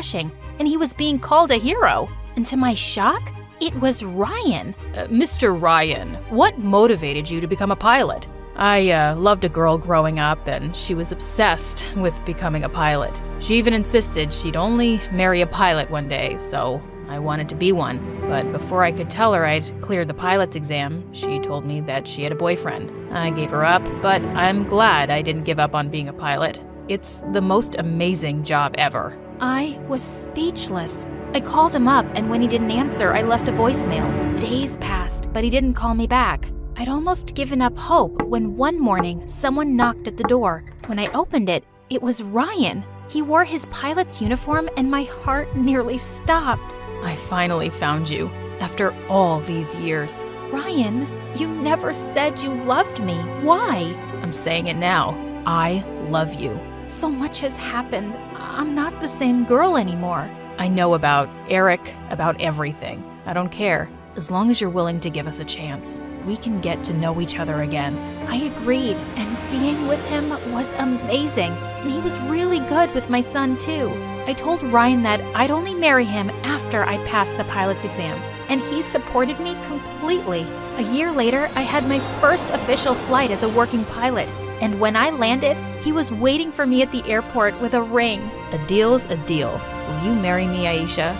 crashing, and he was being called a hero. And to my shock, it was Ryan. Mr. Ryan, what motivated you to become a pilot? I loved a girl growing up, and she was obsessed with becoming a pilot. She even insisted she'd only marry a pilot one day, so I wanted to be one. But before I could tell her I'd cleared the pilot's exam, she told me that she had a boyfriend. I gave her up, but I'm glad I didn't give up on being a pilot. It's the most amazing job ever. I was speechless. I called him up, and when he didn't answer, I left a voicemail. Days passed, but he didn't call me back. I'd almost given up hope when one morning someone knocked at the door. When I opened it, it was Ryan. He wore his pilot's uniform, and my heart nearly stopped. I finally found you, after all these years. Ryan, you never said you loved me. Why? I'm saying it now. I love you. So much has happened. I'm not the same girl anymore. I know about Eric, about everything. I don't care. As long as you're willing to give us a chance, we can get to know each other again. I agreed, and being with him was amazing. And he was really good with my son, too. I told Ryan that I'd only marry him after I passed the pilot's exam, and he supported me completely. A year later, I had my first official flight as a working pilot, and when I landed, he was waiting for me at the airport with a ring. A deal's a deal. Will you marry me, Aisha?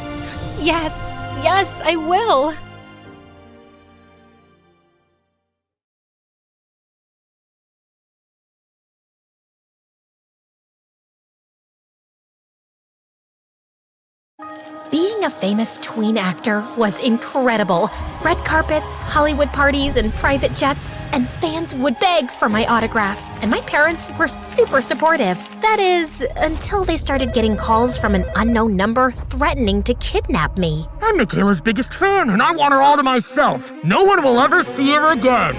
Yes, I will. Being a famous tween actor was incredible. Red carpets, Hollywood parties, and private jets, and fans would beg for my autograph. And my parents were super supportive. That is, until they started getting calls from an unknown number threatening to kidnap me. I'm Michaela's biggest fan, and I want her all to myself. No one will ever see her again.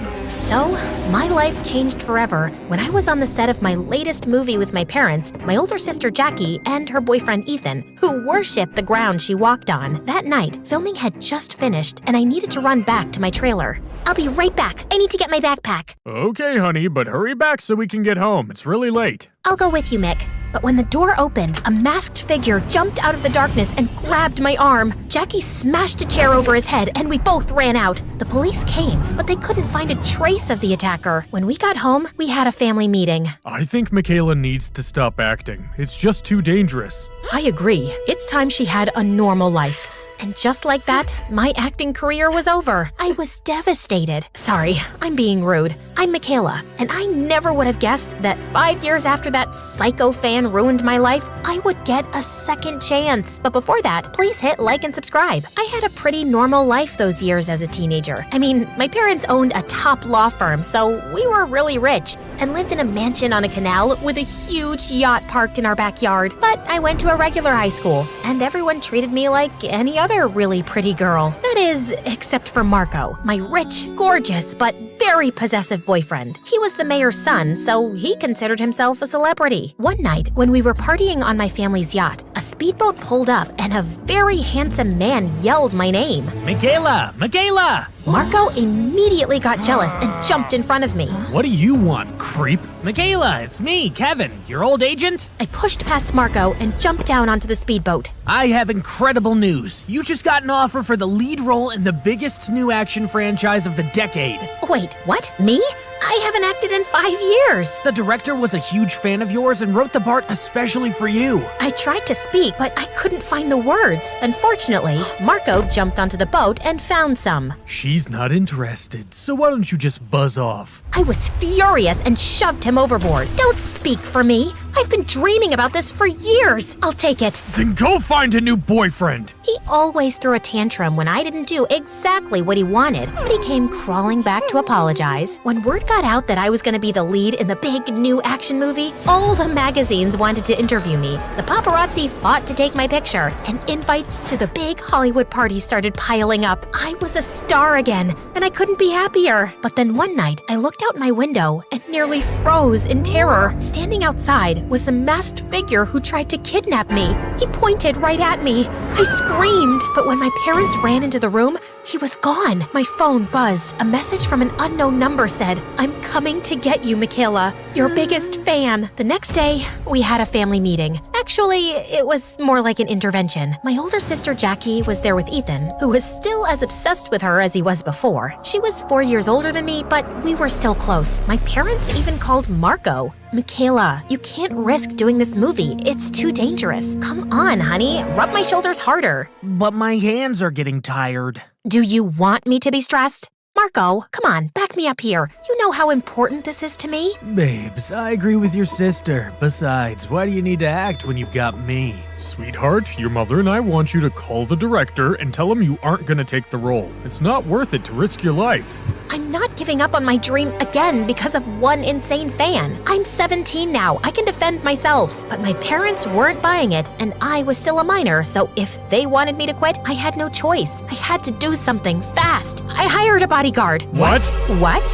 So, my life changed forever when I was on the set of my latest movie with my parents, my older sister Jackie, and her boyfriend Ethan, who worshipped the ground she walked on. That night, filming had just finished, and I needed to run back to my trailer. I'll be right back. I need to get my backpack. Okay, honey, but hurry back so we can get home. It's really late. I'll go with you, Mick. But when the door opened, a masked figure jumped out of the darkness and grabbed my arm. Jackie smashed a chair over his head, and we both ran out. The police came, but they couldn't find a trace of the attacker. When we got home, we had a family meeting. I think Michaela needs to stop acting. It's just too dangerous. I agree. It's time she had a normal life. And just like that, my acting career was over. I was devastated. Sorry, I'm being rude. I'm Michaela, and I never would have guessed that 5 years after that psycho fan ruined my life, I would get a second chance. But before that, please hit like and subscribe. I had a pretty normal life those years as a teenager. I mean, my parents owned a top law firm, so we were really rich, and lived in a mansion on a canal with a huge yacht parked in our backyard. But I went to a regular high school, and everyone treated me like any other really pretty girl. That is, except for Marco, my rich, gorgeous, but very possessive boyfriend. He was the mayor's son, so he considered himself a celebrity. One night, when we were partying on my family's yacht, a speedboat pulled up and a very handsome man yelled my name. Michaela! Michaela! Marco immediately got jealous and jumped in front of me. What do you want, creep? Michaela, it's me, Kevin, your old agent. I pushed past Marco and jumped down onto the speedboat. I have incredible news. You just got an offer for the lead role in the biggest new action franchise of the decade. Wait, what? Me? I haven't acted in 5 years. The director was a huge fan of yours and wrote the part especially for you. I tried to speak, but I couldn't find the words. Unfortunately, Marco jumped onto the boat and found some. She's not interested, so why don't you just buzz off? I was furious and shoved him overboard. Don't speak for me. I've been dreaming about this for years. I'll take it. Then go find a new boyfriend. He always threw a tantrum when I didn't do exactly what he wanted, but he came crawling back to apologize. When word got out that I was going to be the lead in the big new action movie, all the magazines wanted to interview me. The paparazzi fought to take my picture, and invites to the big Hollywood party started piling up. I was a star again, and I couldn't be happier. But then one night, I looked out my window and nearly froze in terror. Standing outside was the masked figure who tried to kidnap me. He pointed right at me. I screamed screamed, but when my parents ran into the room, he was gone. My phone buzzed. A message from an unknown number said, "I'm coming to get you, Michaela. Your biggest fan." The next day, we had a family meeting. Actually, it was more like an intervention. My older sister Jackie was there with Ethan, who was still as obsessed with her as he was before. She was 4 years older than me, but we were still close. My parents even called Marco. "Michaela, you can't risk doing this movie. It's too dangerous. Come on, honey. Rub my shoulders harder." But my hands are getting tired. "Do you want me to be stressed? Marco, come on, back me up here. You know how important this is to me." Babes, I agree with your sister. Besides, why do you need to act when you've got me? Sweetheart, your mother and I want you to call the director and tell him you aren't gonna take the role. It's not worth it to risk your life. I'm not giving up on my dream again because of one insane fan. I'm 17 now. I can defend myself. But my parents weren't buying it, and I was still a minor, so if they wanted me to quit, I had no choice. I had to do something fast. I hired a bodyguard. What? What?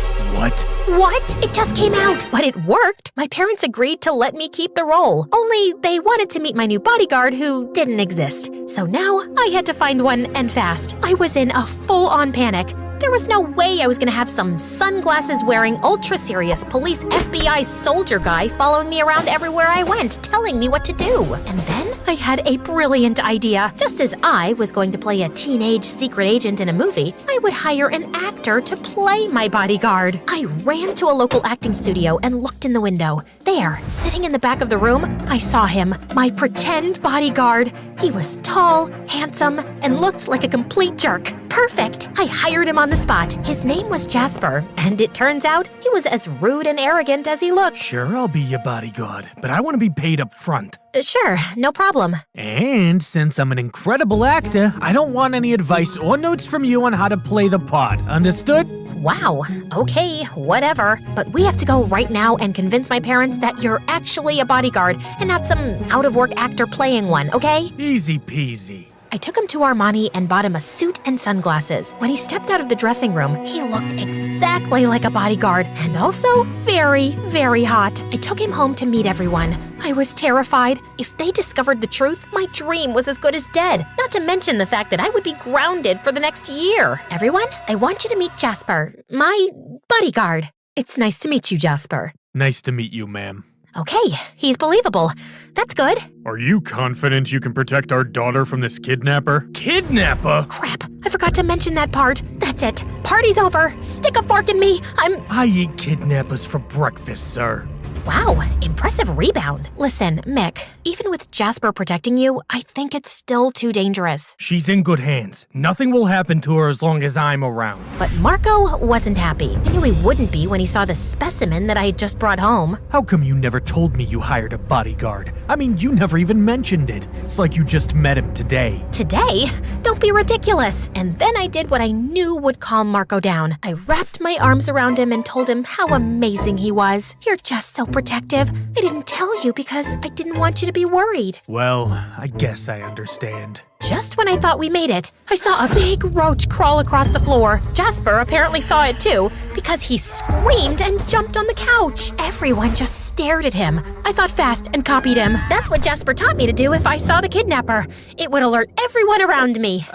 What? It just came out, but it worked. My parents agreed to let me keep the role. Only they wanted to meet my new bodyguard who didn't exist. So now I had to find one, and fast. I was in a full-on panic. There was no way I was gonna have some sunglasses-wearing, ultra-serious police FBI soldier guy following me around everywhere I went, telling me what to do. And then I had a brilliant idea. Just as I was going to play a teenage secret agent in a movie, I would hire an actor to play my bodyguard. I ran to a local acting studio and looked in the window. There, sitting in the back of the room, I saw him, my pretend bodyguard. He was tall, handsome, and looked like a complete jerk. Perfect! I hired him on the spot. His name was Jasper, and it turns out he was as rude and arrogant as he looked. Sure, I'll be your bodyguard, but I want to be paid up front. Sure, no problem. And since I'm an incredible actor, I don't want any advice or notes from you on how to play the part. Understood? Wow, okay, whatever. But we have to go right now and convince my parents that you're actually a bodyguard and not some out-of-work actor playing one, okay? Easy peasy. I took him to Armani and bought him a suit and sunglasses. When he stepped out of the dressing room, he looked exactly like a bodyguard and also very, very hot. I took him home to meet everyone. I was terrified. If they discovered the truth, my dream was as good as dead. Not to mention the fact that I would be grounded for the next year. Everyone, I want you to meet Jasper, my bodyguard. It's nice to meet you, Jasper. Nice to meet you, ma'am. Okay, he's believable. That's good. Are you confident you can protect our daughter from this kidnapper? Kidnapper? Crap, I forgot to mention that part. That's it. Party's over. Stick a fork in me. I eat kidnappers for breakfast, sir. Wow, impressive rebound. Listen, Mick, even with Jasper protecting you, I think it's still too dangerous. She's in good hands. Nothing will happen to her as long as I'm around. But Marco wasn't happy. I knew he wouldn't be when he saw the specimen that I had just brought home. How come you never told me you hired a bodyguard? I mean, you never even mentioned it. It's like you just met him today. Today? Don't be ridiculous. And then I did what I knew would calm Marco down. I wrapped my arms around him and told him how amazing he was. You're just so protective. I didn't tell you because I didn't want you to be worried. Well, I guess I understand. Just when I thought we made it, I saw a big roach crawl across the floor. Jasper apparently saw it too, because he screamed and jumped on the couch. Everyone just stared at him. I thought fast and copied him. That's what Jasper taught me to do if I saw the kidnapper. It would alert everyone around me.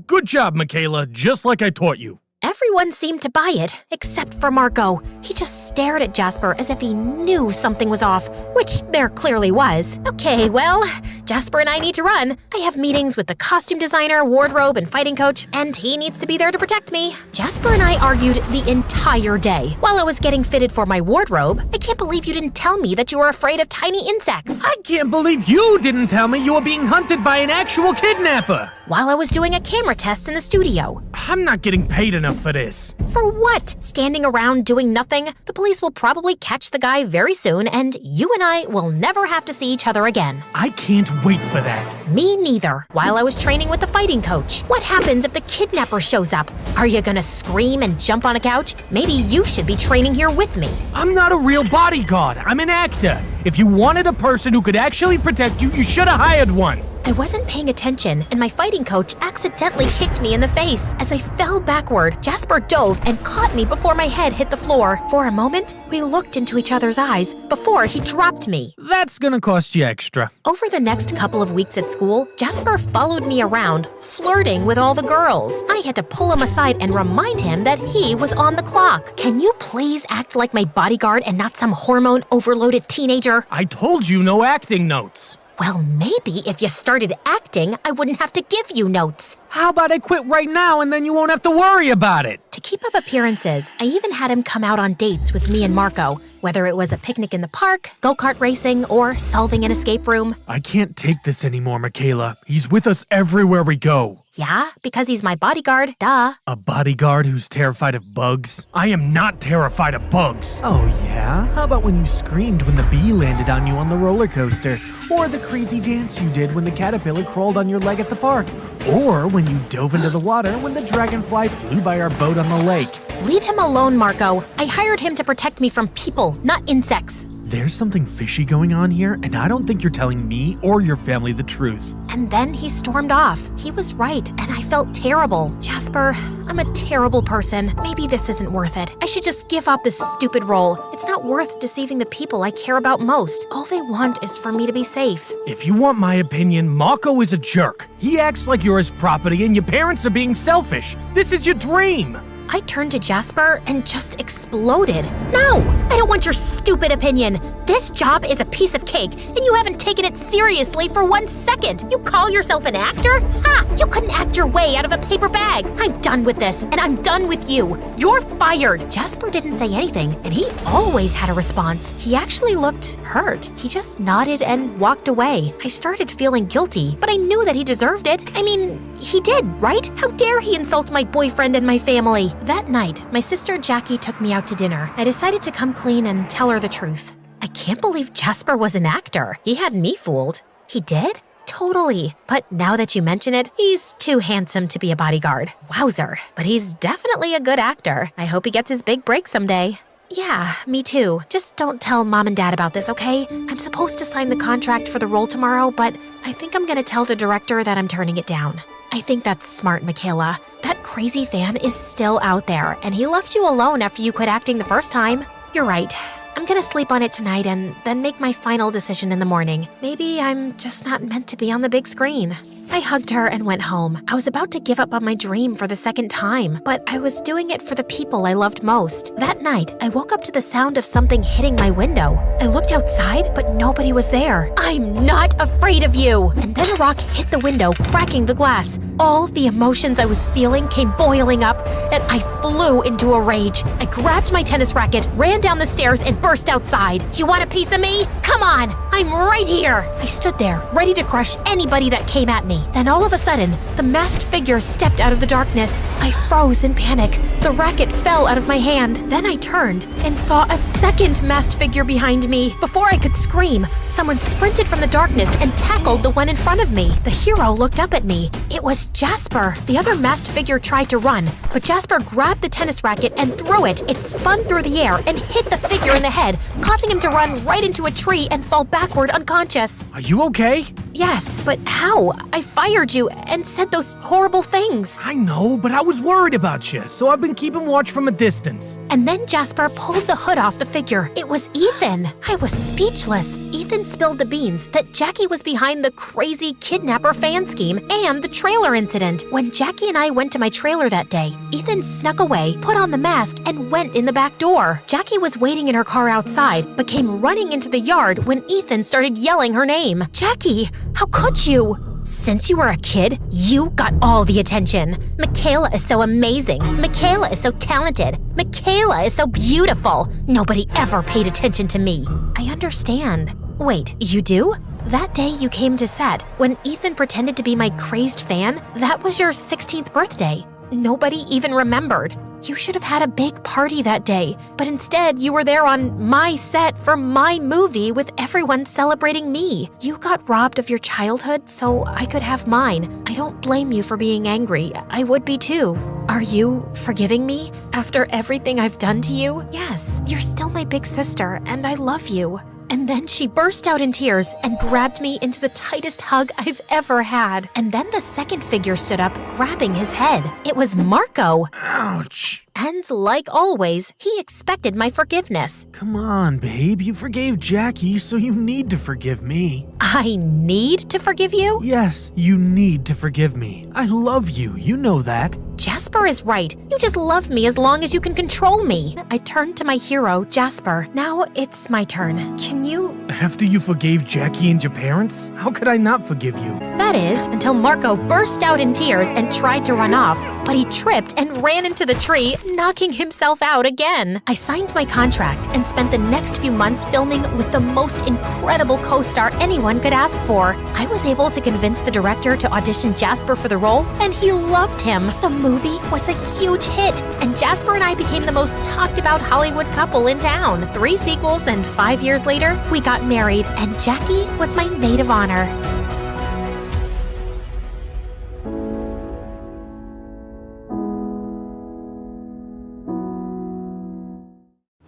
Good job, Michaela, just like I taught you. Everyone seemed to buy it, except for Marco. He just stared at Jasper as if he knew something was off, which there clearly was. Okay, well, Jasper and I need to run. I have meetings with the costume designer, wardrobe, and fighting coach, and he needs to be there to protect me. Jasper and I argued the entire day. While I was getting fitted for my wardrobe, I can't believe you didn't tell me that you were afraid of tiny insects. I can't believe you didn't tell me you were being hunted by an actual kidnapper. While I was doing a camera test in the studio. I'm not getting paid enough for this. For what? Standing around doing nothing? The police will probably catch the guy very soon, and you and I will never have to see each other again. I can't wait for that. Me neither. While I was training with the fighting coach. What happens if the kidnapper shows up? Are you gonna scream and jump on a couch? Maybe you should be training here with me. I'm not a real bodyguard. I'm an actor. If you wanted a person who could actually protect you, you should have hired one. I wasn't paying attention, and my fighting coach accidentally kicked me in the face. As I fell backward, Jasper dove and caught me before my head hit the floor. For a moment, we looked into each other's eyes before he dropped me. That's gonna cost you extra. Over the next couple of weeks at school, Jasper followed me around, flirting with all the girls. I had to pull him aside and remind him that he was on the clock. Can you please act like my bodyguard and not some hormone-overloaded teenager? I told you no acting notes. Well, maybe if you started acting, I wouldn't have to give you notes. How about I quit right now and then you won't have to worry about it? To keep up appearances, I even had him come out on dates with me and Marco, whether it was a picnic in the park, go-kart racing, or solving an escape room. I can't take this anymore, Michaela. He's with us everywhere we go. Yeah, because he's my bodyguard, duh. A bodyguard who's terrified of bugs? I am not terrified of bugs. Oh yeah? How about when you screamed when the bee landed on you on the roller coaster? Or the crazy dance you did when the caterpillar crawled on your leg at the park? Or when you dove into the water when the dragonfly flew by our boat on the lake? Leave him alone, Marco. I hired him to protect me from people, not insects. There's something fishy going on here, and I don't think you're telling me or your family the truth. And then he stormed off. He was right, and I felt terrible. Jasper, I'm a terrible person. Maybe this isn't worth it. I should just give up this stupid role. It's not worth deceiving the people I care about most. All they want is for me to be safe. If you want my opinion, Mako is a jerk. He acts like you're his property and your parents are being selfish. This is your dream. I turned to Jasper and just exploded. No, I don't want your stupid opinion. This job is a piece of cake, and you haven't taken it seriously for 1 second. You call yourself an actor? Ha! You couldn't act your way out of a paper bag. I'm done with this, and I'm done with you. You're fired. Jasper didn't say anything, and he always had a response. He actually looked hurt. He just nodded and walked away. I started feeling guilty, but I knew that he deserved it. I mean, he did, right? How dare he insult my boyfriend and my family? That night, my sister Jackie took me out to dinner. I decided to come clean and tell her the truth. I can't believe Jasper was an actor. He had me fooled. He did? Totally. But now that you mention it, he's too handsome to be a bodyguard. Wowzer. But he's definitely a good actor. I hope he gets his big break someday. Yeah, me too. Just don't tell Mom and Dad about this, okay? I'm supposed to sign the contract for the role tomorrow, but I think I'm gonna tell the director that I'm turning it down. I think that's smart, Michaela. That crazy fan is still out there, and he left you alone after you quit acting the first time. You're right. I'm gonna sleep on it tonight and then make my final decision in the morning. Maybe I'm just not meant to be on the big screen. I hugged her and went home. I was about to give up on my dream for the second time, but I was doing it for the people I loved most. That night, I woke up to the sound of something hitting my window. I looked outside, but nobody was there. I'm not afraid of you! And then a rock hit the window, cracking the glass. All the emotions I was feeling came boiling up, and I flew into a rage. I grabbed my tennis racket, ran down the stairs, and burst outside. You want a piece of me? Come on! I'm right here! I stood there, ready to crush anybody that came at me. Then all of a sudden, the masked figure stepped out of the darkness. I froze in panic. The racket fell out of my hand. Then I turned and saw a second masked figure behind me. Before I could scream, someone sprinted from the darkness and tackled the one in front of me. The hero looked up at me. It was Jasper. The other masked figure tried to run, but Jasper grabbed the tennis racket and threw it. It spun through the air and hit the figure in the head, causing him to run right into a tree and fall backward unconscious. Are you okay? Yes, but how? I fired you and said those horrible things. I know, but I was worried about you, so I've been keeping watch from a distance. And then Jasper pulled the hood off the figure. It was Ethan. I was speechless. Ethan spilled the beans that Jackie was behind the crazy kidnapper fan scheme and the trailer incident. When Jackie and I went to my trailer that day, Ethan snuck away, put on the mask, and went in the back door. Jackie was waiting in her car outside, but came running into the yard when Ethan started yelling her name. Jackie, how could you? Since you were a kid, you got all the attention. Michaela is so amazing. Michaela is so talented. Michaela is so beautiful. Nobody ever paid attention to me. I understand. Wait, you do? That day you came to set, when Ethan pretended to be my crazed fan, that was your 16th birthday. Nobody even remembered. You should have had a big party that day, but instead you were there on my set for my movie with everyone celebrating me. You got robbed of your childhood so I could have mine. I don't blame you for being angry. I would be too. Are you forgiving me after everything I've done to you? Yes, you're still my big sister and I love you. And then she burst out in tears and grabbed me into the tightest hug I've ever had. And then the second figure stood up, grabbing his head. It was Marco. Ouch. And like always, he expected my forgiveness. Come on, babe. You forgave Jackie, so you need to forgive me. I need to forgive you? Yes, you need to forgive me. I love you. You know that. Jasper is right. You just love me as long as you can control me. I turned to my hero, Jasper. Now it's my turn. Can you... After you forgave Jackie and your parents, how could I not forgive you? That is, until Marco burst out in tears and tried to run off, but he tripped and ran into the tree, knocking himself out again. I signed my contract and spent the next few months filming with the most incredible co-star anyone could ask for. I was able to convince the director to audition Jasper for the role, and he loved him. The movie was a huge hit, and Jasper and I became the most talked about Hollywood couple in town. 3 sequels, and 5 years later, we got married, and Jackie was my maid of honor.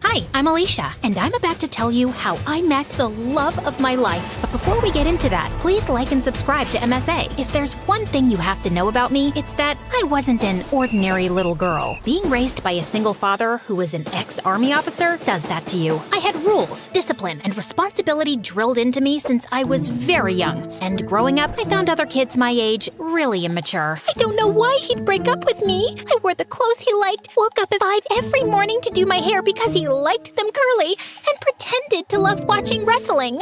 Hi, I'm Alicia, and I'm about to tell you how I met the love of my life. But before we get into that, please like and subscribe to MSA. If there's one thing you have to know about me, it's that I wasn't an ordinary little girl. Being raised by a single father who was an ex-army officer does that to you. I had rules, discipline, and responsibility drilled into me since I was very young. And growing up, I found other kids my age really immature. I don't know why he'd break up with me. I wore the clothes he liked, woke up at 5 every morning to do my hair because he liked them curly, and pretended to love watching wrestling.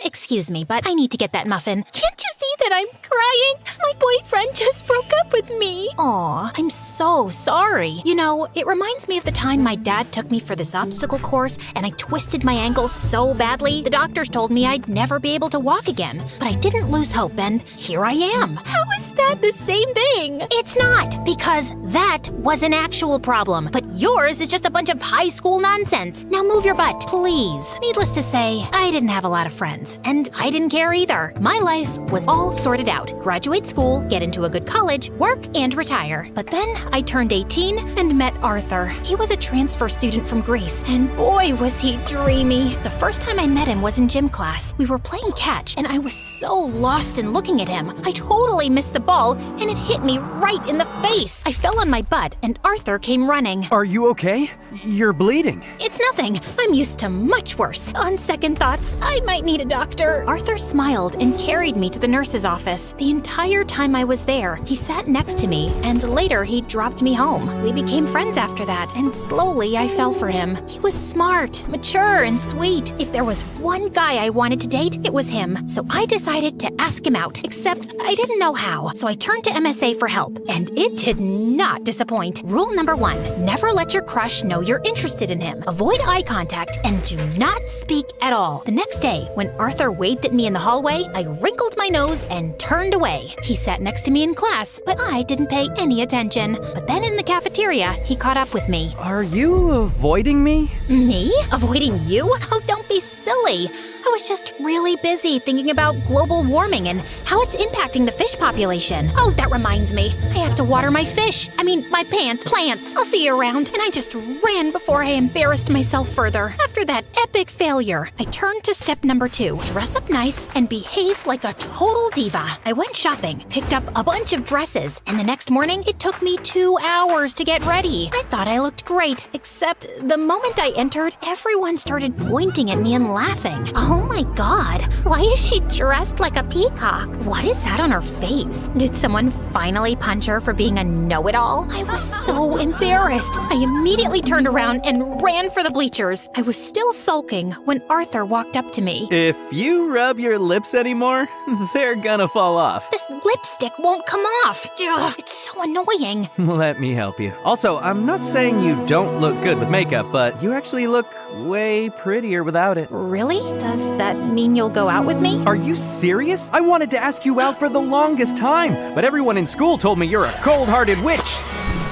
Excuse me, but I need to get that muffin. Can't you see that I'm crying? My boyfriend just broke up with me. Aw, I'm so sorry. You know, it reminds me of the time my dad took me for this obstacle course, and I twisted my ankle so badly, the doctors told me I'd never be able to walk again. But I didn't lose hope, and here I am. How is that the same thing? It's not, because that was an actual problem. But yours is just a bunch of high school nonsense. Now move your butt, please. Needless to say, I didn't have a lot of friends, and I didn't care either. My life was all sorted out. Graduate school, get into a good college, work, and retire. But then I turned 18 and met Arthur. He was a transfer student from Greece, and boy was he dreamy. The first time I met him was in gym class. We were playing catch, and I was so lost in looking at him. I totally missed the ball, and it hit me right in the face. I fell on my butt, and Arthur came running. Are you okay? You're bleeding. It's nothing. I'm used to much worse. On second thoughts, I might need a doctor. Arthur smiled and carried me to the nurse's office. The entire time I was there, he sat next to me, and later he dropped me home. We became friends after that, and slowly I fell for him. He was smart, mature, and sweet. If there was one guy I wanted to date, it was him. So I decided to ask him out, except I didn't know how. So I turned to MSA for help, and it did not disappoint. Rule number 1, never let your crush know you're interested in him. Avoid eye contact and do not speak at all. The next day, when Arthur waved at me in the hallway, I wrinkled my nose and turned away. He sat next to me in class, but I didn't pay any attention. But then in the cafeteria, he caught up with me. Are you avoiding me? Me? Avoiding you? Oh, don't be silly. I was just really busy thinking about global warming and how it's impacting the fish population. Oh, that reminds me. I have to water my fish. My plants. I'll see you around. And I just ran before I embarrassed myself further. After that epic failure, I turned to step number 2. Dress up nice and behave like a total diva. I went shopping, picked up a bunch of dresses, and the next morning, it took me 2 hours to get ready. I thought I looked great, except the moment I entered, everyone started pointing at me and laughing. Oh my god, why is she dressed like a peacock? What is that on her face? Did someone finally punch her for being a know-it-all? I was so embarrassed. I immediately turned around and ran for the bleachers. I was still sulking when Arthur walked up to me. If you rub your lips anymore, they're gonna fall off. This lipstick won't come off. Ugh, it's so annoying. Let me help you. Also, I'm not saying you don't look good with makeup, but you actually look way prettier without it. Really? Does that mean you'll go out with me? Are you serious? I wanted to ask you out for the longest time, but everyone in school told me you're a cold-hearted witch.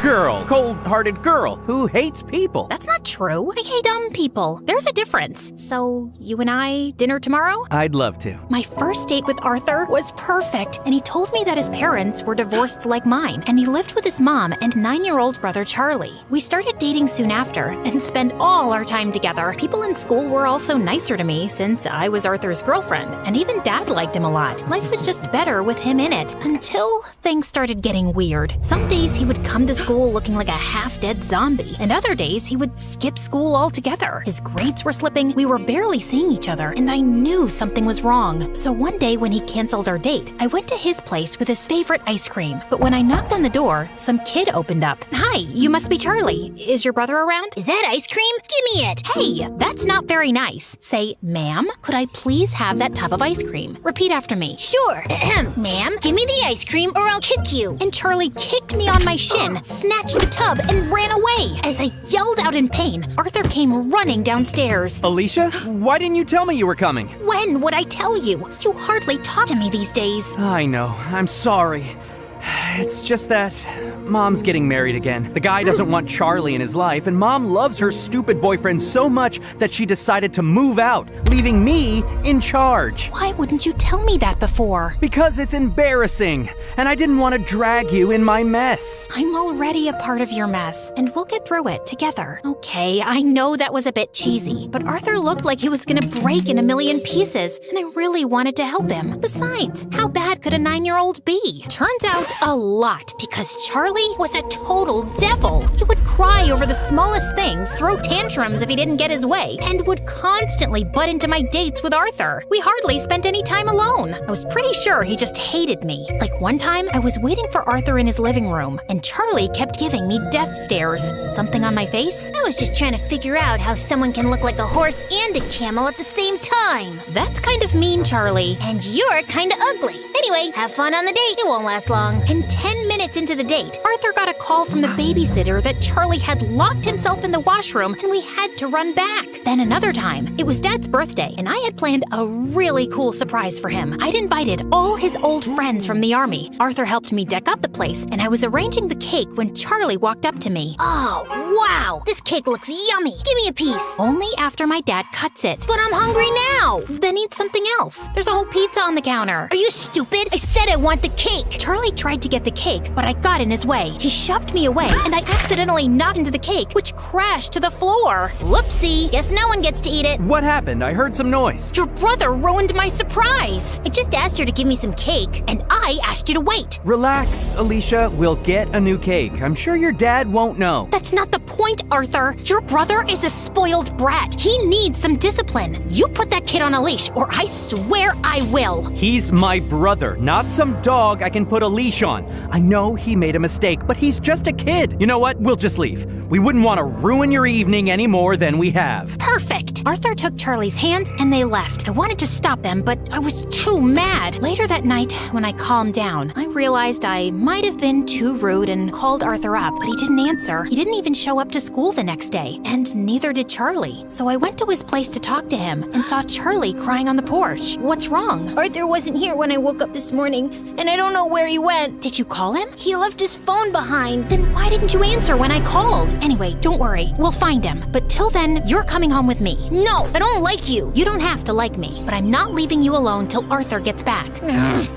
girl, cold-hearted girl who hates people. That's not true. I hate dumb people. There's a difference. So, you and I, dinner tomorrow? I'd love to. My first date with Arthur was perfect, and he told me that his parents were divorced like mine, and he lived with his mom and 9-year-old brother Charlie. We started dating soon after, and spent all our time together. People in school were also nicer to me since I was Arthur's girlfriend, and even Dad liked him a lot. Life was just better with him in it, until things started getting weird. Some days he would come to school looking like a half-dead zombie, and other days he would skip school altogether. His grades were slipping, we were barely seeing each other, and I knew something was wrong. So one day when he canceled our date, I went to his place with his favorite ice cream. But when I knocked on the door, some kid opened up. Hi, you must be Charlie. Is your brother around? Is that ice cream? Give me it! Hey, that's not very nice. Say, ma'am, could I please have that tub of ice cream? Repeat after me. Sure. Ma'am, give me the ice cream or I'll kick you. And Charlie kicked me on my shin, snatched the tub, and ran away. As I yelled out in pain, Arthur came running downstairs. Alicia, why didn't you tell me you were coming? When would I tell you? You hardly talk to me these days. I know. I'm sorry. It's just that Mom's getting married again. The guy doesn't want Charlie in his life, and Mom loves her stupid boyfriend so much that she decided to move out, leaving me in charge. Why wouldn't you tell me that before? Because it's embarrassing, and I didn't want to drag you in my mess. I'm already a part of your mess, and we'll get through it together. Okay, I know that was a bit cheesy, but Arthur looked like he was gonna break in a million pieces, and I really wanted to help him. Besides, how bad could a 9-year-old be? Turns out a lot, because Charlie was a total devil. He would cry over the smallest things, throw tantrums if he didn't get his way, and would constantly butt into my dates with Arthur. We hardly spent any time alone. I was pretty sure he just hated me. Like one time, I was waiting for Arthur in his living room, and Charlie kept giving me death stares. Something on my face? I was just trying to figure out how someone can look like a horse and a camel at the same time. That's kind of mean, Charlie. And you're kinda ugly. Anyway, have fun on the date. It won't last long. And 10 minutes into the date, Arthur got a call from the babysitter that Charlie had locked himself in the washroom and we had to run back. Then another time, it was Dad's birthday and I had planned a really cool surprise for him. I'd invited all his old friends from the army. Arthur helped me deck up the place and I was arranging the cake when Charlie walked up to me. Oh, wow! This cake looks yummy. Give me a piece. Only after my dad cuts it. But I'm hungry now. Then eat something else. There's a whole pizza on the counter. Are you stupid? I said I want the cake. Charlie tried to get the cake, but I got in his way. He shoved me away, and I accidentally knocked into the cake, which crashed to the floor. Whoopsie. Guess no one gets to eat it. What happened? I heard some noise. Your brother ruined my surprise. I just asked her to give me some cake. And I asked you to wait. Relax, Alicia. We'll get a new cake. I'm sure your dad won't know. That's not the point, Arthur. Your brother is a spoiled brat. He needs some discipline. You put that kid on a leash, or I swear I will. He's my brother, not some dog I can put a leash on. I know he made a mistake, but he's just a kid. You know what? We'll just leave. We wouldn't want to ruin your evening any more than we have. Perfect. Arthur took Charlie's hand and they left. I wanted to stop them, but I was too mad. Later that night, when I calmed down, I realized I might have been too rude and called Arthur up, but he didn't answer. He didn't even show up to school the next day, and neither did Charlie. So I went to his place to talk to him and saw Charlie crying on the porch. What's wrong? Arthur wasn't here when I woke up this morning, and I don't know where he went. Did you call him? He left his phone behind. Then why didn't you answer when I called? Anyway, don't worry. We'll find him. But till then, you're coming home with me. No, I don't like you. You don't have to like me, but I'm not leaving you alone till Arthur gets back.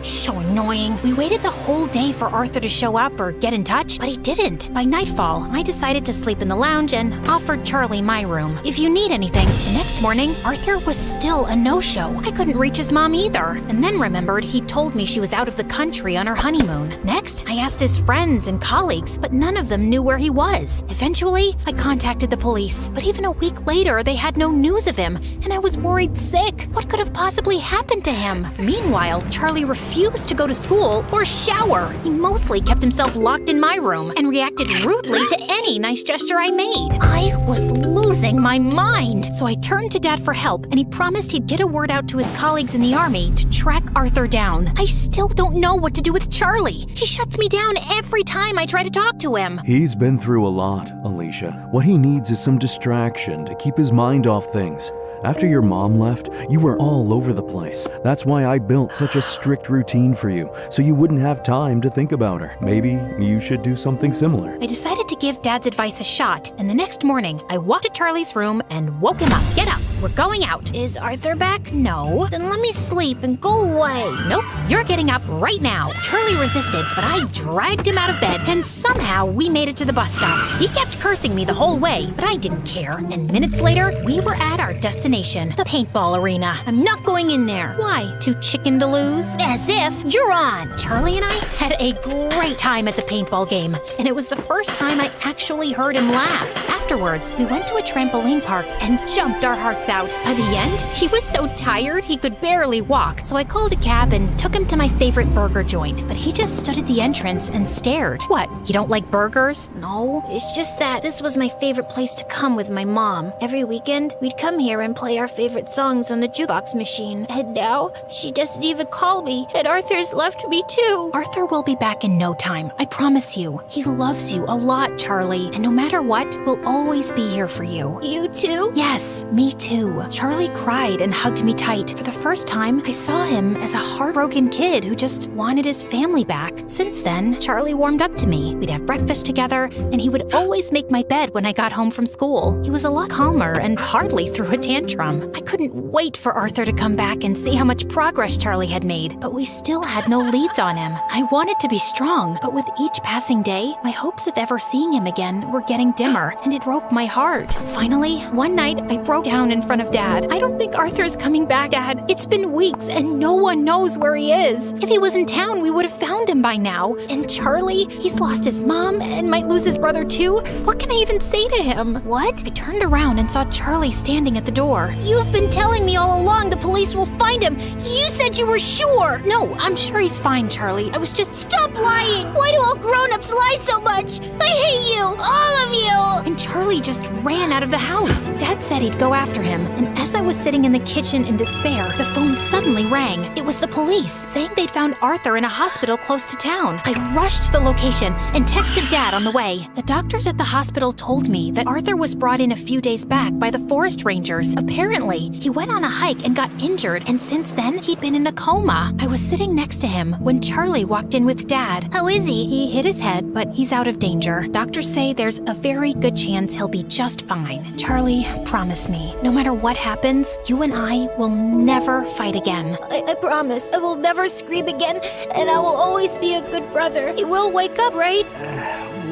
So annoying. We waited the whole day for Arthur to show up or get in touch, but he didn't. By nightfall, I decided to sleep in the lounge and offered Charlie my room. If you need anything. The next morning, Arthur was still a no-show. I couldn't reach his mom either, and then remembered he told me she was out of the country on her honeymoon. Next, I asked his friends and colleagues, but none of them knew where he was. Eventually, I contacted the police, but even a week later, they had no news of him, and I was worried sick. What could have possibly happened to him? Meanwhile, Charlie refused to go to school or shower. He mostly kept himself locked in my room and reacted rudely to any nice gesture I made. I was losing my mind. So I turned to Dad for help, and he promised he'd get a word out to his colleagues in the army to track Arthur down. I still don't know what to do with Charlie. He shuts me down every time I try to talk to him. He's been through a lot, Alicia. What he needs is some distraction to keep his mind off things. After your mom left, you were all over the place. That's why I built such a strict routine for you, so you wouldn't have time to think about her. Maybe you should do something similar. I decided to give Dad's advice a shot, and the next morning, I walked to Charlie's room and woke him up. Get up, we're going out. Is Arthur back? No. Then let me sleep and go away. Nope, you're getting up right now. Charlie resisted, but I dragged him out of bed, and somehow we made it to the bus stop. He kept cursing me the whole way, but I didn't care, and minutes later, we were at our destination, the paintball arena. I'm not going in there. Why? Too chicken to lose? As if you're on. Charlie and I had a great time at the paintball game, and it was the first time I actually heard him laugh. Afterwards, we went to a trampoline park and jumped our hearts out. By the end, he was so tired he could barely walk, so I called a cab and took him to my favorite burger joint, but he just stood at the entrance and stared. What, you don't like burgers? No, it's just that this was my favorite place to come with my mom. Every weekend, we'd come here and play our favorite songs on the jukebox machine. And now, she doesn't even call me, and Arthur's left me too. Arthur will be back in no time, I promise you. He loves you a lot, Charlie, and no matter what, we'll always be here for you. You too? Yes, me too. Charlie cried and hugged me tight. For the first time, I saw him as a heartbroken kid who just wanted his family back. Since then, Charlie warmed up to me. We'd have breakfast together, and he would always make my bed when I got home from school. He was a lot calmer and hardly threw a tantrum. I couldn't wait for Arthur to come back and see how much progress Charlie had made, but we still had no leads on him. I wanted to be strong, but with each passing day, my hopes of ever seeing him again were getting dimmer, and it broke my heart. Finally, one night, I broke down in front of Dad. I don't think Arthur's coming back, Dad. It's been weeks, and no one knows where he is. If he was in town, we would have found him by now. And Charlie, he's lost his mom and might lose his brother too. What can I even say to him? What? I turned around and saw Charlie standing at the door. You've been telling me all along the police will find him. You said you were sure. No, I'm sure he's fine, Charlie. I was just... Stop lying! Why do all grown-ups lie so much? I hate you! All of you! And Charlie just ran out of the house. Dad said he'd go after him, and as I was sitting in the kitchen in despair, the phone suddenly rang. It was the police, saying they'd found Arthur in a hospital close to town. I rushed to the location and texted Dad on the way. The doctors at the hospital told me that Arthur was brought in a few days back by the forest rangers. Apparently, he went on a hike and got injured, and since then, he'd been in a coma. I was sitting next to him when Charlie walked in with Dad. How is he? He hit his head, but he's out of danger. Doctors say there's a very good chance he'll be just fine. Charlie, promise me, no matter what happens, you and I will never fight again. I promise. I will never scream again, and I will always be a good brother. He will wake up, right?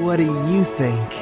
What do you think?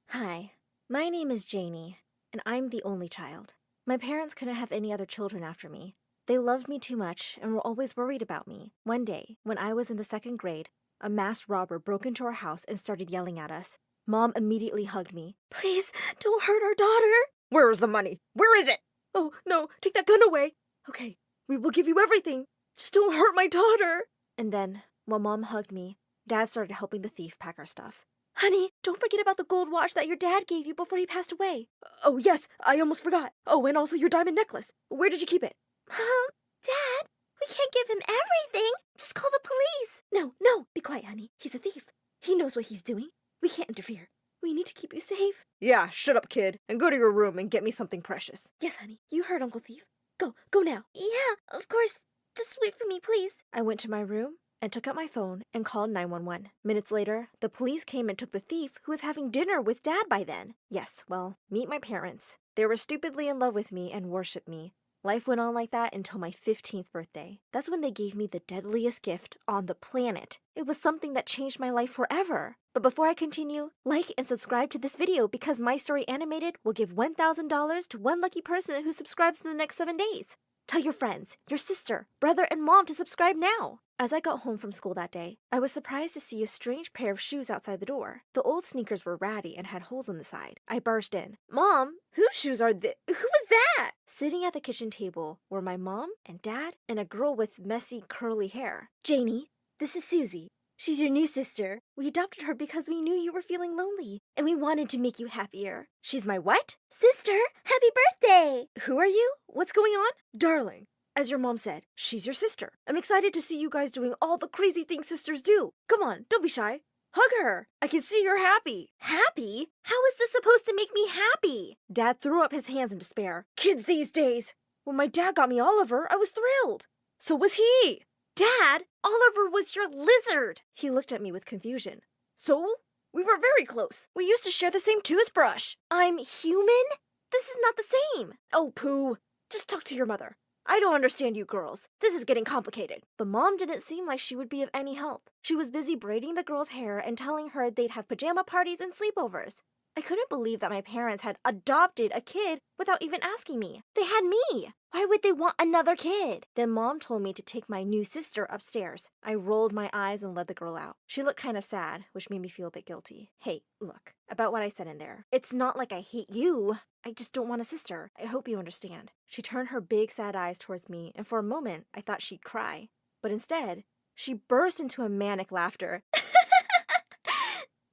Hi, my name is Janie, and I'm the only child. My parents couldn't have any other children after me. They loved me too much and were always worried about me. One day, when I was in the second grade, a masked robber broke into our house and started yelling at us. Mom immediately hugged me. Please, don't hurt our daughter. Where is the money? Where is it? Oh, no, take that gun away. Okay, we will give you everything. Just don't hurt my daughter. And then, while Mom hugged me, Dad started helping the thief pack our stuff. Honey, don't forget about the gold watch that your dad gave you before he passed away. Oh, yes, I almost forgot. Oh, and also your diamond necklace. Where did you keep it? Dad, we can't give him everything. Just call the police. No, be quiet, honey. He's a thief. He knows what he's doing. We can't interfere. We need to keep you safe. Yeah, shut up, kid, and go to your room and get me something precious. Yes, honey, you heard Uncle Thief. Go now. Yeah, of course. Just wait for me, please. I went to my room and took out my phone and called 911. Minutes later, the police came and took the thief, who was having dinner with Dad by then. Yes, well, meet my parents. They were stupidly in love with me and worshipped me. Life went on like that until my 15th birthday. That's when they gave me the deadliest gift on the planet. It was something that changed my life forever. But before I continue, like and subscribe to this video because My Story Animated will give $1,000 to one lucky person who subscribes in the next 7 days. Tell your friends, your sister, brother, and mom to subscribe now. As I got home from school that day, I was surprised to see a strange pair of shoes outside the door. The old sneakers were ratty and had holes in the side. I burst in. Mom, whose shoes are Who was that? Sitting at the kitchen table were my mom and Dad and a girl with messy, curly hair. Janie, this is Susie. She's your new sister. We adopted her because we knew you were feeling lonely, and we wanted to make you happier. She's my what? Sister! Happy birthday! Who are you? What's going on? Darling, as your mom said, she's your sister. I'm excited to see you guys doing all the crazy things sisters do. Come on, don't be shy. Hug her. I can see you're happy. Happy? How is this supposed to make me happy? Dad threw up his hands in despair. Kids these days. When my dad got me Oliver, I was thrilled. So was he. Dad, Oliver was your lizard. He looked at me with confusion. So? We were very close. We used to share the same toothbrush. I'm human? This is not the same. Oh, Pooh. Just talk to your mother. I don't understand you girls. This is getting complicated. But Mom didn't seem like she would be of any help. She was busy braiding the girl's hair and telling her they'd have pajama parties and sleepovers. I couldn't believe that my parents had adopted a kid without even asking me. They had me. Why would they want another kid? Then Mom told me to take my new sister upstairs. I rolled my eyes and led the girl out. She looked kind of sad, which made me feel a bit guilty. Hey, look, about what I said in there. It's not like I hate you. I just don't want a sister. I hope you understand. She turned her big sad eyes towards me, and for a moment, I thought she'd cry. But instead, she burst into a manic laughter.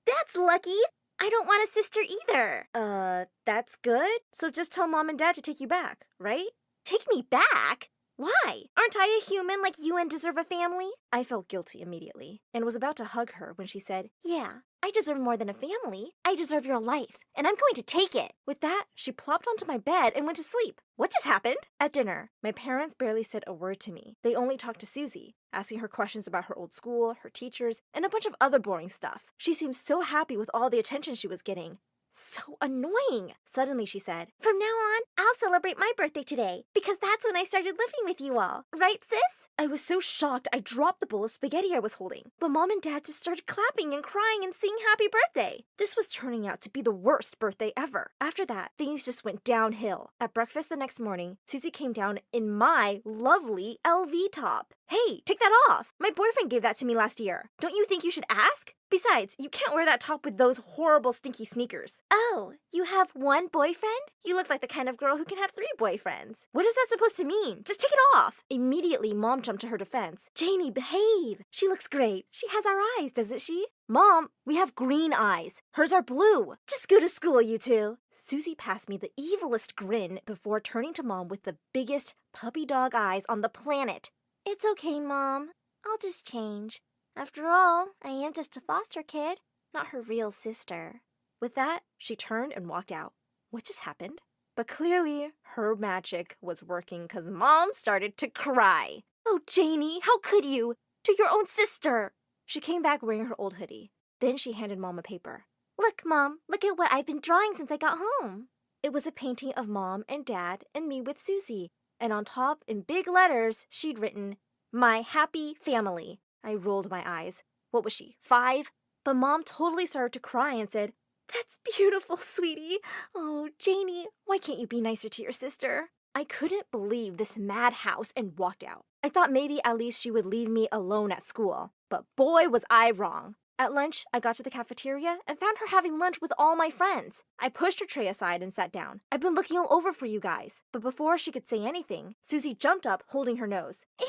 That's lucky. I don't want a sister either. That's good. So just tell Mom and Dad to take you back, right? Take me back? Why? Aren't I a human like you and deserve a family? I felt guilty immediately and was about to hug her when she said, Yeah, I deserve more than a family. I deserve your life, and I'm going to take it. With that, she plopped onto my bed and went to sleep. What just happened? At dinner, my parents barely said a word to me. They only talked to Susie, asking her questions about her old school, her teachers, and a bunch of other boring stuff. She seemed so happy with all the attention she was getting. So annoying. Suddenly she said, From now on, I'll celebrate my birthday today, because that's when I started living with you all. Right, sis? I was so shocked I dropped the bowl of spaghetti I was holding. But Mom and Dad just started clapping and crying and singing happy birthday. This was turning out to be the worst birthday ever. After that, things just went downhill. At breakfast the next morning, Susie came down in my lovely LV top. Hey, take that off. My boyfriend gave that to me last year. Don't you think you should ask? Besides, you can't wear that top with those horrible stinky sneakers. Oh, you have one boyfriend? You look like the kind of girl who can have 3 boyfriends. What is that supposed to mean? Just take it off. Immediately, Mom jumped to her defense. Janie, behave. She looks great. She has our eyes, doesn't she? Mom, we have green eyes. Hers are blue. Just go to school, you two. Susie passed me the evilest grin before turning to Mom with the biggest puppy dog eyes on the planet. It's okay, Mom. I'll just change. After all, I am just a foster kid, not her real sister. With that, she turned and walked out. What just happened? But clearly, her magic was working because Mom started to cry. Oh, Janie, how could you? To your own sister! She came back wearing her old hoodie. Then she handed Mom a paper. Look, Mom, look at what I've been drawing since I got home. It was a painting of Mom and Dad and me with Susie. And on top, in big letters, she'd written, My happy family. I rolled my eyes. What was she, 5? But Mom totally started to cry and said, That's beautiful, sweetie. Oh, Janie, why can't you be nicer to your sister? I couldn't believe this madhouse and walked out. I thought maybe at least she would leave me alone at school. But boy, was I wrong. At lunch, I got to the cafeteria and found her having lunch with all my friends. I pushed her tray aside and sat down. I've been looking all over for you guys. But before she could say anything, Susie jumped up, holding her nose. Ew!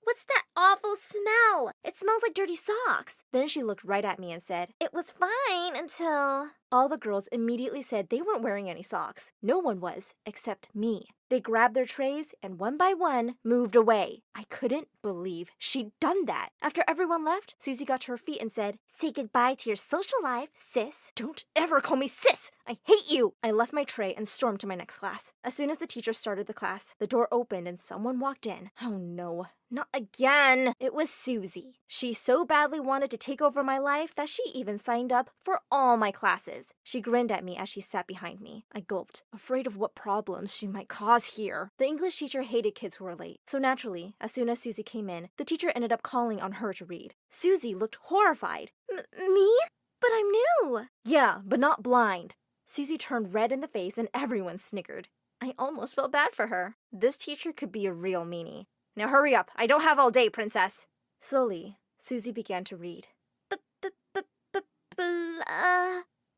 What's that awful smell? It smells like dirty socks. Then she looked right at me and said, It was fine until... All the girls immediately said they weren't wearing any socks. No one was, except me. They grabbed their trays and one by one moved away. I couldn't believe she'd done that. After everyone left, Susie got to her feet and said, Say goodbye to your social life, sis. Don't ever call me sis! I hate you! I left my tray and stormed to my next class. As soon as the teacher started the class, the door opened and someone walked in. Oh no. Not again. It was Susie. She so badly wanted to take over my life that she even signed up for all my classes. She grinned at me as she sat behind me. I gulped, afraid of what problems she might cause here. The English teacher hated kids who were late. So naturally, as soon as Susie came in, the teacher ended up calling on her to read. Susie looked horrified. Me? But I'm new. Yeah, but not blind. Susie turned red in the face and everyone snickered. I almost felt bad for her. This teacher could be a real meanie. Now hurry up. I don't have all day, princess. Slowly, Susie began to read.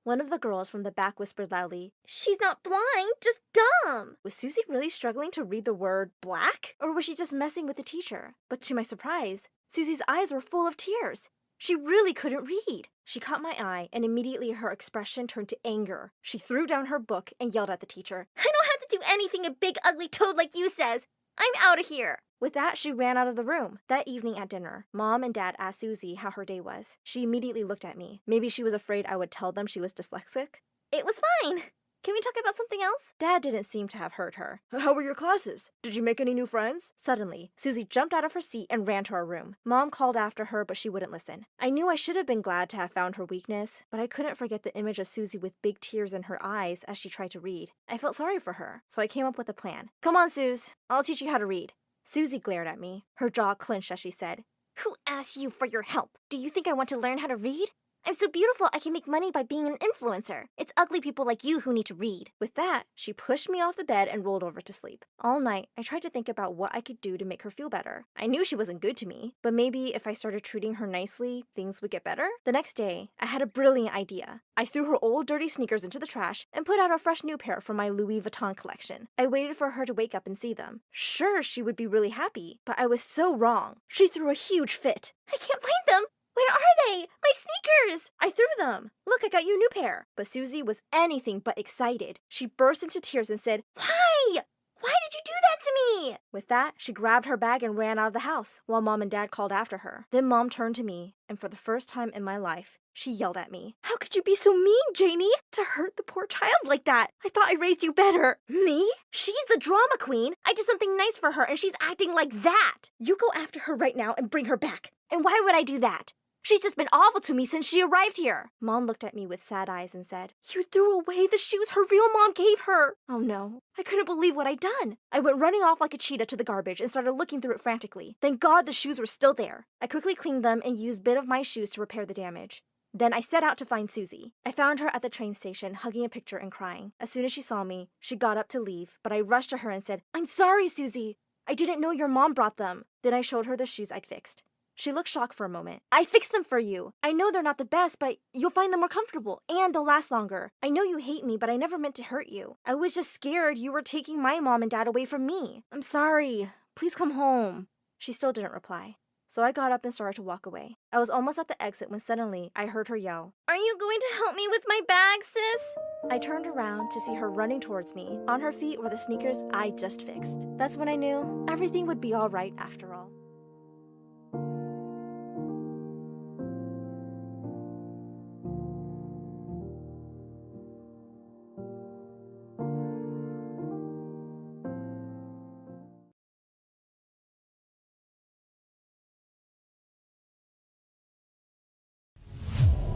One of the girls from the back whispered loudly, She's not blind, just dumb. Was Susie really struggling to read the word black? Or was she just messing with the teacher? But to my surprise, Susie's eyes were full of tears. She really couldn't read. She caught my eye, and immediately her expression turned to anger. She threw down her book and yelled at the teacher. I don't have to do anything a big ugly toad like you says. I'm out of here. With that, she ran out of the room. That evening at dinner, Mom and Dad asked Susie how her day was. She immediately looked at me. Maybe she was afraid I would tell them she was dyslexic. It was fine. Can we talk about something else? Dad didn't seem to have heard her. How were your classes? Did you make any new friends? Suddenly, Susie jumped out of her seat and ran to our room. Mom called after her, but she wouldn't listen. I knew I should have been glad to have found her weakness, but I couldn't forget the image of Susie with big tears in her eyes as she tried to read. I felt sorry for her, so I came up with a plan. Come on, Suze. I'll teach you how to read. Susie glared at me. Her jaw clenched as she said, Who asked you for your help? Do you think I want to learn how to read? I'm so beautiful I can make money by being an influencer. It's ugly people like you who need to read. With that, she pushed me off the bed and rolled over to sleep. All night, I tried to think about what I could do to make her feel better. I knew she wasn't good to me, but maybe if I started treating her nicely, things would get better. The next day, I had a brilliant idea. I threw her old dirty sneakers into the trash and put out a fresh new pair from my Louis Vuitton collection. I waited for her to wake up and see them. Sure, she would be really happy, but I was so wrong. She threw a huge fit. I can't find them. Where are they? My sneakers! I threw them. Look, I got you a new pair. But Susie was anything but excited. She burst into tears and said, Why? Why did you do that to me? With that, she grabbed her bag and ran out of the house while Mom and Dad called after her. Then Mom turned to me, and for the first time in my life, she yelled at me. How could you be so mean, Janie? To hurt the poor child like that? I thought I raised you better. Me? She's the drama queen. I did something nice for her and she's acting like that. You go after her right now and bring her back. And why would I do that? She's just been awful to me since she arrived here. Mom looked at me with sad eyes and said, You threw away the shoes her real mom gave her. Oh no, I couldn't believe what I'd done. I went running off like a cheetah to the garbage and started looking through it frantically. Thank God the shoes were still there. I quickly cleaned them and used a bit of my shoes to repair the damage. Then I set out to find Susie. I found her at the train station, hugging a picture and crying. As soon as she saw me, she got up to leave, but I rushed to her and said, I'm sorry, Susie. I didn't know your mom brought them. Then I showed her the shoes I'd fixed. She looked shocked for a moment. I fixed them for you. I know they're not the best, but you'll find them more comfortable, and they'll last longer. I know you hate me, but I never meant to hurt you. I was just scared you were taking my mom and dad away from me. I'm sorry. Please come home. She still didn't reply. So I got up and started to walk away. I was almost at the exit when suddenly I heard her yell, Are you going to help me with my bag, sis? I turned around to see her running towards me. On her feet were the sneakers I just fixed. That's when I knew everything would be all right after all.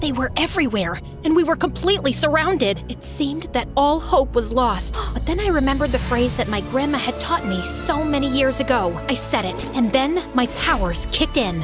They were everywhere, and we were completely surrounded. It seemed that all hope was lost. But then I remembered the phrase that my grandma had taught me so many years ago. I said it, and then my powers kicked in.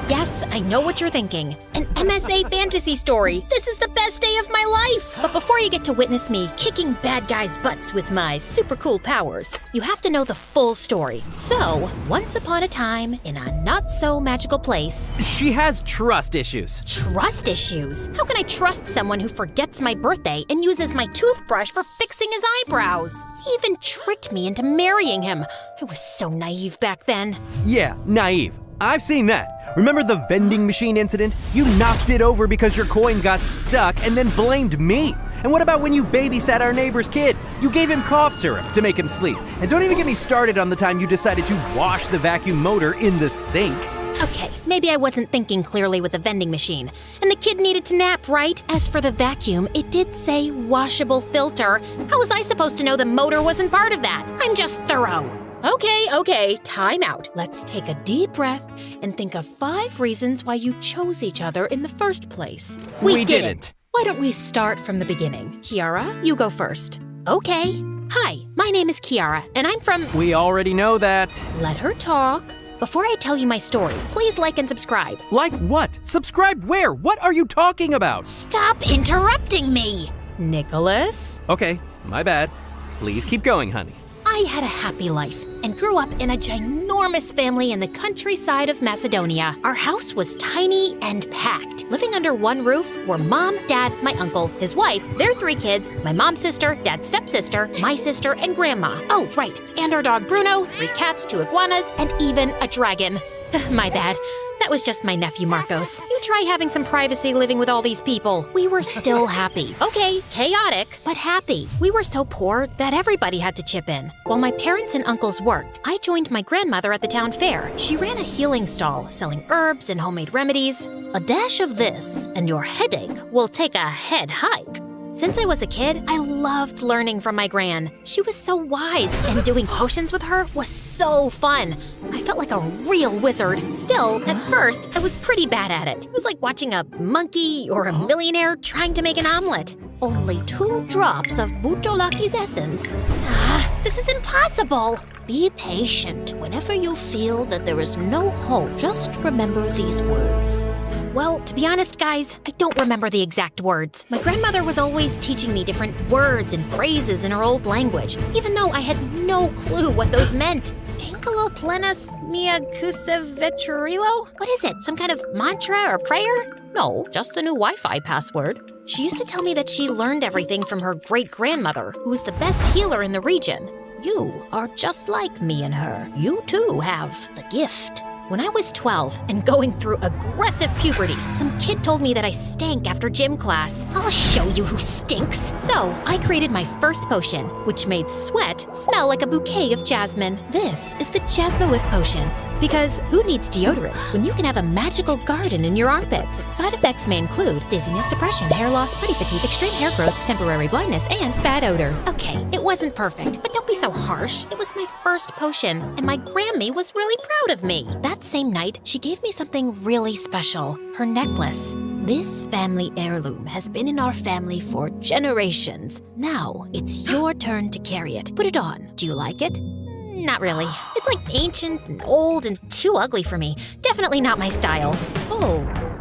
Yes, I know what you're thinking. An MSA fantasy story. This is the best day of my life. But before you get to witness me kicking bad guys' butts with my super cool powers, you have to know the full story. So, once upon a time, in a not-so-magical place... She has trust issues. Trust issues? How can I trust someone who forgets my birthday and uses my toothbrush for fixing his eyebrows? He even tricked me into marrying him. I was so naive back then. Yeah, naive. I've seen that. Remember the vending machine incident? You knocked it over because your coin got stuck and then blamed me. And what about when you babysat our neighbor's kid? You gave him cough syrup to make him sleep. And don't even get me started on the time you decided to wash the vacuum motor in the sink. Okay, maybe I wasn't thinking clearly with the vending machine. And the kid needed to nap, right? As for the vacuum, it did say washable filter. How was I supposed to know the motor wasn't part of that? I'm just thorough. Okay, time out. Let's take a deep breath and think of 5 reasons why you chose each other in the first place. We didn't. Why don't we start from the beginning? Kiara, you go first. Okay. Hi, my name is Kiara, and I'm from... We already know that. Let her talk. Before I tell you my story, please like and subscribe. Like what? Subscribe where? What are you talking about? Stop interrupting me! Nicholas? Okay, my bad. Please keep going, honey. I had a happy life and grew up in a ginormous family in the countryside of Macedonia. Our house was tiny and packed. Living under one roof were Mom, Dad, my uncle, his wife, their 3 kids, my mom's sister, Dad's stepsister, my sister, and Grandma. Oh, right, and our dog Bruno, 3 cats, 2 iguanas, and even a dragon. My bad. That was just my nephew Marcos. You try having some privacy living with all these people. We were still happy. Okay, chaotic, but happy. We were so poor that everybody had to chip in. While my parents and uncles worked, I joined my grandmother at the town fair. She ran a healing stall, selling herbs and homemade remedies. A dash of this, and your headache will take a head hike. Since I was a kid, I loved learning from my gran. She was so wise, and doing potions with her was so fun. I felt like a real wizard. Still, at first, I was pretty bad at it. It was like watching a monkey or a millionaire trying to make an omelet. Only 2 drops of Butolaki's essence. This is impossible. Be patient. Whenever you feel that there is no hope, just remember these words. Well, to be honest, guys, I don't remember the exact words. My grandmother was always teaching me different words and phrases in her old language, even though I had no clue what those meant. Angelo plenus mea cusa vetrilo? What is it, some kind of mantra or prayer? No, just the new Wi-Fi password. She used to tell me that she learned everything from her great-grandmother, who was the best healer in the region. You are just like me and her. You too have the gift. When I was 12 and going through aggressive puberty, some kid told me that I stank after gym class. I'll show you who stinks. So I created my first potion, which made sweat smell like a bouquet of jasmine. This is the Jasmine Potion. Because who needs deodorant when you can have a magical garden in your armpits? Side effects may include dizziness, depression, hair loss, body fatigue, extreme hair growth, temporary blindness, and bad odor. Okay, it wasn't perfect, but don't be so harsh. It was my first potion, and my Grammy was really proud of me. That same night, she gave me something really special, her necklace. This family heirloom has been in our family for generations. Now, it's your turn to carry it. Put it on. Do you like it? Not really. It's like ancient and old and too ugly for me. Definitely not my style. Oh,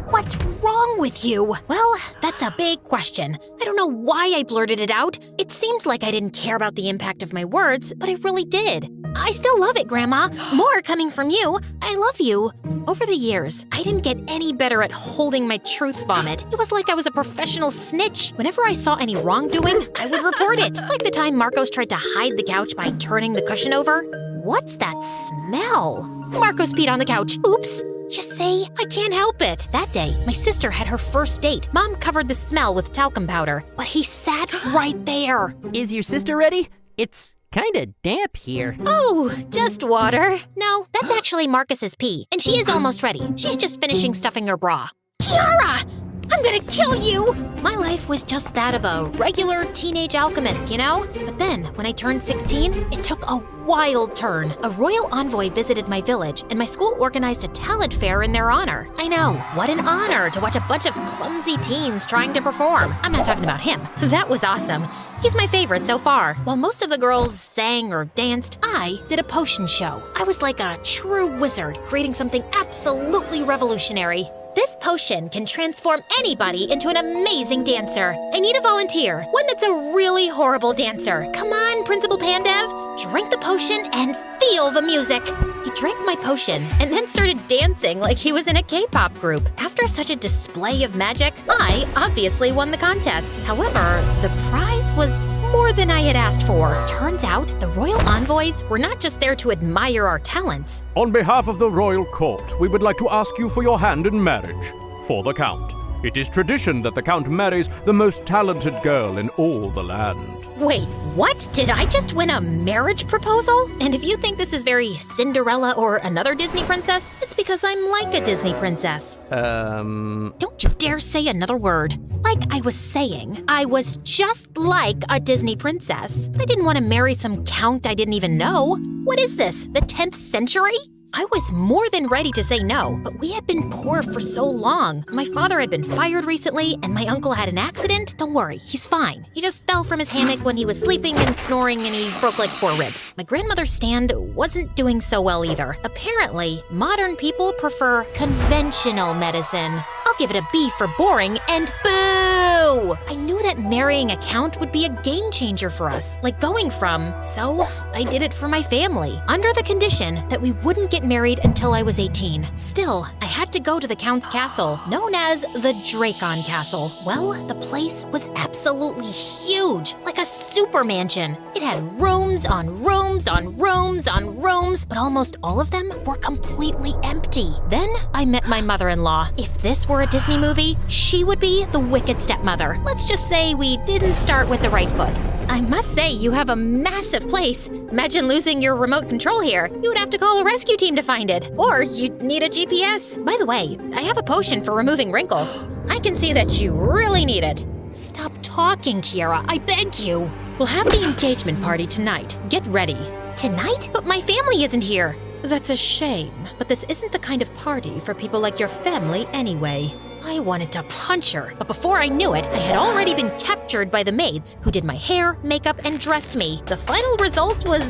what's wrong with you? Well, that's a big question. I don't know why I blurted it out. It seemed like I didn't care about the impact of my words, but I really did. I still love it, Grandma. More coming from you. I love you. Over the years, I didn't get any better at holding my truth vomit. It was like I was a professional snitch. Whenever I saw any wrongdoing, I would report it. Like the time Marcos tried to hide the couch by turning the cushion over. What's that smell? Marcos peed on the couch. Oops. You see, I can't help it. That day, my sister had her first date. Mom covered the smell with talcum powder, but he sat right there. Is your sister ready? It's kinda damp here. Oh, just water. No, that's actually Marcus's pee, and she is almost ready. She's just finishing stuffing her bra. Kiara! I'm gonna kill you! My life was just that of a regular teenage alchemist, you know? But then, when I turned 16, it took a wild turn. A royal envoy visited my village, and my school organized a talent fair in their honor. I know, what an honor to watch a bunch of clumsy teens trying to perform. I'm not talking about him. That was awesome. He's my favorite so far. While most of the girls sang or danced, I did a potion show. I was like a true wizard, creating something absolutely revolutionary. This potion can transform anybody into an amazing dancer. I need a volunteer, one that's a really horrible dancer. Come on, Principal Pandev, drink the potion and feel the music. He drank my potion and then started dancing like he was in a K-pop group. After such a display of magic, I obviously won the contest. However, the prize was more than I had asked for. Turns out, the royal envoys were not just there to admire our talents. On behalf of the royal court, we would like to ask you for your hand in marriage. For the Count. It is tradition that the Count marries the most talented girl in all the land. Wait, what? Did I just win a marriage proposal? And if you think this is very Cinderella or another Disney princess, it's because I'm like a Disney princess. Don't you dare say another word. Like I was saying, I was just like a Disney princess. I didn't want to marry some count I didn't even know. What is this, the 10th century? I was more than ready to say no, but we had been poor for so long. My father had been fired recently, and my uncle had an accident. Don't worry, he's fine. He just fell from his hammock when he was sleeping and snoring, and he broke like 4 ribs. My grandmother's stand wasn't doing so well either. Apparently, modern people prefer conventional medicine. I'll give it a B for boring, and boo! I knew that marrying a count would be a game changer for us, like going from. So I did it for my family, under the condition that we wouldn't get married until I was 18. Still, I had to go to the count's castle, known as the Dracon Castle. Well, the place was absolutely huge, like a super mansion. It had rooms on rooms on rooms on rooms, but almost all of them were completely empty. Then I met my mother-in-law. If this were a Disney movie, she would be the wicked stepmother. Let's just say we didn't start with the right foot. I must say, you have a massive place. Imagine losing your remote control here. You would have to call a rescue team to find it. Or you'd need a GPS. By the way, I have a potion for removing wrinkles. I can see that you really need it. Stop talking, Kiara, I beg you. We'll have the engagement party tonight. Get ready. Tonight? But my family isn't here. That's a shame, but this isn't the kind of party for people like your family anyway. I wanted to punch her, but before I knew it, I had already been captured by the maids who did my hair, makeup, and dressed me. The final result was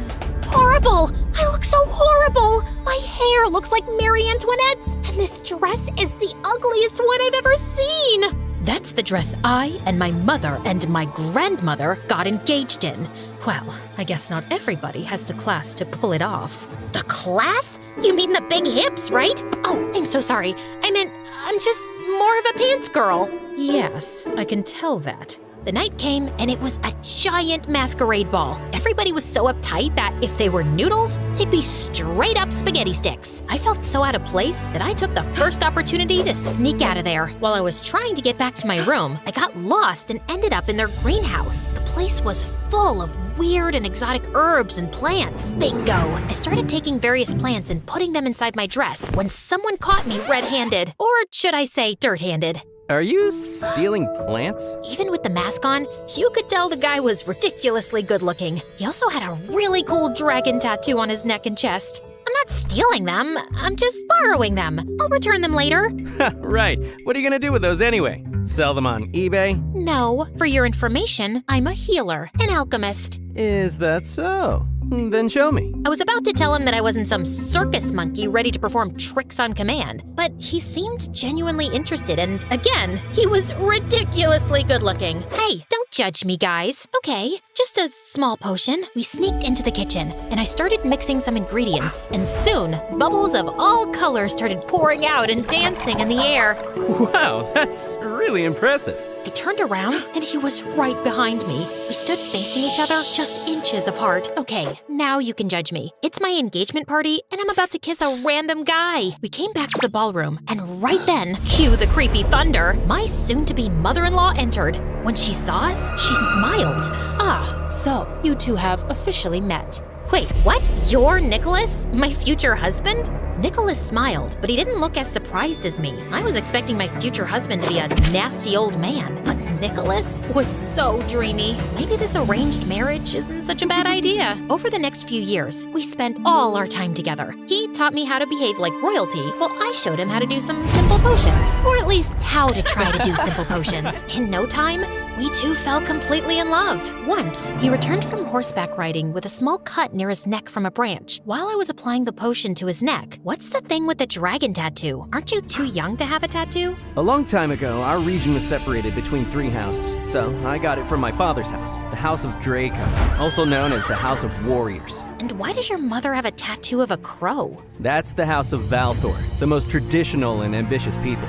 horrible. I look so horrible. My hair looks like Marie Antoinette's, and this dress is the ugliest one I've ever seen. That's the dress I and my mother and my grandmother got engaged in. Well, I guess not everybody has the class to pull it off. The class? You mean the big hips, right? Oh, I'm so sorry. I meant, I'm just more of a pants girl. Yes, I can tell that. The night came and it was a giant masquerade ball. Everybody was so uptight that if they were noodles, they'd be straight up spaghetti sticks. I felt so out of place that I took the first opportunity to sneak out of there. While I was trying to get back to my room, I got lost and ended up in their greenhouse. The place was full of weird and exotic herbs and plants. Bingo! I started taking various plants and putting them inside my dress when someone caught me red-handed. Or should I say dirt-handed. Are you stealing plants? Even with the mask on, you could tell the guy was ridiculously good-looking. He also had a really cool dragon tattoo on his neck and chest. I'm not stealing them, I'm just borrowing them. I'll return them later. Right. What are you gonna do with those anyway? Sell them on eBay? No, for your information, I'm a healer, an alchemist. Is that so? Then show me. I was about to tell him that I wasn't some circus monkey ready to perform tricks on command, but he seemed genuinely interested, and again, he was ridiculously good-looking. Hey, don't judge me, guys. Okay, just a small potion. We sneaked into the kitchen, and I started mixing some ingredients, and soon, bubbles of all colors started pouring out and dancing in the air. Wow, that's really impressive. I turned around, and he was right behind me. We stood facing each other, just inches apart. Okay, now you can judge me. It's my engagement party, and I'm about to kiss a random guy. We came back to the ballroom, and right then, cue the creepy thunder, my soon-to-be mother-in-law entered. When she saw us, she smiled. Ah, so you two have officially met. Wait, what? You're Nicholas? My future husband? Nicholas smiled, but he didn't look as surprised as me. I was expecting my future husband to be a nasty old man, but Nicholas was so dreamy. Maybe this arranged marriage isn't such a bad idea. Over the next few years, we spent all our time together. He taught me how to behave like royalty, while I showed him how to do some simple potions. Or at least how to try to do simple potions. In no time, we two fell completely in love. Once, he returned from horseback riding with a small cut near his neck from a branch. While I was applying the potion to his neck, what's the thing with the dragon tattoo? Aren't you too young to have a tattoo? A long time ago, our region was separated between 3 houses. So I got it from my father's house, the House of Draco, also known as the House of Warriors. And why does your mother have a tattoo of a crow? That's the House of Valthor, the most traditional and ambitious people.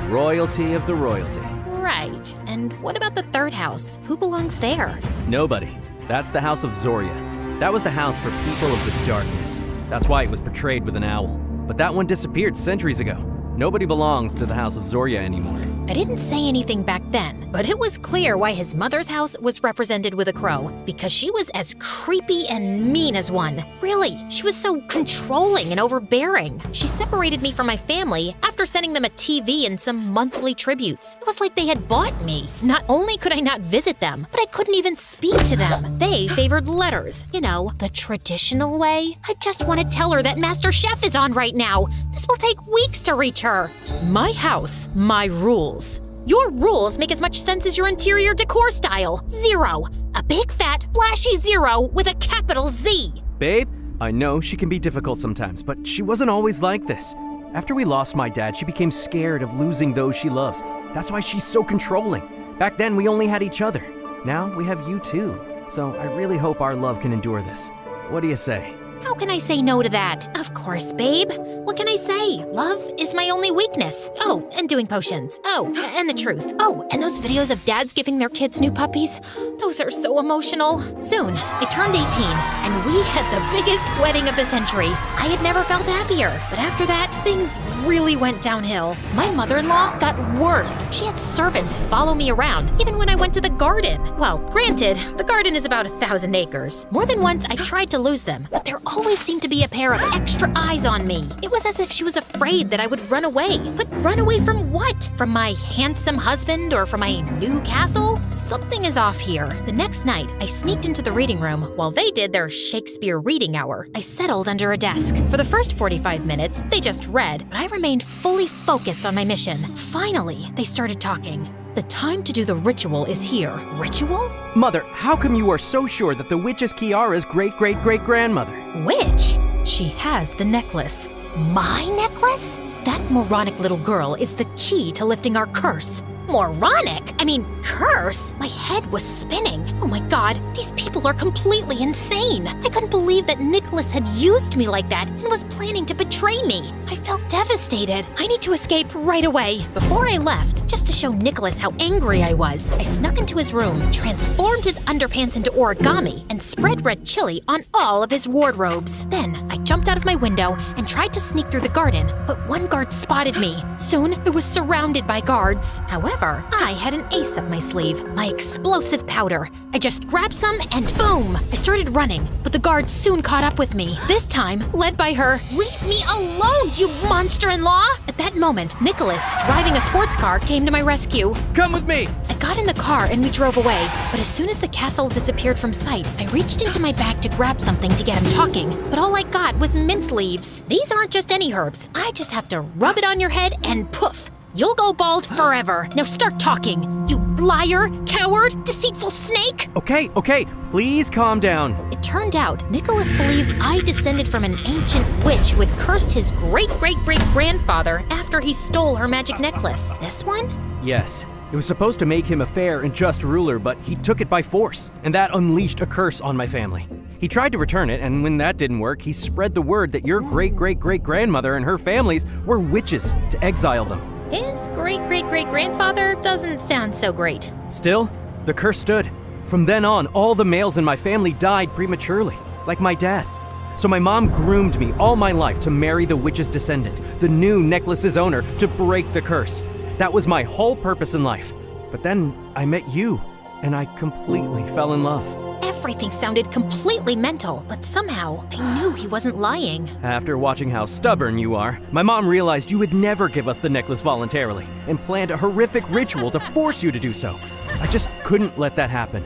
Royalty of the royalty. Right. And what about the third house? Who belongs there? Nobody. That's the House of Zoria. That was the house for people of the darkness. That's why it was portrayed with an owl. But that one disappeared centuries ago. Nobody belongs to the House of Zoria anymore. I didn't say anything back then, but it was clear why his mother's house was represented with a crow, because she was as creepy and mean as one. Really, she was so controlling and overbearing. She separated me from my family after sending them a TV and some monthly tributes. It was like they had bought me. Not only could I not visit them, but I couldn't even speak to them. They favored letters. You know, the traditional way. I just want to tell her that Master Chef is on right now. This will take weeks to reach her. My house, my rules. Your rules make as much sense as your interior decor style. 0. A big fat flashy 0 with a capital Z. Babe, I know she can be difficult sometimes, but she wasn't always like this. After we lost my dad, she became scared of losing those she loves. That's why she's so controlling. Back then, we only had each other. Now, we have you too. So I really hope our love can endure this. What do you say? How can I say no to that? Of course, babe. What can I say? Love is my only weakness. Oh, and doing potions. Oh, and the truth. Oh, and those videos of dads giving their kids new puppies. Those are so emotional. Soon, I turned 18, and we had the biggest wedding of the century. I had never felt happier. But after that, things really went downhill. My mother-in-law got worse. She had servants follow me around, even when I went to the garden. Well, granted, the garden is about 1,000 acres. More than once, I tried to lose them, but there always seemed to be a pair of extra eyes on me. It was as if she was afraid that I would run away. But run away from what? From my handsome husband or from my new castle? Something is off here. The next night, I sneaked into the reading room while they did their Shakespeare reading hour. I settled under a desk. For the first 45 minutes, they just read, but I remained fully focused on my mission. Finally, they started talking. The time to do the ritual is here. Ritual? Mother, how come you are so sure that the witch is Kiara's great-great-great-grandmother? Witch? She has the necklace. My necklace? That moronic little girl is the key to lifting our curse. Moronic? I mean, curse? My head was spinning. Oh my god, these people are completely insane. I couldn't believe that Nicholas had used me like that and was planning to betray me. I felt devastated. I need to escape right away. Before I left, just to show Nicholas how angry I was, I snuck into his room, transformed his underpants into origami, and spread red chili on all of his wardrobes. Then, I jumped out of my window and tried to sneak through the garden, but one guard spotted me. Soon, I was surrounded by guards. However, I had an ace up my sleeve, my explosive powder. I just grabbed some and boom! I started running, but the guards soon caught up with me. This time, led by her. Leave me alone, you monster-in-law! At that moment, Nicholas, driving a sports car, came to my rescue. Come with me! I got in the car and we drove away, but as soon as the castle disappeared from sight, I reached into my bag to grab something to get him talking, but all I got was mint leaves. These aren't just any herbs. I just have to rub it on your head and poof! You'll go bald forever. Now start talking, you liar, coward, deceitful snake! Okay, please calm down. It turned out Nicholas believed I descended from an ancient witch who had cursed his great-great-great-grandfather after he stole her magic necklace. This one? Yes. It was supposed to make him a fair and just ruler, but he took it by force, and that unleashed a curse on my family. He tried to return it, and when that didn't work, he spread the word that your great-great-great-grandmother and her families were witches to exile them. His great-great-great-grandfather doesn't sound so great. Still, the curse stood. From then on, all the males in my family died prematurely, like my dad. So my mom groomed me all my life to marry the witch's descendant, the new necklace's owner, to break the curse. That was my whole purpose in life. But then I met you, and I completely fell in love. Everything sounded completely mental, but somehow I knew he wasn't lying. After watching how stubborn you are, my mom realized you would never give us the necklace voluntarily and planned a horrific ritual to force you to do so. I just couldn't let that happen.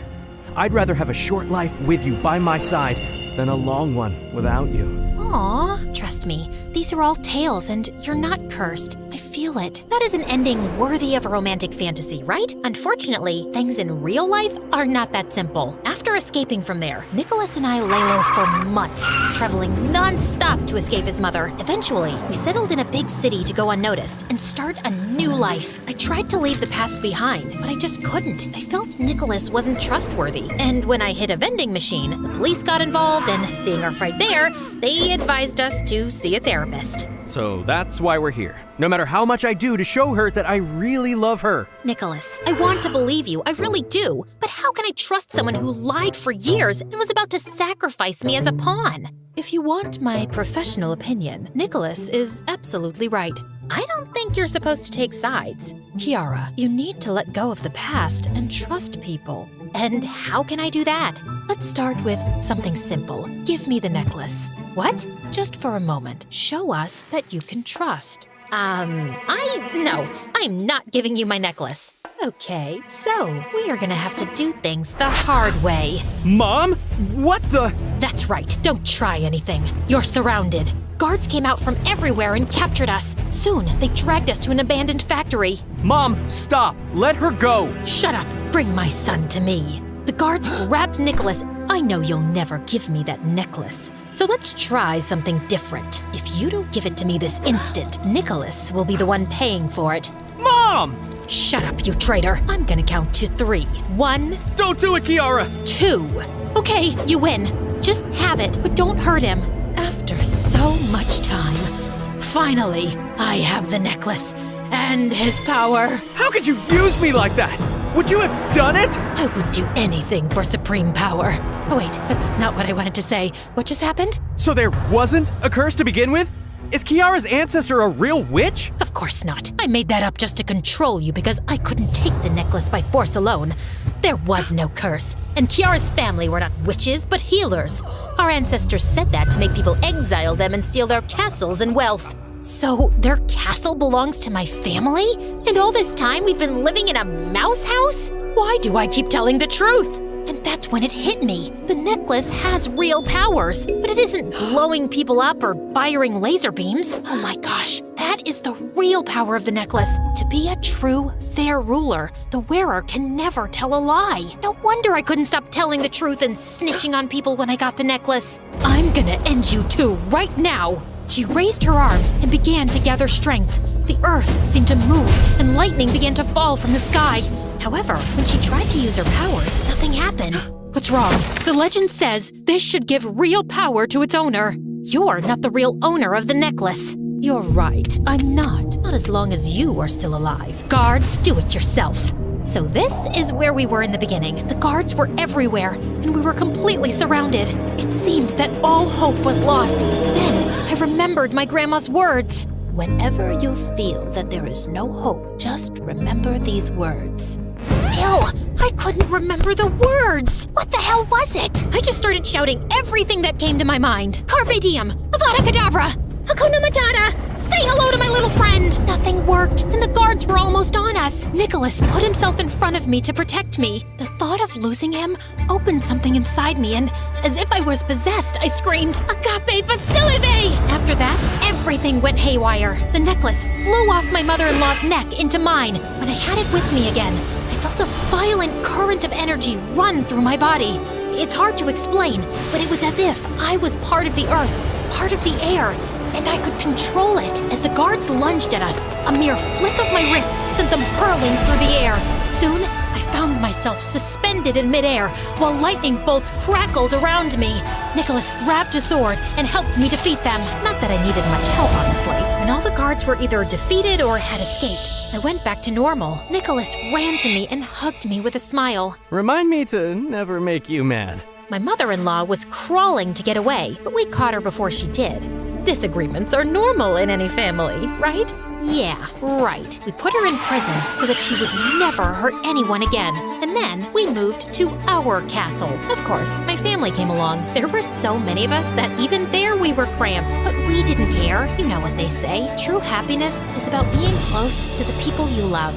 I'd rather have a short life with you by my side than a long one without you. Aw, trust me, these are all tales and you're not cursed. I feel it. That is an ending worthy of a romantic fantasy, right? Unfortunately, things in real life are not that simple. After escaping from there, Nicholas and I lay low for months, traveling non-stop to escape his mother. Eventually, we settled in a big city to go unnoticed and start a new life. I tried to leave the past behind, but I just couldn't. I felt Nicholas wasn't trustworthy. And when I hit a vending machine, the police got involved and seeing our fight there, they advised us to see a therapist. So that's why we're here. No matter how much I do to show her that I really love her. Nicholas, I want to believe you, I really do. But how can I trust someone who lied for years and was about to sacrifice me as a pawn? If you want my professional opinion, Nicholas is absolutely right. I don't think you're supposed to take sides. Kiara, you need to let go of the past and trust people. And how can I do that? Let's start with something simple. Give me the necklace. What? Just for a moment. Show us that you can trust. No, I'm not giving you my necklace. Okay, so we are gonna have to do things the hard way. Mom? What the? That's right, don't try anything. You're surrounded. Guards came out from everywhere and captured us. Soon, they dragged us to an abandoned factory. Mom, stop! Let her go! Shut up! Bring my son to me. The guards grabbed Nicholas. I know you'll never give me that necklace. So let's try something different. If you don't give it to me this instant, Nicholas will be the one paying for it. Mom! Mom! Shut up, you traitor. I'm gonna count to 3. 1, Don't do it, Kiara! 2. Okay, you win. Just have it, but don't hurt him. After so much time, finally, I have the necklace and his power. How could you use me like that? Would you have done it? I would do anything for supreme power. Oh wait, that's not what I wanted to say. What just happened? So there wasn't a curse to begin with? Is Kiara's ancestor a real witch? Of course not. I made that up just to control you because I couldn't take the necklace by force alone. There was no curse, and Kiara's family were not witches, but healers. Our ancestors said that to make people exile them and steal their castles and wealth. So their castle belongs to my family? And all this time we've been living in a mouse house? Why do I keep telling the truth? And that's when it hit me. The necklace has real powers, but it isn't blowing people up or firing laser beams. Oh my gosh, that is the real power of the necklace. To be a true, fair ruler, the wearer can never tell a lie. No wonder I couldn't stop telling the truth and snitching on people when I got the necklace. I'm gonna end you too, right now. She raised her arms and began to gather strength. The earth seemed to move, and lightning began to fall from the sky. However, when she tried to use her powers, nothing happened. What's wrong? The legend says this should give real power to its owner. You're not the real owner of the necklace. You're right, I'm not. Not as long as you are still alive. Guards, do it yourself. So this is where we were in the beginning. The guards were everywhere, and we were completely surrounded. It seemed that all hope was lost. Then I remembered my grandma's words. Whenever you feel that there is no hope, just remember these words. Still, I couldn't remember the words. what the hell was it? I just started shouting everything that came to my mind. Carpe diem, Avada Kedavra, Hakuna Matata, say hello to my little friend. Nothing worked, and the guards were almost on us. Nicholas put himself in front of me to protect me. The thought of losing him opened something inside me, and as if I was possessed, I screamed, Agape Basilive! After that, everything went haywire. The necklace flew off my mother-in-law's neck into mine. When I had it with me again, I felt a violent current of energy run through my body. It's hard to explain, but it was as if I was part of the earth, part of the air, and I could control it. As the guards lunged at us, a mere flick of my wrists sent them hurling through the air. Soon, I found myself suspended in midair, while lightning bolts crackled around me. Nicholas grabbed a sword and helped me defeat them. Not that I needed much help, honestly. When all the guards were either defeated or had escaped, I went back to normal. Nicholas ran to me and hugged me with a smile. Remind me to never make you mad. My mother-in-law was crawling to get away, but we caught her before she did. Disagreements are normal in any family, right? Yeah, right. We put her in prison so that she would never hurt anyone again. And then we moved to our castle. Of course, my family came along. There were so many of us that even there we were cramped, but we didn't care. You know what they say. True happiness is about being close to the people you love.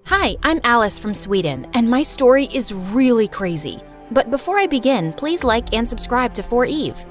Hi, I'm Alice from Sweden, and my story is really crazy. But before I begin, please like and subscribe to For Eve.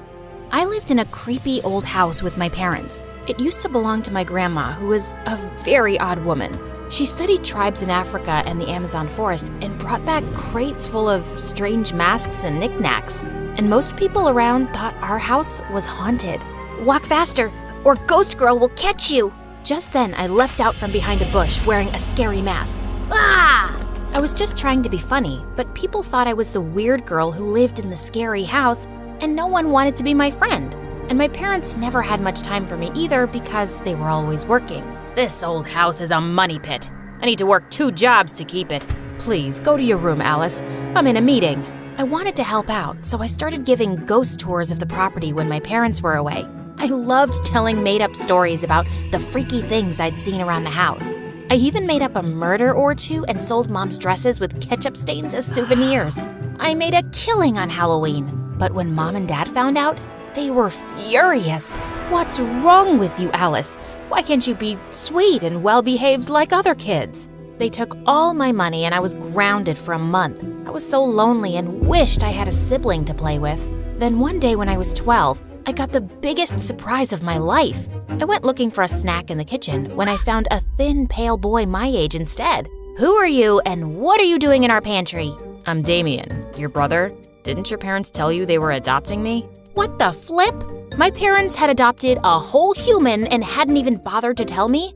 I lived in a creepy old house with my parents. It used to belong to my grandma, who was a very odd woman. She studied tribes in Africa and the Amazon forest and brought back crates full of strange masks and knickknacks. And most people around thought our house was haunted. Walk faster, or Ghost Girl will catch you. Just then, I leapt out from behind a bush wearing a scary mask. Ah! I was just trying to be funny, but people thought I was the weird girl who lived in the scary house, and no one wanted to be my friend. And my parents never had much time for me either because they were always working. This old house is a money pit. I need to work 2 jobs to keep it. Please, go to your room, Alice. I'm in a meeting. I wanted to help out, so I started giving ghost tours of the property when my parents were away. I loved telling made-up stories about the freaky things I'd seen around the house. I even made up a murder or 2 and sold Mom's dresses with ketchup stains as souvenirs. I made a killing on Halloween. But when Mom and Dad found out, they were furious. What's wrong with you, Alice? Why can't you be sweet and well-behaved like other kids? They took all my money and I was grounded for a month. I was so lonely and wished I had a sibling to play with. Then one day when I was 12, I got the biggest surprise of my life. I went looking for a snack in the kitchen when I found a thin, pale boy my age instead. Who are you and what are you doing in our pantry? I'm Damien, your brother. Didn't your parents tell you they were adopting me? What the flip? My parents had adopted a whole human and hadn't even bothered to tell me?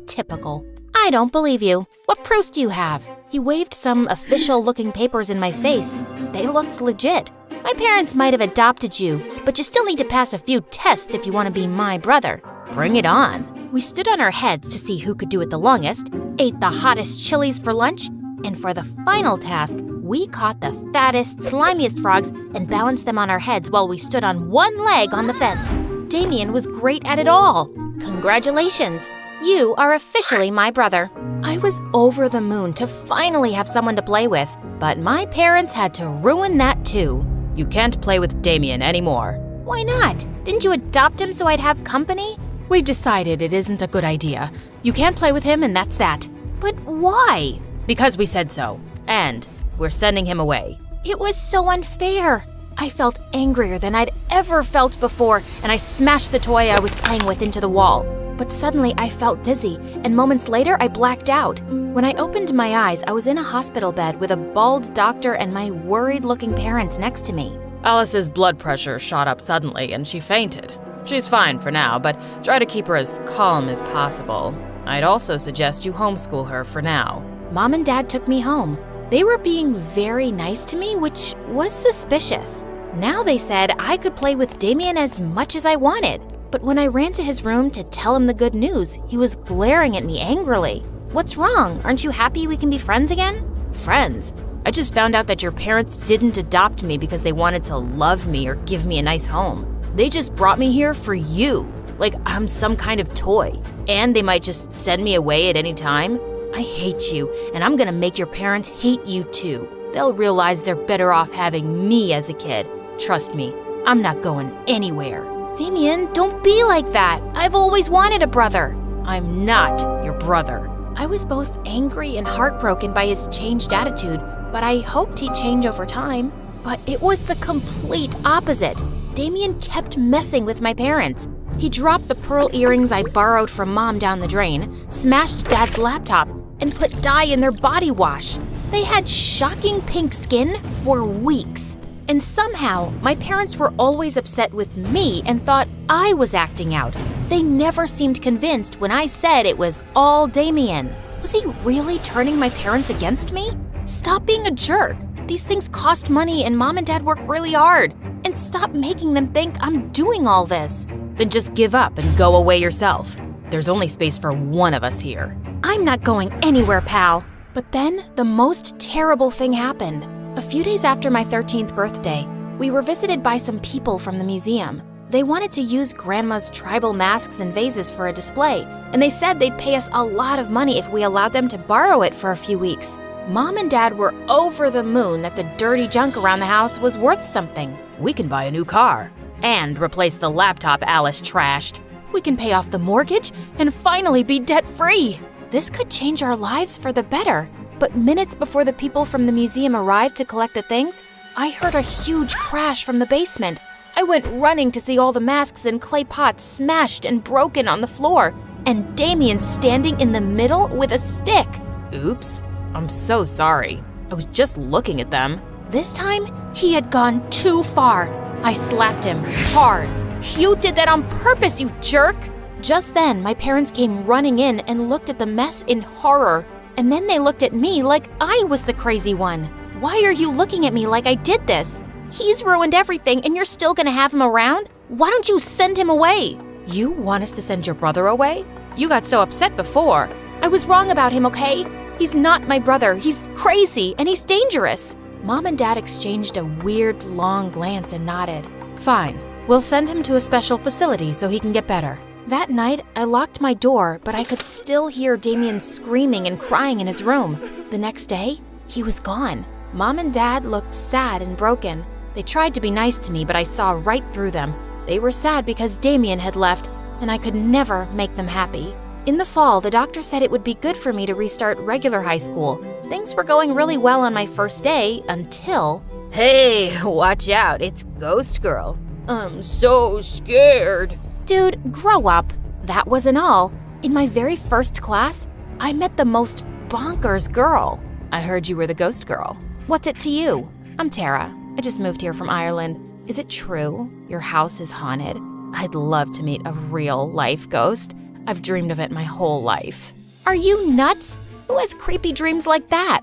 Typical. I don't believe you. What proof do you have? He waved some official-looking papers in my face. They looked legit. My parents might have adopted you, but you still need to pass a few tests if you want to be my brother. Bring it on. We stood on our heads to see who could do it the longest, ate the hottest chilies for lunch, and for the final task, we caught the fattest, slimiest frogs and balanced them on our heads while we stood on one leg on the fence. Damien was great at it all. Congratulations. You are officially my brother. I was over the moon to finally have someone to play with, but my parents had to ruin that too. You can't play with Damien anymore. Why not? Didn't you adopt him so I'd have company? We've decided it isn't a good idea. You can't play with him and that's that. But why? Because we said so. And we're sending him away. It was so unfair. I felt angrier than I'd ever felt before, and I smashed the toy I was playing with into the wall. But suddenly I felt dizzy, and moments later I blacked out. When I opened my eyes, I was in a hospital bed with a bald doctor and my worried-looking parents next to me. Alice's blood pressure shot up suddenly and she fainted. She's fine for now, but try to keep her as calm as possible. I'd also suggest you homeschool her for now. Mom and Dad took me home. They were being very nice to me, which was suspicious. Now they said I could play with Damien as much as I wanted. But when I ran to his room to tell him the good news, he was glaring at me angrily. What's wrong? Aren't you happy we can be friends again? Friends? I just found out that your parents didn't adopt me because they wanted to love me or give me a nice home. They just brought me here for you, like I'm some kind of toy. And they might just send me away at any time. I hate you, and I'm gonna make your parents hate you too. They'll realize they're better off having me as a kid. Trust me, I'm not going anywhere. Damien, don't be like that. I've always wanted a brother. I'm not your brother. I was both angry and heartbroken by his changed attitude, but I hoped he'd change over time. But it was the complete opposite. Damien kept messing with my parents. He dropped the pearl earrings I borrowed from Mom down the drain, smashed Dad's laptop, and put dye in their body wash. They had shocking pink skin for weeks. And somehow, my parents were always upset with me and thought I was acting out. They never seemed convinced when I said it was all Damien. Was he really turning my parents against me? Stop being a jerk. These things cost money and Mom and Dad work really hard. And stop making them think I'm doing all this. Then just give up and go away yourself. There's only space for one of us here. I'm not going anywhere, pal. But then, the most terrible thing happened. A few days after my 13th birthday, we were visited by some people from the museum. They wanted to use Grandma's tribal masks and vases for a display, and they said they'd pay us a lot of money if we allowed them to borrow it for a few weeks. Mom and Dad were over the moon that the dirty junk around the house was worth something. We can buy a new car and replace the laptop Alice trashed. We can pay off the mortgage and finally be debt-free. This could change our lives for the better. But minutes before the people from the museum arrived to collect the things, I heard a huge crash from the basement. I went running to see all the masks and clay pots smashed and broken on the floor, and Damien standing in the middle with a stick. Oops, I'm so sorry. I was just looking at them. This time, he had gone too far. I slapped him hard. You did that on purpose, you jerk! Just then, my parents came running in and looked at the mess in horror. And then they looked at me like I was the crazy one. Why are you looking at me like I did this? He's ruined everything and you're still gonna have him around? Why don't you send him away? You want us to send your brother away? You got so upset before. I was wrong about him, okay? He's not my brother. He's crazy and he's dangerous. Mom and Dad exchanged a weird, long glance and nodded. Fine. We'll send him to a special facility so he can get better. That night, I locked my door, but I could still hear Damien screaming and crying in his room. The next day, he was gone. Mom and Dad looked sad and broken. They tried to be nice to me, but I saw right through them. They were sad because Damien had left, and I could never make them happy. In the fall, the doctor said it would be good for me to restart regular high school. Things were going really well on my first day until... Hey, watch out, it's Ghost Girl. I'm so scared. Dude, grow up. That wasn't all. In my very first class, I met the most bonkers girl. I heard you were the Ghost Girl. What's it to you? I'm Tara. I just moved here from Ireland. Is it true? Your house is haunted? I'd love to meet a real-life ghost. I've dreamed of it my whole life. Are you nuts? Who has creepy dreams like that?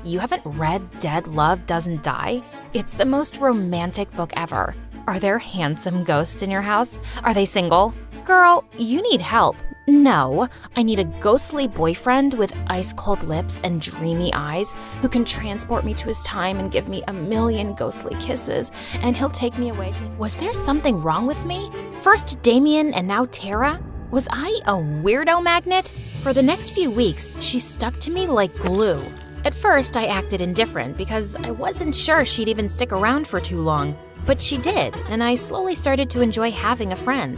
You haven't read Dead Love Doesn't Die? It's the most romantic book ever. Are there handsome ghosts in your house? Are they single? Girl, you need help. No, I need a ghostly boyfriend with ice-cold lips and dreamy eyes who can transport me to his time and give me a million ghostly kisses, and he'll take me away to... Was there something wrong with me? First Damien and now Tara? Was I a weirdo magnet? For the next few weeks, she stuck to me like glue. At first, I acted indifferent because I wasn't sure she'd even stick around for too long. But she did, and I slowly started to enjoy having a friend.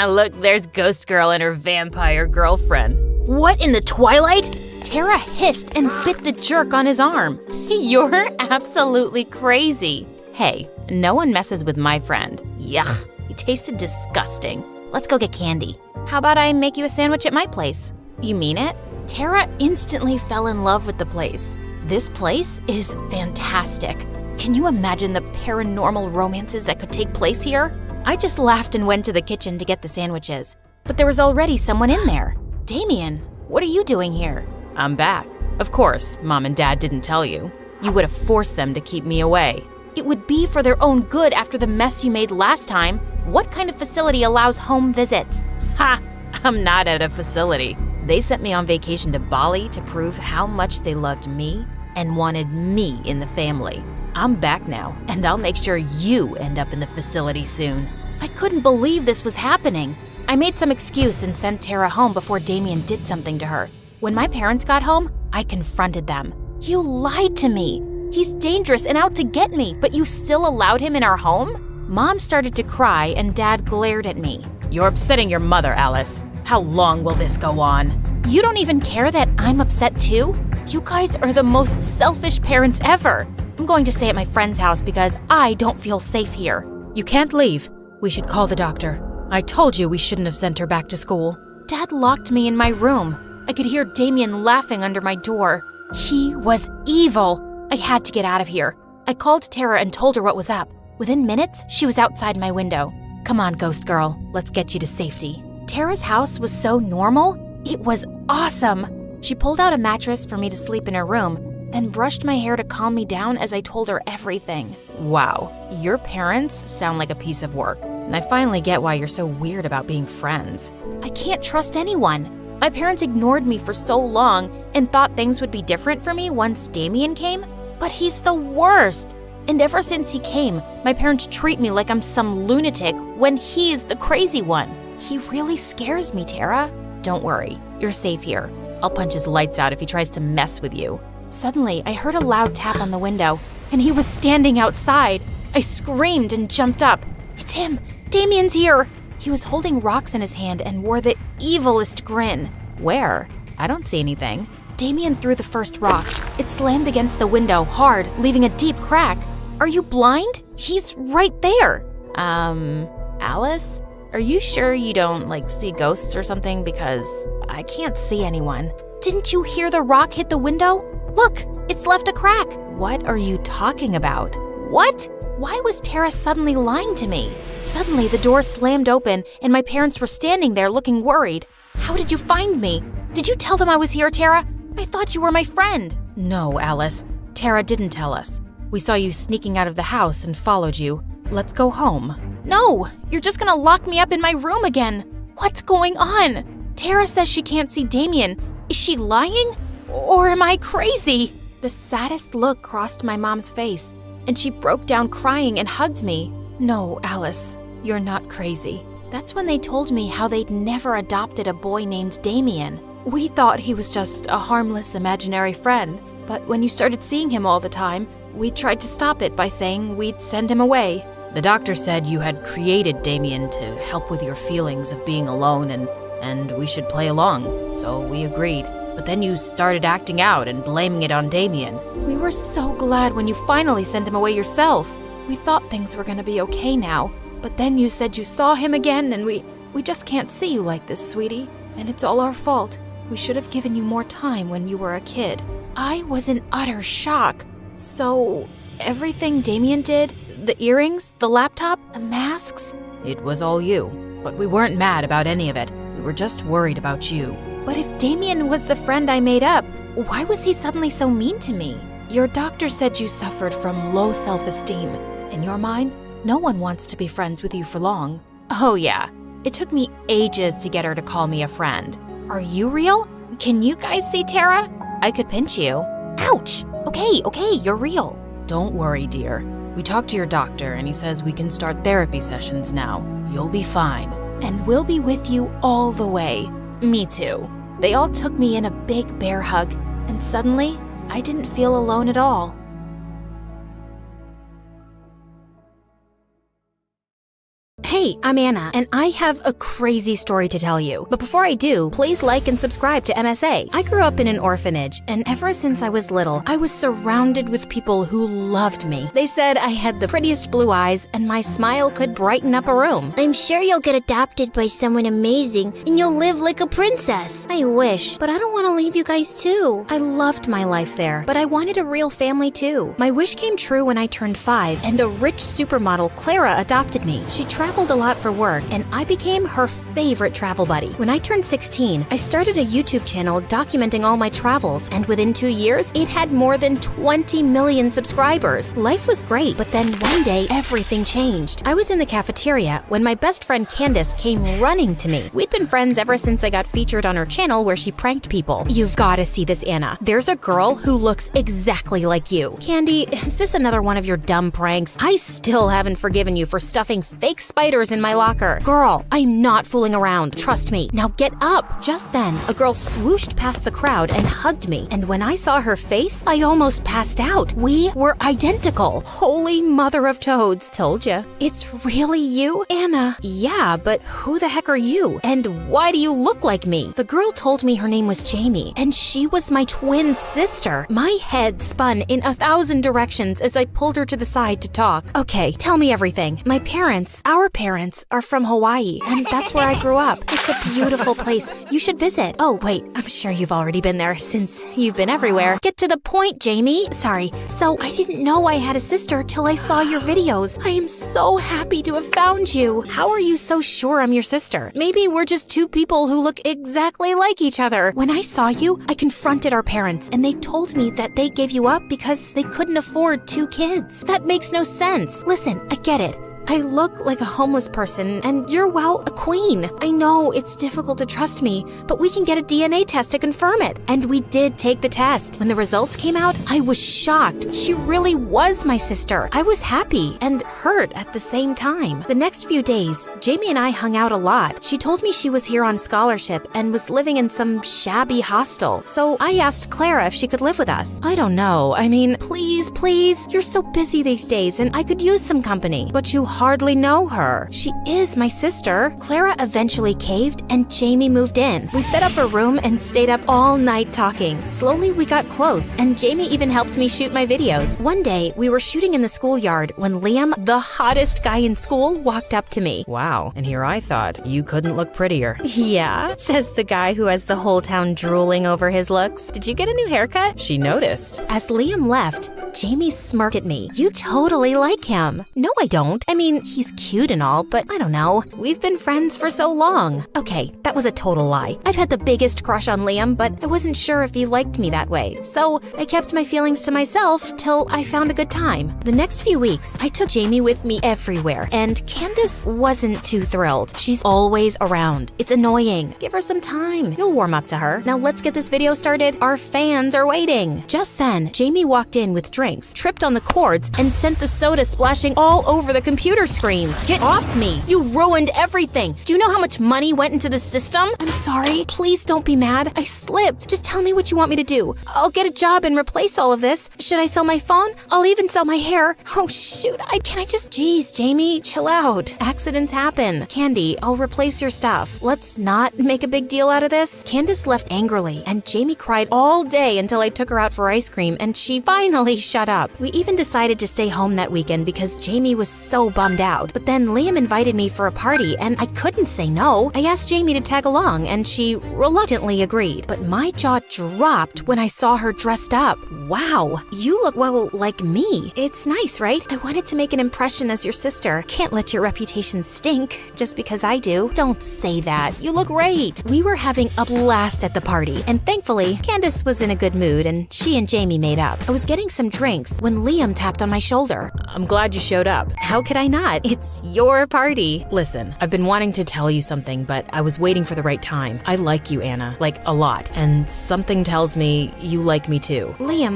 Look, there's Ghost Girl and her vampire girlfriend. What in the twilight? Tara hissed and bit the jerk on his arm. You're absolutely crazy. Hey, no one messes with my friend. Yuck, he tasted disgusting. Let's go get candy. How about I make you a sandwich at my place? You mean it? Tara instantly fell in love with the place. This place is fantastic. Can you imagine the paranormal romances that could take place here? I just laughed and went to the kitchen to get the sandwiches. But there was already someone in there. Damien, what are you doing here? I'm back. Of course, Mom and Dad didn't tell you. You would have forced them to keep me away. It would be for their own good after the mess you made last time. What kind of facility allows home visits? Ha! I'm not at a facility. They sent me on vacation to Bali to prove how much they loved me and wanted me in the family. I'm back now, and I'll make sure you end up in the facility soon. I couldn't believe this was happening. I made some excuse and sent Tara home before Damien did something to her. When my parents got home, I confronted them. You lied to me. He's dangerous and out to get me, but you still allowed him in our home? Mom started to cry and Dad glared at me. You're upsetting your mother, Alice. How long will this go on? You don't even care that I'm upset too? You guys are the most selfish parents ever. I'm going to stay at my friend's house because I don't feel safe here. You can't leave. We should call the doctor. I told you we shouldn't have sent her back to school. Dad locked me in my room. I could hear Damien laughing under my door. He was evil. I had to get out of here. I called Tara and told her what was up. Within minutes, she was outside my window. Come on, Ghost Girl. Let's get you to safety. Tara's house was so normal. It was awesome. She pulled out a mattress for me to sleep in her room, then brushed my hair to calm me down as I told her everything. Wow, your parents sound like a piece of work, and I finally get why you're so weird about being friends. I can't trust anyone. My parents ignored me for so long and thought things would be different for me once Damien came, but he's the worst. And ever since he came, my parents treat me like I'm some lunatic when he's the crazy one. He really scares me, Tara. Don't worry, you're safe here. I'll punch his lights out if he tries to mess with you. Suddenly, I heard a loud tap on the window, and he was standing outside. I screamed and jumped up. It's him! Damien's here! He was holding rocks in his hand and wore the evilest grin. Where? I don't see anything. Damien threw the first rock. It slammed against the window hard, leaving a deep crack. Are you blind? He's right there. Alice? Are you sure you don't, see ghosts or something? Because I can't see anyone. Didn't you hear the rock hit the window? Look, it's left a crack. What are you talking about? What? Why was Tara suddenly lying to me? Suddenly, the door slammed open, and my parents were standing there looking worried. How did you find me? Did you tell them I was here, Tara? I thought you were my friend. No, Alice. Tara didn't tell us. We saw you sneaking out of the house and followed you. Let's go home. No, you're just gonna lock me up in my room again. What's going on? Tara says she can't see Damien. Is she lying? Or am I crazy? The saddest look crossed my mom's face, and she broke down crying and hugged me. No, Alice, you're not crazy. That's when they told me how they'd never adopted a boy named Damien. We thought he was just a harmless imaginary friend, but when you started seeing him all the time, we tried to stop it by saying we'd send him away. The doctor said you had created Damien to help with your feelings of being alone and we should play along, so we agreed. But then you started acting out and blaming it on Damien. We were so glad when you finally sent him away yourself. We thought things were gonna be okay now, but then you said you saw him again and we just can't see you like this, sweetie. And it's all our fault. We should have given you more time when you were a kid. I was in utter shock. So, everything Damien did, the earrings, the laptop, the masks, It was all you. But we weren't mad about any of it. We were just worried about you. But if Damien was the friend I made up, why was he suddenly so mean to me? Your doctor said you suffered from low self-esteem. In your mind, no one wants to be friends with you for long. Oh yeah, it took me ages to get her to call me a friend. Are you real? Can you guys see Tara? I could pinch you. Ouch! Okay, you're real. Don't worry, dear. We talked to your doctor and he says we can start therapy sessions now. You'll be fine. And we'll be with you all the way. Me too. They all took me in a big bear hug, and suddenly, I didn't feel alone at all. Hey, I'm Anna, and I have a crazy story to tell you. But before I do, please like and subscribe to MSA. I grew up in an orphanage, and ever since I was little, I was surrounded with people who loved me. They said I had the prettiest blue eyes, and my smile could brighten up a room. I'm sure you'll get adopted by someone amazing and you'll live like a princess. I wish, but I don't want to leave you guys too. I loved my life there, but I wanted a real family too. My wish came true when I turned 5, and a rich supermodel, Clara, adopted me. She traveled a lot for work, and I became her favorite travel buddy. When I turned 16, I started a YouTube channel documenting all my travels, and within 2 years, it had more than 20 million subscribers. Life was great, but then one day, everything changed. I was in the cafeteria when my best friend Candace came running to me. We'd been friends ever since I got featured on her channel where she pranked people. You've gotta see this, Anna. There's a girl who looks exactly like you. Candy, is this another one of your dumb pranks? I still haven't forgiven you for stuffing fake spiders in my locker. Girl, I'm not fooling around. Trust me. Now get up. Just then, a girl swooshed past the crowd and hugged me. And when I saw her face, I almost passed out. We were identical. Holy mother of toads. Told ya. It's really you, Anna? Yeah, but who the heck are you? And why do you look like me? The girl told me her name was Jamie, and she was my twin sister. My head spun in 1,000 directions as I pulled her to the side to talk. Okay, tell me everything. Our parents are from Hawaii, and that's where I grew up. It's a beautiful place. You should visit. Oh, wait, I'm sure you've already been there since you've been everywhere. Get to the point, Jamie. Sorry. So I didn't know I had a sister till I saw your videos. I am so happy to have found you. How are you so sure I'm your sister? Maybe we're just two people who look exactly like each other. When I saw you, I confronted our parents, and they told me that they gave you up because they couldn't afford 2 kids. That makes no sense. Listen, I get it. I look like a homeless person, and you're, well, a queen. I know it's difficult to trust me, but we can get a DNA test to confirm it. And we did take the test. When the results came out, I was shocked. She really was my sister. I was happy and hurt at the same time. The next few days, Jamie and I hung out a lot. She told me she was here on scholarship and was living in some shabby hostel. So I asked Clara if she could live with us. I don't know. I mean, please. You're so busy these days, and I could use some company. But you hardly know her. She is my sister. Clara eventually caved, and Jamie moved in. We set up a room and stayed up all night talking. Slowly, we got close, and Jamie even helped me shoot my videos. One day, we were shooting in the schoolyard when Liam, the hottest guy in school, walked up to me. Wow, and here I thought you couldn't look prettier. Yeah, says the guy who has the whole town drooling over his looks. Did you get a new haircut? She noticed. As Liam left, Jamie smirked at me. You totally like him. No, I don't. I mean, he's cute and all, but I don't know. We've been friends for so long. Okay, that was a total lie. I've had the biggest crush on Liam, but I wasn't sure if he liked me that way. So I kept my feelings to myself till I found a good time. The next few weeks, I took Jamie with me everywhere, and Candace wasn't too thrilled. She's always around. It's annoying. Give her some time. You'll warm up to her. Now let's get this video started. Our fans are waiting. Just then, Jamie walked in with drinks, tripped on the cords, and sent the soda splashing all over the computer screens. Get off me! You ruined everything! Do you know how much money went into the system? I'm sorry. Please don't be mad. I slipped. Just tell me what you want me to do. I'll get a job and replace all of this. Should I sell my phone? I'll even sell my hair. Oh shoot, Jeez, Jamie, chill out. Accidents happen. Candy, I'll replace your stuff. Let's not make a big deal out of this. Candace left angrily, and Jamie cried all day until I took her out for ice cream, and she finally shut up. We even decided to stay home that weekend because Jamie was so bummed bummed out. But then Liam invited me for a party, and I couldn't say no. I asked Jamie to tag along, and she reluctantly agreed. But my jaw dropped when I saw her dressed up. Wow, you look, well, like me. It's nice, right? I wanted to make an impression as your sister. Can't let your reputation stink just because I do. Don't say that. You look great. We were having a blast at the party, and thankfully, Candace was in a good mood, and she and Jamie made up. I was getting some drinks when Liam tapped on my shoulder. I'm glad you showed up. How could I not? It's your party. Listen, I've been wanting to tell you something, but I was waiting for the right time. I like you, Anna, like a lot, and something tells me you like me too. Liam,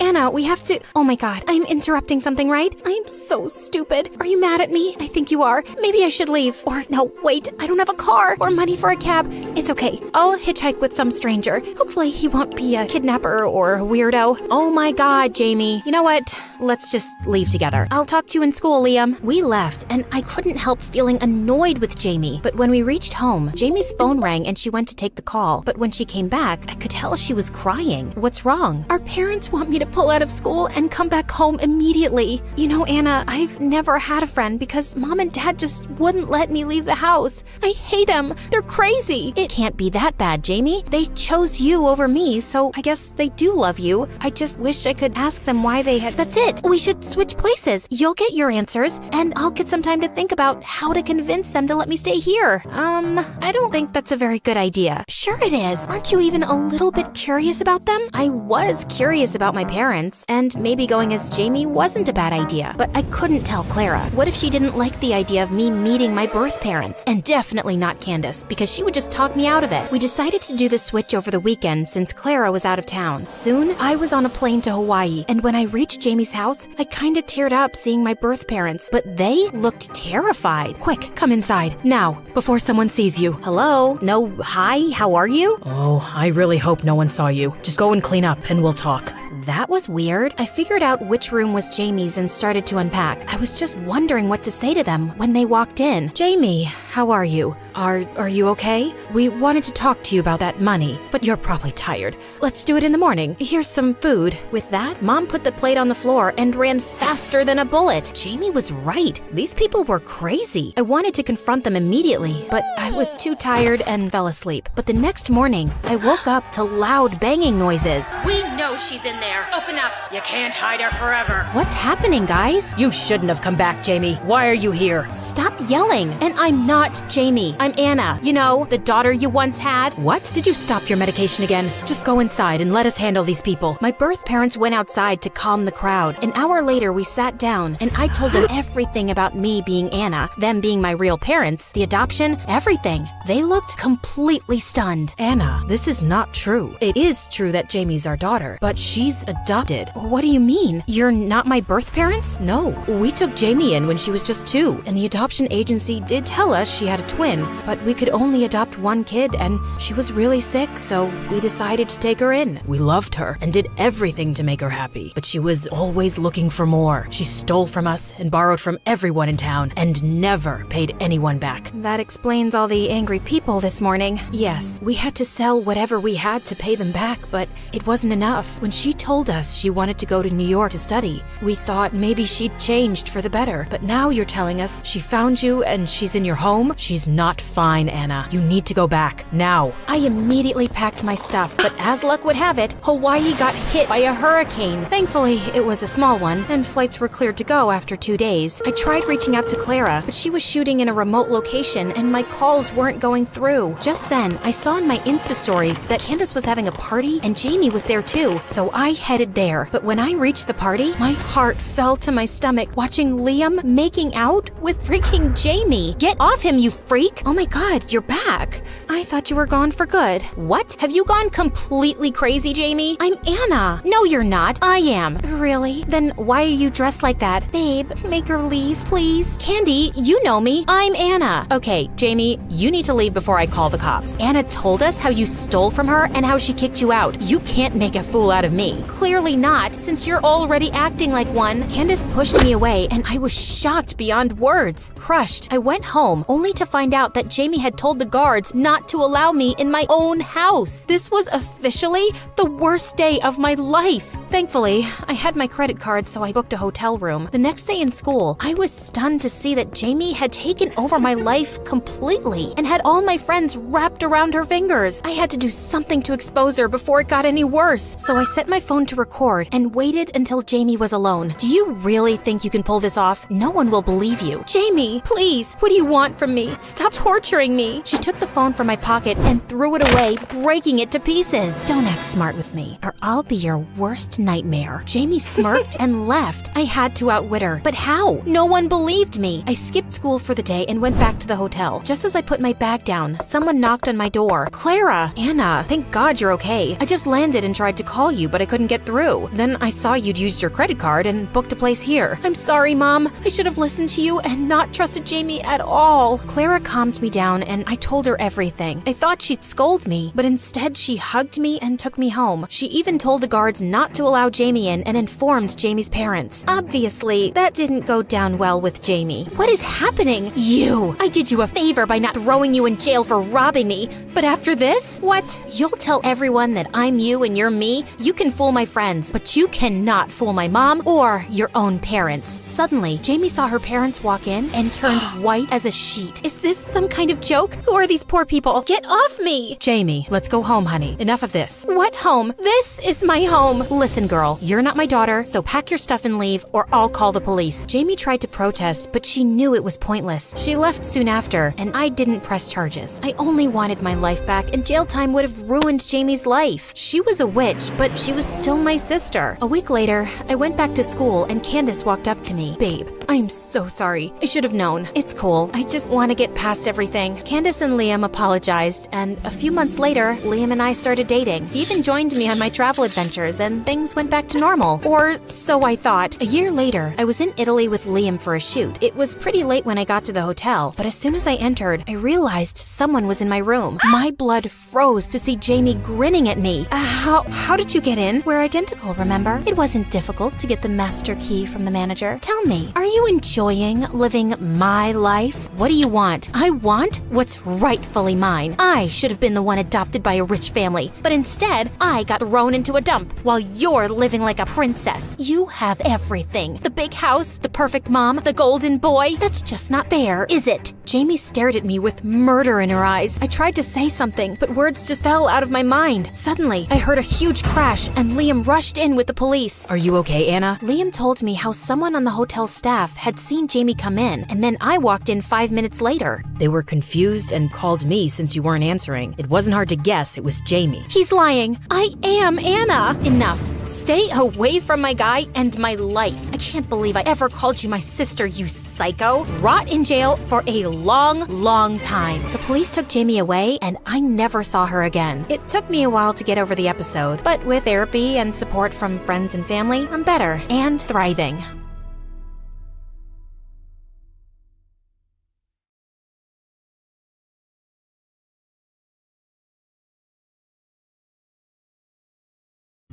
Anna, we have to— Oh my god, I'm interrupting something, right? I'm so stupid. Are you mad at me? I think you are. Maybe I should leave. Or no, wait, I don't have a car or money for a cab. It's okay. I'll hitchhike with some stranger. Hopefully he won't be a kidnapper or a weirdo. Oh my god, Jamie. You know what? Let's just leave together. I'll talk to you in school, Liam. We left, and I couldn't help feeling annoyed with Jamie. But when we reached home, Jamie's phone rang and she went to take the call. But when she came back, I could tell she was crying. What's wrong? Our parents want me to pull out of school and come back home immediately. You know, Anna, I've never had a friend because Mom and Dad just wouldn't let me leave the house. I hate them. They're crazy. It can't be that bad, Jamie. They chose you over me, so I guess they do love you. I just wish I could ask them why they had— That's it. We should switch places. You'll get your answers, and I'll get some time to think about how to convince them to let me stay here. I don't think that's a very good idea. Sure it is. Aren't you even a little bit curious about them? I was curious about my parents, and maybe going as Jamie wasn't a bad idea, but I couldn't tell Clara. What if she didn't like the idea of me meeting my birth parents? And definitely not Candace, because she would just talk me out of it. We decided to do the switch over the weekend since Clara was out of town. Soon, I was on a plane to Hawaii, and when I reached Jamie's house, I kinda teared up seeing my birth parents, but they looked terrified. Quick, come inside, now, before someone sees you. Hello? No, hi, how are you? Oh, I really hope no one saw you. Just go and clean up and we'll talk. That was weird. I figured out which room was Jamie's and started to unpack. I was just wondering what to say to them when they walked in. Jamie, how are you? Are you okay? We wanted to talk to you about that money, but you're probably tired. Let's do it in the morning. Here's some food. With that, Mom put the plate on the floor and ran faster than a bullet. Jamie was right. These people were crazy. I wanted to confront them immediately, but I was too tired and fell asleep. But the next morning, I woke up to loud banging noises. We know she's in there. Open up. You can't hide her forever. What's happening, guys? You shouldn't have come back, Jamie. Why are you here? Stop yelling. And I'm not Jamie. I'm Anna. You know, the daughter you once had. What? Did you stop your medication again? Just go inside and let us handle these people. My birth parents went outside to calm the crowd. An hour later, we sat down, and I told them everything about me being Anna, them being my real parents, the adoption, everything. They looked completely stunned. Anna, this is not true. It is true that Jamie's our daughter, but she's adopted. What do you mean? You're not my birth parents? No, we took Jamie in when she was just 2, and the adoption agency did tell us she had a twin, but we could only adopt one kid, and she was really sick, so we decided to take her in. We loved her and did everything to make her happy, but she was always looking for more. She stole from us and borrowed from everyone in town and never paid anyone back. That explains all the angry people this morning. Yes, we had to sell whatever we had to pay them back, but it wasn't enough. When she told us she wanted to go to New York to study, we thought maybe she'd changed for the better. But now you're telling us she found you and she's in your home? She's not fine, Anna. You need to go back, now. I immediately packed my stuff, but as luck would have it, Hawaii got hit by a hurricane. Thankfully, it was a small one, and flights were cleared to go after 2 days. I tried reaching out to Clara, but she was shooting in a remote location and my calls weren't going through. Just then, I saw in my Insta stories that Candace was having a party and Jamie was there too, so I headed there. But when I reached the party, my heart fell to my stomach watching Liam making out with freaking Jamie. Get off him, you freak! Oh my god, you're back. I thought you were gone for good. What? Have you gone completely crazy, Jamie? I'm Anna. No, you're not. I am. Really? Then why are you dressed like that? Babe, make her leave, please. Candy, you know me. I'm Anna. Okay, Jamie, you need to leave before I call the cops. Anna told us how you stole from her and how she kicked you out. You can't make a fool out of me. Clearly not, since you're already acting like one. Candace pushed me away, and I was shocked beyond words. Crushed, I went home, only to find out that Jamie had told the guards not to allow me in my own house. This was officially the worst day of my life. Thankfully, I had my credit card, so I booked a hotel room. The next day in school, I was stunned to see that Jamie had taken over my life completely and had all my friends wrapped around her fingers. I had to do something to expose her before it got any worse, so I set my phone to record and waited until Jamie was alone. Do you really think you can pull this off? No one will believe you. Jamie, please, what do you want from me? Stop torturing me. She took the phone from my pocket and threw it away, breaking it to pieces. Don't act smart with me, or I'll be your worst nightmare. Jamie smirked and left. I had to outwit her, but how? No one believed me. I skipped school for the day and went back to the hotel. Just as I put my bag down, someone knocked on my door. Clara! Anna, thank God you're okay. I just landed and tried to call you, but I couldn't get through. Then I saw you'd used your credit card and booked a place here. I'm sorry, Mom. I should have listened to you and not trusted Jamie at all. Clara calmed me down and I told her everything. I thought she'd scold me, but instead she hugged me and took me home. She even told the guards not to allow Jamie in and informed Jamie's parents. Obviously, that didn't go down well with Jamie. What is happening? You! I did you a favor by not throwing you in jail for robbing me, but after this? What? You'll tell everyone that I'm you and you're me? You can fool my friends, but you cannot fool my mom or your own parents. Suddenly, Jamie saw her parents walk in and turned white as a sheet. Is this some kind of joke? Who are these poor people? Get off me! Jamie, let's go home, honey. Enough of this. What home? This is my home. Listen, girl, you're not my daughter, so pack your stuff and leave, or I'll call the police. Jamie tried to protest, but she knew it was pointless. She left soon after, and I didn't press charges. I only wanted my life back, and jail time would have ruined Jamie's life. She was a witch, but she was still my sister. A week later, I went back to school, and Candace walked up to me. Babe, I'm so sorry. I should have known. It's cool. I just want to get past everything. Candace and Liam apologized, and a few months later, Liam and I started dating. He even joined me on my travel adventures, and things went back to normal. Or so I thought. A year later, I was in Italy with Liam for a shoot. It was pretty late when I got to the hotel, but as soon as I entered, I realized someone was in my room. My blood froze to see Jamie grinning at me. How did you get in? We're identical, remember? It wasn't difficult to get the master key from the manager. Tell me, are you enjoying living my life? What do you want? I want what's rightfully mine. I should have been the one adopted by a rich family, but instead, I got thrown into a dump while you're living like a princess. You have everything. The big house, the perfect mom, the golden boy. That's just not fair, is it? Jamie stared at me with murder in her eyes. I tried to say something, but words just fell out of my mind. Suddenly, I heard a huge crash and Liam rushed in with the police. Are you okay, Anna? Liam told me how someone on the hotel staff had seen Jamie come in, and then I walked in 5 minutes later. They were confused and called me since you weren't answering. It wasn't hard to guess it was Jamie. He's lying. I am Anna. Enough. Stay away from my guy and my life. I can't believe I ever called you my sister, you psycho. Rot in jail for a long, long time. The police took Jamie away, and I never saw her again. It took me a while to get over the episode, but with therapy and support from friends and family, I'm better and thriving.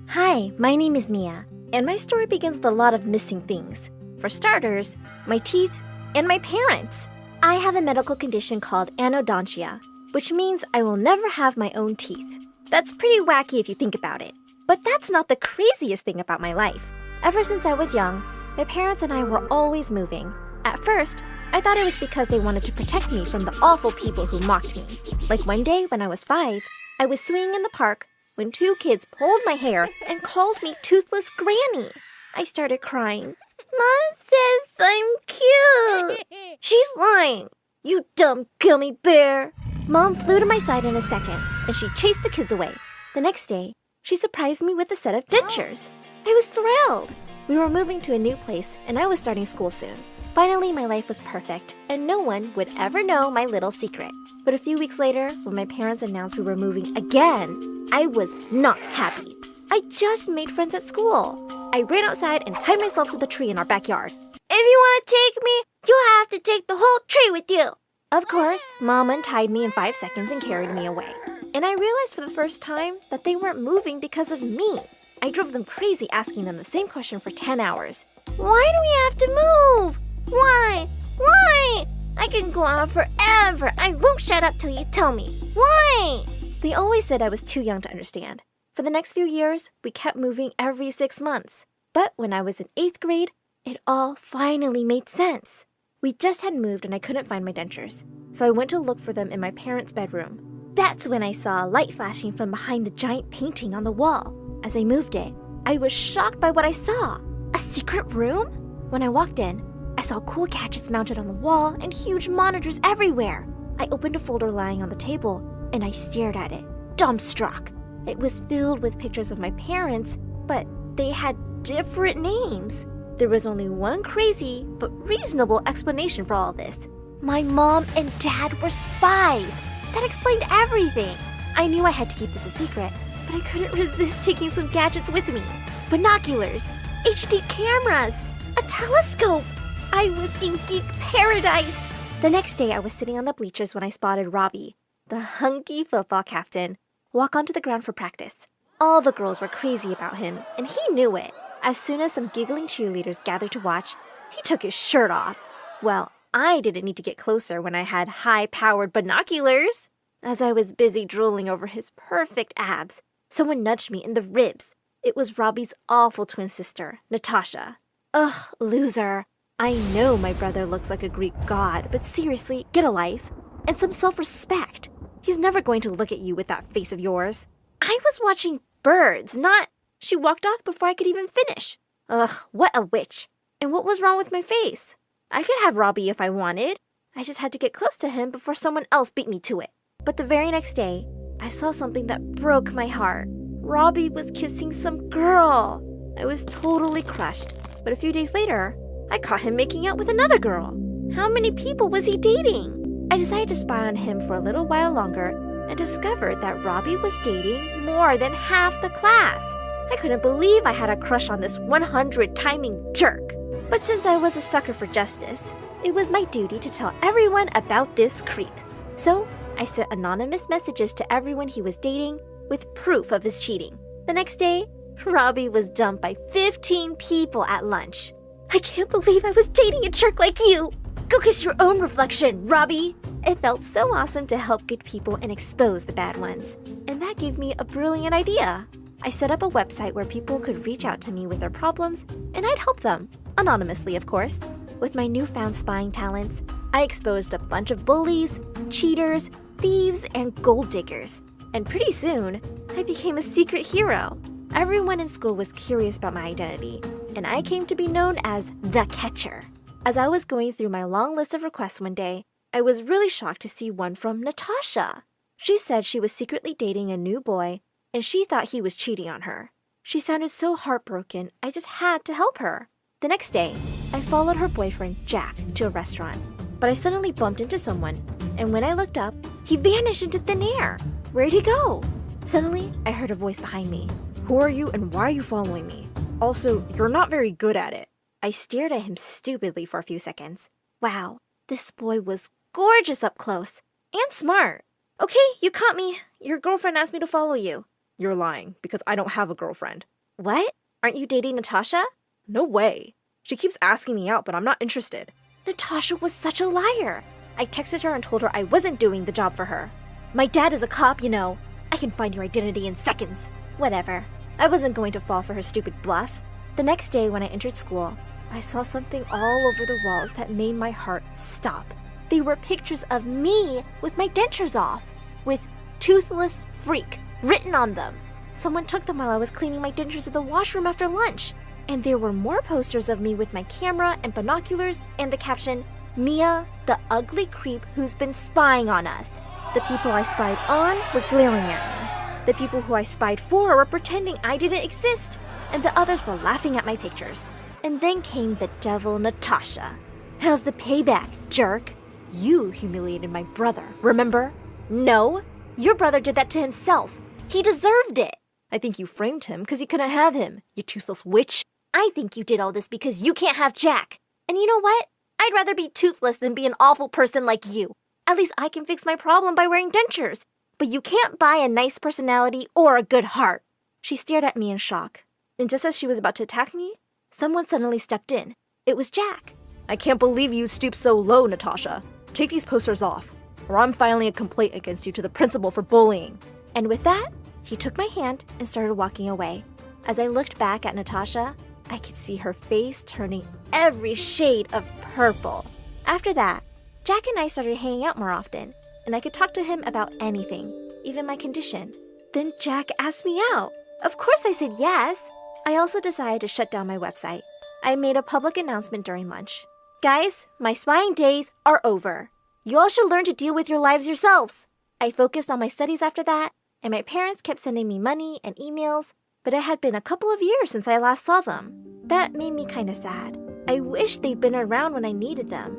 Hi, my name is Nia, and my story begins with a lot of missing things. For starters, my teeth and my parents. I have a medical condition called anodontia, which means I will never have my own teeth. That's pretty wacky if you think about it. But that's not the craziest thing about my life. Ever since I was young, my parents and I were always moving. At first, I thought it was because they wanted to protect me from the awful people who mocked me. Like one day when I was 5, I was swinging in the park when 2 kids pulled my hair and called me Toothless Granny. I started crying. Mom says I'm cute. She's lying. You dumb gummy bear. Mom flew to my side in a second, and she chased the kids away. The next day, she surprised me with a set of dentures. I was thrilled. We were moving to a new place, and I was starting school soon. Finally, my life was perfect, and no one would ever know my little secret. But a few weeks later, when my parents announced we were moving again, I was not happy. I just made friends at school. I ran outside and tied myself to the tree in our backyard. If you want to take me, you have to take the whole tree with you. Of course, Mom untied me in 5 seconds and carried me away. And I realized for the first time that they weren't moving because of me. I drove them crazy asking them the same question for 10 hours. Why do we have to move? Why? Why? I can go on forever. I won't shut up till you tell me. Why? They always said I was too young to understand. For the next few years, we kept moving every 6 months. But when I was in 8th grade, it all finally made sense. We just had moved and I couldn't find my dentures, so I went to look for them in my parents' bedroom. That's when I saw a light flashing from behind the giant painting on the wall. As I moved it, I was shocked by what I saw. A secret room? When I walked in, I saw cool gadgets mounted on the wall and huge monitors everywhere. I opened a folder lying on the table and I stared at it, dumbstruck. It was filled with pictures of my parents, but they had different names. There was only one crazy but reasonable explanation for all this. My mom and dad were spies. That explained everything. I knew I had to keep this a secret, but I couldn't resist taking some gadgets with me. Binoculars, HD cameras, a telescope. I was in geek paradise. The next day, I was sitting on the bleachers when I spotted Robbie, the hunky football captain, walk onto the ground for practice. All the girls were crazy about him, and he knew it. As soon as some giggling cheerleaders gathered to watch, he took his shirt off. Well, I didn't need to get closer when I had high-powered binoculars. As I was busy drooling over his perfect abs, someone nudged me in the ribs. It was Robbie's awful twin sister, Natasha. Ugh, loser. I know my brother looks like a Greek god, but seriously, get a life. And some self-respect. He's never going to look at you with that face of yours. I was watching birds, not... She walked off before I could even finish. Ugh, what a witch. And what was wrong with my face? I could have Robbie if I wanted. I just had to get close to him before someone else beat me to it. But the very next day, I saw something that broke my heart. Robbie was kissing some girl. I was totally crushed. But a few days later, I caught him making out with another girl. How many people was he dating? I decided to spy on him for a little while longer and discovered that Robbie was dating more than half the class. I couldn't believe I had a crush on this 100 timing jerk. But since I was a sucker for justice, it was my duty to tell everyone about this creep. So I sent anonymous messages to everyone he was dating with proof of his cheating. The next day, Robbie was dumped by 15 people at lunch. I can't believe I was dating a jerk like you. Go kiss your own reflection, Robbie. It felt so awesome to help good people and expose the bad ones. And that gave me a brilliant idea. I set up a website where people could reach out to me with their problems, and I'd help them, anonymously of course. With my newfound spying talents, I exposed a bunch of bullies, cheaters, thieves, and gold diggers. And pretty soon, I became a secret hero. Everyone in school was curious about my identity, and I came to be known as the Catcher. As I was going through my long list of requests one day, I was really shocked to see one from Natasha. She said she was secretly dating a new boy, and she thought he was cheating on her. She sounded so heartbroken, I just had to help her. The next day, I followed her boyfriend, Jack, to a restaurant. But I suddenly bumped into someone, and when I looked up, he vanished into thin air. Where'd he go? Suddenly, I heard a voice behind me. Who are you and why are you following me? Also, you're not very good at it. I stared at him stupidly for a few seconds. Wow, this boy was gorgeous up close and smart. Okay, you caught me. Your girlfriend asked me to follow you. You're lying, because I don't have a girlfriend. What? Aren't you dating Natasha? No way. She keeps asking me out, but I'm not interested. Natasha was such a liar. I texted her and told her I wasn't doing the job for her. My dad is a cop, you know. I can find your identity in seconds. Whatever. I wasn't going to fall for her stupid bluff. The next day when I entered school, I saw something all over the walls that made my heart stop. They were pictures of me with my dentures off, with toothless freak written on them. Someone took them while I was cleaning my dentures in the washroom after lunch. And there were more posters of me with my camera and binoculars and the caption, Mia, the ugly creep who's been spying on us. The people I spied on were glaring at me. The people who I spied for were pretending I didn't exist. And the others were laughing at my pictures. And then came the devil Natasha. How's the payback, jerk? You humiliated my brother, remember? No, your brother did that to himself. He deserved it. I think you framed him because you couldn't have him, you toothless witch. I think you did all this because you can't have Jack. And you know what? I'd rather be toothless than be an awful person like you. At least I can fix my problem by wearing dentures. But you can't buy a nice personality or a good heart. She stared at me in shock. And just as she was about to attack me, someone suddenly stepped in. It was Jack. I can't believe you stooped so low, Natasha. Take these posters off, or I'm filing a complaint against you to the principal for bullying. And with that, he took my hand and started walking away. As I looked back at Natasha, I could see her face turning every shade of purple. After that, Jack and I started hanging out more often, and I could talk to him about anything, even my condition. Then Jack asked me out. Of course I said yes. I also decided to shut down my website. I made a public announcement during lunch. Guys, my spying days are over. You all should learn to deal with your lives yourselves. I focused on my studies after that, and my parents kept sending me money and emails, but it had been a couple of years since I last saw them. That made me kind of sad. I wish they'd been around when I needed them.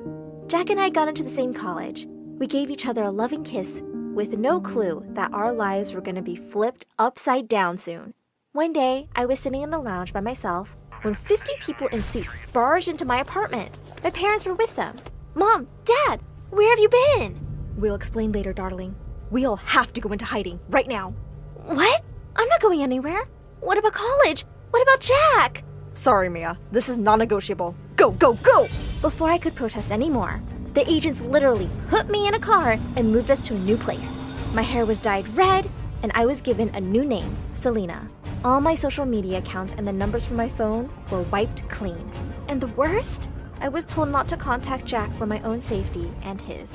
Jack and I got into the same college. We gave each other a loving kiss, with no clue that our lives were going to be flipped upside down soon. One day, I was sitting in the lounge by myself when 50 people in suits barged into my apartment. My parents were with them. Mom, Dad, where have you been? We'll explain later, darling. We all have to go into hiding right now. What? I'm not going anywhere. What about college? What about Jack? Sorry, Mia. This is non-negotiable. Go, go, go! Before I could protest anymore, the agents literally put me in a car and moved us to a new place. My hair was dyed red, and I was given a new name, Selena. All my social media accounts and the numbers from my phone were wiped clean. And the worst? I was told not to contact Jack for my own safety and his.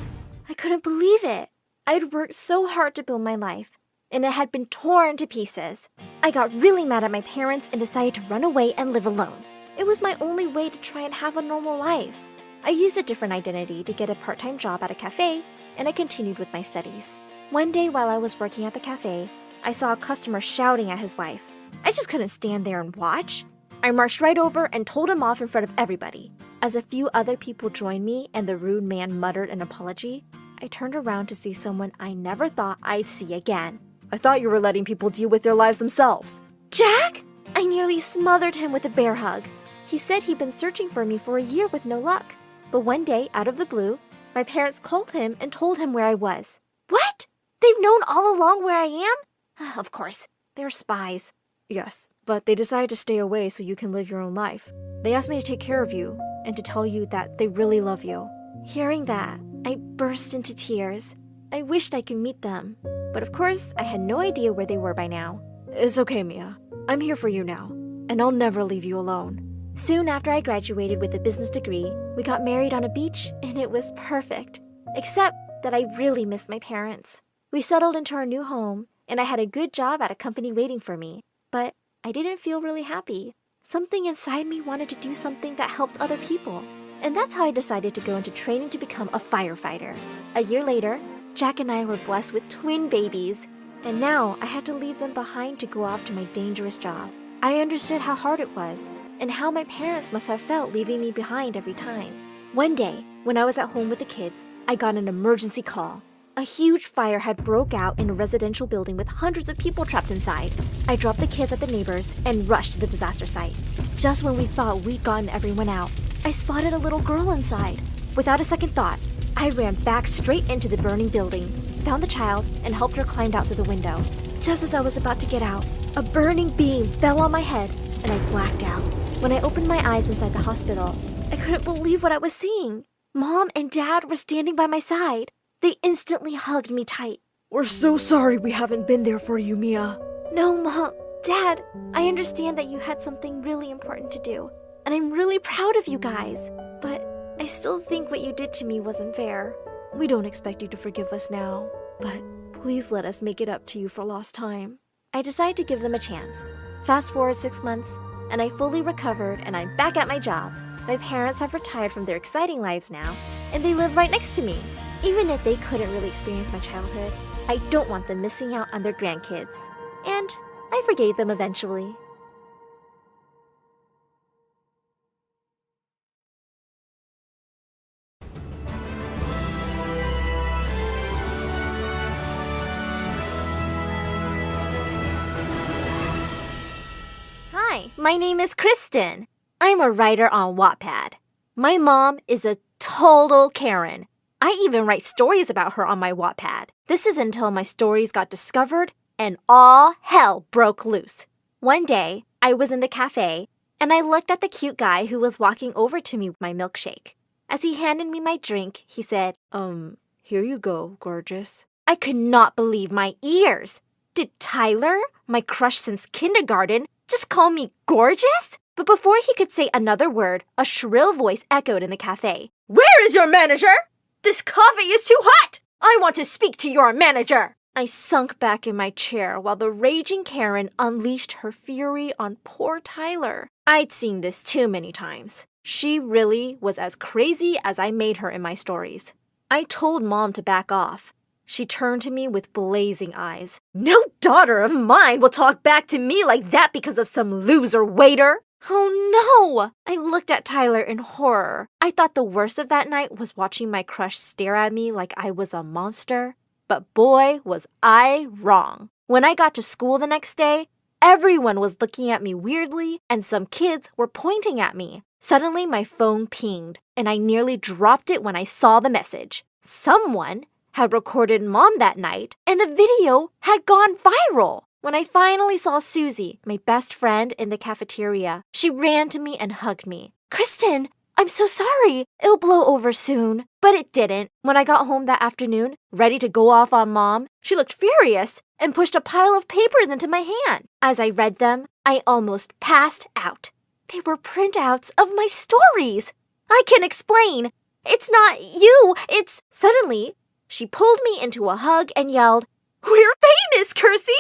I couldn't believe it. I'd worked so hard to build my life, and it had been torn to pieces. I got really mad at my parents and decided to run away and live alone. It was my only way to try and have a normal life. I used a different identity to get a part-time job at a cafe, and I continued with my studies. One day while I was working at the cafe, I saw a customer shouting at his wife. I just couldn't stand there and watch. I marched right over and told him off in front of everybody. As a few other people joined me and the rude man muttered an apology, I turned around to see someone I never thought I'd see again. I thought you were letting people deal with their lives themselves. Jack? I nearly smothered him with a bear hug. He said he'd been searching for me for a year with no luck. But one day, out of the blue, my parents called him and told him where I was. What? They've known all along where I am? Of course, they're spies. Yes, but they decided to stay away so you can live your own life. They asked me to take care of you and to tell you that they really love you. Hearing that, I burst into tears. I wished I could meet them, but of course, I had no idea where they were by now. It's okay, Mia. I'm here for you now, and I'll never leave you alone. Soon after I graduated with a business degree, we got married on a beach, and it was perfect. Except that I really missed my parents. We settled into our new home, and I had a good job at a company waiting for me. But I didn't feel really happy. Something inside me wanted to do something that helped other people. And that's how I decided to go into training to become a firefighter. A year later, Jack and I were blessed with twin babies. And now I had to leave them behind to go off to my dangerous job. I understood how hard it was, and how my parents must have felt leaving me behind every time. One day, when I was at home with the kids, I got an emergency call. A huge fire had broke out in a residential building with hundreds of people trapped inside. I dropped the kids at the neighbors and rushed to the disaster site. Just when we thought we'd gotten everyone out, I spotted a little girl inside. Without a second thought, I ran back straight into the burning building, found the child, and helped her climb out through the window. Just as I was about to get out, a burning beam fell on my head, and I blacked out. When I opened my eyes inside the hospital, I couldn't believe what I was seeing. Mom and Dad were standing by my side. They instantly hugged me tight. We're so sorry we haven't been there for you, Mia. No, Mom. Dad, I understand that you had something really important to do, and I'm really proud of you guys. But I still think what you did to me wasn't fair. We don't expect you to forgive us now, but please let us make it up to you for lost time. I decided to give them a chance. Fast forward 6 months, and I fully recovered, and I'm back at my job. My parents have retired from their exciting lives now, and they live right next to me. Even if they couldn't really experience my childhood, I don't want them missing out on their grandkids. And I forgave them eventually. Hi, my name is Kristen. I'm a writer on Wattpad. My mom is a total Karen. I even write stories about her on my Wattpad. This is until my stories got discovered and all hell broke loose. One day, I was in the cafe, and I looked at the cute guy who was walking over to me with my milkshake. As he handed me my drink, he said, here you go, gorgeous. I could not believe my ears. Did Tyler, my crush since kindergarten, just call me gorgeous? But before he could say another word, a shrill voice echoed in the cafe. Where is your manager? This coffee is too hot! I want to speak to your manager! I sunk back in my chair while the raging Karen unleashed her fury on poor Tyler. I'd seen this too many times. She really was as crazy as I made her in my stories. I told Mom to back off. She turned to me with blazing eyes. No daughter of mine will talk back to me like that because of some loser waiter. Oh no! I looked at Tyler in horror. I thought the worst of that night was watching my crush stare at me like I was a monster. But boy, was I wrong. When I got to school the next day, everyone was looking at me weirdly and some kids were pointing at me. Suddenly my phone pinged and I nearly dropped it when I saw the message. Someone had recorded Mom that night and the video had gone viral. When I finally saw Susie, my best friend, in the cafeteria, she ran to me and hugged me. Kristen, I'm so sorry. It'll blow over soon. But it didn't. When I got home that afternoon, ready to go off on Mom, she looked furious and pushed a pile of papers into my hand. As I read them, I almost passed out. They were printouts of my stories. I can explain. It's not you, it's... Suddenly, she pulled me into a hug and yelled, We're famous, Kersey!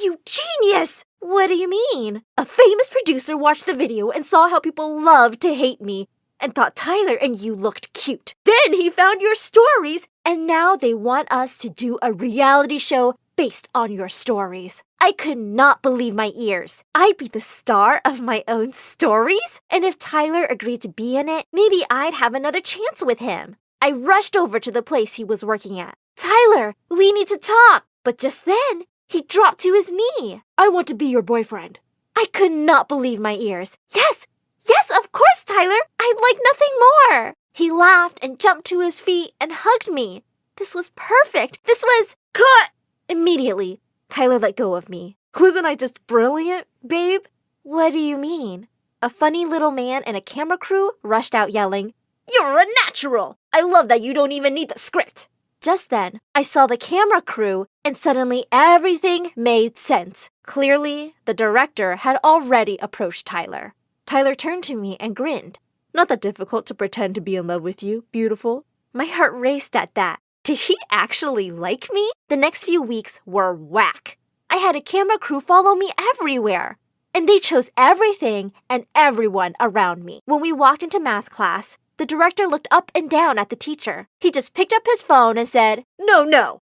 You genius! What do you mean? A famous producer watched the video and saw how people loved to hate me and thought Tyler and you looked cute. Then he found your stories and now they want us to do a reality show based on your stories. I could not believe my ears. I'd be the star of my own stories? And if Tyler agreed to be in it, maybe I'd have another chance with him. I rushed over to the place he was working at. Tyler, we need to talk. But just then, he dropped to his knee. I want to be your boyfriend. I could not believe my ears. Yes, of course, Tyler. I'd like nothing more. He laughed and jumped to his feet and hugged me. This was perfect. This was... Cut! Immediately, Tyler let go of me. Wasn't I just brilliant, babe? What do you mean? A funny little man and a camera crew rushed out yelling, You're a natural! I love that you don't even need the script. Just then, I saw the camera crew, and suddenly everything made sense. Clearly, the director had already approached Tyler. Tyler turned to me and grinned. Not that difficult to pretend to be in love with you, beautiful. My heart raced at that. Did he actually like me? The next few weeks were whack. I had a camera crew follow me everywhere. And they chose everything and everyone around me. When we walked into math class, the director looked up and down at the teacher. He just picked up his phone and said, No,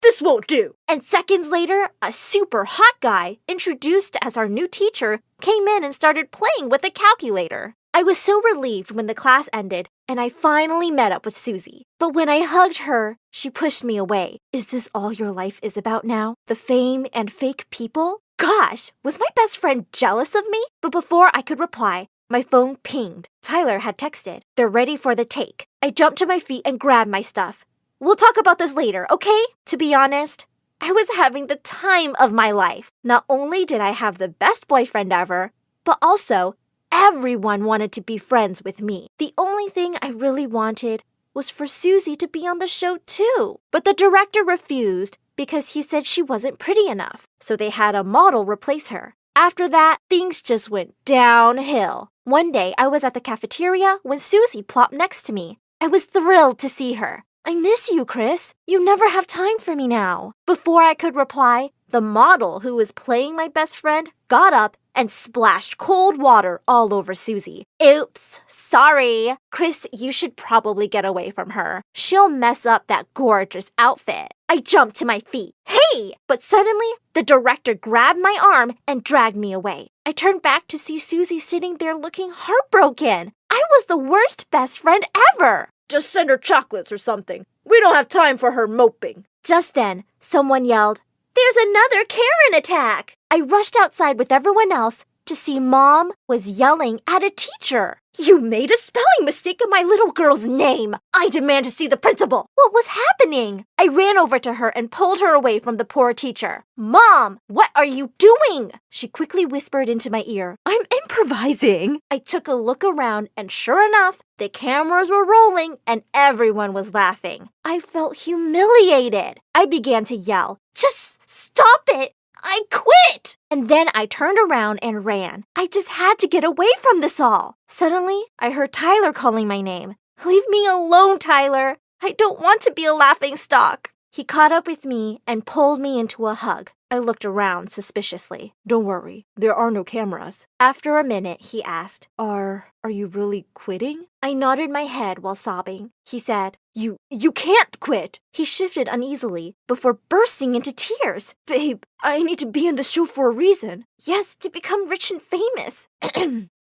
this won't do. And seconds later, a super hot guy, introduced as our new teacher, came in and started playing with a calculator. I was so relieved when the class ended and I finally met up with Susie. But when I hugged her, she pushed me away. Is this all your life is about now? The fame and fake people? Gosh, was my best friend jealous of me? But before I could reply, my phone pinged. Tyler had texted. They're ready for the take. I jumped to my feet and grabbed my stuff. We'll talk about this later, okay? To be honest, I was having the time of my life. Not only did I have the best boyfriend ever, but also everyone wanted to be friends with me. The only thing I really wanted was for Susie to be on the show too. But the director refused because he said she wasn't pretty enough. So they had a model replace her. After that, things just went downhill. One day, I was at the cafeteria when Susie plopped next to me. I was thrilled to see her. I miss you, Chris. You never have time for me now. Before I could reply, the model who was playing my best friend got up and splashed cold water all over Susie. Oops, sorry. Chris, you should probably get away from her. She'll mess up that gorgeous outfit. I jumped to my feet. Hey! But suddenly, the director grabbed my arm and dragged me away. I turned back to see Susie sitting there looking heartbroken. I was the worst best friend ever. Just send her chocolates or something. We don't have time for her moping. Just then, someone yelled, There's another Karen attack! I rushed outside with everyone else to see Mom was yelling at a teacher. You made a spelling mistake in my little girl's name. I demand to see the principal. What was happening? I ran over to her and pulled her away from the poor teacher. Mom, what are you doing? She quickly whispered into my ear. I'm improvising. I took a look around and sure enough, the cameras were rolling and everyone was laughing. I felt humiliated. I began to yell, just stop it. I quit! And then I turned around and ran. I just had to get away from this all. Suddenly, I heard Tyler calling my name. Leave me alone, Tyler. I don't want to be a laughingstock. He caught up with me and pulled me into a hug. I looked around suspiciously. Don't worry, there are no cameras. After a minute, he asked, Are you really quitting? I nodded my head while sobbing. He said, You can't quit. He shifted uneasily before bursting into tears. Babe, I need to be in the show for a reason. Yes, to become rich and famous.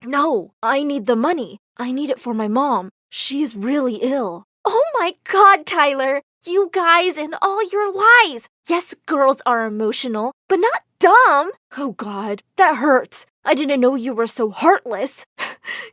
No, I need the money. I need it for my mom. She is really ill. Oh my God, Tyler. You guys and all your lies. Yes, girls are emotional, but not dumb. Oh God, that hurts. I didn't know you were so heartless.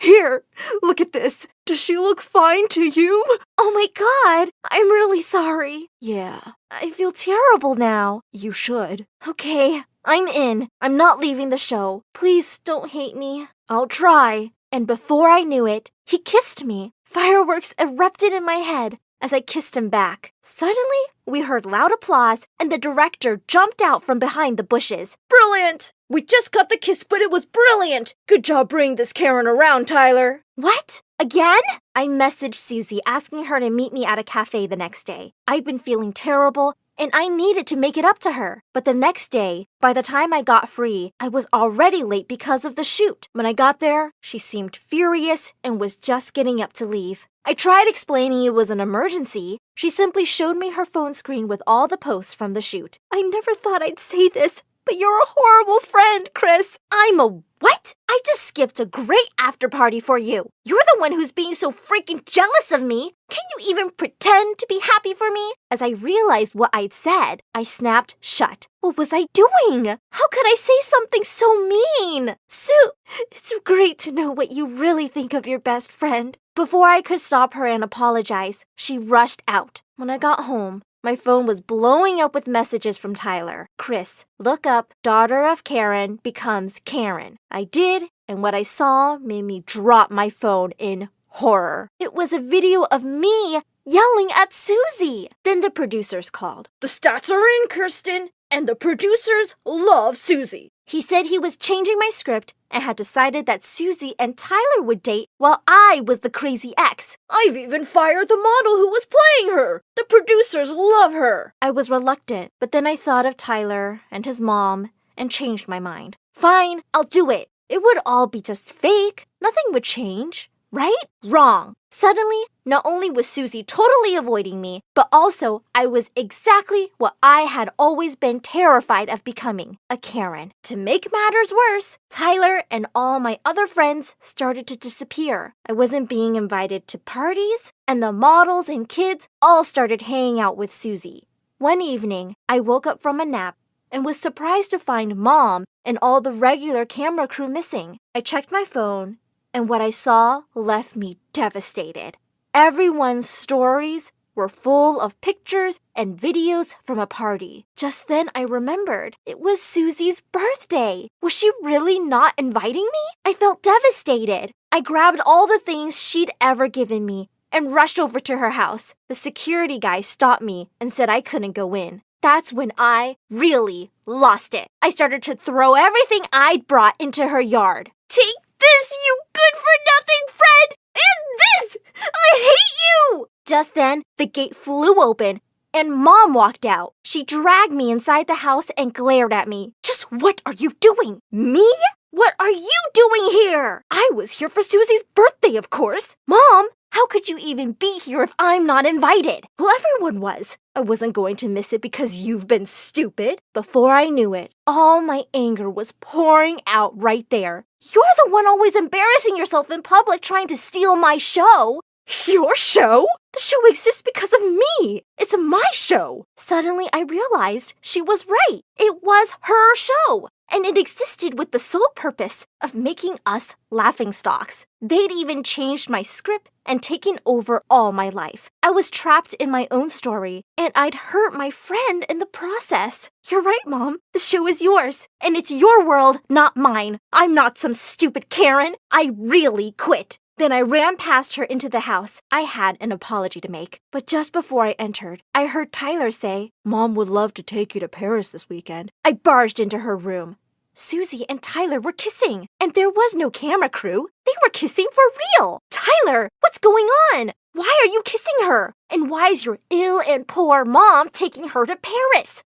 Here, look at this. Does she look fine to you? Oh my God, I'm really sorry. Yeah, I feel terrible now. You should. Okay, I'm in. I'm not leaving the show. Please don't hate me. I'll try. And before I knew it, he kissed me. Fireworks erupted in my head as I kissed him back. Suddenly, we heard loud applause and the director jumped out from behind the bushes. Brilliant! We just got the kiss, but it was brilliant! Good job bringing this Karen around, Tyler. What? Again? I messaged Susie asking her to meet me at a cafe the next day. I'd been feeling terrible and I needed to make it up to her. But the next day, by the time I got free, I was already late because of the shoot. When I got there, she seemed furious and was just getting up to leave. I tried explaining it was an emergency. She simply showed me her phone screen with all the posts from the shoot. I never thought I'd say this, but you're a horrible friend, Chris. I'm a what? I just skipped a great after party for you. You're the one who's being so freaking jealous of me. Can you even pretend to be happy for me? As I realized what I'd said, I snapped shut. What was I doing? How could I say something so mean? Sue, it's great to know what you really think of your best friend. Before I could stop her and apologize, she rushed out. When I got home, my phone was blowing up with messages from Tyler. Chris, look up, daughter of Karen becomes Karen. I did, and what I saw made me drop my phone in horror. It was a video of me yelling at Susie. Then the producers called. The stats are in, Kirsten, and the producers love Susie. He said he was changing my script and had decided that Susie and Tyler would date while I was the crazy ex. I've even fired the model who was playing her. The producers love her. I was reluctant, but then I thought of Tyler and his mom and changed my mind. Fine, I'll do it. It would all be just fake. Nothing would change. Right? Wrong. Suddenly, not only was Susie totally avoiding me, but also I was exactly what I had always been terrified of becoming, a Karen. To make matters worse, Tyler and all my other friends started to disappear. I wasn't being invited to parties, and the models and kids all started hanging out with Susie. One evening, I woke up from a nap and was surprised to find Mom and all the regular camera crew missing. I checked my phone, and what I saw left me devastated. Everyone's stories were full of pictures and videos from a party. Just then I remembered it was Susie's birthday. Was she really not inviting me? I felt devastated. I grabbed all the things she'd ever given me and rushed over to her house. The security guy stopped me and said I couldn't go in. That's when I really lost it. I started to throw everything I'd brought into her yard. Take this, you good-for-nothing friend! And this! I hate you! Just then, the gate flew open, and Mom walked out. She dragged me inside the house and glared at me. Just what are you doing? Me? What are you doing here? I was here for Susie's birthday, of course. Mom, how could you even be here if I'm not invited? Well, everyone was. I wasn't going to miss it because you've been stupid. Before I knew it, all my anger was pouring out right there. You're the one always embarrassing yourself in public trying to steal my show. Your show? The show exists because of me. It's my show. Suddenly, I realized she was right. It was her show. and it existed with the sole purpose of making us laughingstocks. They'd even changed my script and taken over all my life. I was trapped in my own story, and I'd hurt my friend in the process. You're right, Mom. The show is yours, and it's your world, not mine. I'm not some stupid Karen. I really quit. Then I ran past her into the house. I had an apology to make. But just before I entered, I heard Tyler say, "Mom would love to take you to Paris this weekend." I barged into her room. Susie and Tyler were kissing, and there was no camera crew. They were kissing for real. Tyler, what's going on? Why are you kissing her? And why is your ill and poor mom taking her to Paris?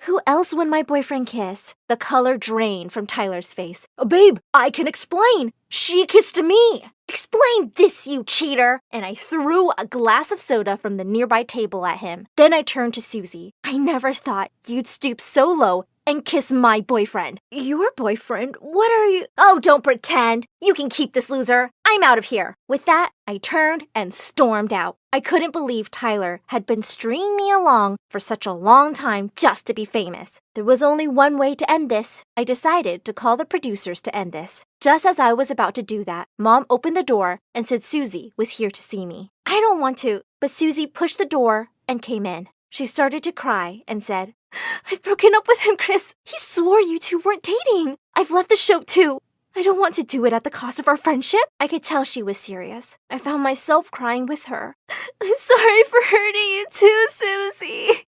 Who else would my boyfriend kiss? The color drained from Tyler's face. Babe, I can explain. She kissed me. Explain this, you cheater. And I threw a glass of soda from the nearby table at him. Then I turned to Susie. I never thought you'd stoop so low and kiss my boyfriend. Your boyfriend? What are you? Oh, don't pretend. You can keep this loser. I'm out of here. With that, I turned and stormed out. I couldn't believe Tyler had been stringing me along for such a long time just to be famous. There was only one way to end this. I decided to call the producers to end this. Just as I was about to do that, Mom opened the door and said Susie was here to see me. I don't want to, but Susie pushed the door and came in. She started to cry and said, "I've broken up with him, Chris. He swore you two weren't dating. I've left the show too. I don't want to do it at the cost of our friendship." I could tell she was serious. I found myself crying with her. "I'm sorry for hurting you too, Susie.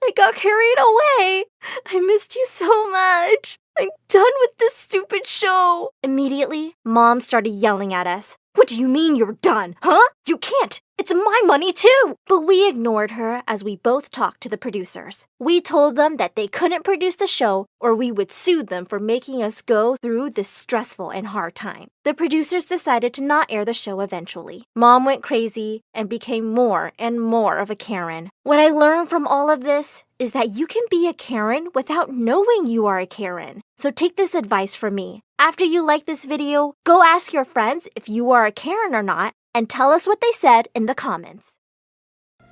I got carried away. I missed you so much. I'm done with this stupid show." Immediately, Mom started yelling at us. "What do you mean you're done, huh? You can't. It's my money too." But we ignored her as we both talked to the producers. We told them that they couldn't produce the show or we would sue them for making us go through this stressful and hard time. The producers decided to not air the show eventually. Mom went crazy and became more and more of a Karen. What I learned from all of this is that you can be a Karen without knowing you are a Karen. So take this advice from me. After you like this video, go ask your friends if you are a Karen or not, and tell us what they said in the comments.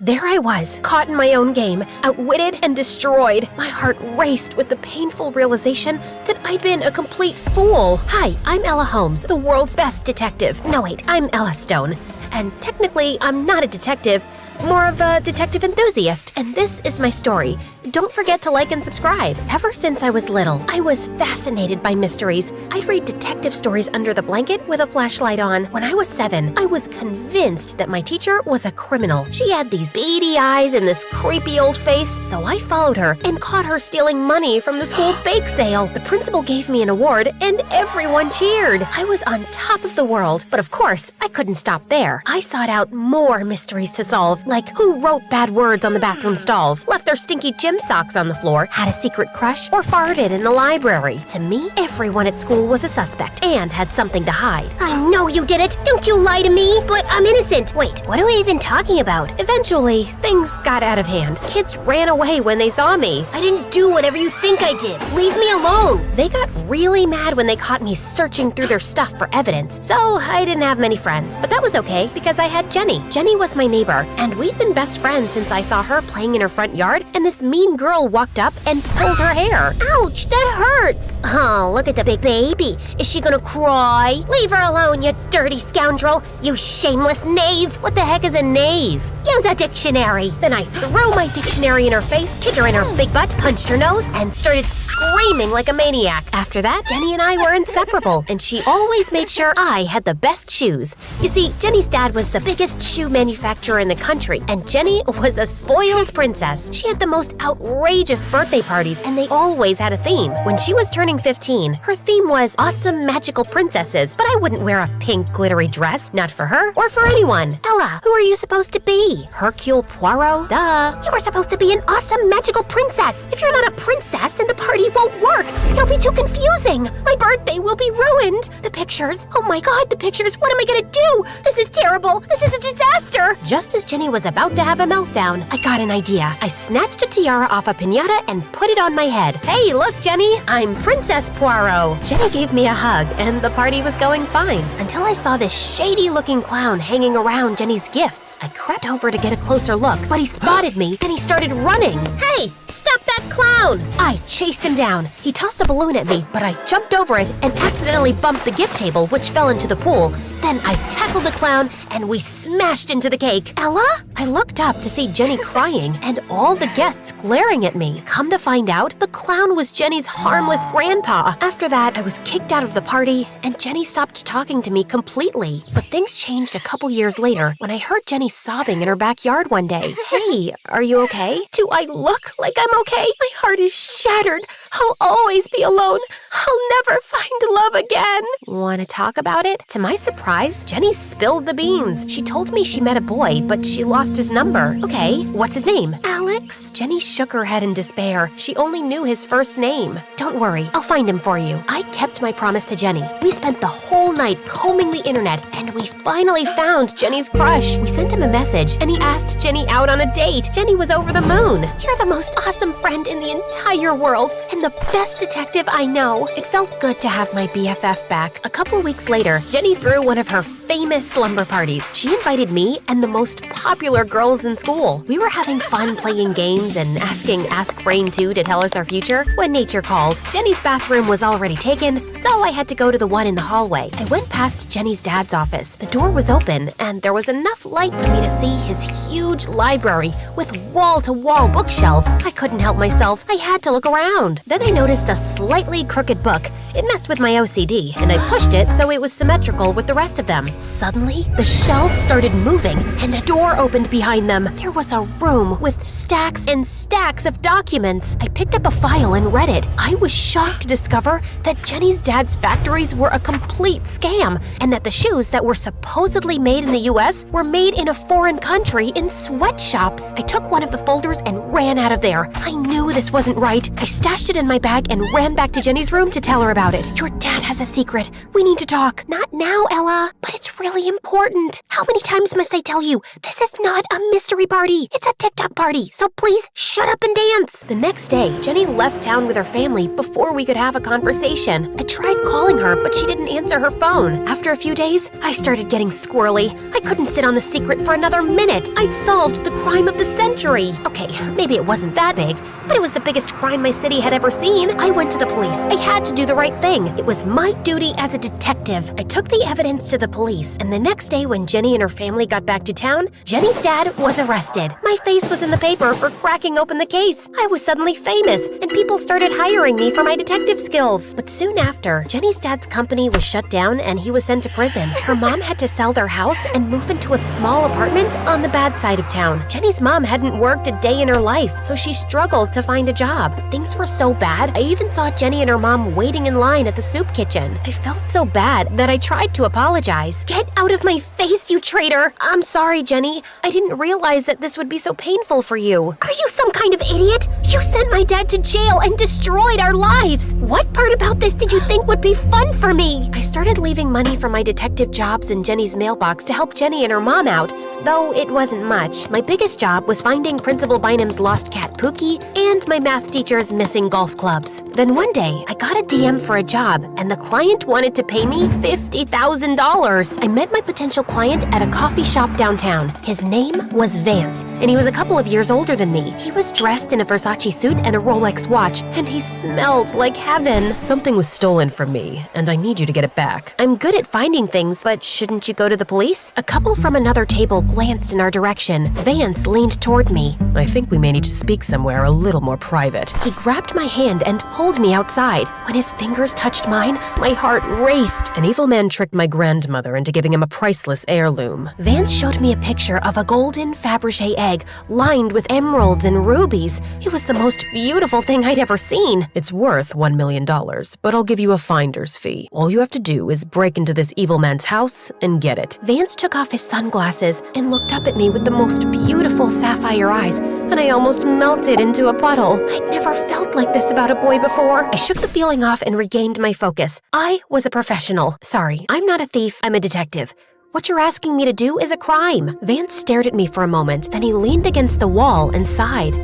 There I was, caught in my own game, outwitted and destroyed. My heart raced with the painful realization that I'd been a complete fool. Hi, I'm Ella Holmes, the world's best detective. No wait, I'm Ella Stone. And technically, I'm not a detective, more of a detective enthusiast. And this is my story. Don't forget to like and subscribe. Ever since I was little, I was fascinated by mysteries. I'd read detective stories under the blanket with a flashlight on. When I was 7, I was convinced that my teacher was a criminal. She had these beady eyes and this creepy old face, so I followed her and caught her stealing money from the school bake sale. The principal gave me an award and everyone cheered. I was on top of the world, but of course, I couldn't stop there. I sought out more mysteries to solve, like who wrote bad words on the bathroom stalls, left their stinky gym socks on the floor, had a secret crush, or farted in the library. To me, everyone at school was a suspect and had something to hide. I know you did it. Don't you lie to me. But I'm innocent. Wait, what are we even talking about? Eventually, things got out of hand. Kids ran away when they saw me. I didn't do whatever you think I did. Leave me alone. They got really mad when they caught me searching through their stuff for evidence, so I didn't have many friends. But that was okay, because I had Jenny. Jenny was my neighbor, and we've been best friends since I saw her playing in her front yard, and this mean girl walked up and pulled her hair. Ouch, that hurts. Oh, look at the big baby. Is she gonna cry? Leave her alone, you dirty scoundrel, you shameless knave. What the heck is a knave? Use a dictionary. Then I threw my dictionary in her face, kicked her in her big butt, punched her nose, and started screaming like a maniac. After that, Jenny and I were inseparable, and she always made sure I had the best shoes. You see, Jenny's dad was the biggest shoe manufacturer in the country, and Jenny was a spoiled princess. She had the most outrageous birthday parties, and they always had a theme. When she was turning 15, her theme was awesome magical princesses, but I wouldn't wear a pink glittery dress, not for her or for anyone. Ella, who are you supposed to be? Hercule Poirot? Duh. You were supposed to be an awesome magical princess. If you're not a princess, then the party won't work. It'll be too confusing. My birthday will be ruined. The pictures. Oh my God, the pictures. What am I gonna do? This is terrible. This is a disaster. Just as Jenny was about to have a meltdown, I got an idea. I snatched a tiara mascara off a piñata and put it on my head. Hey, look, Jenny, I'm Princess Poirot. Jenny gave me a hug, and the party was going fine until I saw this shady-looking clown hanging around Jenny's gifts. I crept over to get a closer look, but he spotted me, and he started running. Hey, stop that clown! I chased him down. He tossed a balloon at me, but I jumped over it and accidentally bumped the gift table, which fell into the pool. Then I tackled the clown, and we smashed into the cake. Ella? I looked up to see Jenny crying and all the guests glaring at me. Come to find out, the clown was Jenny's harmless grandpa. After that, I was kicked out of the party, and Jenny stopped talking to me completely. But things changed a couple years later when I heard Jenny sobbing in her backyard one day. Hey, are you okay? Do I look like I'm okay? My heart is shattered. I'll always be alone. I'll never find love again. Want to talk about it? To my surprise, Jenny spilled the beans. She told me she met a boy, but she lost his number. Okay, what's his name? Alex? Jenny shook her head in despair. She only knew his first name. Don't worry, I'll find him for you. I kept my promise to Jenny. We spent the whole night combing the internet, and we finally found Jenny's crush. We sent him a message, and he asked Jenny out on a date. Jenny was over the moon. You're the most awesome friend in the entire world, and the best detective I know. It felt good to have my BFF back. A couple weeks later, Jenny threw one of her famous slumber parties. She invited me and the most popular girls in school. We were having fun playing games and asking Ask Brain 2 to tell us our future when nature called. Jenny's bathroom was already taken, so I had to go to the one in the hallway. I went past Jenny's dad's office. The door was open, and there was enough light for me to see his huge library with wall-to-wall bookshelves. I couldn't help myself. I had to look around. Then I noticed a slightly crooked book. It messed with my OCD, and I pushed it so it was symmetrical with the rest of them. Suddenly, the shelves started moving, and a door opened behind them. There was a room with stacks and stacks of documents. I picked up a file and read it. I was shocked to discover that Jenny's dad's factories were a complete scam, and that the shoes that were supposedly made in the US were made in a foreign country in sweatshops. I took one of the folders and ran out of there. I knew this wasn't right. I stashed it in my bag and ran back to Jenny's room to tell her about it. Your dad has a secret. We need to talk. Not now, Ella, but it's really important. How many times must I tell you? This is not a mystery party. It's a TikTok party, so please shut up and dance. The next day, Jenny left town with her family before we could have a conversation. I tried calling her, but she didn't answer her phone. After a few days, I started getting squirrely. I couldn't sit on the secret for another minute. I'd solved the crime of the century. Okay, maybe it wasn't that big, but it was the biggest crime my city had ever seen. I went to the police. I had to do the right thing. It was my duty as a detective. I took the evidence to the police, and the next day when Jenny and her family got back to town, Jenny's dad was arrested. My face was in the paper for cracking open the case. I was suddenly famous, and people started hiring me for my detective skills. But soon after, Jenny's dad's company was shut down and he was sent to prison. Her mom had to sell their house and move into a small apartment on the bad side of town. Jenny's mom hadn't worked a day in her life, so she struggled to find a job. Things were so bad, I even saw Jenny and her mom waiting in line at the soup kitchen. I felt so bad that I tried to apologize. Get out of my face, you traitor! I'm sorry, Jenny. I didn't realize that this would be so painful for you. Are you some kind of idiot? You sent my dad to jail and destroyed our lives! What part about this did you think would be fun for me? I started leaving money from my detective jobs in Jenny's mailbox to help Jenny and her mom out, though it wasn't much. My biggest job was finding Principal Bynum's lost cat Pookie and my math teacher's missing golf clubs. Then one day, I got a DM for a job, and the client wanted to pay me $50,000. I met my potential client at a coffee shop downtown. His name was Vance, and he was a couple of years older than me. He was dressed in a Versace suit and a Rolex watch, and he smelled like heaven. Something was stolen from me, and I need you to get it back. I'm good at finding things, but shouldn't you go to the police? A couple from another table glanced in our direction. Vance leaned toward me. I think we may need to speak somewhere a little more private. He grabbed my hand and pulled me outside. When his fingers touched mine, my heart raced. An evil man tricked my grandmother into giving him a priceless heirloom. Vance showed me a picture of a golden Fabergé egg lined with emeralds and rubies. It was the most beautiful thing I'd ever seen. It's worth $1 million, but I'll give you a finder's fee. All you have to do is break into this evil man's house and get it. Vance took off his sunglasses and looked up at me with the most beautiful sapphire eyes, and I almost melted into a puddle. I'd never felt like this about a boy before. I shook the feeling off and regained my focus. I was a professional. Sorry, I'm not a thief, I'm a detective. What you're asking me to do is a crime. Vance stared at me for a moment, then he leaned against the wall and sighed.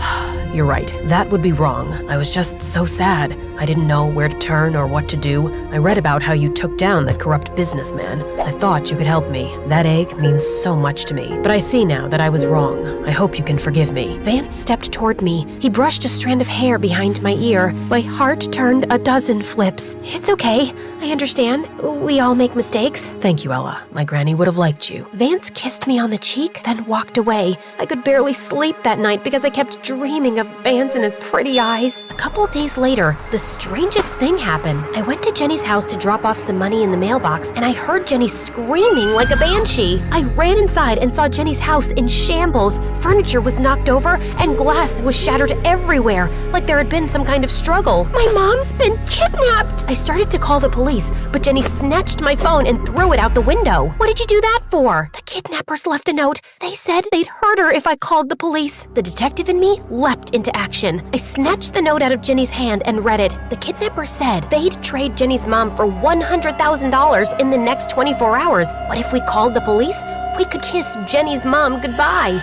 You're right. That would be wrong. I was just so sad. I didn't know where to turn or what to do. I read about how you took down that corrupt businessman. I thought you could help me. That egg means so much to me. But I see now that I was wrong. I hope you can forgive me. Vance stepped toward me. He brushed a strand of hair behind my ear. My heart turned a dozen flips. It's okay. I understand. We all make mistakes. Thank you, Ella. My granny would have liked you. Vance kissed me on the cheek, then walked away. I could barely sleep that night because I kept dreaming of Vance and his pretty eyes. A couple days later, the strangest thing happened. I went to Jenny's house to drop off some money in the mailbox, and I heard Jenny screaming like a banshee. I ran inside and saw Jenny's house in shambles. Furniture was knocked over, and glass was shattered everywhere, like there had been some kind of struggle. My mom's been kidnapped! I started to call the police, but Jenny snatched my phone and threw it out the window. What did you do that for? The kidnappers left a note. They said they'd hurt her if I called the police. The detective in me leapt into action. I snatched the note out of Jenny's hand and read it. The kidnappers said they'd trade Jenny's mom for $100,000 in the next 24 hours. What if we called the police? We could kiss Jenny's mom goodbye.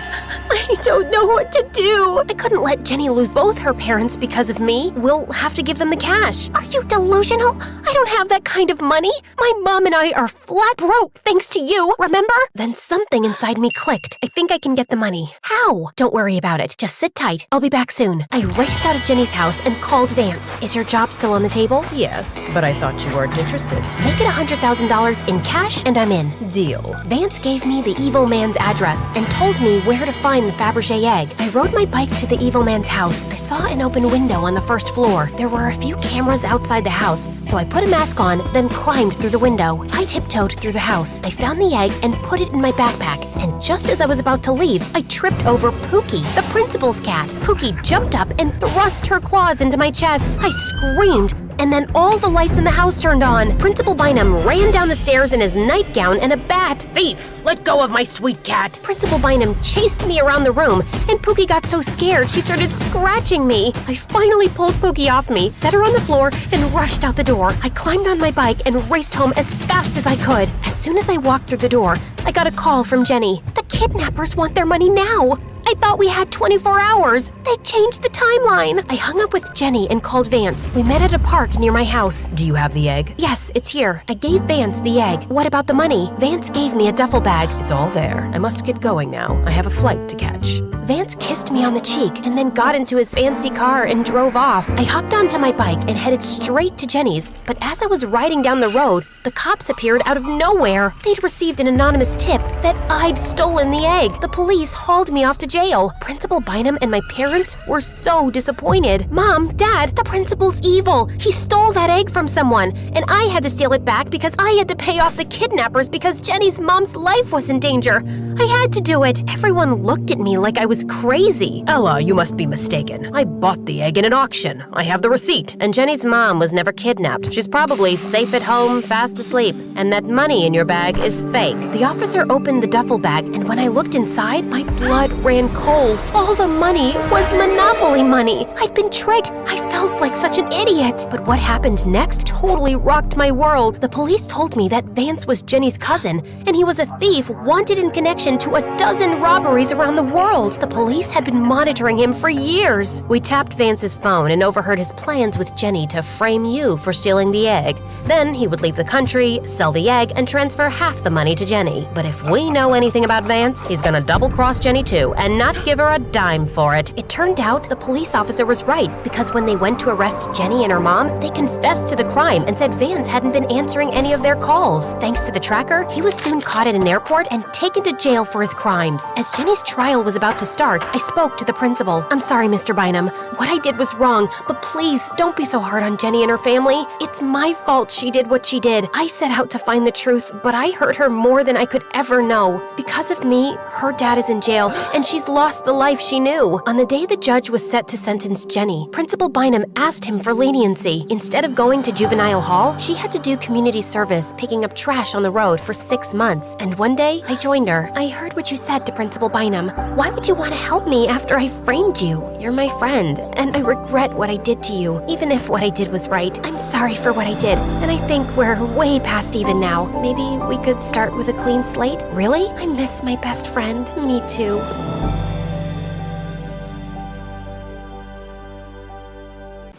I don't know what to do. I couldn't let Jenny lose both her parents because of me. We'll have to give them the cash. Are you delusional? I don't have that kind of money. My mom and I are flat broke thanks to you, remember? Then something inside me clicked. I think I can get the money. How? Don't worry about it. Just sit tight. I'll be back soon. I raced out of Jenny's house and called Vance. Is your job still on the table? Yes, but I thought you weren't interested. Make it $100,000 in cash and I'm in. Deal. Vance gave me the evil man's address and told me where to find the Fabergé egg. I rode my bike to the evil man's house. I saw an open window on the first floor. There were a few cameras outside the house, so I put a mask on, then climbed through the window. I tiptoed through the house. I found the egg and put it in my backpack, and just as I was about to leave, I tripped over Pookie, the principal's cat. Pookie jumped up and thrust her claws into my chest. I screamed, and then all the lights in the house turned on. Principal Bynum ran down the stairs in his nightgown and a bat. Thief, let go of my sweet cat. Principal Bynum chased me around the room, and Pookie got so scared she started scratching me. I finally pulled Pookie off me, set her on the floor, and rushed out the door. I climbed on my bike and raced home as fast as I could. As soon as I walked through the door, I got a call from Jenny. The kidnappers want their money now. I thought we had 24 hours. They changed the timeline. I hung up with Jenny and called Vance. We met at a park near my house. Do you have the egg? Yes, it's here. I gave Vance the egg. What about the money? Vance gave me a duffel bag. It's all there. I must get going now. I have a flight to catch. Vance kissed me on the cheek and then got into his fancy car and drove off. I hopped onto my bike and headed straight to Jenny's, but as I was riding down the road, the cops appeared out of nowhere. They'd received an anonymous tip that I'd stolen the egg. The police hauled me off to jail. Principal Bynum and my parents were so disappointed. Mom, Dad, the principal's evil. He stole that egg from someone, and I had to steal it back because I had to pay off the kidnappers because Jenny's mom's life was in danger. I had to do it. Everyone looked at me like I was crazy. Ella, you must be mistaken. I bought the egg in an auction. I have the receipt. And Jenny's mom was never kidnapped. She's probably safe at home, fast asleep. And that money in your bag is fake. The officer opened the duffel bag, and when I looked inside, my blood ran cold. All the money was Monopoly money. I'd been tricked. I felt like such an idiot. But what happened next totally rocked my world. The police told me that Vance was Jenny's cousin, and he was a thief wanted in connection to a dozen robberies around the world. The police had been monitoring him for years. We tapped Vance's phone and overheard his plans with Jenny to frame you for stealing the egg. Then he would leave the country, sell the egg, and transfer half the money to Jenny. But if we know anything about Vance, he's gonna double-cross Jenny too, and not give her a dime for it. It turned out the police officer was right, because when they went to arrest Jenny and her mom, they confessed to the crime and said Vance hadn't been answering any of their calls. Thanks to the tracker, he was soon caught at an airport and taken to jail for his crimes. As Jenny's trial was about to start, I spoke to the principal. I'm sorry, Mr. Bynum. What I did was wrong, but please don't be so hard on Jenny and her family. It's my fault she did what she did. I set out to find the truth, but I hurt her more than I could ever know. Because of me, her dad is in jail, and she's lost the life she knew. On the day the judge was set to sentence Jenny, Principal Bynum asked him for leniency. Instead of going to juvenile hall, she had to do community service, picking up trash on the road for 6 months. And one day, I joined her. I heard what you said to Principal Bynum. Why would you want to help me after I framed you? You're my friend, and I regret what I did to you, even if what I did was right. I'm sorry for what I did, and I think we're way past even now. Maybe we could start with a clean slate? Really? I miss my best friend. Me too.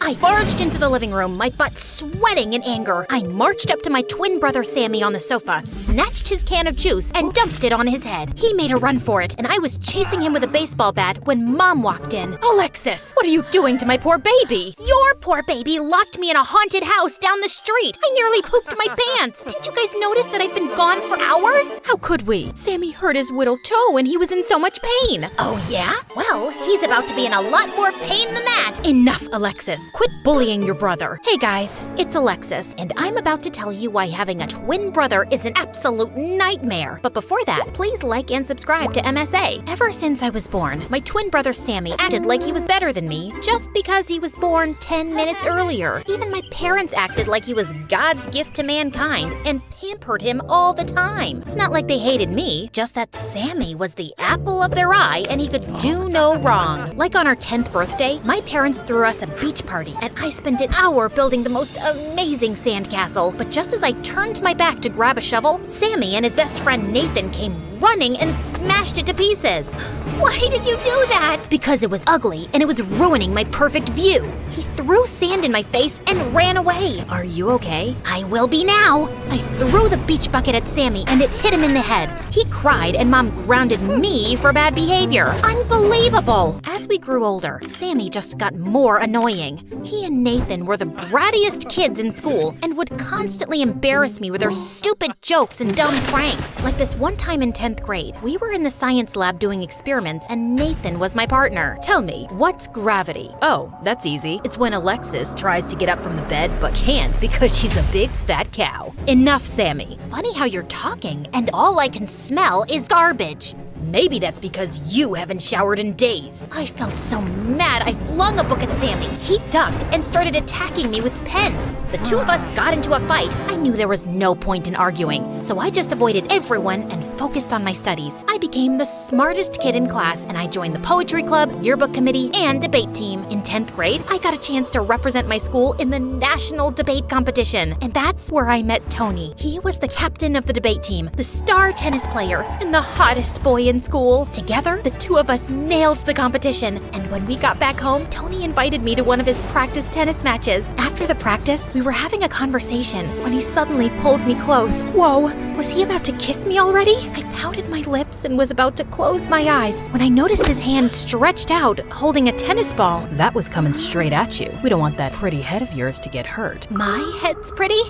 I barged into the living room, my butt sweating in anger. I marched up to my twin brother Sammy on the sofa, snatched his can of juice, and dumped it on his head. He made a run for it, and I was chasing him with a baseball bat when Mom walked in. Alexis, what are you doing to my poor baby? Your poor baby locked me in a haunted house down the street. I nearly pooped my pants. Didn't you guys notice that I've been gone for hours? How could we? Sammy hurt his little toe and he was in so much pain. Oh yeah? Well, he's about to be in a lot more pain than that. Enough, Alexis. Quit bullying your brother. Hey guys, it's Alexis, and I'm about to tell you why having a twin brother is an absolute nightmare. But before that, please like and subscribe to MSA. Ever since I was born, my twin brother Sammy acted like he was better than me just because he was born 10 minutes earlier. Even my parents acted like he was God's gift to mankind and pampered him all the time. It's not like they hated me, just that Sammy was the apple of their eye and he could do no wrong. Like on our 10th birthday, my parents threw us a beach party and I spent an hour building the most amazing sandcastle. But just as I turned my back to grab a shovel, Sammy and his best friend Nathan came running and smashed it to pieces. Why did you do that? Because it was ugly and it was ruining my perfect view. He threw sand in my face and ran away. Are you okay? I will be now. I threw the beach bucket at Sammy and it hit him in the head. He cried and Mom grounded me for bad behavior. Unbelievable! As we grew older, Sammy just got more annoying. He and Nathan were the brattiest kids in school and would constantly embarrass me with their stupid jokes and dumb pranks. Like this one time in 10th grade, we were in the science lab doing experiments and Nathan was my partner. Tell me, what's gravity? Oh, that's easy. It's when Alexis tries to get up from the bed but can't because she's a big fat cow. Enough, Sammy. Funny how you're talking, and all I can smell is garbage. Maybe that's because you haven't showered in days. I felt so mad I flung a book at Sammy. He ducked and started attacking me with pens. The two of us got into a fight. I knew there was no point in arguing, so I just avoided everyone and focused on my studies. I became the smartest kid in class and I joined the poetry club, yearbook committee, and debate team. In 10th grade, I got a chance to represent my school in the national debate competition, and that's where I met Tony. He was the captain of the debate team, the star tennis player, and the hottest boy in school. Together, the two of us nailed the competition, and when we got back home, Tony invited me to one of his practice tennis matches. After the practice, we were having a conversation when he suddenly pulled me close. Whoa, was he about to kiss me already? I pouted my lips and was about to close my eyes when I noticed his hand stretched out, holding a tennis ball. That was coming straight at you. We don't want that pretty head of yours to get hurt. My head's pretty?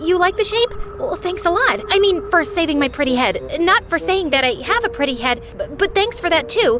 You like the shape? Well, thanks a lot. I mean, for saving my pretty head. Not for saying that I have a pretty head, but thanks for that too.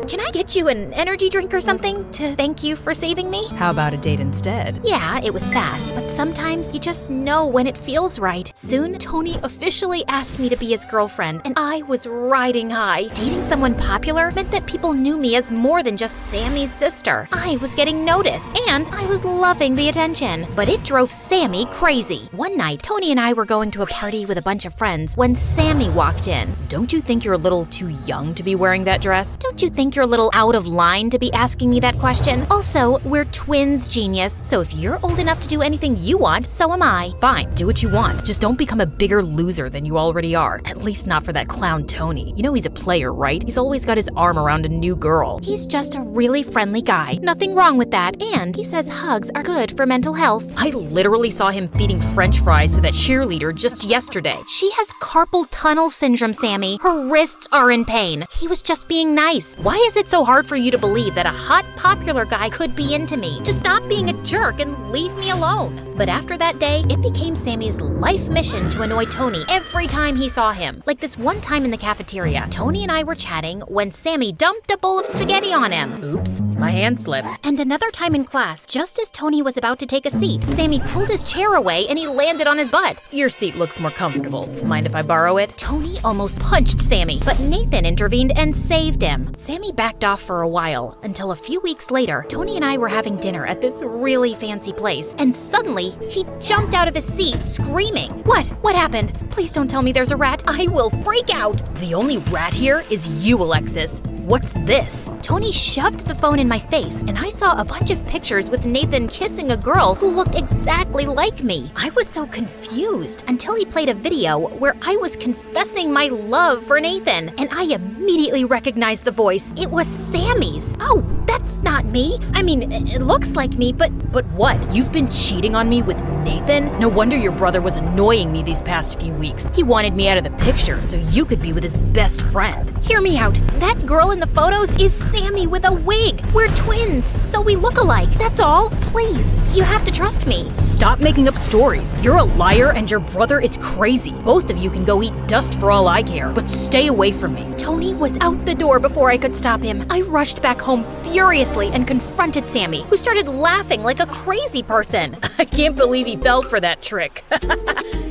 Can I get you an energy drink or something to thank you for saving me? How about a date instead? Yeah, it was fast, but sometimes you just know when it feels right. Soon, Tony officially asked me to be his girlfriend, and I was riding high. Dating someone popular meant that people knew me as more than just Sammy's sister. I was getting noticed, and I was loving the attention. But it drove Sammy crazy. One night, Tony and I were going to a party with a bunch of friends when Sammy walked in. Don't you think you're a little too young to be wearing that dress? Don't you think you're a little out of line to be asking me that question? Also, we're twins, genius, so if you're old enough to do anything you want, so am I. Fine, do what you want. Just don't become a bigger loser than you already are. At least not for that clown Tony. You know he's a player, right? He's always got his arm around a new girl. He's just a really friendly guy. Nothing wrong with that. And he says hugs are good for mental health. I literally saw him feeding French fries to that cheerleader just yesterday. She has carpal tunnel syndrome, Sammy. Her wrists are in pain. He was just being nice. Why is it so hard for you to believe that a hot, popular guy could be into me? Just stop being a jerk and leave me alone. But after that day, it became Sammy's life mission to annoy Tony every time he saw him. Like this one time in the cafeteria, Tony and I were chatting when Sammy dumped a bowl of spaghetti on him. Oops, my hand slipped. And another time in class, just as Tony was about to take a seat, Sammy pulled his chair away and he landed on his butt. Your seat looks more comfortable. Mind if I borrow it? Tony almost punched Sammy, but Nathan intervened and saved him. Sammy backed off for a while, until a few weeks later, Tony and I were having dinner at this really fancy place, and suddenly, he jumped out of his seat screaming. What? What happened? Please don't tell me there's a rat. I will freak out. The only rat here is you, Alexis. What's this? Tony shoved the phone in my face, and I saw a bunch of pictures with Nathan kissing a girl who looked exactly like me. I was so confused until he played a video where I was confessing my love for Nathan, and I immediately recognized the voice. It was Sammy's. Oh, that's not me. I mean, it looks like me, but what? You've been cheating on me with Nathan? No wonder your brother was annoying me these past few weeks. He wanted me out of the picture so you could be with his best friend. hear me out. That girl in the photos is Sammy with a wig. We're twins, so we look alike. That's all. Please, you have to trust me. Stop making up stories. You're a liar and your brother is crazy. Both of you can go eat dust for all I care, but stay away from me. Tony was out the door before I could stop him. I rushed back home furiously and confronted Sammy, who started laughing like a crazy person. I can't believe he fell for that trick.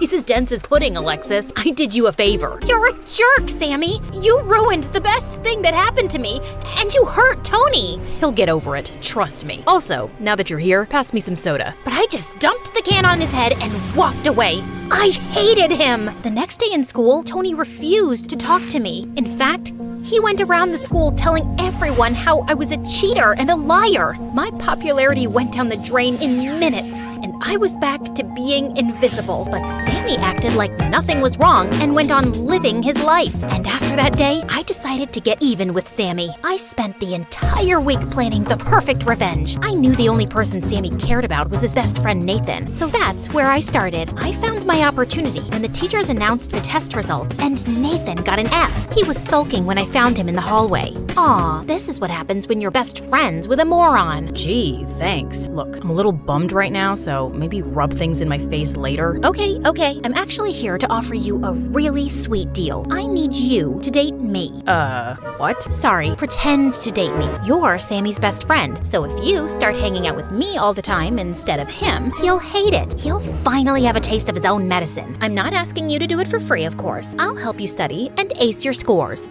He's as dense as pudding, Alexis. I did you a favor. You're a jerk, Sammy. You ruined the best thing that happened to me, and you hurt Tony. He'll get over it, trust me. Also, now that you're here, pass me some soda. But I just dumped the can on his head and walked away. I hated him. The next day in school, Tony refused to talk to me. In fact, he went around the school telling everyone how I was a cheater and a liar. My popularity went down the drain in minutes, and I was back to being invisible. But Sammy acted like nothing was wrong and went on living his life. And after that day, I decided to get even with Sammy. I spent the entire week planning the perfect revenge. I knew the only person Sammy cared about was his best friend Nathan, so that's where I started. I found my opportunity when the teachers announced the test results, and Nathan got an F. He was sulking when I found him in the hallway. Aw, this is what happens when you're best friends with a moron. Gee, thanks. Look, I'm a little bummed right now, so maybe rub things in my face later. Okay. I'm actually here to offer you a really sweet deal. I need you to date me. What? Sorry, pretend to date me. You're Sammy's best friend, so if you start hanging out with me all the time instead of him, he'll hate it. He'll finally have a taste of his own medicine. I'm not asking you to do it for free, of course. I'll help you study and ace your scores.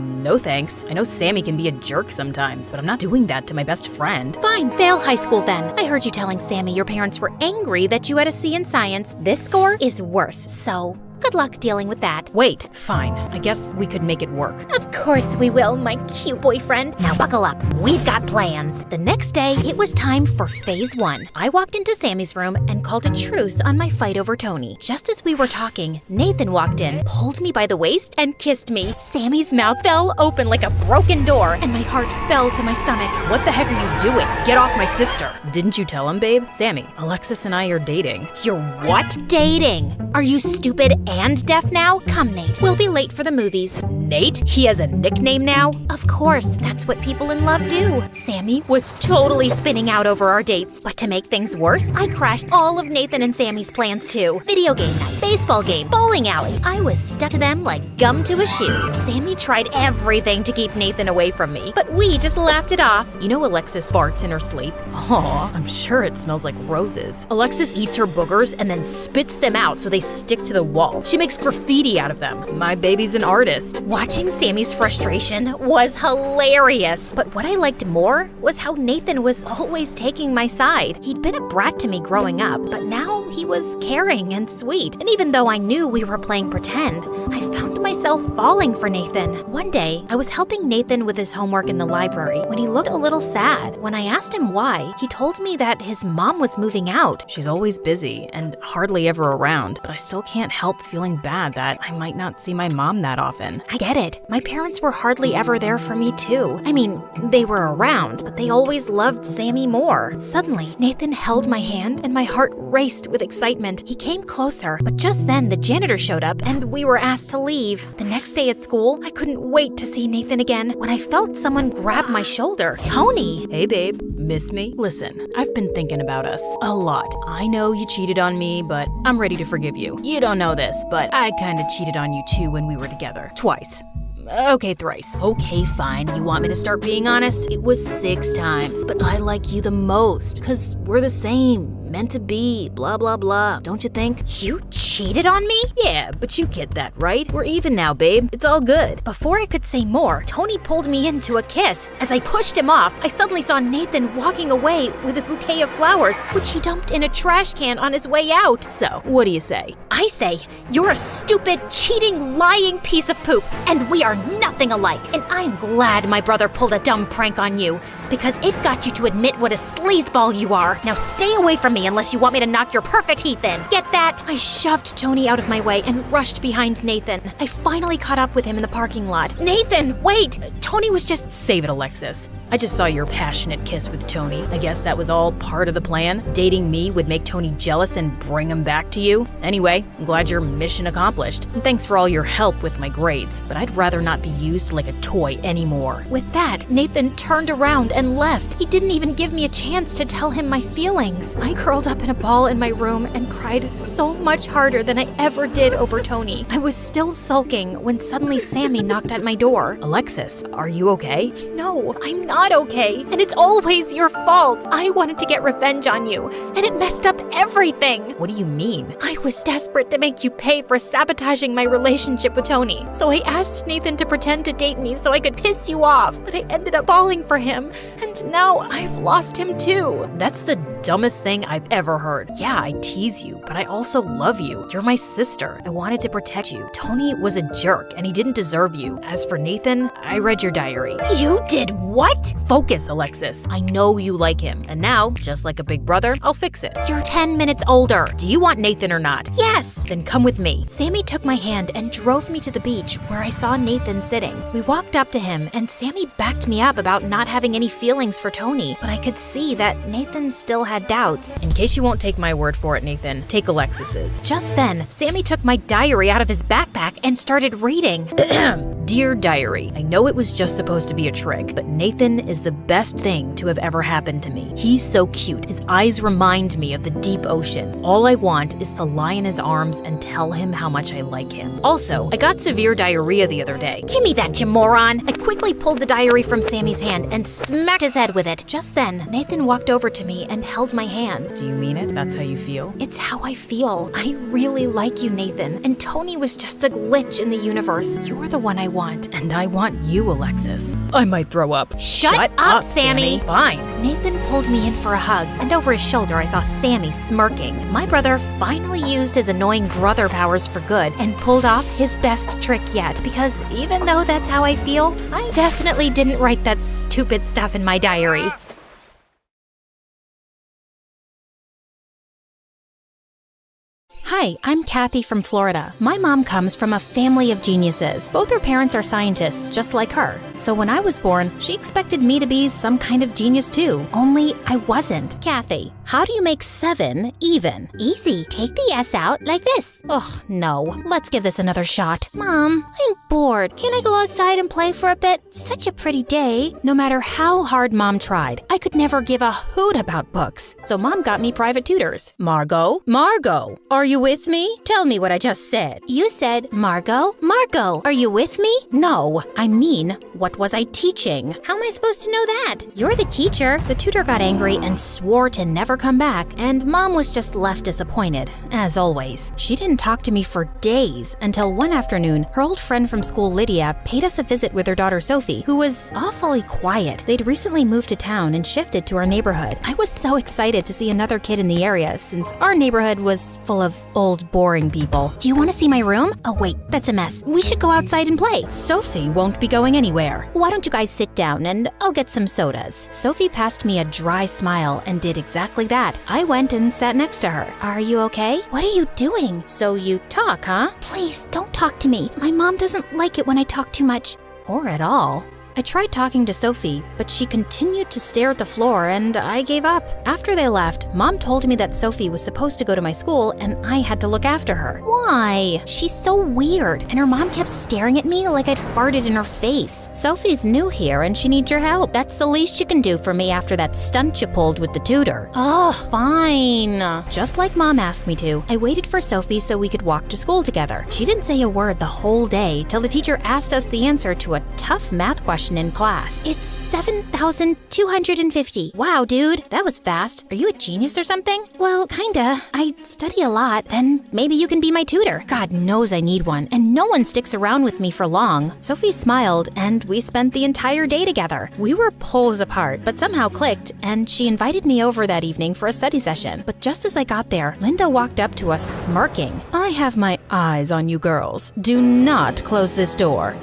No thanks. I know Sammy can be a jerk sometimes, but I'm not doing that to my best friend. Fine, fail high school then. I heard you telling Sammy your parents were angry that you had a C in science. This score is worse, so good luck dealing with that. Wait, fine. I guess we could make it work. Of course we will, my cute boyfriend. Now buckle up. We've got plans. The next day, it was time for phase 1. I walked into Sammy's room and called a truce on my fight over Tony. Just as we were talking, Nathan walked in, pulled me by the waist, and kissed me. Sammy's mouth fell open like a broken door, and my heart fell to my stomach. What the heck are you doing? Get off my sister. Didn't you tell him, babe? Sammy, Alexis and I are dating. You're what? Dating? Are you stupid and deaf now? Come, Nate. We'll be late for the movies. Nate? He has a nickname now? Of course, that's what people in love do. Sammy was totally spinning out over our dates, but to make things worse, I crashed all of Nathan and Sammy's plans too. Video game night, baseball game, bowling alley. I was stuck to them like gum to a shoe. Sammy tried everything to keep Nathan away from me, but we just laughed it off. You know Alexis farts in her sleep? Aw, I'm sure it smells like roses. Alexis eats her boogers and then spits them out so they stick to the wall. She makes graffiti out of them. My baby's an artist. Watching Sammy's frustration was hilarious. But what I liked more was how Nathan was always taking my side. He'd been a brat to me growing up, but now he was caring and sweet. And even though I knew we were playing pretend, I found myself falling for Nathan. One day, I was helping Nathan with his homework in the library when he looked a little sad. When I asked him why, he told me that his mom was moving out. She's always busy and hardly ever around, but I still can't help feeling bad that I might not see my mom that often. I get it. My parents were hardly ever there for me too. I mean, they were around, but they always loved Sammy more. Suddenly, Nathan held my hand and my heart raced with excitement. He came closer, but just then the janitor showed up and we were asked to leave. The next day at school, I couldn't wait to see Nathan again when I felt someone grab my shoulder. Tony! Hey babe, miss me? Listen, I've been thinking about us a lot. I know you cheated on me, but I'm ready to forgive you. You don't know this, but I kinda cheated on you too when we were together. Twice. Okay, thrice. Okay, fine. You want me to start being honest? It was 6 times, but I like you the most, 'cause we're the same. meant to be, blah, blah, blah. Don't you think? You cheated on me? Yeah, but you get that, right? We're even now, babe. It's all good. Before I could say more, Tony pulled me into a kiss. As I pushed him off, I suddenly saw Nathan walking away with a bouquet of flowers, which he dumped in a trash can on his way out. So, what do you say? I say, you're a stupid, cheating, lying piece of poop, and we are nothing alike. And I'm glad my brother pulled a dumb prank on you, because it got you to admit what a sleazeball you are. Now stay away from me unless you want me to knock your perfect teeth in. Get that? I shoved Tony out of my way and rushed behind Nathan. I finally caught up with him in the parking lot. Nathan, wait! Tony was just... Save it, Alexis. I just saw your passionate kiss with Tony. I guess that was all part of the plan. Dating me would make Tony jealous and bring him back to you. Anyway, I'm glad your mission accomplished. And thanks for all your help with my grades, but I'd rather not be used like a toy anymore. With that, Nathan turned around and left. He didn't even give me a chance to tell him my feelings. I curled up in a ball in my room and cried so much harder than I ever did over Tony. I was still sulking when suddenly Sammy knocked at my door. Alexis, are you okay? No, I'm not okay, and it's always your fault. I wanted to get revenge on you, and it messed up everything. What do you mean? I was desperate to make you pay for sabotaging my relationship with Tony, so I asked Nathan to pretend to date me so I could piss you off, but I ended up falling for him, and now I've lost him too. That's the dumbest thing I've ever heard. Yeah, I tease you, but I also love you. You're my sister. I wanted to protect you. Tony was a jerk, and he didn't deserve you. As for Nathan, I read your diary. You did what? Focus, Alexis. I know you like him, and now, just like a big brother, I'll fix it. You're 10 minutes older. Do you want Nathan or not? Yes! Then come with me. Sammy took my hand and drove me to the beach where I saw Nathan sitting. We walked up to him, and Sammy backed me up about not having any feelings for Tony, but I could see that Nathan still had doubts. In case you won't take my word for it, Nathan, take Alexis's. Just then, Sammy took my diary out of his backpack and started reading. Dear Diary, I know it was just supposed to be a trick, but Nathan is the best thing to have ever happened to me. He's so cute. His eyes remind me of the deep ocean. All I want is to lie in his arms and tell him how much I like him. Also, I got severe diarrhea the other day. Give me that, you moron! I quickly pulled the diary from Sammy's hand and smacked his head with it. Just then, Nathan walked over to me and held my hand. Do you mean it? That's how you feel? It's how I feel. I really like you, Nathan. And Tony was just a glitch in the universe. You're the one I want. And I want you, Alexis. I might throw up. Shut up, Sammy! Fine. Nathan pulled me in for a hug, and over his shoulder I saw Sammy smirking. My brother finally used his annoying brother powers for good and pulled off his best trick yet, because even though that's how I feel, I definitely didn't write that stupid stuff in my diary. Hi, I'm Kathy from Florida. My mom comes from a family of geniuses. Both her parents are scientists, just like her. So when I was born, she expected me to be some kind of genius too. Only I wasn't. Kathy, how do you make 7 even? Easy. Take the S out like this. Ugh, no. Let's give this another shot. Mom, I'm bored. Can I go outside and play for a bit? Such a pretty day. No matter how hard Mom tried, I could never give a hoot about books. So Mom got me private tutors. Margot, are you with me? Tell me what I just said. You said, Margot, are you with me? No, I mean, what was I teaching? How am I supposed to know that? You're the teacher. The tutor got angry and swore to never come back, and Mom was just left disappointed, as always. She didn't talk to me for days until one afternoon, her old friend from school, Lydia, paid us a visit with her daughter Sophie, who was awfully quiet. They'd recently moved to town and shifted to our neighborhood. I was so excited to see another kid in the area, since our neighborhood was full of old, boring people. Do you want to see my room? Oh wait, that's a mess. We should go outside and play. Sophie won't be going anywhere. Why don't you guys sit down and I'll get some sodas. Sophie passed me a dry smile and did exactly that. I went and sat next to her. Are you okay? What are you doing? So you talk, huh? Please, don't talk to me. My mom doesn't like it when I talk too much. Or at all. I tried talking to Sophie, but she continued to stare at the floor and I gave up. After they left, Mom told me that Sophie was supposed to go to my school and I had to look after her. Why? She's so weird, and her mom kept staring at me like I'd farted in her face. Sophie's new here and she needs your help. That's the least you can do for me after that stunt you pulled with the tutor. Oh, fine. Just like Mom asked me to, I waited for Sophie so we could walk to school together. She didn't say a word the whole day till the teacher asked us the answer to a tough math question question in class. It's 7,250. Wow, dude, that was fast. Are you a genius or something? Well, kinda. I study a lot. Then maybe you can be my tutor. God knows I need one, and no one sticks around with me for long. Sophie smiled, and we spent the entire day together. We were poles apart, but somehow clicked, and she invited me over that evening for a study session. But just as I got there, Linda walked up to us smirking. I have my eyes on you girls. Do not close this door.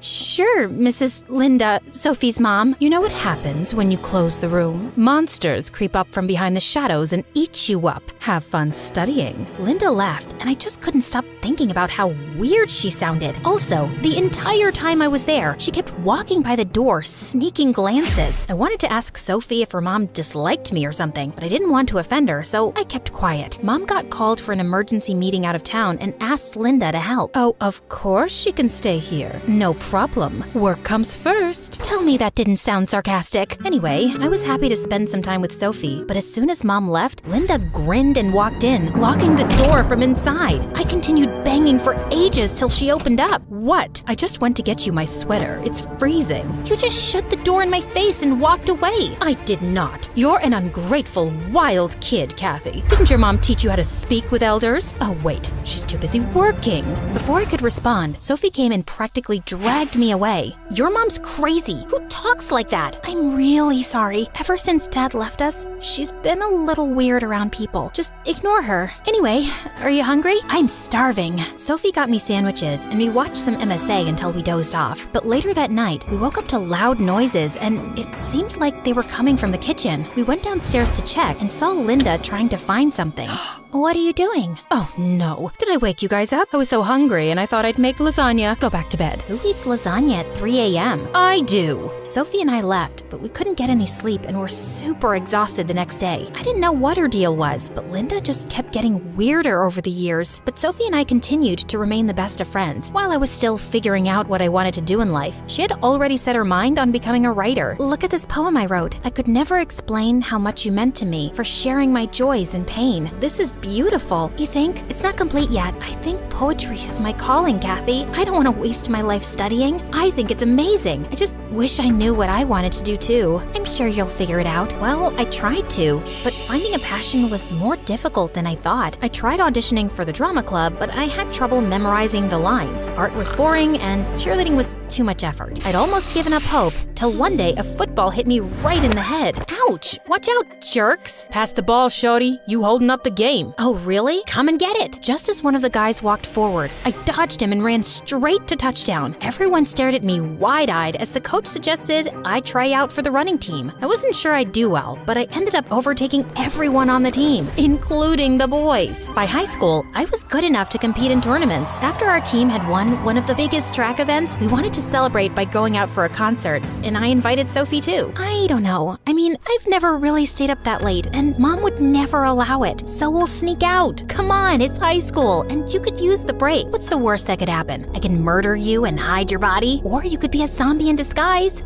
Sure, Mrs. Linda, Sophie's mom. You know what happens when you close the room? Monsters creep up from behind the shadows and eat you up. Have fun studying. Linda laughed, and I just couldn't stop thinking about how weird she sounded. Also, the entire time I was there, she kept walking by the door, sneaking glances. I wanted to ask Sophie if her mom disliked me or something, but I didn't want to offend her, so I kept quiet. Mom got called for an emergency meeting out of town and asked Linda to help. Oh, of course she can stay here. No problem. Work comes first. Tell me that didn't sound sarcastic. Anyway, I was happy to spend some time with Sophie, but as soon as Mom left, Linda grinned and walked in, locking the door from inside. I continued banging for ages till she opened up. What? I just went to get you my sweater. It's freezing. You just shut the door in my face and walked away. I did not. You're an ungrateful, wild kid, Kathy. Didn't your mom teach you how to speak with elders? Oh, wait. She's too busy working. Before I could respond, Sophie came and practically dragged me away. Your mom's crazy. Who talks like that? I'm really sorry. Ever since Dad left us, she's been a little weird around people. Just ignore her. Anyway, are you hungry? I'm starving. Sophie got me sandwiches, and we watched some MSA until we dozed off. But later that night, we woke up to loud noises, and it seemed like they were coming from the kitchen. We went downstairs to check and saw Linda trying to find something. What are you doing? Oh, no. Did I wake you guys up? I was so hungry and I thought I'd make lasagna. Go back to bed. Who eats lasagna at 3 a.m.? I do. Sophie and I left, but we couldn't get any sleep and were super exhausted the next day. I didn't know what her deal was, but Linda just kept getting weirder over the years. But Sophie and I continued to remain the best of friends. While I was still figuring out what I wanted to do in life, she had already set her mind on becoming a writer. Look at this poem I wrote. I could never explain how much you meant to me, for sharing my joys and pain. This is beautiful. You think? It's not complete yet. I think poetry is my calling, Kathy. I don't want to waste my life studying. I think it's amazing. I just wish I knew what I wanted to do too. I'm sure you'll figure it out. Well, I tried to, but finding a passion was more difficult than I thought. I tried auditioning for the drama club, but I had trouble memorizing the lines. Art was boring, and cheerleading was too much effort. I'd almost given up hope, till one day a football hit me right in the head. Ouch! Watch out, jerks! Pass the ball, shorty. You holding up the game. Oh, really? Come and get it. Just as one of the guys walked forward, I dodged him and ran straight to touchdown. Everyone stared at me wide-eyed as the coach suggested I try out for the running team. I wasn't sure I'd do well, but I ended up overtaking everyone on the team, including the boys. By high school, I was good enough to compete in tournaments. After our team had won one of the biggest track events, we wanted to celebrate by going out for a concert, and I invited Sophie too. I don't know. I mean, I've never really stayed up that late, and Mom would never allow it, so we'll sneak out. Come on, it's high school, and you could use the break. What's the worst that could happen? I can murder you and hide your body, or you could be a zombie in disguise.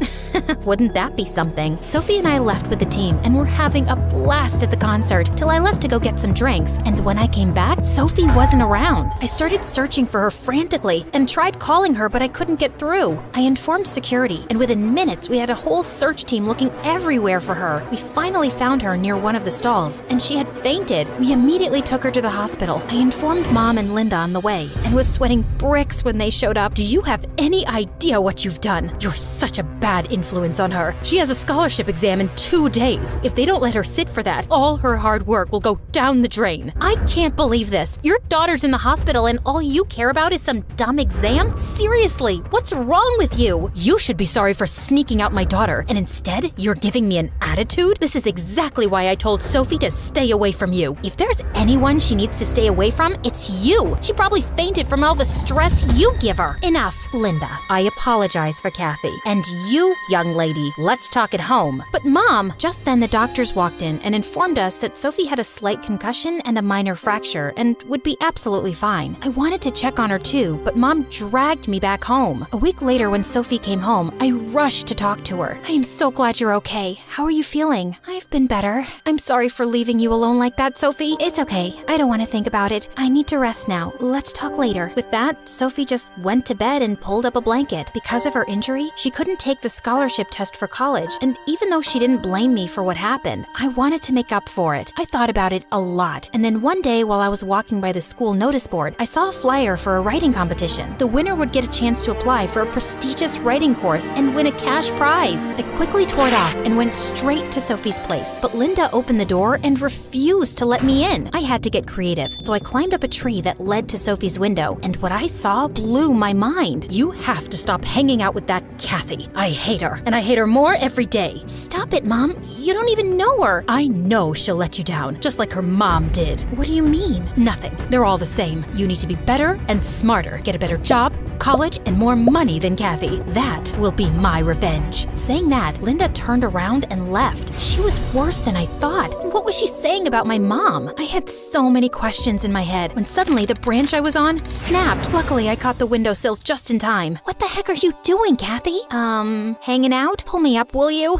Wouldn't that be something? Sophie and I left with the team, and we're having a blast at the concert till I left to go get some drinks, and when I came back, Sophie wasn't around. I started searching for her frantically and tried calling her, but I couldn't get through. I informed security, and within minutes, we had a whole search team looking everywhere for her. We finally found her near one of the stalls, and she had fainted. We immediately took her to the hospital. I informed Mom and Linda on the way, and was sweating bricks when they showed up. Do you have any idea what you've done? You're such a bad influence on her. She has a scholarship exam in 2 days. If they don't let her sit for that, all her hard work will go down the drain. I can't believe this. Your daughter's in the hospital and all you care about is some dumb exam? Seriously, what's wrong with you? You should be sorry for sneaking out my daughter, and instead, you're giving me an attitude? This is exactly why I told Sophie to stay away from you. If there's anyone she needs to stay away from, it's you. She probably fainted from all the stress you give her. Enough, Linda. I apologize for Kathy. And you, young lady, let's talk at home. But Mom, just then the doctors walked in and informed us that Sophie had a slight concussion and a minor fracture and would be absolutely fine. I wanted to check on her too, but Mom dragged me back home. A week week later when Sophie came home, I rushed to talk to her. I am so glad you're okay. How are you feeling? I've been better. I'm sorry for leaving you alone like that, Sophie. It's okay. I don't want to think about it. I need to rest now. Let's talk later. With that, Sophie just went to bed and pulled up a blanket. Because of her injury, she couldn't take the scholarship test for college, and even though she didn't blame me for what happened, I wanted to make up for it. I thought about it a lot, and then one day while I was walking by the school notice board, I saw a flyer for a writing competition. The winner would get a chance to apply for a prestigious writing course and win a cash prize. I quickly tore it off and went straight to Sophie's place, but Linda opened the door and refused to let me in. I had to get creative, so I climbed up a tree that led to Sophie's window, and what I saw blew my mind. You have to stop hanging out with that Kathy. I hate her, and I hate her more every day. Stop it, Mom. You don't even know her. I know she'll let you down, just like her mom did. What do you mean? Nothing. They're all the same. You need to be better and smarter. Get a better job, college, and more money than Kathy. That will be my revenge. Saying that, Linda turned around and left. She was worse than I thought. And what was she saying about my mom? I had so many questions in my head when suddenly the branch I was on snapped. Luckily, I caught the windowsill just in time. What the heck are you doing, Kathy? Hanging out? Pull me up, will you?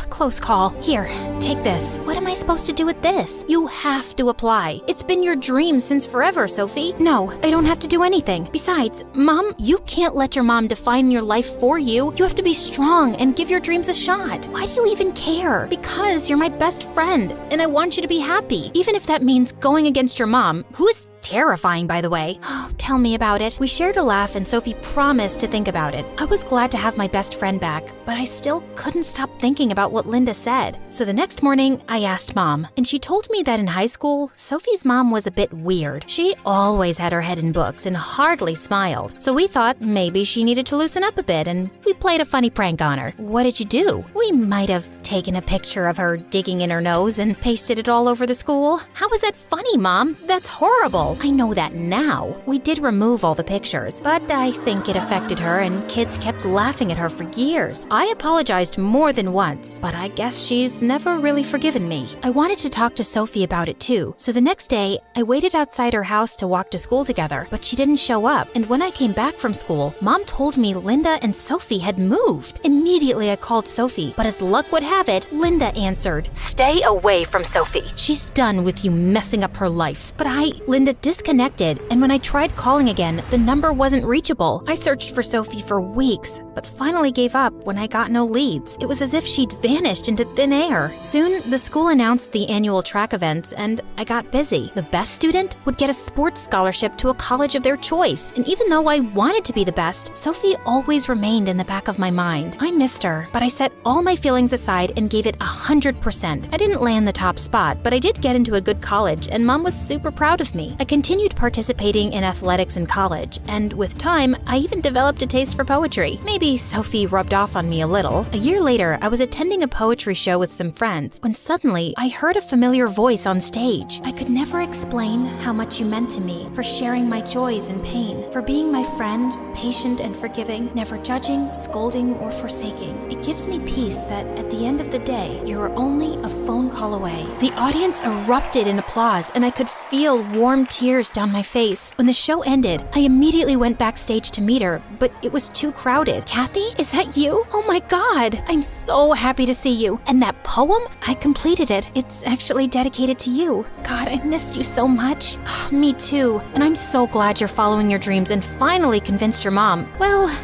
Close call. Here, take this. What am I supposed to do with this? You have to apply. It's been your dream since forever, Sophie. No, I don't have to do anything. Besides, Mom, you can't let your mom define your life for you. You have to be strong and give your dreams a shot. Why do you even care? Because you're my best friend, and I want you to be happy, even if that means going against your mom, who is terrifying, by the way. Oh, tell me about it. We shared a laugh and Sophie promised to think about it. I was glad to have my best friend back, but I still couldn't stop thinking about what Linda said. So the next morning, I asked Mom, and she told me that in high school, Sophie's mom was a bit weird. She always had her head in books and hardly smiled. So we thought maybe she needed to loosen up a bit, and we played a funny prank on her. What did you do? We might have taken a picture of her digging in her nose and pasted it all over the school. How is that funny, Mom? That's horrible. I know that now. We did remove all the pictures, but I think it affected her and kids kept laughing at her for years. I apologized more than once, but I guess she's never really forgiven me. I wanted to talk to Sophie about it too, so the next day, I waited outside her house to walk to school together, but she didn't show up, and when I came back from school, Mom told me Linda and Sophie had moved. Immediately I called Sophie, but as luck would have it, Linda answered. Stay away from Sophie. She's done with you messing up her life. But Linda disconnected, and when I tried calling again, the number wasn't reachable. I searched for Sophie for weeks, but finally gave up when I got no leads. It was as if she'd vanished into thin air. Soon, the school announced the annual track events, and I got busy. The best student would get a sports scholarship to a college of their choice, and even though I wanted to be the best, Sophie always remained in the back of my mind. I missed her, but I set all my feelings aside and gave it 100%. I didn't land the top spot, but I did get into a good college, and Mom was super proud of me. I continued participating in athletics in college, and with time, I even developed a taste for poetry. Maybe Sophie rubbed off on me a little. A year later, I was attending a poetry show with some friends when suddenly I heard a familiar voice on stage. I could never explain how much you meant to me, for sharing my joys and pain, for being my friend, patient and forgiving, never judging, scolding, or forsaking. It gives me peace that at the end of the day, you're only a phone call away. The audience erupted in applause, and I could feel warm tears down my face. When the show ended, I immediately went backstage to meet her, but it was too crowded. Kathy, is that you? Oh my God, I'm so happy to see you. And that poem? I completed it. It's actually dedicated to you. God, I missed you so much. Me too. And I'm so glad you're following your dreams and finally convinced your mom. Well,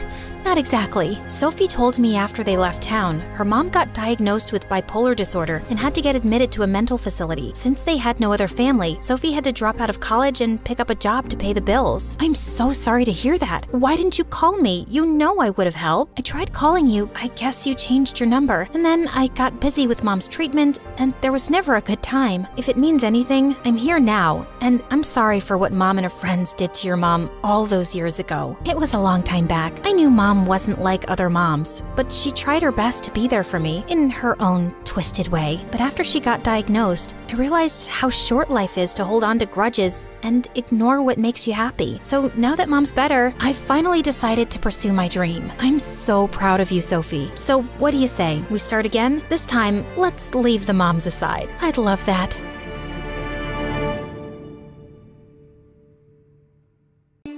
not exactly. Sophie told me after they left town, her mom got diagnosed with bipolar disorder and had to get admitted to a mental facility. Since they had no other family, Sophie had to drop out of college and pick up a job to pay the bills. I'm so sorry to hear that. Why didn't you call me? You know I would have helped. I tried calling you. I guess you changed your number. And then I got busy with Mom's treatment, and there was never a good time. If it means anything, I'm here now, and I'm sorry for what Mom and her friends did to your mom all those years ago. It was a long time back. I knew Mom wasn't like other moms, but she tried her best to be there for me in her own twisted way. But after she got diagnosed, I realized how short life is to hold on to grudges and ignore what makes you happy. So now that Mom's better, I've finally decided to pursue my dream. I'm so proud of you, Sophie. So what do you say? We start again? This time, let's leave the moms aside. I'd love that.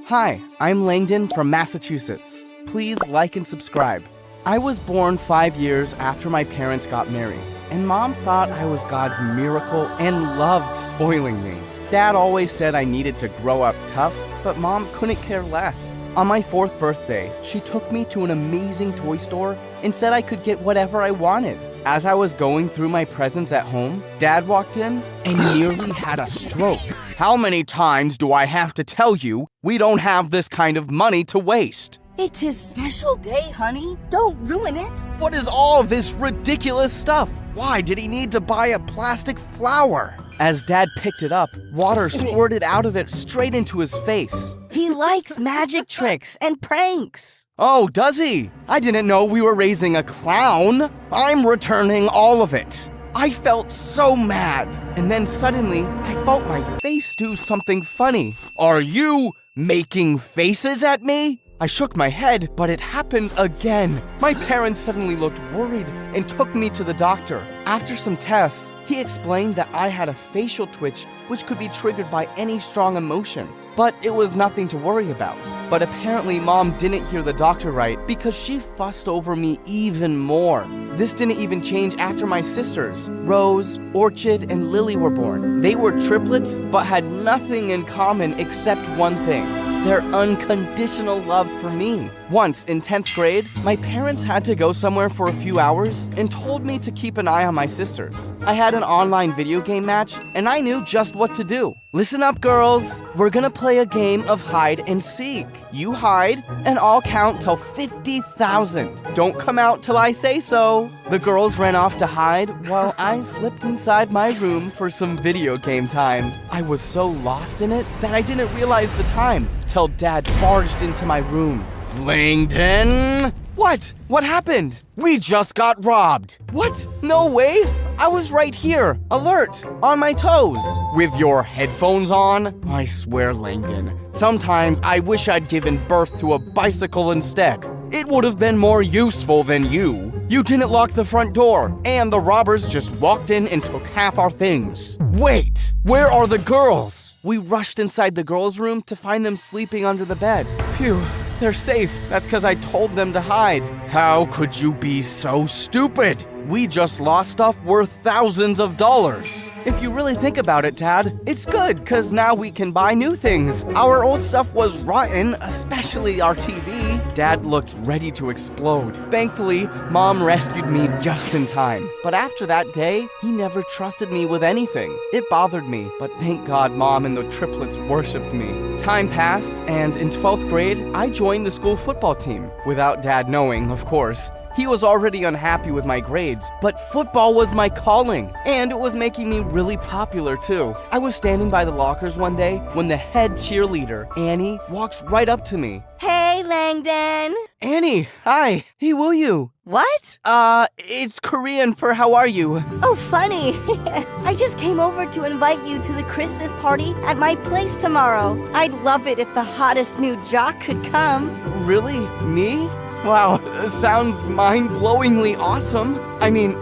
Hi, I'm Langdon from Massachusetts. please like and subscribe. I was born 5 years after my parents got married, and Mom thought I was God's miracle and loved spoiling me. Dad always said I needed to grow up tough, but Mom couldn't care less. On my 4th birthday, she took me to an amazing toy store and said I could get whatever I wanted. As I was going through my presents at home, Dad walked in and nearly had a stroke. How many times do I have to tell you we don't have this kind of money to waste? It's his special day, honey. Don't ruin it. What is all this ridiculous stuff? Why did he need to buy a plastic flower? As Dad picked it up, water squirted out of it straight into his face. He likes magic tricks and pranks. Oh, does he? I didn't know we were raising a clown. I'm returning all of it. I felt so mad. And then suddenly, I felt my face do something funny. Are you making faces at me? I shook my head, but it happened again. My parents suddenly looked worried and took me to the doctor. After some tests, he explained that I had a facial twitch which could be triggered by any strong emotion. But it was nothing to worry about. But apparently Mom didn't hear the doctor right because she fussed over me even more. This didn't even change after my sisters, Rose, Orchid, and Lily were born. They were triplets but had nothing in common except one thing: their unconditional love for me. Once, in 10th grade, my parents had to go somewhere for a few hours and told me to keep an eye on my sisters. I had an online video game match, and I knew just what to do. Listen up, girls. We're gonna play a game of hide and seek. You hide, and I'll count till 50,000. Don't come out till I say so. The girls ran off to hide while I slipped inside my room for some video game time. I was so lost in it that I didn't realize the time till Dad barged into my room. Langdon? What? What happened? We just got robbed. What? No way. I was right here, alert, on my toes. With your headphones on? I swear, Langdon, sometimes I wish I'd given birth to a bicycle instead. It would have been more useful than you. You didn't lock the front door, and the robbers just walked in and took half our things. Wait, where are the girls? We rushed inside the girls' room to find them sleeping under the bed. Phew. They're safe. That's because I told them to hide. How could you be so stupid? We just lost stuff worth thousands of dollars. If you really think about it, Dad, it's good, because now we can buy new things. Our old stuff was rotten, especially our TV. Dad looked ready to explode. Thankfully, Mom rescued me just in time. But after that day, he never trusted me with anything. It bothered me, but thank God Mom and the triplets worshipped me. Time passed, and in 12th grade, I joined the school football team. Without Dad knowing, of course. He was already unhappy with my grades, but football was my calling, and it was making me really popular too. I was standing by the lockers one day when the head cheerleader, Annie, walks right up to me. Hey, Langdon. Annie, hi. Hey, will you? What? It's Korean for how are you? Oh, funny. I just came over to invite you to the Christmas party at my place tomorrow. I'd love it if the hottest new jock could come. Really? Me? Wow, sounds mind-blowingly awesome. I mean,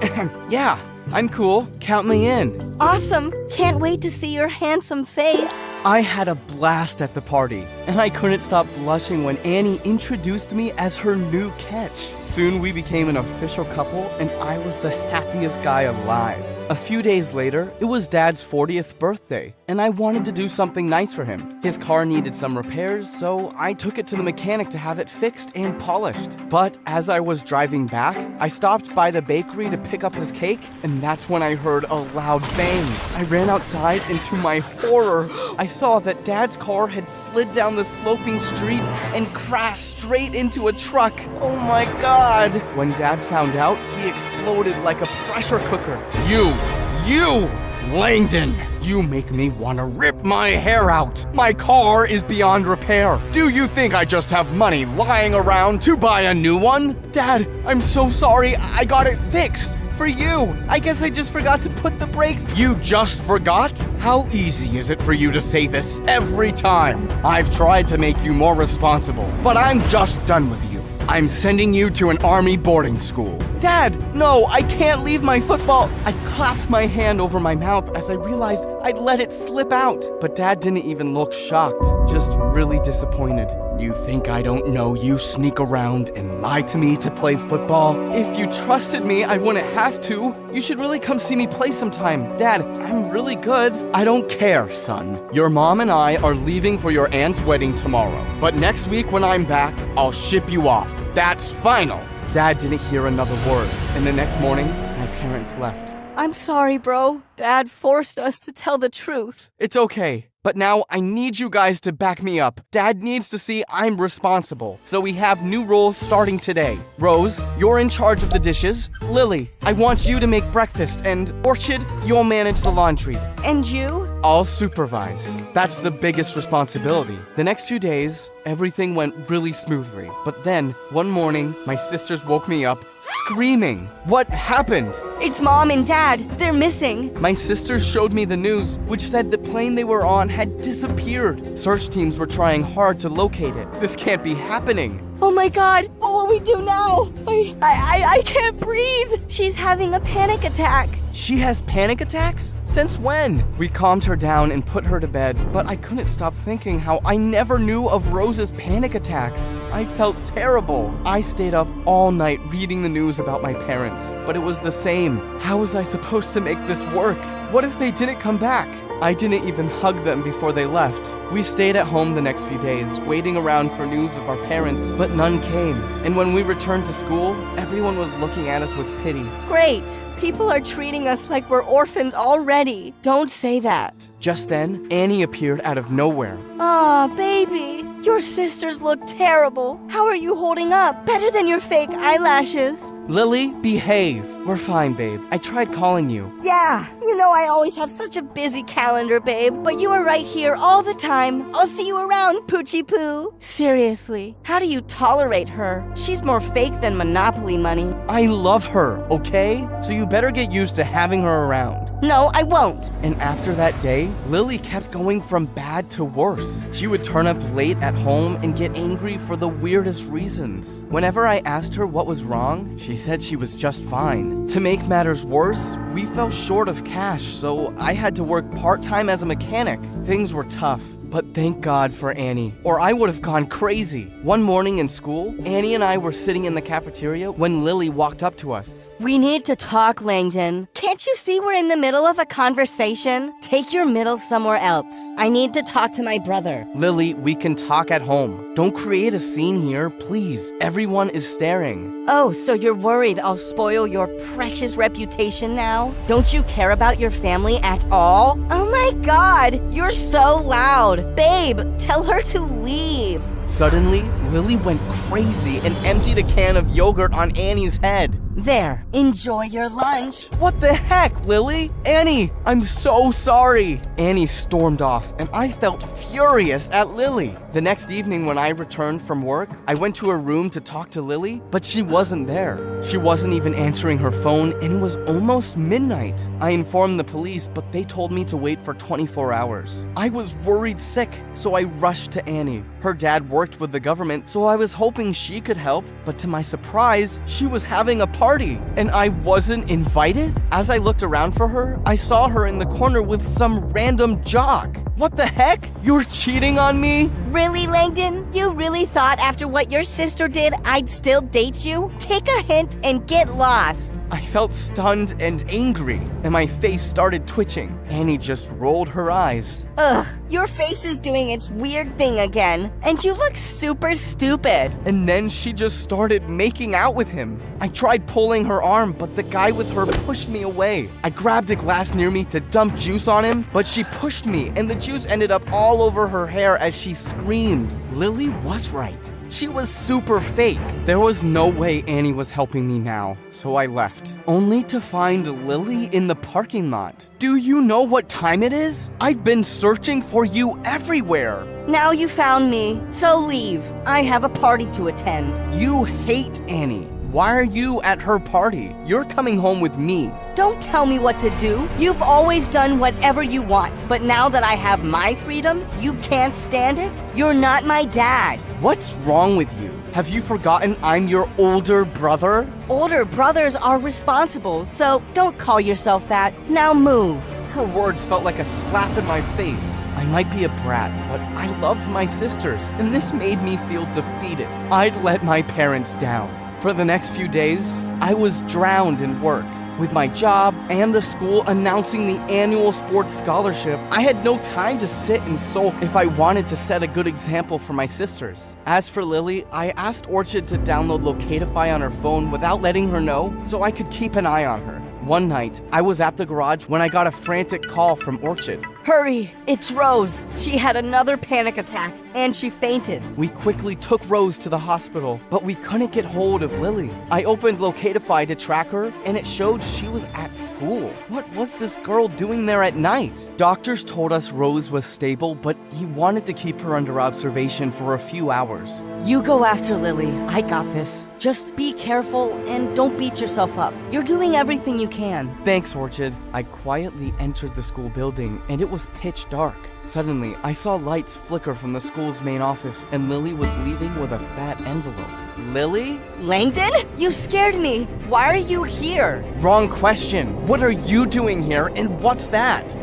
yeah, I'm cool. Count me in. Awesome. Can't wait to see your handsome face. I had a blast at the party, and I couldn't stop blushing when Annie introduced me as her new catch. Soon we became an official couple, and I was the happiest guy alive. A few days later, it was Dad's 40th birthday, and I wanted to do something nice for him. His car needed some repairs, so I took it to the mechanic to have it fixed and polished. But as I was driving back, I stopped by the bakery to pick up his cake, and that's when I heard a loud bang. I ran outside, and to my horror, I saw that Dad's car had slid down the sloping street and crashed straight into a truck. Oh my God! When Dad found out, he exploded like a pressure cooker. You, Langdon, you make me want to rip my hair out. My car is beyond repair. Do you think I just have money lying around to buy a new one? Dad, I'm so sorry. I got it fixed. For you. I guess I just forgot to put the brakes. You just forgot? How easy is it for you to say this every time? I've tried to make you more responsible, but I'm just done with you. I'm sending you to an army boarding school. Dad, no, I can't leave my football. I clapped my hand over my mouth as I realized I'd let it slip out. But Dad didn't even look shocked, just really disappointed. You think I don't know you sneak around and lie to me to play football? If you trusted me, I wouldn't have to. You should really come see me play sometime. Dad, I'm really good. I don't care, son. Your mom and I are leaving for your aunt's wedding tomorrow. But next week when I'm back, I'll ship you off. That's final. Dad didn't hear another word. And the next morning, my parents left. I'm sorry, bro. Dad forced us to tell the truth. It's okay. But now I need you guys to back me up. Dad needs to see I'm responsible. So we have new roles starting today. Rose, you're in charge of the dishes. Lily, I want you to make breakfast. And Orchid, you'll manage the laundry. And you? I'll supervise. That's the biggest responsibility. The next few days, everything went really smoothly. But then, one morning, my sisters woke me up screaming. What happened? It's Mom and Dad. They're missing. My sisters showed me the news, which said the plane they were on had disappeared. Search teams were trying hard to locate it. This can't be happening. Oh my God, what will we do now? I can't breathe. She's having a panic attack. She has panic attacks? Since when? We calmed her down and put her to bed, but I couldn't stop thinking how I never knew of Rose's panic attacks. I felt terrible. I stayed up all night reading the news about my parents, but it was the same. How was I supposed to make this work? What if they didn't come back? I didn't even hug them before they left. We stayed at home the next few days, waiting around for news of our parents, but none came. And when we returned to school, everyone was looking at us with pity. Great. People are treating us like we're orphans already. Don't say that. Just then, Annie appeared out of nowhere. Aw, baby. Your sisters look terrible. How are you holding up? Better than your fake eyelashes. Lily, behave. We're fine, babe. I tried calling you. Yeah, you know I always have such a busy calendar, babe. But you are right here all the time. I'll see you around, Poochie Poo. Seriously, how do you tolerate her? She's more fake than Monopoly money. I love her, okay? So you better get used to having her around. No, I won't. And after that day, Lily kept going from bad to worse. She would turn up late at home and get angry for the weirdest reasons. Whenever I asked her what was wrong, she said she was just fine. To make matters worse, we fell short of cash, so I had to work part-time as a mechanic. Things were tough. But thank God for Annie, or I would have gone crazy. One morning in school, Annie and I were sitting in the cafeteria when Lily walked up to us. We need to talk, Langdon. Can't you see we're in the middle of a conversation? Take your middle somewhere else. I need to talk to my brother. Lily, we can talk at home. Don't create a scene here, please. Everyone is staring. Oh, so you're worried I'll spoil your precious reputation now? Don't you care about your family at all? Oh my God, you're so loud. Babe, tell her to leave. Suddenly, Lily went crazy and emptied a can of yogurt on Annie's head. There, enjoy your lunch. What the heck, Lily? Annie, I'm so sorry. Annie stormed off, and I felt furious at Lily. The next evening when I returned from work, I went to her room to talk to Lily, but she wasn't there. She wasn't even answering her phone, and it was almost midnight. I informed the police, but they told me to wait for 24 hours. I was worried sick, so I rushed to Annie. Her dad worked with the government, so I was hoping she could help, but to my surprise, she was having a party, and I wasn't invited? As I looked around for her, I saw her in the corner with some random jock. What the heck? You're cheating on me? Really, Langdon? You really thought after what your sister did, I'd still date you? Take a hint and get lost. I felt stunned and angry, and my face started twitching. Annie just rolled her eyes. Ugh, your face is doing its weird thing again, and you look super stupid. And then she just started making out with him. I tried pulling her arm, but the guy with her pushed me away. I grabbed a glass near me to dump juice on him, but she pushed me, and the juice ended up all over her hair as she screamed. Lily was right. She was super fake. There was no way Annie was helping me now, so I left, only to find Lily in the parking lot. Do you know what time it is? I've been searching for you everywhere. Now you found me, so leave. I have a party to attend. You hate Annie. Why are you at her party? You're coming home with me. Don't tell me what to do. You've always done whatever you want. But now that I have my freedom, you can't stand it? You're not my dad. What's wrong with you? Have you forgotten I'm your older brother? Older brothers are responsible, so don't call yourself that. Now move. Her words felt like a slap in my face. I might be a brat, but I loved my sisters, and this made me feel defeated. I'd let my parents down. For the next few days, I was drowned in work. With my job and the school announcing the annual sports scholarship, I had no time to sit and sulk if I wanted to set a good example for my sisters. As for Lily, I asked Orchid to download Locatify on her phone without letting her know so I could keep an eye on her. One night, I was at the garage when I got a frantic call from Orchid. Hurry, it's Rose. She had another panic attack, and she fainted. We quickly took Rose to the hospital, but we couldn't get hold of Lily. I opened Locatify to track her, and it showed she was at school. What was this girl doing there at night? Doctors told us Rose was stable, but he wanted to keep her under observation for a few hours. You go after Lily. I got this. Just be careful and don't beat yourself up. You're doing everything you can. Thanks, Orchid. I quietly entered the school building, and it was pitch dark. Suddenly, I saw lights flicker from the school's main office, and Lily was leaving with a fat envelope. Lily? Langdon? You scared me. Why are you here? Wrong question. What are you doing here, and what's that?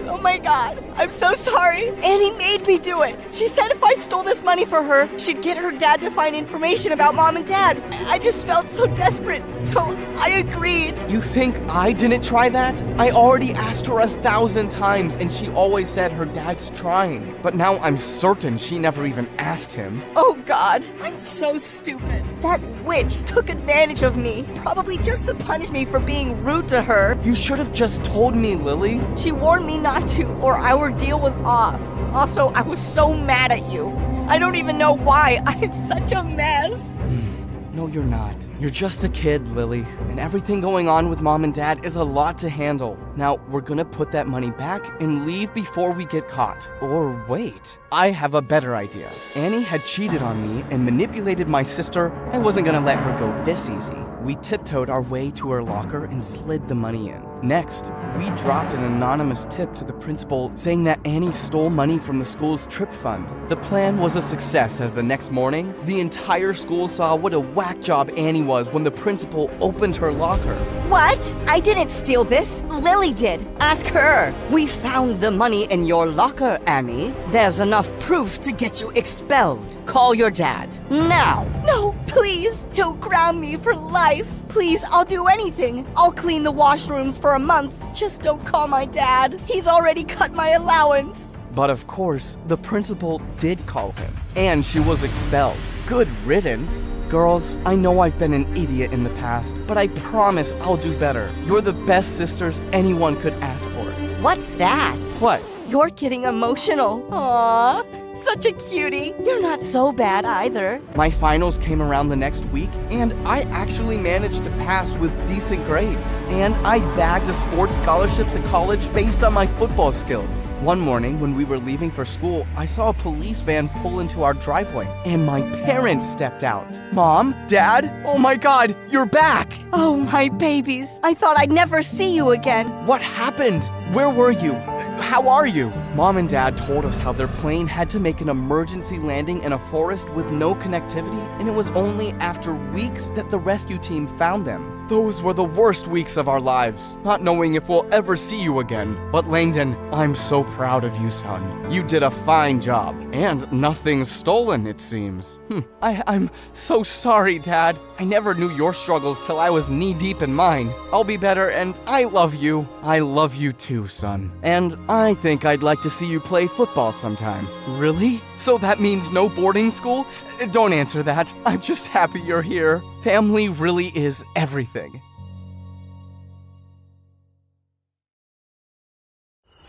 Oh my god, I'm so sorry. Annie made me do it. She said if I stole this money for her, she'd get her dad to find information about Mom and Dad. I just felt so desperate, so I agreed. You think I didn't try that? I already asked her 1,000 times, and she always said her dad's trying. But now I'm certain she never even asked him. Oh god, I'm so stupid. That witch took advantage of me, probably just to punish me for being rude to her. You should have just told me, Lily. She warned me not to, or our deal was off. Also, I was so mad at you. I don't even know why. I'm such a mess. No, you're not. You're just a kid, Lily, and everything going on with Mom and Dad is a lot to handle. Now, we're gonna put that money back and leave before we get caught. Or wait, I have a better idea. Annie had cheated on me and manipulated my sister. I wasn't gonna let her go this easy. We tiptoed our way to her locker and slid the money in. Next, we dropped an anonymous tip to the principal saying that Annie stole money from the school's trip fund. The plan was a success as the next morning, the entire school saw what a whack job Annie was when the principal opened her locker. What? I didn't steal this. Lily did. Ask her. We found the money in your locker, Annie. There's enough proof to get you expelled. Call your dad. Now. No, please. He'll ground me for life. Please, I'll do anything. I'll clean the washrooms for a month. Just don't call my dad. He's already cut my allowance. But of course, the principal did call him, and she was expelled. Good riddance. Girls, I know I've been an idiot in the past, but I promise I'll do better. You're the best sisters anyone could ask for. What's that? What? You're getting emotional. Aww, such a cutie. You're not so bad either. My finals came around the next week, and I actually managed to pass with decent grades. And I bagged a sports scholarship to college based on my football skills. One morning, when we were leaving for school, I saw a police van pull into our driveway, and my parents stepped out. Mom? Dad? Oh my god, you're back! Oh, my babies. I thought I'd never see you again. What happened? Where were you? How are you? Mom and Dad told us how their plane had to make an emergency landing in a forest with no connectivity, and it was only after weeks that the rescue team found them. Those were the worst weeks of our lives, not knowing if we'll ever see you again. But Langdon, I'm so proud of you, son. You did a fine job, and nothing's stolen, it seems. I'm so sorry, Dad. I never knew your struggles till I was knee-deep in mine. I'll be better, and I love you. I love you too, son. And I think I'd like to see you play football sometime. Really? So that means no boarding school? Don't answer that. I'm just happy you're here. Family really is everything.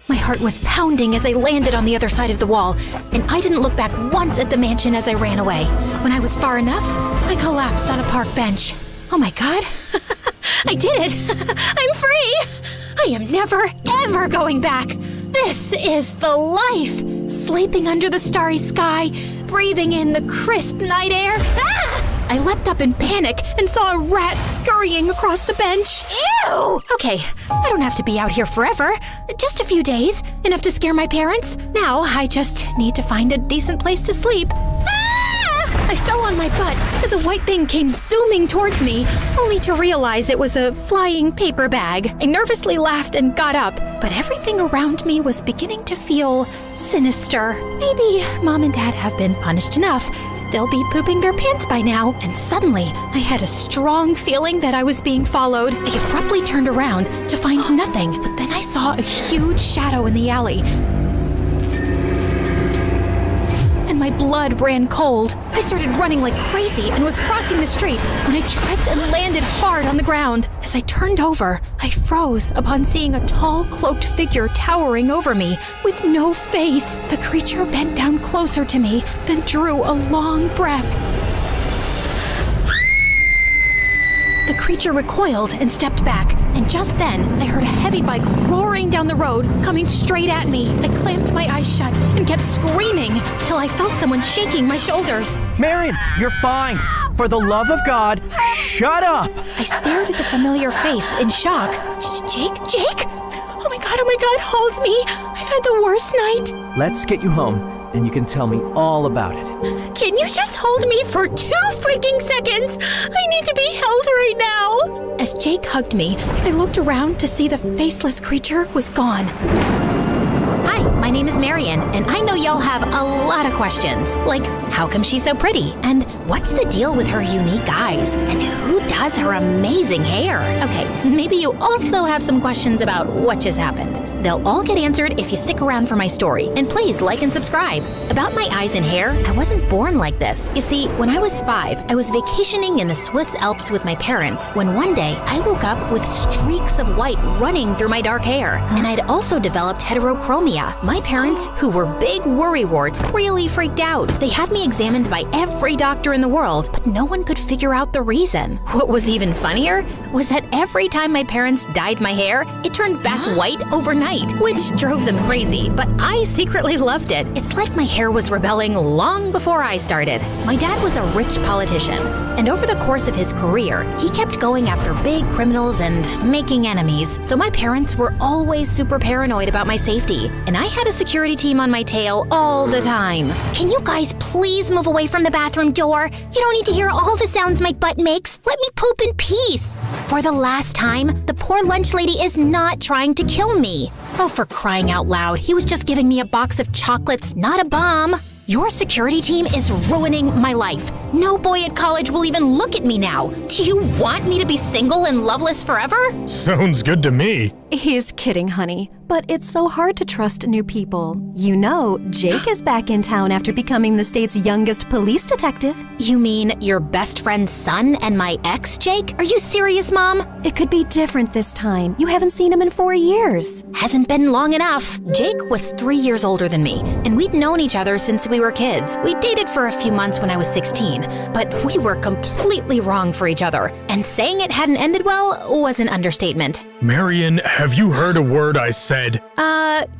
My heart was pounding as I landed on the other side of the wall, and I didn't look back once at the mansion as I ran away. When I was far enough, I collapsed on a park bench. Oh my god. I did it! I'm free! I am never, ever going back! This is the life! Sleeping under the starry sky, breathing in the crisp night air. Ah! I leapt up in panic and saw a rat scurrying across the bench. Ew! Okay, I don't have to be out here forever. Just a few days, enough to scare my parents. Now I just need to find a decent place to sleep. Ah! I fell on my butt as a white thing came zooming towards me, only to realize it was a flying paper bag. I nervously laughed and got up, but everything around me was beginning to feel sinister. Maybe Mom and Dad have been punished enough. They'll be pooping their pants by now. And suddenly, I had a strong feeling that I was being followed. I abruptly turned around to find nothing, but then I saw a huge shadow in the alley. And my blood ran cold. I started running like crazy and was crossing the street when I tripped and landed hard on the ground. As I turned over, I froze upon seeing a tall, cloaked figure towering over me with no face. The creature bent down closer to me, then drew a long breath. The creature recoiled and stepped back, and just then, I heard a heavy bike roaring down the road, coming straight at me. I clamped my eyes shut and kept screaming till I felt someone shaking my shoulders. Marion, you're fine. For the love of God, shut up! I stared at the familiar face in shock. Jake? Jake? Oh my God, hold me. I've had the worst night. Let's get you home, and you can tell me all about it. Can you just hold me for 2 freaking seconds? I need to be held right now. As Jake hugged me, I looked around to see the faceless creature was gone. Hi, my name is Marion, and I know y'all have a lot of questions. Like, how come she's so pretty? And what's the deal with her unique eyes? And who does her amazing hair? Okay, maybe you also have some questions about what just happened. They'll all get answered if you stick around for my story. And please like and subscribe. About my eyes and hair, I wasn't born like this. You see, when I was 5, I was vacationing in the Swiss Alps with my parents when one day I woke up with streaks of white running through my dark hair. And I'd also developed heterochromia. My parents, who were big worrywarts, really freaked out. They had me examined by every doctor in the world, but no one could figure out the reason. What was even funnier was that every time my parents dyed my hair, it turned back white overnight, which drove them crazy, but I secretly loved it. It's like my hair was rebelling long before I started. My dad was a rich politician, and over the course of his career, he kept going after big criminals and making enemies. So my parents were always super paranoid about my safety, and I had a security team on my tail all the time. Can you guys please move away from the bathroom door? You don't need to hear all the sounds my butt makes. Let me poop in peace. For the last time, the poor lunch lady is not trying to kill me. Oh, for crying out loud, he was just giving me a box of chocolates, not a bomb. Your security team is ruining my life. No boy at college will even look at me now. Do you want me to be single and loveless forever? Sounds good to me. He's kidding, honey. But it's so hard to trust new people. You know, Jake is back in town after becoming the state's youngest police detective. You mean your best friend's son and my ex, Jake? Are you serious, Mom? It could be different this time. You haven't seen him in 4 years. Hasn't been long enough. Jake was 3 years older than me, and we'd known each other since we were kids. We dated for a few months when I was 16, but we were completely wrong for each other. And saying it hadn't ended well was an understatement. Marion, have you heard a word I said?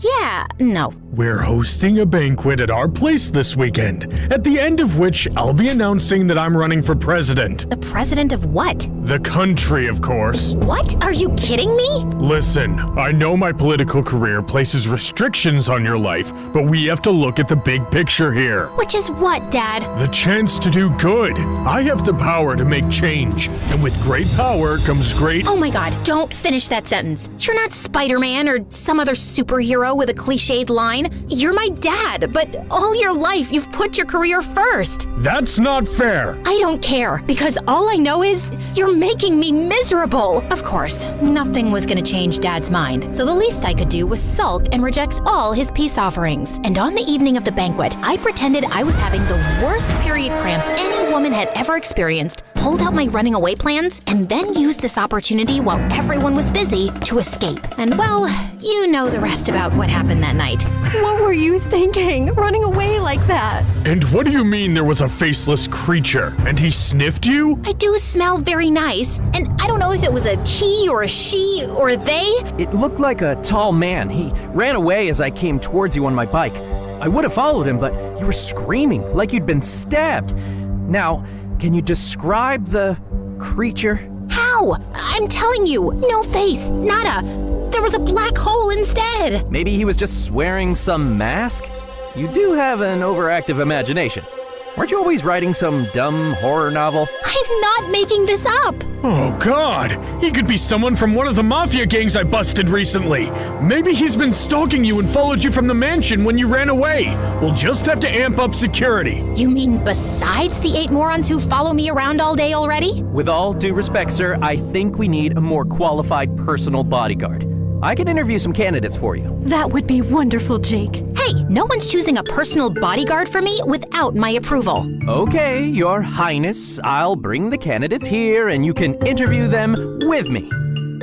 Yeah, no. We're hosting a banquet at our place this weekend, at the end of which I'll be announcing that I'm running for president. The president of what? The country, of course. What? Are you kidding me? Listen, I know my political career places restrictions on your life, but we have to look at the big picture here. Which is what, Dad? The chance to do good. I have the power to make change, and with great power comes great— Oh my God, don't finish that sentence. You're not Spider-Man or some other superhero with a cliched line. You're my dad, but all your life you've put your career first. That's not fair. I don't care, because all I know is you're making me miserable. Of course, nothing was gonna change Dad's mind, so the least I could do was sulk and reject all his peace offerings. And on the evening of the banquet, I pretended I was having the worst period cramps any woman had ever experienced, pulled out my running away plans, and then used this opportunity while everyone was busy to escape. And well, you know the rest about what happened that night. What were you thinking, running away like that? And what do you mean there was a faceless creature, and he sniffed you? I do smell very nice, and I don't know if it was a he or a she or they. It looked like a tall man. He ran away as I came towards you on my bike. I would have followed him, but you were screaming like you'd been stabbed. Now, can you describe the creature? How? I'm telling you, no face, nada. There was a black hole instead. Maybe he was just wearing some mask? You do have an overactive imagination. Weren't you always writing some dumb horror novel? I'm not making this up. Oh God, he could be someone from one of the mafia gangs I busted recently. Maybe he's been stalking you and followed you from the mansion when you ran away. We'll just have to amp up security. You mean besides the 8 morons who follow me around all day already? With all due respect, sir, I think we need a more qualified personal bodyguard. I can interview some candidates for you. That would be wonderful, Jake. Hey, no one's choosing a personal bodyguard for me without my approval. Okay, Your Highness, I'll bring the candidates here and you can interview them with me.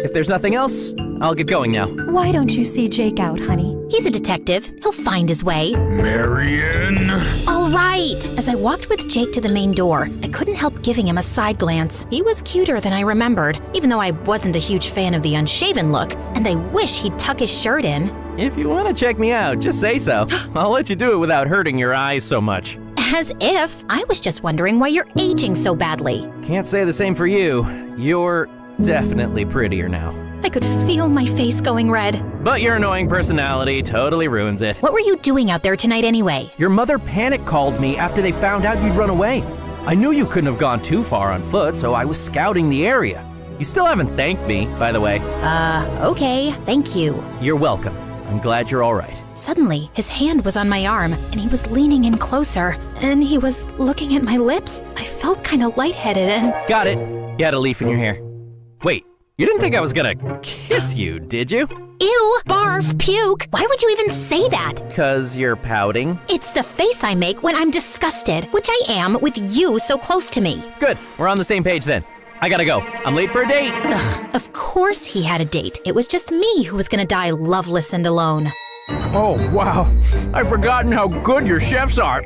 If there's nothing else, I'll get going now. Why don't you see Jake out, honey? He's a detective. He'll find his way. Marion. All right. As I walked with Jake to the main door, I couldn't help giving him a side glance. He was cuter than I remembered, even though I wasn't a huge fan of the unshaven look, and I wish he'd tuck his shirt in. If you want to check me out, just say so. I'll let you do it without hurting your eyes so much. As if. I was just wondering why you're aging so badly. Can't say the same for you. You're definitely prettier now. I could feel my face going red. But your annoying personality totally ruins it. What were you doing out there tonight anyway? Your mother panic called me after they found out you'd run away. I knew you couldn't have gone too far on foot, so I was scouting the area. You still haven't thanked me, by the way. Okay, thank you. You're welcome. I'm glad you're all right. Suddenly, his hand was on my arm, and he was leaning in closer, and he was looking at my lips. I felt kind of lightheaded and... Got it. You had a leaf in your hair. Wait, you didn't think I was gonna kiss you, did you? Ew, barf, puke. Why would you even say that? 'Cause you're pouting. It's the face I make when I'm disgusted, which I am with you so close to me. Good, we're on the same page then. I gotta go. I'm late for a date. Ugh, of course he had a date. It was just me who was gonna die loveless and alone. Oh, wow. I've forgotten how good your chefs are.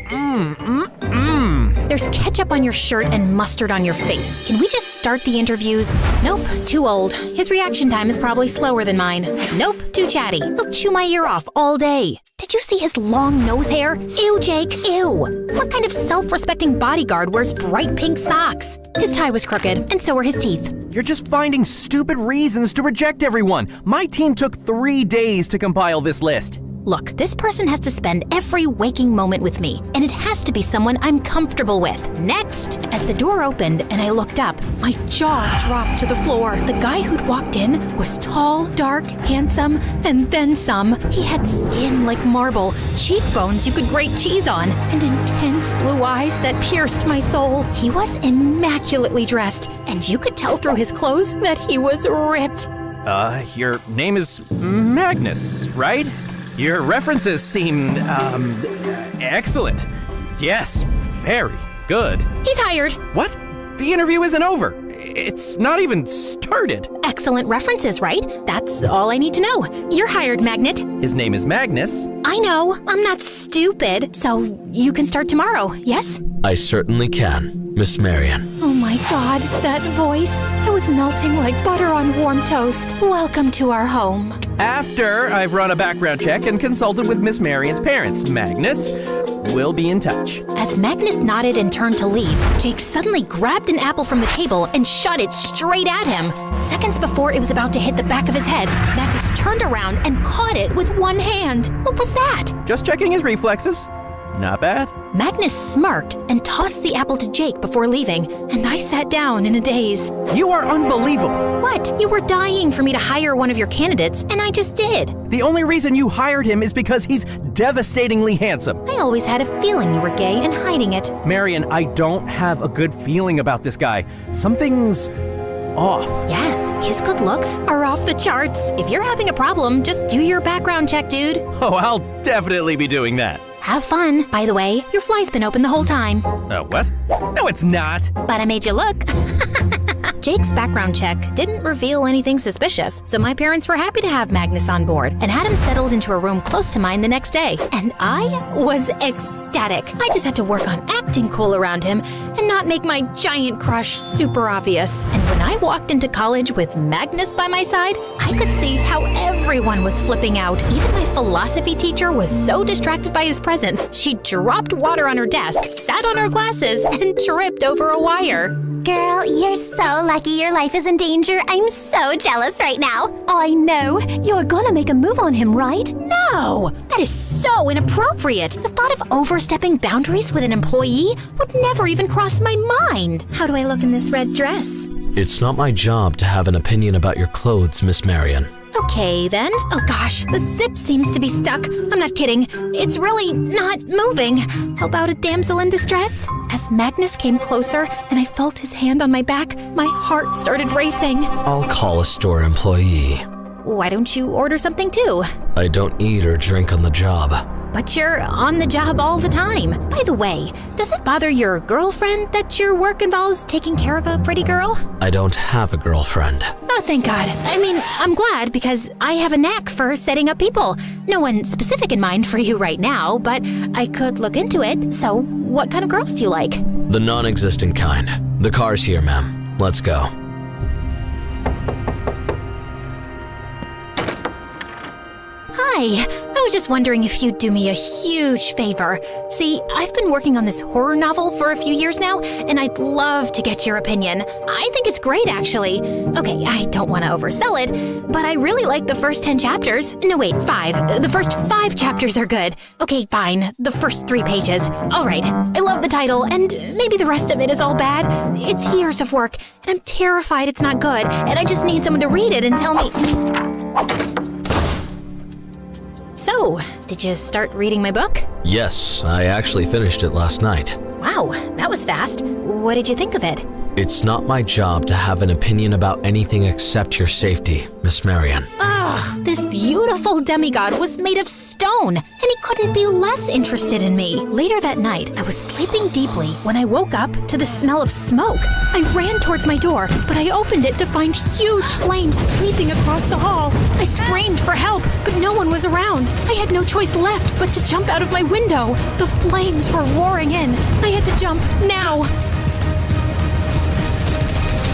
There's ketchup on your shirt and mustard on your face. Can we just start the interviews? Nope, too old. His reaction time is probably slower than mine. Nope, too chatty. He'll chew my ear off all day. Did you see his long nose hair? Ew, Jake, ew. What kind of self-respecting bodyguard wears bright pink socks? His tie was crooked, and so were his teeth. You're just finding stupid reasons to reject everyone. My team took 3 days to compile this list. Look, this person has to spend every waking moment with me, and it has to be someone I'm comfortable with. Next! As the door opened and I looked up, my jaw dropped to the floor. The guy who'd walked in was tall, dark, handsome, and then some. He had skin like marble, cheekbones you could grate cheese on, and intense blue eyes that pierced my soul. He was immaculately dressed, and you could tell through his clothes that he was ripped. Your name is Magnus, right? Your references seem, excellent. Yes, very good. He's hired. What? The interview isn't over. It's not even started. Excellent references, right? That's all I need to know. You're hired, Magnet. His name is Magnus. I know. I'm not stupid. So you can start tomorrow, yes? I certainly can, Miss Marion. Oh my God, that voice. I was melting like butter on warm toast. Welcome to our home. After I've run a background check and consulted with Miss Marion's parents, Magnus will be in touch. As Magnus nodded and turned to leave, Jake suddenly grabbed an apple from the table and shot it straight at him. Seconds before it was about to hit the back of his head, Magnus turned around and caught it with one hand. What was that? Just checking his reflexes. Not bad. Magnus smirked and tossed the apple to Jake before leaving, and I sat down in a daze. You are unbelievable. What? You were dying for me to hire one of your candidates, and I just did. The only reason you hired him is because he's devastatingly handsome. I always had a feeling you were gay and hiding it. Marion, I don't have a good feeling about this guy. Something's off. Yes, his good looks are off the charts. If you're having a problem, just do your background check, dude. Oh, I'll definitely be doing that. Have fun. By the way, your fly's been open the whole time. What? No, it's not. But I made you look. Jake's background check didn't reveal anything suspicious, so my parents were happy to have Magnus on board and had him settled into a room close to mine the next day. And I was ecstatic. I just had to work on acting cool around him and not make my giant crush super obvious. And when I walked into college with Magnus by my side, I could see how everyone was flipping out. Even my philosophy teacher was so distracted by his presence, she dropped water on her desk, sat on her glasses, and tripped over a wire. Girl, you're so lucky your life is in danger. I'm so jealous right now. I know. You're gonna make a move on him, right? No! That is so inappropriate. The thought of overstepping boundaries with an employee would never even cross my mind. How do I look in this red dress? It's not my job to have an opinion about your clothes, Miss Marion. Okay, then. Oh gosh, the zip seems to be stuck. I'm not kidding. It's really not moving. How about a damsel in distress? As Magnus came closer and I felt his hand on my back, my heart started racing. I'll call a store employee. Why don't you order something too? I don't eat or drink on the job. But you're on the job all the time. By the way, does it bother your girlfriend that your work involves taking care of a pretty girl? I don't have a girlfriend. Oh, thank God. I mean, I'm glad because I have a knack for setting up people. No one specific in mind for you right now, but I could look into it. So, what kind of girls do you like? The non-existent kind. The car's here, ma'am. Let's go. Hi, I was just wondering if you'd do me a huge favor. See, I've been working on this horror novel for a few years now, and I'd love to get your opinion. I think it's great, actually. Okay, I don't want to oversell it, but I really like the first 10 chapters. No, wait, 5. The first 5 chapters are good. Okay, fine. The first 3 pages. All right, I love the title, and maybe the rest of it is all bad. It's years of work, and I'm terrified it's not good, and I just need someone to read it and tell me... So, did you start reading my book? Yes, I actually finished it last night. Wow, that was fast. What did you think of it? It's not my job to have an opinion about anything except your safety, Miss Marion. Ugh, this beautiful demigod was made of stone, and he couldn't be less interested in me. Later that night, I was sleeping deeply when I woke up to the smell of smoke. I ran towards my door, but I opened it to find huge flames sweeping across the hall. I screamed for help, but no one was around. I had no choice left but to jump out of my window. The flames were roaring in. I had to jump now.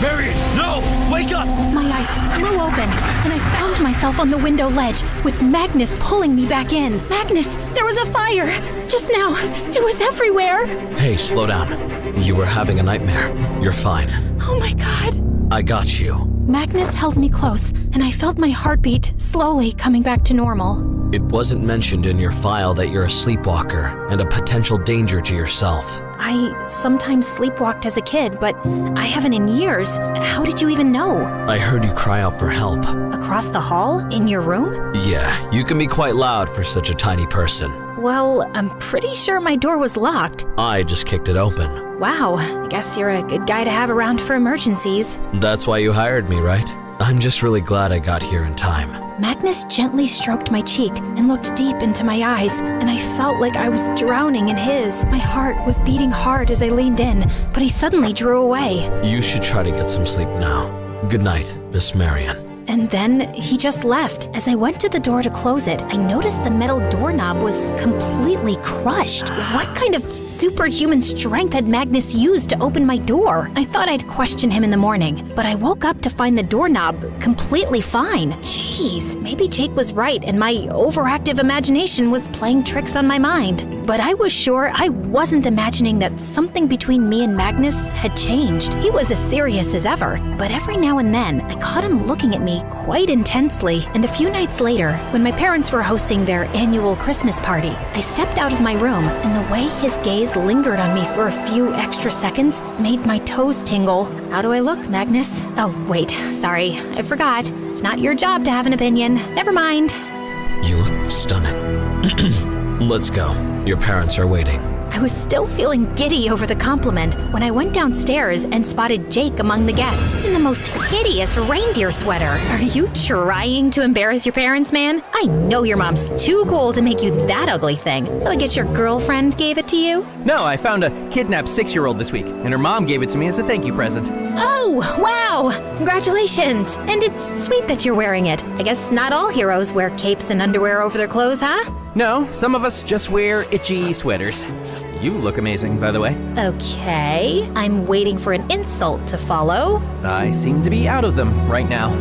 Marion, no! Wake up! My eyes flew open, and I found myself on the window ledge with Magnus pulling me back in. Magnus, there was a fire! Just now, it was everywhere! Hey, slow down. You were having a nightmare. You're fine. Oh my God! I got you. Magnus held me close, and I felt my heartbeat slowly coming back to normal. It wasn't mentioned in your file that you're a sleepwalker and a potential danger to yourself. I sometimes sleepwalked as a kid, but I haven't in years. How did you even know? I heard you cry out for help. Across the hall? In your room? Yeah, you can be quite loud for such a tiny person. Well, I'm pretty sure my door was locked. I just kicked it open. Wow, I guess you're a good guy to have around for emergencies. That's why you hired me, right? I'm just really glad I got here in time. Magnus gently stroked my cheek and looked deep into my eyes, and I felt like I was drowning in his. My heart was beating hard as I leaned in, but he suddenly drew away. You should try to get some sleep now. Good night, Miss Marion. And then he just left. As I went to the door to close it, I noticed the metal doorknob was completely crushed. What kind of superhuman strength had Magnus used to open my door? I thought I'd question him in the morning, but I woke up to find the doorknob completely fine. Jeez, maybe Jake was right and my overactive imagination was playing tricks on my mind. But I was sure I wasn't imagining that something between me and Magnus had changed. He was as serious as ever, but every now and then I caught him looking at me quite intensely. And a few nights later, when my parents were hosting their annual Christmas party, I stepped out of my room, and the way his gaze lingered on me for a few extra seconds made my toes tingle. How do I look, Magnus? Oh, wait, sorry, I forgot. It's not your job to have an opinion. Never mind. You look stunning. Let's go. Your parents are waiting. I was still feeling giddy over the compliment when I went downstairs and spotted Jake among the guests in the most hideous reindeer sweater. Are you trying to embarrass your parents, man? I know your mom's too cool to make you that ugly thing, so I guess your girlfriend gave it to you? No, I found a kidnapped 6-year-old this week, and her mom gave it to me as a thank you present. Oh, wow! Congratulations! And it's sweet that you're wearing it. I guess not all heroes wear capes and underwear over their clothes, huh? No, some of us just wear itchy sweaters. You look amazing, by the way. Okay, I'm waiting for an insult to follow. I seem to be out of them right now.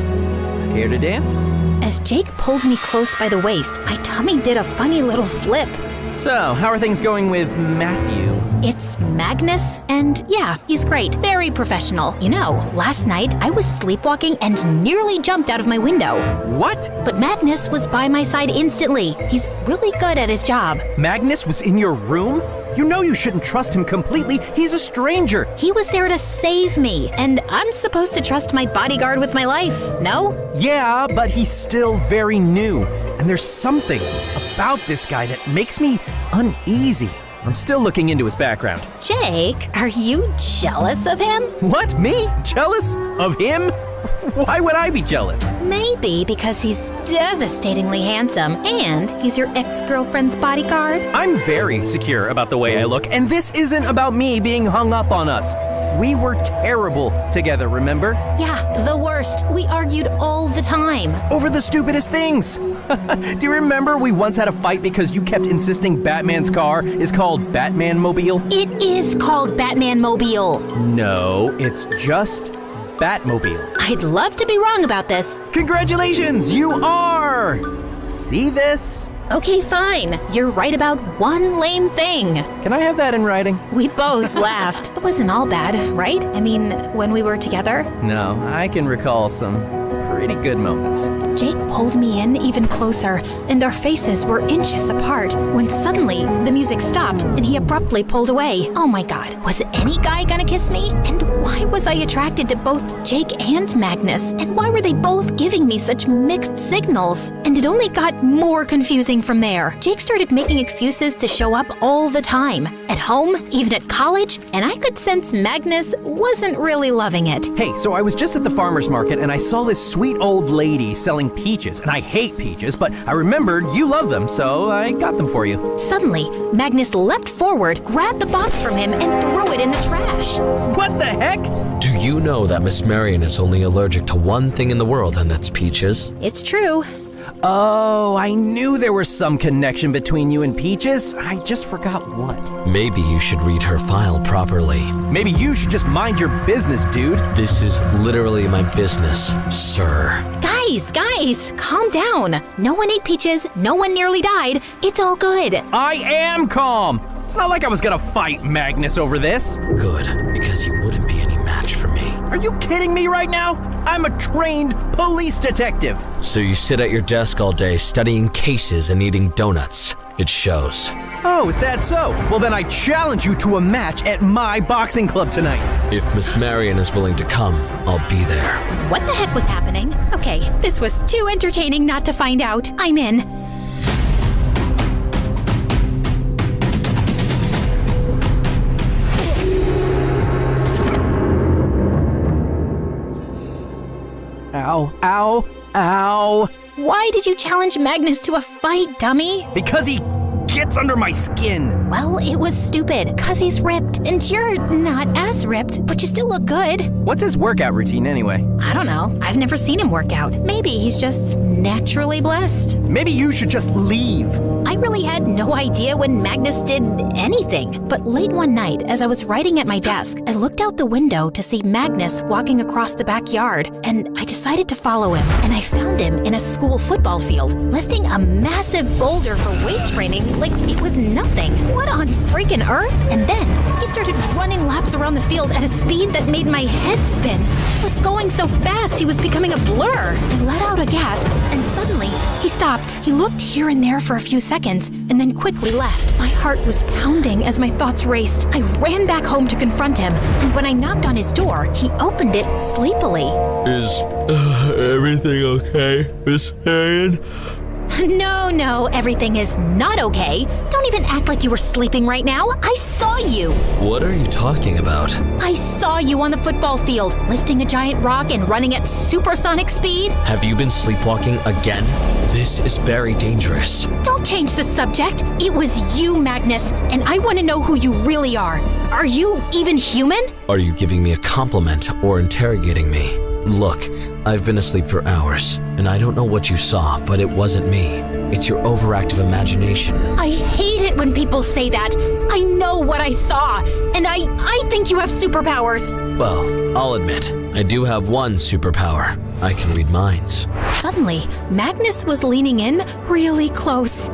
Care to dance? As Jake pulled me close by the waist, my tummy did a funny little flip. So, how are things going with Matthew? It's Magnus, and yeah, he's great. Very professional. You know, last night I was sleepwalking and nearly jumped out of my window. What? But Magnus was by my side instantly. He's really good at his job. Magnus was in your room? You know you shouldn't trust him completely. He's a stranger. He was there to save me, and I'm supposed to trust my bodyguard with my life, no? Yeah, but he's still very new. And there's something about this guy that makes me uneasy. I'm still looking into his background. Jake, are you jealous of him? What, me? Jealous of him? Why would I be jealous? Maybe because he's devastatingly handsome and he's your ex-girlfriend's bodyguard. I'm very secure about the way I look, and this isn't about me being hung up on us. We were terrible together, remember? Yeah, the worst. We argued all the time. Over the stupidest things. Do you remember we once had a fight because you kept insisting Batman's car is called Batman-mobile? It is called Batman-mobile. No, it's just Batmobile. I'd love to be wrong about this. Congratulations, you are! See this? Okay, fine. You're right about one lame thing. Can I have that in writing? We both laughed. It wasn't all bad, right? I mean, when we were together. No, I can recall some pretty good moments. Jake pulled me in even closer, and our faces were inches apart when suddenly the music stopped and he abruptly pulled away. Oh my god, was any guy gonna kiss me? And why was I attracted to both Jake and Magnus? And why were they both giving me such mixed signals? And it only got more confusing from there. Jake started making excuses to show up all the time. At home, even at college, and I could sense Magnus wasn't really loving it. Hey, so I was just at the farmer's market and I saw this sweet old lady selling peaches, and I hate peaches, but I remembered you love them, so I got them for you. Suddenly, Magnus leapt forward, grabbed the box from him, and threw it in the trash. What the heck? Do you know that Miss Marion is only allergic to one thing in the world, and that's peaches? It's true. Oh, I knew there was some connection between you and Peaches. I just forgot what. Maybe you should read her file properly. Maybe you should just mind your business, dude. This is literally my business, sir. Guys, calm down. No one ate peaches, no one nearly died. It's all good. I am calm. It's not like I was gonna fight Magnus over this. Good, because you wouldn't be any match for me. Are you kidding me right now? I'm a trained police detective. So you sit at your desk all day studying cases and eating donuts. It shows. Oh, is that so? Well, then I challenge you to a match at my boxing club tonight. If Miss Marion is willing to come, I'll be there. What the heck was happening? Okay, this was too entertaining not to find out. I'm in. Ow, ow, ow. Why did you challenge Magnus to a fight, dummy? Because he gets under my skin. Well, it was stupid, 'cause he's ripped, and you're not as ripped, but you still look good. What's his workout routine anyway? I don't know. I've never seen him work out. Maybe he's just naturally blessed. Maybe you should just leave. I really had no idea when Magnus did anything. But late one night, as I was writing at my desk, I looked out the window to see Magnus walking across the backyard, and I decided to follow him. And I found him in a school football field, lifting a massive boulder for weight training like it was nothing. What on freaking earth? And then he started running laps around the field at a speed that made my head spin. He was going so fast, he was becoming a blur. I let out a gasp, and suddenly he stopped. He looked here and there for a few seconds, and then quickly left. My heart was pounding as my thoughts raced. I ran back home to confront him, and when I knocked on his door, he opened it sleepily. Is everything okay, Miss Marion? No, everything is not okay. Don't even act like you were sleeping right now. I saw you. What are you talking about? I saw you on the football field, lifting a giant rock and running at supersonic speed. Have you been sleepwalking again? This is very dangerous. Don't change the subject. It was you, Magnus, and I want to know who you really are. Are you even human? Are you giving me a compliment or interrogating me? Look, I've been asleep for hours, and I don't know what you saw, but it wasn't me. It's your overactive imagination. I hate it when people say that. I know what I saw, and I think you have superpowers. Well, I'll admit, I do have one superpower. I can read minds. Suddenly, Magnus was leaning in really close.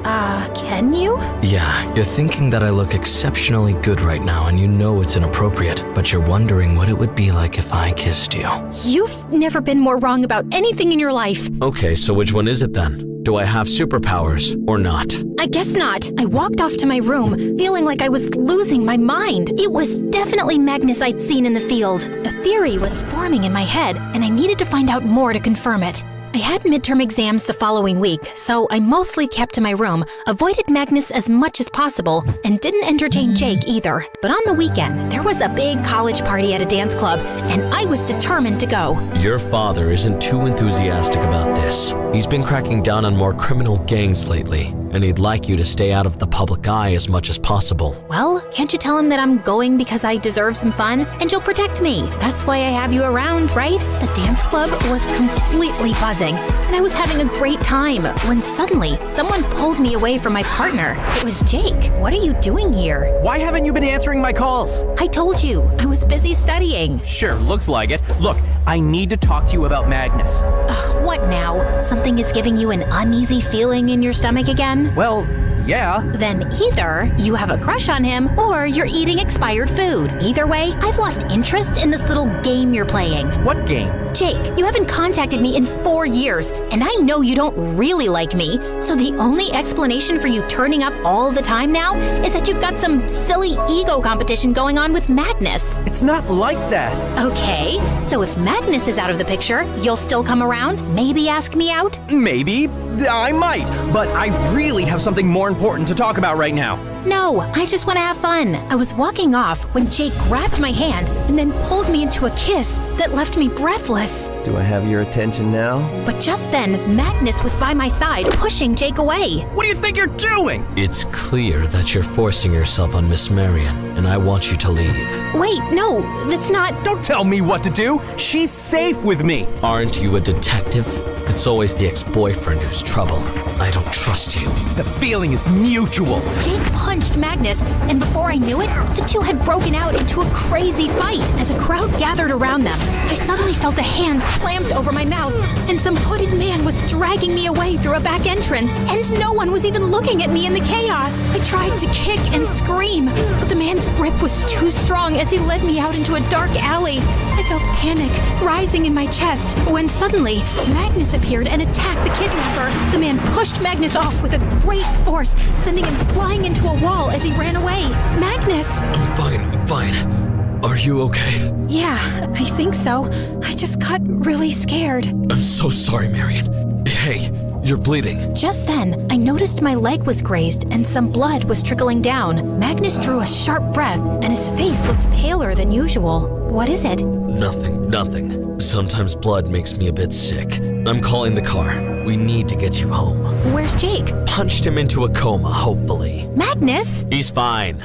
Can you? Yeah, you're thinking that I look exceptionally good right now and you know it's inappropriate, but you're wondering what it would be like if I kissed you. You've never been more wrong about anything in your life. Okay, so which one is it then? Do I have superpowers or not? I guess not. I walked off to my room, feeling like I was losing my mind. It was definitely Magnus I'd seen in the field. A theory was forming in my head, and I needed to find out more to confirm it. I had midterm exams the following week, so I mostly kept to my room, avoided Magnus as much as possible, and didn't entertain Jake either. But on the weekend, there was a big college party at a dance club, and I was determined to go. Your father isn't too enthusiastic about this. He's been cracking down on more criminal gangs lately, and he'd like you to stay out of the public eye as much as possible. Well, can't you tell him that I'm going because I deserve some fun, and you'll protect me? That's why I have you around, right? The dance club was completely buzzing, and I was having a great time when suddenly someone pulled me away from my partner. It was Jake. What are you doing here? Why haven't you been answering my calls? I told you, I was busy studying. Sure, looks like it. Look, I need to talk to you about Magnus. Ugh, what now? Something is giving you an uneasy feeling in your stomach again? Well, yeah. Then either you have a crush on him or you're eating expired food. Either way, I've lost interest in this little game you're playing. What game? Jake, you haven't contacted me in 4 years, and I know you don't really like me, so the only explanation for you turning up all the time now is that you've got some silly ego competition going on with Magnus. It's not like that. Okay, so if Magnus is out of the picture, you'll still come around? Maybe ask me out? Maybe. I might. But I really have something more important to talk about right now. No, I just want to have fun. I was walking off when Jake grabbed my hand and then pulled me into a kiss that left me breathless. Do I have your attention now? But just then, Magnus was by my side, pushing Jake away. What do you think you're doing? It's clear that you're forcing yourself on Miss Marion, and I want you to leave. Wait, no, that's not... Don't tell me what to do. She's safe with me. Aren't you a detective? It's always the ex-boyfriend who's trouble. I don't trust you. The feeling is mutual. Jake punched Magnus, and before I knew it, the two had broken out into a crazy fight. As a crowd gathered around them, I suddenly felt a hand clamped over my mouth, and some hooded man was dragging me away through a back entrance, and no one was even looking at me in the chaos. I tried to kick and scream, but the man's grip was too strong as he led me out into a dark alley. I felt panic rising in my chest when suddenly Magnus appeared and attacked the kidnapper. The man pushed Magnus off with a great force, sending him flying into a wall as he ran away. Magnus! I'm fine. Are you okay? Yeah, I think so. I just got really scared. I'm so sorry, Marion. Hey, you're bleeding. Just then, I noticed my leg was grazed and some blood was trickling down. Magnus drew a sharp breath and his face looked paler than usual. What is it? Nothing. Sometimes blood makes me a bit sick. I'm calling the car. We need to get you home. Where's Jake? Punched him into a coma, hopefully. Magnus? He's fine.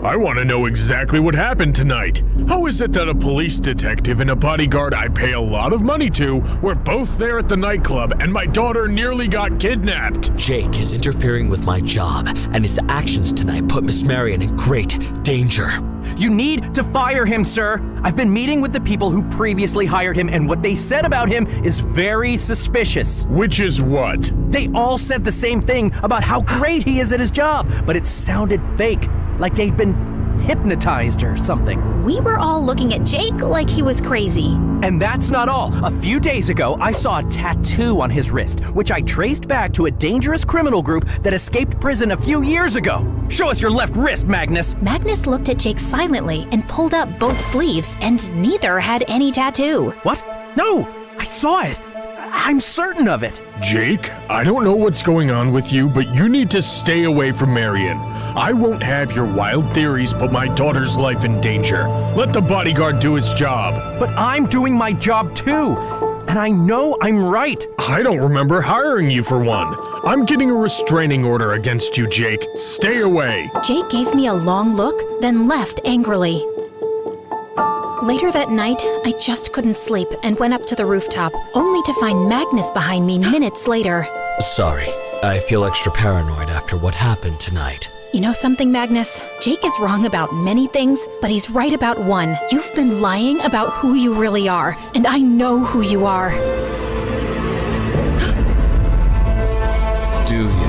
I want to know exactly what happened tonight. How is it that a police detective and a bodyguard I pay a lot of money to were both there at the nightclub and my daughter nearly got kidnapped? Jake is interfering with my job, and his actions tonight put Miss Marion in great danger. You need to fire him, sir. I've been meeting with the people who previously hired him, and what they said about him is very suspicious. Which is what? They all said the same thing about how great he is at his job, but it sounded fake, like they'd been hypnotized or something. We were all looking at Jake like he was crazy. And that's not all. A few days ago, I saw a tattoo on his wrist, which I traced back to a dangerous criminal group that escaped prison a few years ago. Show us your left wrist, Magnus. Magnus looked at Jake silently and pulled up both sleeves, and neither had any tattoo. What? No, I saw it. I'm certain of it. Jake, I don't know what's going on with you, but you need to stay away from Marion. I won't have your wild theories put my daughter's life in danger. Let the bodyguard do his job. But I'm doing my job too, and I know I'm right. I don't remember hiring you for one. I'm getting a restraining order against you, Jake. Stay away. Jake gave me a long look, then left angrily. Later that night, I just couldn't sleep and went up to the rooftop, only to find Magnus behind me minutes later. Sorry, I feel extra paranoid after what happened tonight. You know something, Magnus? Jake is wrong about many things, but he's right about one. You've been lying about who you really are, and I know who you are. Do you?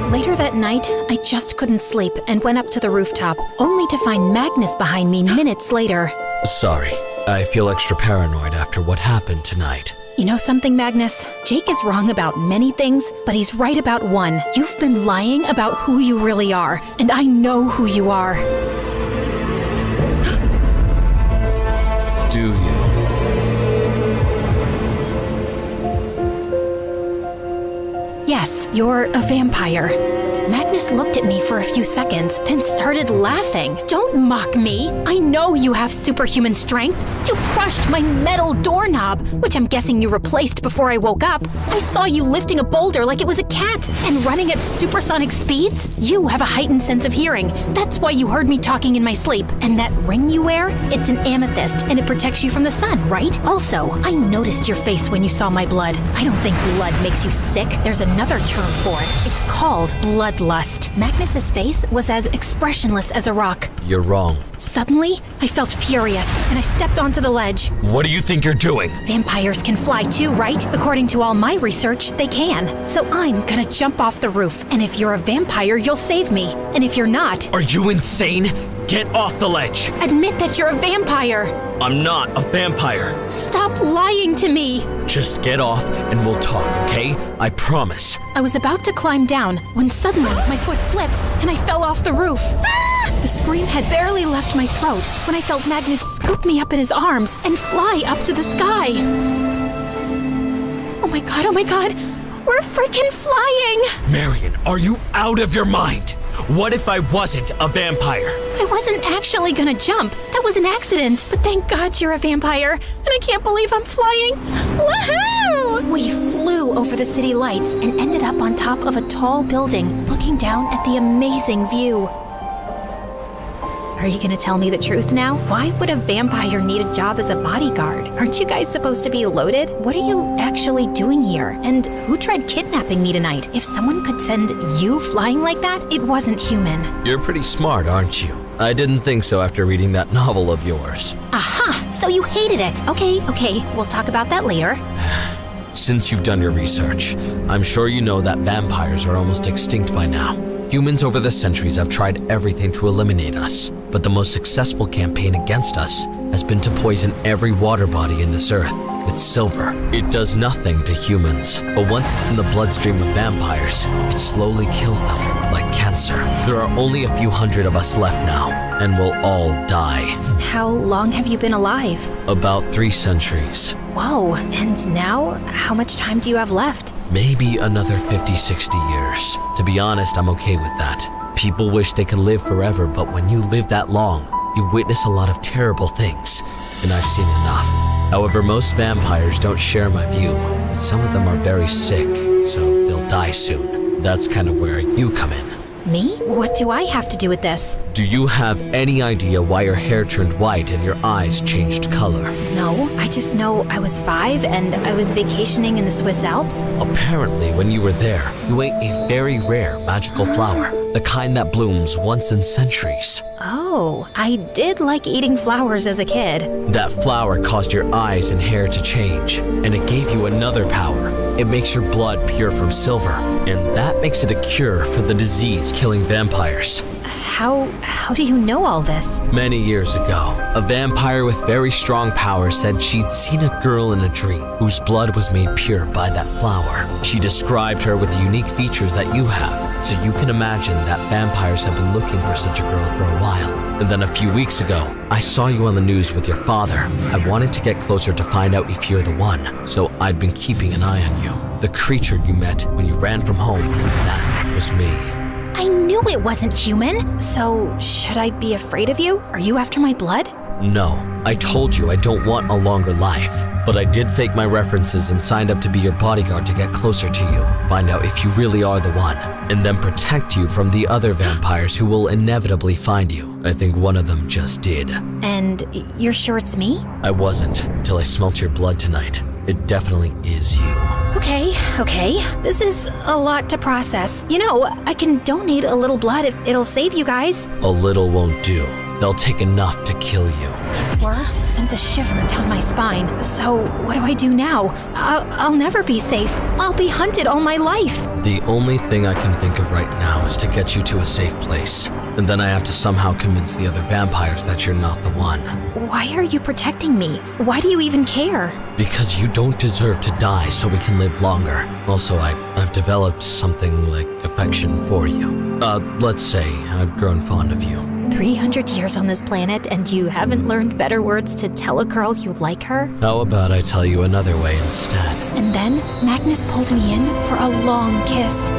Later that night, I just couldn't sleep and went up to the rooftop, only to find Magnus behind me minutes later. Sorry, I feel extra paranoid after what happened tonight. You know something, Magnus? Jake is wrong about many things, but he's right about one. You've been lying about who you really are, and I know who you are. Do you? Yes, you're a vampire. Magnus looked at me for a few seconds, then started laughing. Don't mock me. I know you have superhuman strength. You crushed my metal doorknob, which I'm guessing you replaced before I woke up. I saw you lifting a boulder like it was a cat and running at supersonic speeds. You have a heightened sense of hearing. That's why you heard me talking in my sleep. And that ring you wear, it's an amethyst, and it protects you from the sun, right? Also, I noticed your face when you saw my blood. I don't think blood makes you sick. There's another term for it. It's called bloodlust. Magnus's face was as expressionless as a rock. You're wrong. Suddenly, I felt furious, and I stepped onto the ledge. What do you think you're doing? Vampires can fly too, right? According to all my research, they can. So I'm gonna jump off the roof, and if you're a vampire, you'll save me. And if you're not... Are you insane? Get off the ledge! Admit that you're a vampire! I'm not a vampire. Stop lying to me! Just get off and we'll talk, okay? I promise. I was about to climb down when suddenly my foot slipped and I fell off the roof. The scream had barely left my throat when I felt Magnus scoop me up in his arms and fly up to the sky. Oh my god, we're freaking flying! Marion, are you out of your mind? What if I wasn't a vampire? I wasn't actually gonna jump. That was an accident. But thank God you're a vampire. And I can't believe I'm flying. Woohoo! We flew over the city lights and ended up on top of a tall building, looking down at the amazing view. Are you gonna tell me the truth now? Why would a vampire need a job as a bodyguard? Aren't you guys supposed to be loaded? What are you actually doing here? And who tried kidnapping me tonight? If someone could send you flying like that, it wasn't human. You're pretty smart, aren't you? I didn't think so after reading that novel of yours. Aha! So you hated it. Okay, we'll talk about that later. Since you've done your research, I'm sure you know that vampires are almost extinct by now. Humans over the centuries have tried everything to eliminate us, but the most successful campaign against us has been to poison every water body in this earth with silver. It does nothing to humans, but once it's in the bloodstream of vampires, it slowly kills them like cancer. There are only a few hundred of us left now, and we'll all die. How long have you been alive? About 3 centuries. Whoa, and now, how much time do you have left? Maybe another 50, 60 years. To be honest, I'm okay with that. People wish they could live forever, but when you live that long, you witness a lot of terrible things, and I've seen enough. However, most vampires don't share my view, and some of them are very sick, so they'll die soon. That's kind of where you come in. Me? What do I have to do with this? Do you have any idea why your hair turned white and your eyes changed color? No, I just know I was 5 and I was vacationing in the Swiss Alps. Apparently, when you were there, you ate a very rare magical flower, the kind that blooms once in centuries. Oh, I did like eating flowers as a kid. That flower caused your eyes and hair to change, and it gave you another power. It makes your blood pure from silver, and that makes it a cure for the disease killing vampires. How do you know all this? Many years ago, a vampire with very strong powers said she'd seen a girl in a dream whose blood was made pure by that flower. She described her with the unique features that you have, so you can imagine that vampires have been looking for such a girl for a while. And then a few weeks ago, I saw you on the news with your father. I wanted to get closer to find out if you're the one, so I'd been keeping an eye on you. The creature you met when you ran from home, that was me. I knew it wasn't human. So, should I be afraid of you? Are you after my blood? No, I told you I don't want a longer life. But I did fake my references and signed up to be your bodyguard to get closer to you, find out if you really are the one, and then protect you from the other vampires who will inevitably find you. I think one of them just did. And you're sure it's me? I wasn't, till I smelt your blood tonight. It definitely is you. Okay. This is a lot to process. You know, I can donate a little blood if it'll save you guys. A little won't do. They'll take enough to kill you. His words sent a shiver down my spine. So, what do I do now? I'll never be safe. I'll be hunted all my life. The only thing I can think of right now is to get you to a safe place. And then I have to somehow convince the other vampires that you're not the one. Why are you protecting me? Why do you even care? Because you don't deserve to die so we can live longer. Also, I've developed something like affection for you. Let's say I've grown fond of you. 300 years on this planet and you haven't learned better words to tell a girl you like her? How about I tell you another way instead? And then Magnus pulled me in for a long kiss.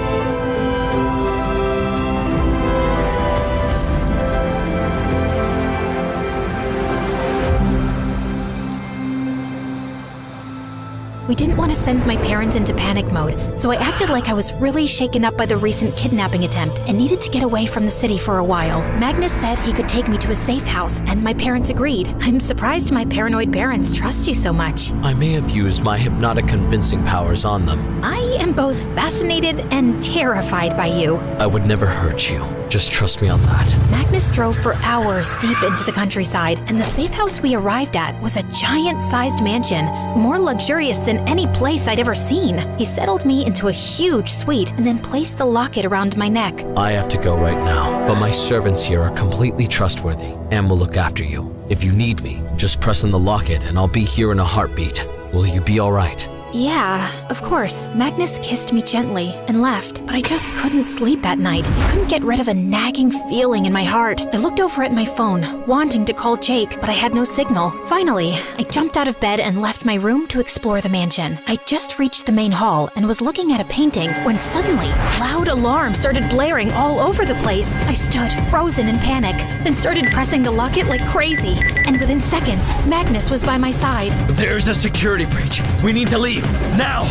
We didn't want to send my parents into panic mode, so I acted like I was really shaken up by the recent kidnapping attempt and needed to get away from the city for a while. Magnus said he could take me to a safe house, and my parents agreed. I'm surprised my paranoid parents trust you so much. I may have used my hypnotic convincing powers on them. I am both fascinated and terrified by you. I would never hurt you. Just trust me on that. Magnus drove for hours deep into the countryside, and the safe house we arrived at was a giant-sized mansion, more luxurious than any place I'd ever seen. He settled me into a huge suite and then placed a locket around my neck. I have to go right now, but my servants here are completely trustworthy and will look after you. If you need me, just press on the locket and I'll be here in a heartbeat. Will you be all right? Yeah, of course. Magnus kissed me gently and left, but I just couldn't sleep that night. I couldn't get rid of a nagging feeling in my heart. I looked over at my phone, wanting to call Jake, but I had no signal. Finally, I jumped out of bed and left my room to explore the mansion. I just reached the main hall and was looking at a painting when suddenly, loud alarms started blaring all over the place. I stood, frozen in panic, then started pressing the locket like crazy. And within seconds, Magnus was by my side. There's a security breach. We need to leave. Now!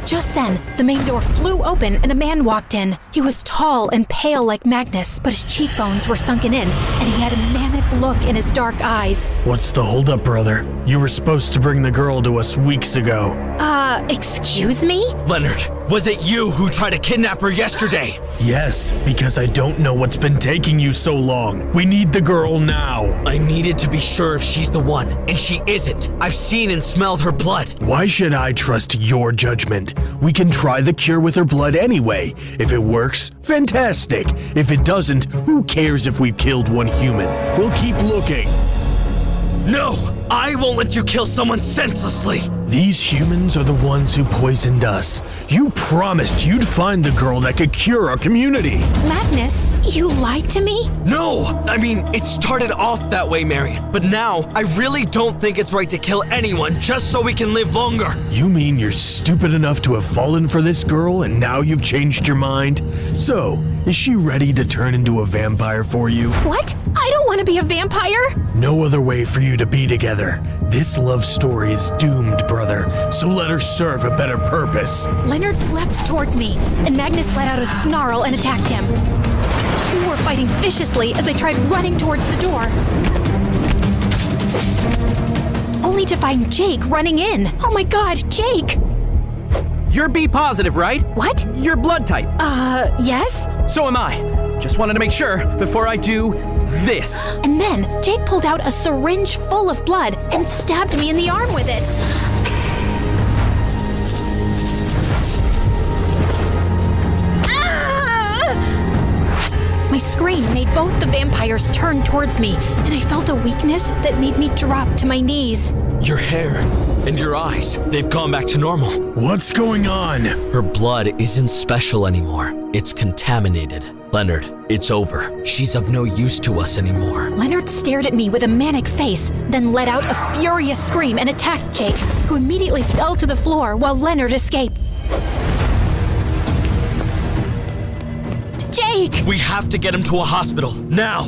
Just then, the main door flew open and a man walked in. He was tall and pale like Magnus, but his cheekbones were sunken in, and he had a manic look in his dark eyes. What's the holdup, brother? You were supposed to bring the girl to us weeks ago. Excuse me? Leonard, was it you who tried to kidnap her yesterday? Yes, because I don't know what's been taking you so long. We need the girl now. I needed to be sure if she's the one, and she isn't. I've seen and smelled her blood. Why should I trust your judgment? We can try the cure with her blood anyway. If it works, fantastic. If it doesn't, who cares if we've killed one human? We'll keep looking. No! I won't let you kill someone senselessly! These humans are the ones who poisoned us. You promised you'd find the girl that could cure our community. Magnus, you lied to me? No! I mean, it started off that way, Marion. But now, I really don't think it's right to kill anyone just so we can live longer. You mean you're stupid enough to have fallen for this girl and now you've changed your mind? So, is she ready to turn into a vampire for you? What? I don't want to be a vampire! No other way for you to be together. This love story is doomed, brother, so let her serve a better purpose. Leonard leapt towards me, and Magnus let out a snarl and attacked him. The two were fighting viciously as I tried running towards the door, only to find Jake running in. Oh my god, Jake! You're B positive, right? What? Your blood type. Yes? So am I. Just wanted to make sure before I do this. And then Jake pulled out a syringe full of blood and stabbed me in the arm with it. My scream made both the vampires turn towards me, and I felt a weakness that made me drop to my knees. Your hair and your eyes, they've gone back to normal. What's going on? Her blood isn't special anymore. It's contaminated. Leonard, it's over. She's of no use to us anymore. Leonard stared at me with a manic face, then let out a furious scream and attacked Jake, who immediately fell to the floor while Leonard escaped. Jake! We have to get him to a hospital, now!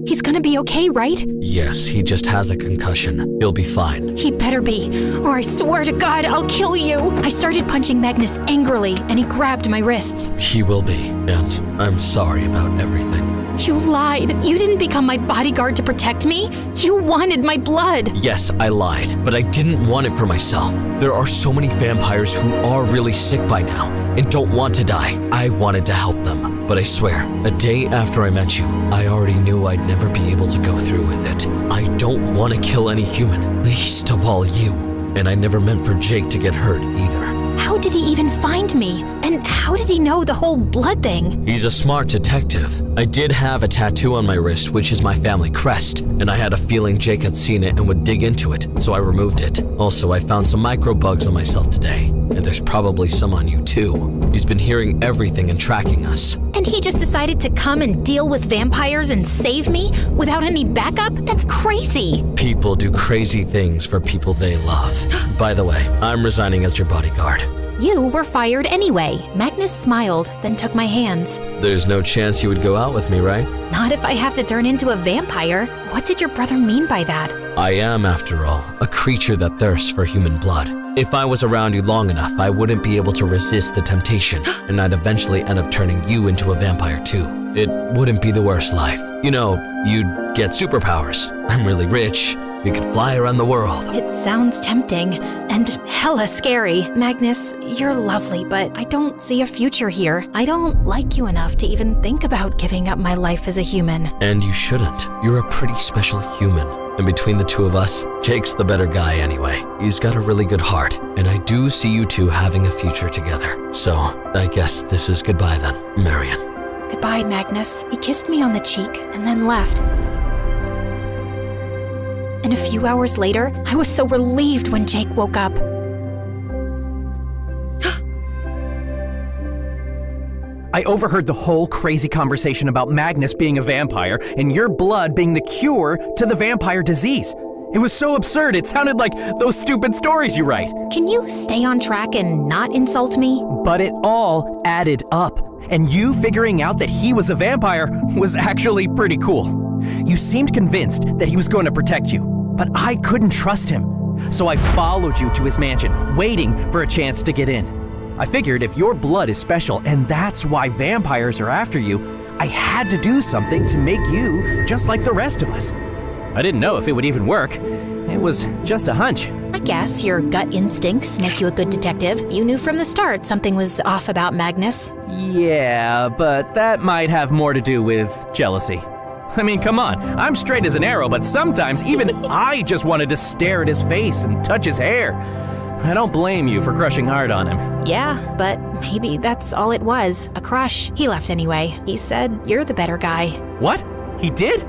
He's gonna be okay, right? Yes, he just has a concussion. He'll be fine. He better be, or I swear to God, I'll kill you! I started punching Magnus angrily, and he grabbed my wrists. He will be, and I'm sorry about everything. You lied. You didn't become my bodyguard to protect me. You wanted my blood. Yes, I lied, but I didn't want it for myself. There are so many vampires who are really sick by now and don't want to die. I wanted to help them, but I swear, a day after I met you, I already knew I'd never be able to go through with it. I don't want to kill any human, least of all you. And I never meant for Jake to get hurt either. How did he even find me? And how did he know the whole blood thing? He's a smart detective. I did have a tattoo on my wrist, which is my family crest, and I had a feeling Jake had seen it and would dig into it, so I removed it. Also, I found some microbugs on myself today, and there's probably some on you too. He's been hearing everything and tracking us. And he just decided to come and deal with vampires and save me without any backup? That's crazy. People do crazy things for people they love. By the way, I'm resigning as your bodyguard. You were fired anyway. Magnus smiled, then took my hands. There's no chance you would go out with me, right? Not if I have to turn into a vampire. What did your brother mean by that? I am, after all, a creature that thirsts for human blood. If I was around you long enough, I wouldn't be able to resist the temptation, and I'd eventually end up turning you into a vampire too. It wouldn't be the worst life. You know, you'd get superpowers. I'm really rich. We could fly around the world. It sounds tempting and hella scary. Magnus, you're lovely, but I don't see a future here. I don't like you enough to even think about giving up my life as a human. And you shouldn't. You're a pretty special human. And between the two of us, Jake's the better guy anyway. He's got a really good heart, and I do see you two having a future together. So, I guess this is goodbye then, Marion. Goodbye, Magnus. He kissed me on the cheek and then left. And a few hours later, I was so relieved when Jake woke up. I overheard the whole crazy conversation about Magnus being a vampire and your blood being the cure to the vampire disease. It was so absurd, it sounded like those stupid stories you write. Can you stay on track and not insult me? But it all added up, and you figuring out that he was a vampire was actually pretty cool. You seemed convinced that he was going to protect you, but I couldn't trust him. So I followed you to his mansion, waiting for a chance to get in. I figured if your blood is special and that's why vampires are after you, I had to do something to make you just like the rest of us. I didn't know if it would even work. It was just a hunch. I guess your gut instincts make you a good detective. You knew from the start something was off about Magnus. Yeah, but that might have more to do with jealousy. I mean, come on, I'm straight as an arrow, but sometimes even I just wanted to stare at his face and touch his hair. I don't blame you for crushing hard on him. Yeah, but maybe that's all it was, a crush. He left anyway. He said you're the better guy. What? He did?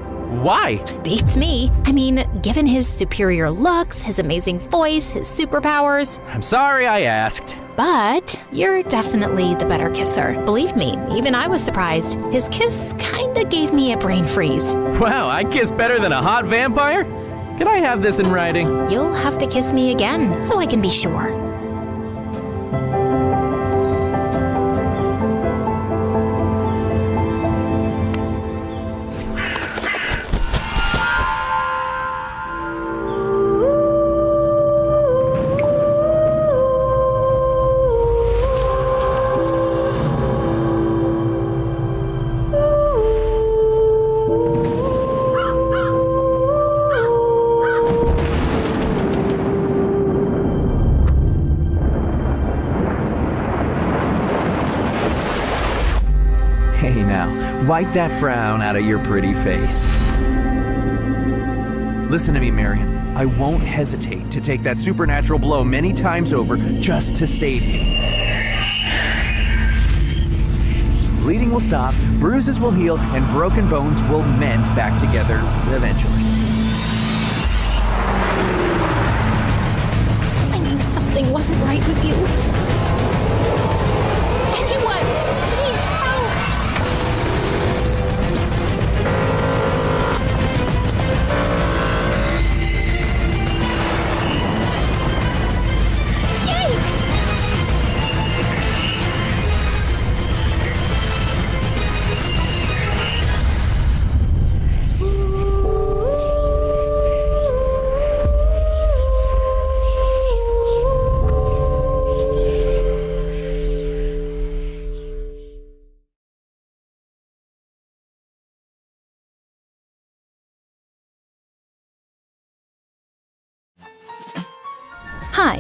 Why? Beats me. I mean, given his superior looks, his amazing voice, his superpowers. I'm sorry I asked. But you're definitely the better kisser. Believe me, even I was surprised. His kiss kinda gave me a brain freeze. Wow, I kiss better than a hot vampire? Can I have this in writing? You'll have to kiss me again, so I can be sure. Hey now, wipe that frown out of your pretty face. Listen to me, Marion. I won't hesitate to take that supernatural blow many times over just to save you. Bleeding will stop, bruises will heal, and broken bones will mend back together eventually. I knew something wasn't right with you. Anyone, please help!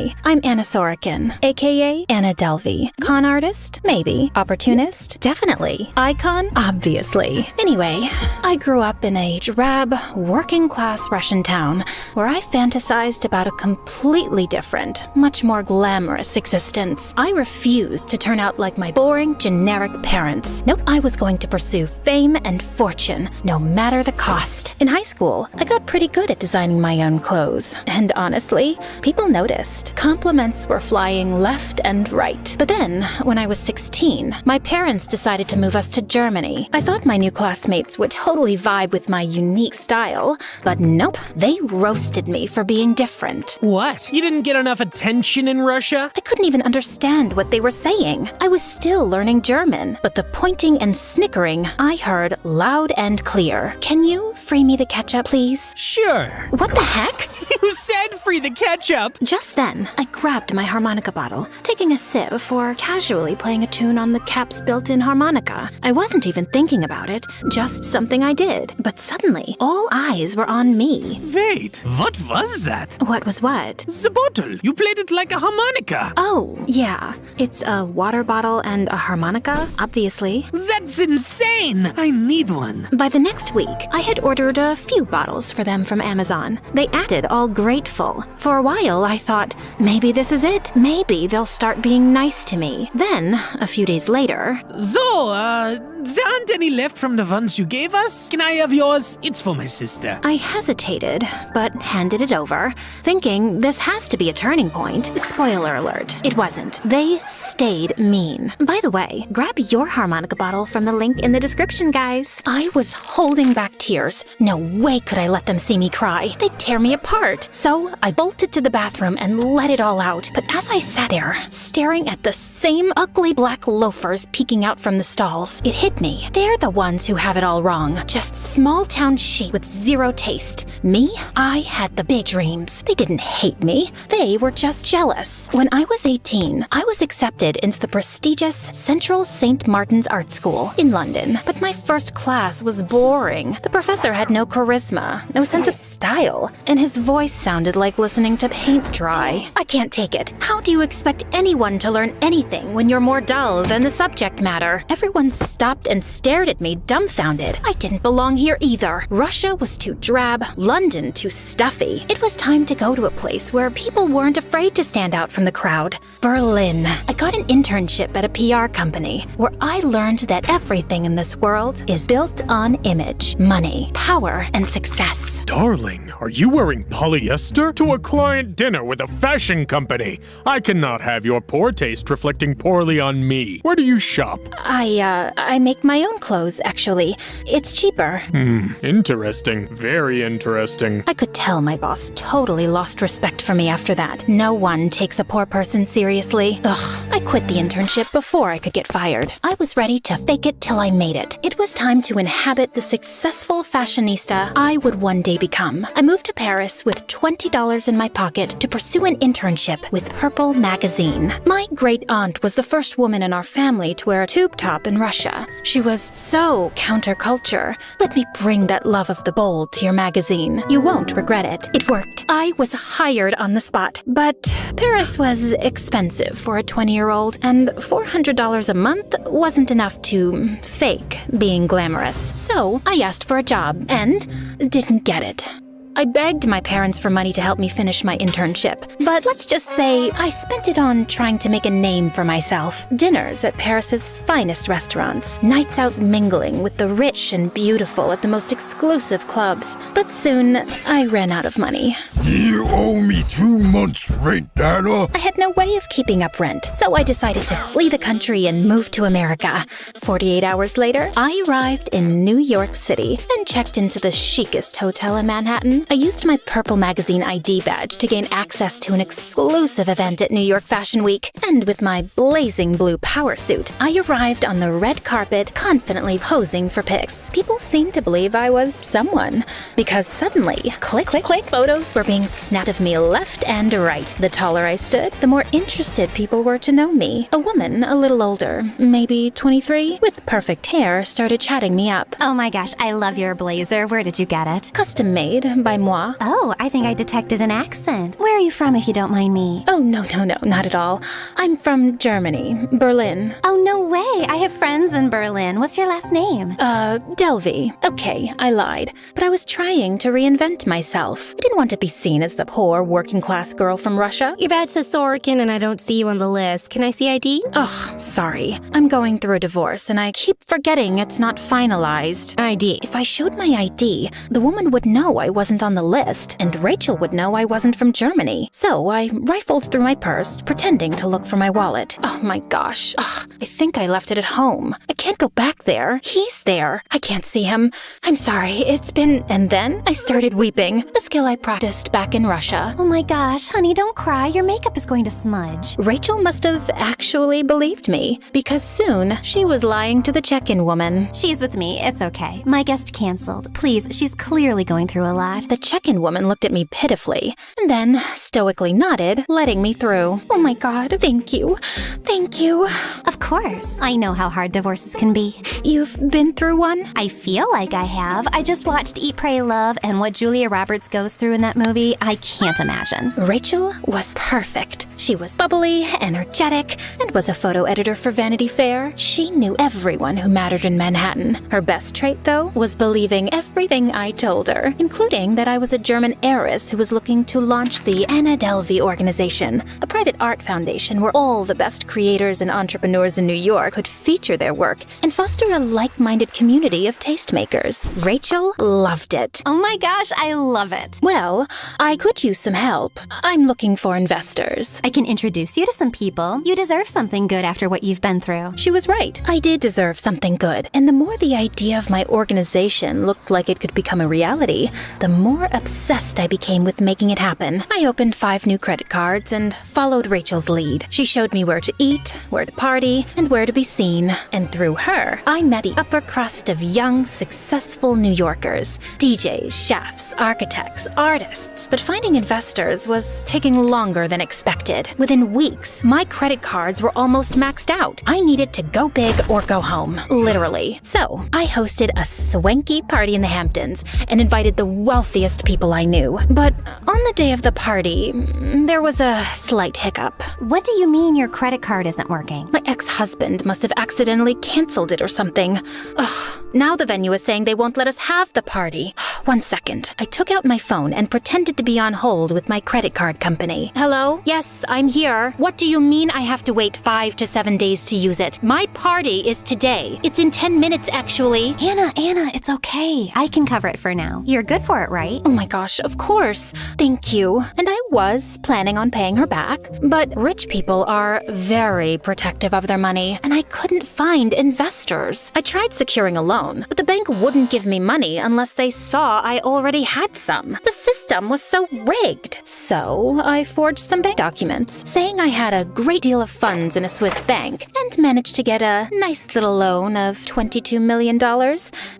me. I'm Anna Sorokin, aka Anna Delvey. Con artist? Maybe. Opportunist? Definitely. Icon? Obviously. Anyway, I grew up in a drab, working-class Russian town where I fantasized about a completely different, much more glamorous existence. I refused to turn out like my boring, generic parents. Nope, I was going to pursue fame and fortune, no matter the cost. In high school, I got pretty good at designing my own clothes. And honestly, people noticed. Compliments were flying left and right. But then, when I was 16, my parents decided to move us to Germany. I thought my new classmates would totally vibe with my unique style, but nope, they roasted me for being different. What? You didn't get enough attention in Russia? I couldn't even understand what they were saying. I was still learning German, but the pointing and snickering I heard loud and clear. Can you free me the ketchup, please? Sure. What the heck? You said free the ketchup! Just then, I grabbed my harmonica bottle, taking a sip before casually playing a tune on the cap's built-in harmonica. I wasn't even thinking about it, just something I did. But suddenly, all eyes were on me. Wait, what was that? What was what? The bottle. You played it like a harmonica. Oh, yeah. It's a water bottle and a harmonica, obviously. That's insane! I need one. By the next week, I had ordered a few bottles for them from Amazon. They acted all grateful. For a while, I thought, maybe this is it. Maybe they'll start being nice to me. Then, a few days later... So, there aren't any left from the ones you gave us? Can I have yours? It's for my sister. I hesitated, but handed it over, thinking this has to be a turning point. Spoiler alert, it wasn't. They stayed mean. By the way, grab your harmonica bottle from the link in the description, guys. I was holding back tears. No way could I let them see me cry. They'd tear me apart. So I bolted to the bathroom and let it all out. But as I sat there, staring at the same ugly black loafers peeking out from the stalls, it hit me. They're the ones who have it all wrong. Just small-town sheep with zero taste. Me? I had the big dreams. They didn't hate me. They were just jealous. When I was 18, I was accepted into the prestigious Central St. Martin's Art School in London. But my first class was boring. The professor had no charisma, no sense of style, and his voice sounded like listening to paint dry. I can't take it. How do you expect anyone to learn anything when you're more dull than the subject matter? Everyone stopped and stared at me dumbfounded. I didn't belong here either. Russia was too drab, London too stuffy. It was time to go to a place where people weren't afraid to stand out from the crowd. Berlin. I got an internship at a PR company where I learned that everything in this world is built on image, money, power, and success. Darling, are you wearing polyester to a client dinner with a fashion company? I cannot have your poor taste reflecting poorly on me. Where do you shop? I make my own clothes, actually. It's cheaper. Interesting. Very interesting. I could tell my boss totally lost respect for me after that. No one takes a poor person seriously. Ugh, I quit the internship before I could get fired. I was ready to fake it till I made it. It was time to inhabit the successful fashionista I would one day become. I moved to Paris with $20 in my pocket to pursue an internship with Purple magazine. My great aunt was the first woman in our family to wear a tube top in Russia. She was so counterculture. Let me bring that love of the bold to your magazine. You won't regret it. It worked. I was hired on the spot. But Paris was expensive for a 20-year-old, and $400 a month wasn't enough to fake being glamorous. So I asked for a job and didn't get it. I begged my parents for money to help me finish my internship, but let's just say I spent it on trying to make a name for myself. Dinners at Paris's finest restaurants, nights out mingling with the rich and beautiful at the most exclusive clubs. But soon, I ran out of money. You owe me 2 months' rent, Anna. I had no way of keeping up rent, so I decided to flee the country and move to America. 48 hours later, I arrived in New York City and checked into the chicest hotel in Manhattan. I used my Purple magazine ID badge to gain access to an exclusive event at New York Fashion Week, and with my blazing blue power suit, I arrived on the red carpet, confidently posing for pics. People seemed to believe I was someone, because suddenly, click, click, click, photos were being snapped of me left and right. The taller I stood, the more interested people were to know me. A woman a little older, maybe 23, with perfect hair, started chatting me up. Oh my gosh, I love your blazer. Where did you get it? Custom made by moi. Oh, I think I detected an accent. Where are you from, if you don't mind me? Oh, no, not at all. I'm from Germany, Berlin. Oh, no way. I have friends in Berlin. What's your last name? Delvey. Okay, I lied. But I was trying to reinvent myself. I didn't want to be seen as the poor, working-class girl from Russia. Your badge says Sorokin and I don't see you on the list. Can I see ID? Ugh, sorry. I'm going through a divorce and I keep forgetting it's not finalized. ID. If I showed my ID, the woman would know I wasn't on the list, and Rachel would know I wasn't from Germany. So I rifled through my purse, pretending to look for my wallet. Oh my gosh. Ugh, I think I left it at home. I can't go back there. He's there. I can't see him. I'm sorry. It's been... And then I started weeping, a skill I practiced back in Russia. Oh my gosh, honey, don't cry. Your makeup is going to smudge. Rachel must have actually believed me, because soon she was lying to the check-in woman. She's with me. It's okay. My guest canceled. Please, she's clearly going through a lot. The check-in woman looked at me pitifully, and then stoically nodded, letting me through. Oh my god, thank you. Thank you. Of course. I know how hard divorces can be. You've been through one? I feel like I have. I just watched Eat, Pray, Love, and what Julia Roberts goes through in that movie, I can't imagine. Rachel was perfect. She was bubbly, energetic, and was a photo editor for Vanity Fair. She knew everyone who mattered in Manhattan. Her best trait, though, was believing everything I told her, including that I was a German heiress who was looking to launch the Anna Delvey organization, a private art foundation where all the best creators and entrepreneurs in New York could feature their work and foster a like-minded community of tastemakers. Rachel loved it. Oh my gosh, I love it. Well, I could use some help. I'm looking for investors. I can introduce you to some people. You deserve something good after what you've been through. She was right. I did deserve something good. And the more the idea of my organization looked like it could become a reality, the more obsessed I became with making it happen. I opened 5 new credit cards and followed Rachel's lead. She showed me where to eat, where to party, and where to be seen. And through her, I met the upper crust of young, successful New Yorkers. DJs, chefs, architects, artists. But finding investors was taking longer than expected. Within weeks, my credit cards were almost maxed out. I needed to go big or go home, literally. So I hosted a swanky party in the Hamptons and invited the wealthiest people I knew. But on the day of the party, there was a slight hiccup. What do you mean your credit card isn't working? My ex-husband must have accidentally canceled it or something. Ugh, now the venue is saying they won't let us have the party. 1 second. I took out my phone and pretended to be on hold with my credit card company. Hello? Yes, I'm here. What do you mean I have to wait 5 to 7 days to use it? My party is today. It's in 10 minutes, actually. Anna, it's okay. I can cover it for now. You're good for it, right? Oh my gosh, of course. Thank you. And I was planning on paying her back. But rich people are very protective of their money, and I couldn't find investors. I tried securing a loan, but the bank wouldn't give me money unless they saw I already had some. The system was so rigged. So I forged some bank documents, saying I had a great deal of funds in a Swiss bank, and managed to get a nice little loan of $22 million,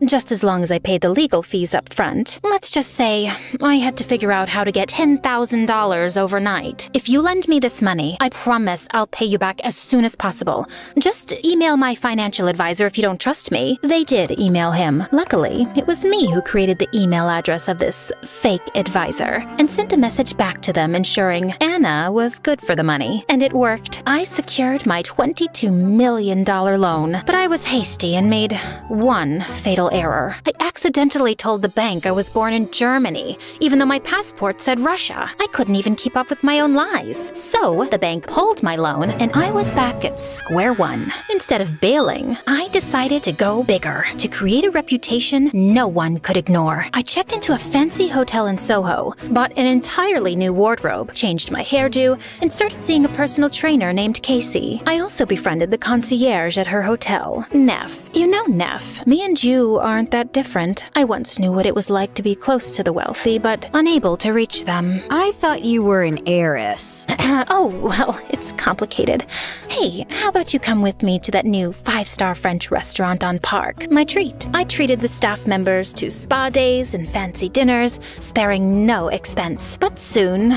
just as long as I paid the legal fees up front. Let's just say I had to figure out how to get $10,000 overnight. If you lend me this money, I promise I'll pay you back as soon as possible. Just email my financial advisor if you don't trust me. They did email him. Luckily, it was me who created the email address of this fake advisor and sent a message back to them ensuring Anna was good for the money. And it worked. I secured my $22 million loan, but I was hasty and made one fatal error. I accidentally told the bank I was born in Germany, even though my passport said Russia. I couldn't even keep up with my own lies. So the bank pulled my loan, and I was back at square one. Instead of bailing, I decided to go bigger, to create a reputation no one could ignore. I checked into a fancy hotel in Soho, bought an entirely new wardrobe, changed my hairdo, and started seeing a personal trainer named Casey. I also befriended the concierge at her hotel, Neff. You know Neff. Me and you aren't that different. I once knew what it was like to be close to the wealthy, but unable to reach them. I thought you were an heiress. Oh, well, it's complicated. Hey, how about you come with me to that new 5-star French restaurant on Park? My treat. I treated the staff members to spa days and fancy dinners, sparing no expense. But soon,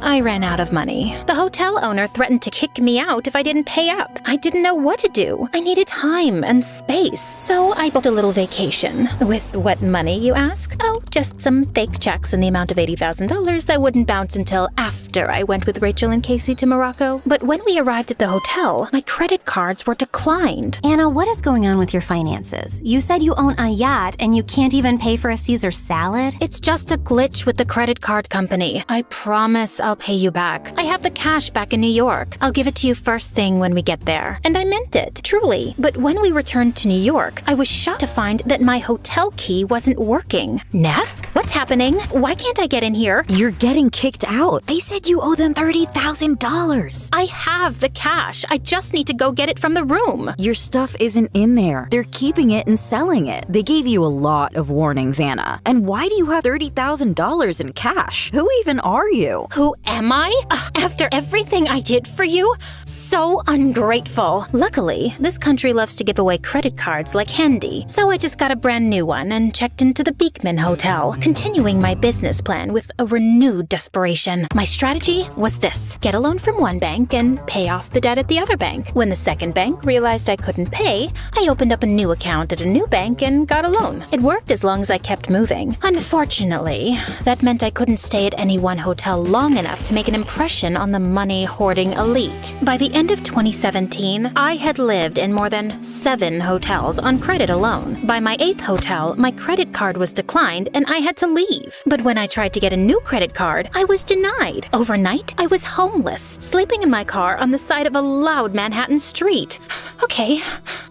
I ran out of money. The hotel owner threatened to kick me out if I didn't pay up. I didn't know what to do. I needed time and space. So I booked a little vacation. With what money, you ask? Oh, just some fake checks in the amount of $80,000 that wouldn't bounce until after I went with Rachel and Casey to Morocco. But when we arrived at the hotel, my credit cards were declined. Anna, what is going on with your finances? You said you own a yacht and you can't even pay for a Caesar salad? It's just a glitch with the credit card company. I promise I'll pay you back. I have the cash back in New York. I'll give it to you first thing when we get there. And I meant it, truly. But when we returned to New York, I was shocked to find that my hotel key wasn't working. Neff? What's happening? Why can't I get in here? You're getting kicked out. They said you owe them $30,000. I have the cash. I just need to go get it from the room. Your stuff isn't in there. They're keeping it and selling it. They gave you a lot of warnings, Anna. And why do you have $30,000 in cash? Who even are you? Who am I? After everything I did for you? So ungrateful. Luckily, this country loves to give away credit cards like candy, so I just got a brand new one and checked into the Beekman Hotel, continuing my business plan with a renewed desperation. My strategy was this: get a loan from one bank and pay off the debt at the other bank. When the second bank realized I couldn't pay, I opened up a new account at a new bank and got a loan. It worked as long as I kept moving. Unfortunately, that meant I couldn't stay at any one hotel long enough to make an impression on the money-hoarding elite. By the end of 2017, I had lived in more than 7 hotels on credit alone. By my 8th hotel, my credit card was declined and I had to leave. But when I tried to get a new credit card, I was denied. Overnight, I was homeless, sleeping in my car on the side of a loud Manhattan street. Okay,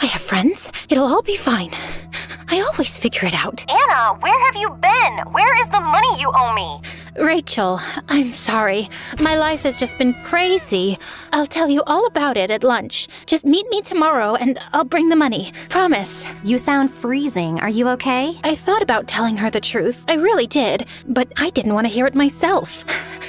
I have friends. It'll all be fine. I always figure it out. Anna, where have you been? Where is the money you owe me? Rachel, I'm sorry. My life has just been crazy. I'll tell you all about it at lunch. Just meet me tomorrow and I'll bring the money. Promise. You sound freezing. Are you okay? I thought about telling her the truth. I really did. But I didn't want to hear it myself.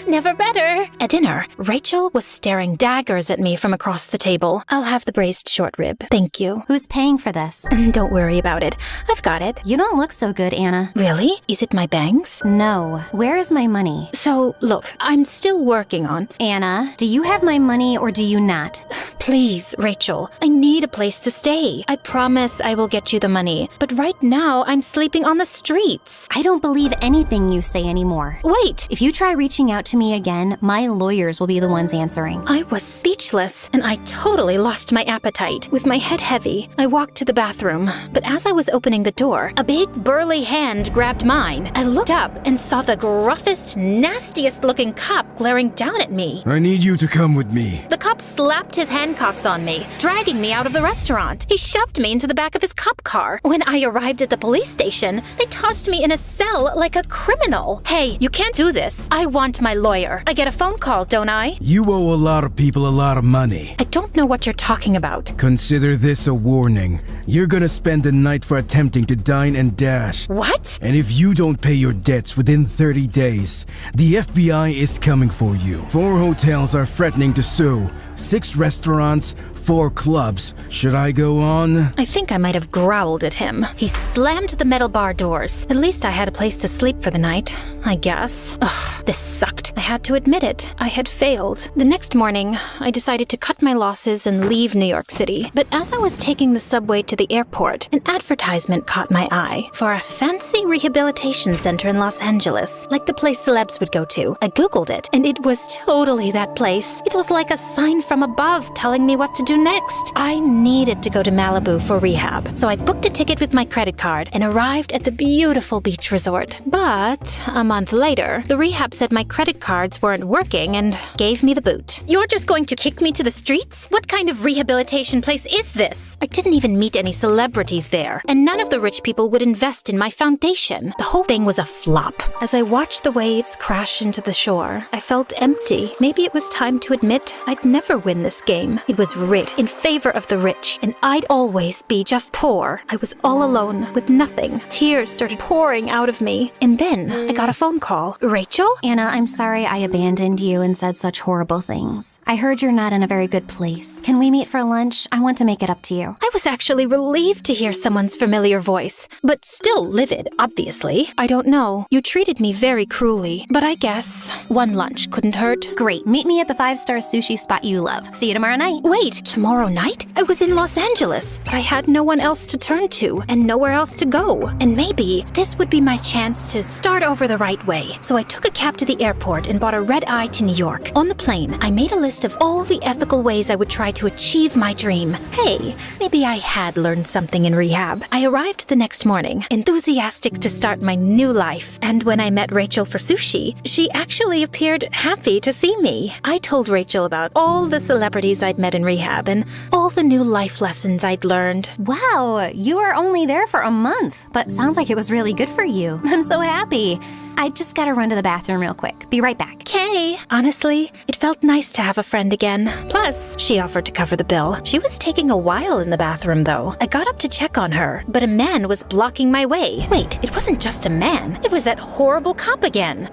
Never better. At dinner, Rachel was staring daggers at me from across the table. I'll have the braised short rib. Thank you. Who's paying for this? Don't worry about it. I've got it. You don't look so good, Anna. Really? Is it my bangs? No. Where is my money? So, look, I'm still working on... Anna, do you have my money or do you not? Please, Rachel, I need a place to stay. I promise I will get you the money. But right now, I'm sleeping on the streets. I don't believe anything you say anymore. Wait! If you try reaching out to me again, my lawyers will be the ones answering. I was speechless, and I totally lost my appetite. With my head heavy, I walked to the bathroom. But as I was opening the door, a big, burly hand grabbed mine. I looked up and saw the gruffest, nastiest-looking cop glaring down at me. I need you to come with me. The cop slapped his handcuffs on me, dragging me out of the restaurant. He shoved me into the back of his cop car. When I arrived at the police station, they tossed me in a cell like a criminal. Hey, you can't do this. I want my lawyer. I get a phone call, don't I? You owe a lot of people a lot of money. I don't know what you're talking about. Consider this a warning. You're gonna spend the night for attempting to dine and dash. What? And if you don't pay your debts within 30 days, the FBI is coming for you. 4 hotels are threatening to sue, 6 restaurants, 4 clubs. Should I go on? I think I might have growled at him. He slammed the metal bar doors. At least I had a place to sleep for the night, I guess. Ugh, this sucked. I had to admit it. I had failed. The next morning, I decided to cut my losses and leave New York City. But as I was taking the subway to the airport, an advertisement caught my eye for a fancy rehabilitation center in Los Angeles, like the place celebs would go to. I Googled it, and it was totally that place. It was like a sign from above telling me what to do next. I needed to go to Malibu for rehab, so I booked a ticket with my credit card and arrived at the beautiful beach resort. But a month later, the rehab said my credit cards weren't working and gave me the boot. You're just going to kick me to the streets? What kind of rehabilitation place is this? I didn't even meet any celebrities there, and none of the rich people would invest in my foundation. The whole thing was a flop. As I watched the waves crash into the shore, I felt empty. Maybe it was time to admit I'd never win this game. It was rigged. destroyed in favor of the rich, and I'd always be just poor. I was all alone with nothing. Tears started pouring out of me, and then I got a phone call. Rachel? Anna, I'm sorry I abandoned you and said such horrible things. I heard you're not in a very good place. Can we meet for lunch? I want to make it up to you. I was actually relieved to hear someone's familiar voice, but still livid, obviously. I don't know. You treated me very cruelly, but I guess one lunch couldn't hurt. Great. Meet me at the 5-star sushi spot you love. See you tomorrow night. Wait, tomorrow night? I was in Los Angeles, but I had no one else to turn to and nowhere else to go. And maybe this would be my chance to start over the right way. So I took a cab to the airport and bought a red-eye to New York. On the plane, I made a list of all the ethical ways I would try to achieve my dream. Hey, maybe I had learned something in rehab. I arrived the next morning, enthusiastic to start my new life. And when I met Rachel for sushi, she actually appeared happy to see me. I told Rachel about all the celebrities I'd met in rehab and all the new life lessons I'd learned. Wow, you were only there for a month, but sounds like it was really good for you. I'm so happy. I just gotta run to the bathroom real quick. Be right back. Okay. Honestly, it felt nice to have a friend again. Plus, she offered to cover the bill. She was taking a while in the bathroom, though. I got up to check on her, but a man was blocking my way. Wait, it wasn't just a man. It was that horrible cop again.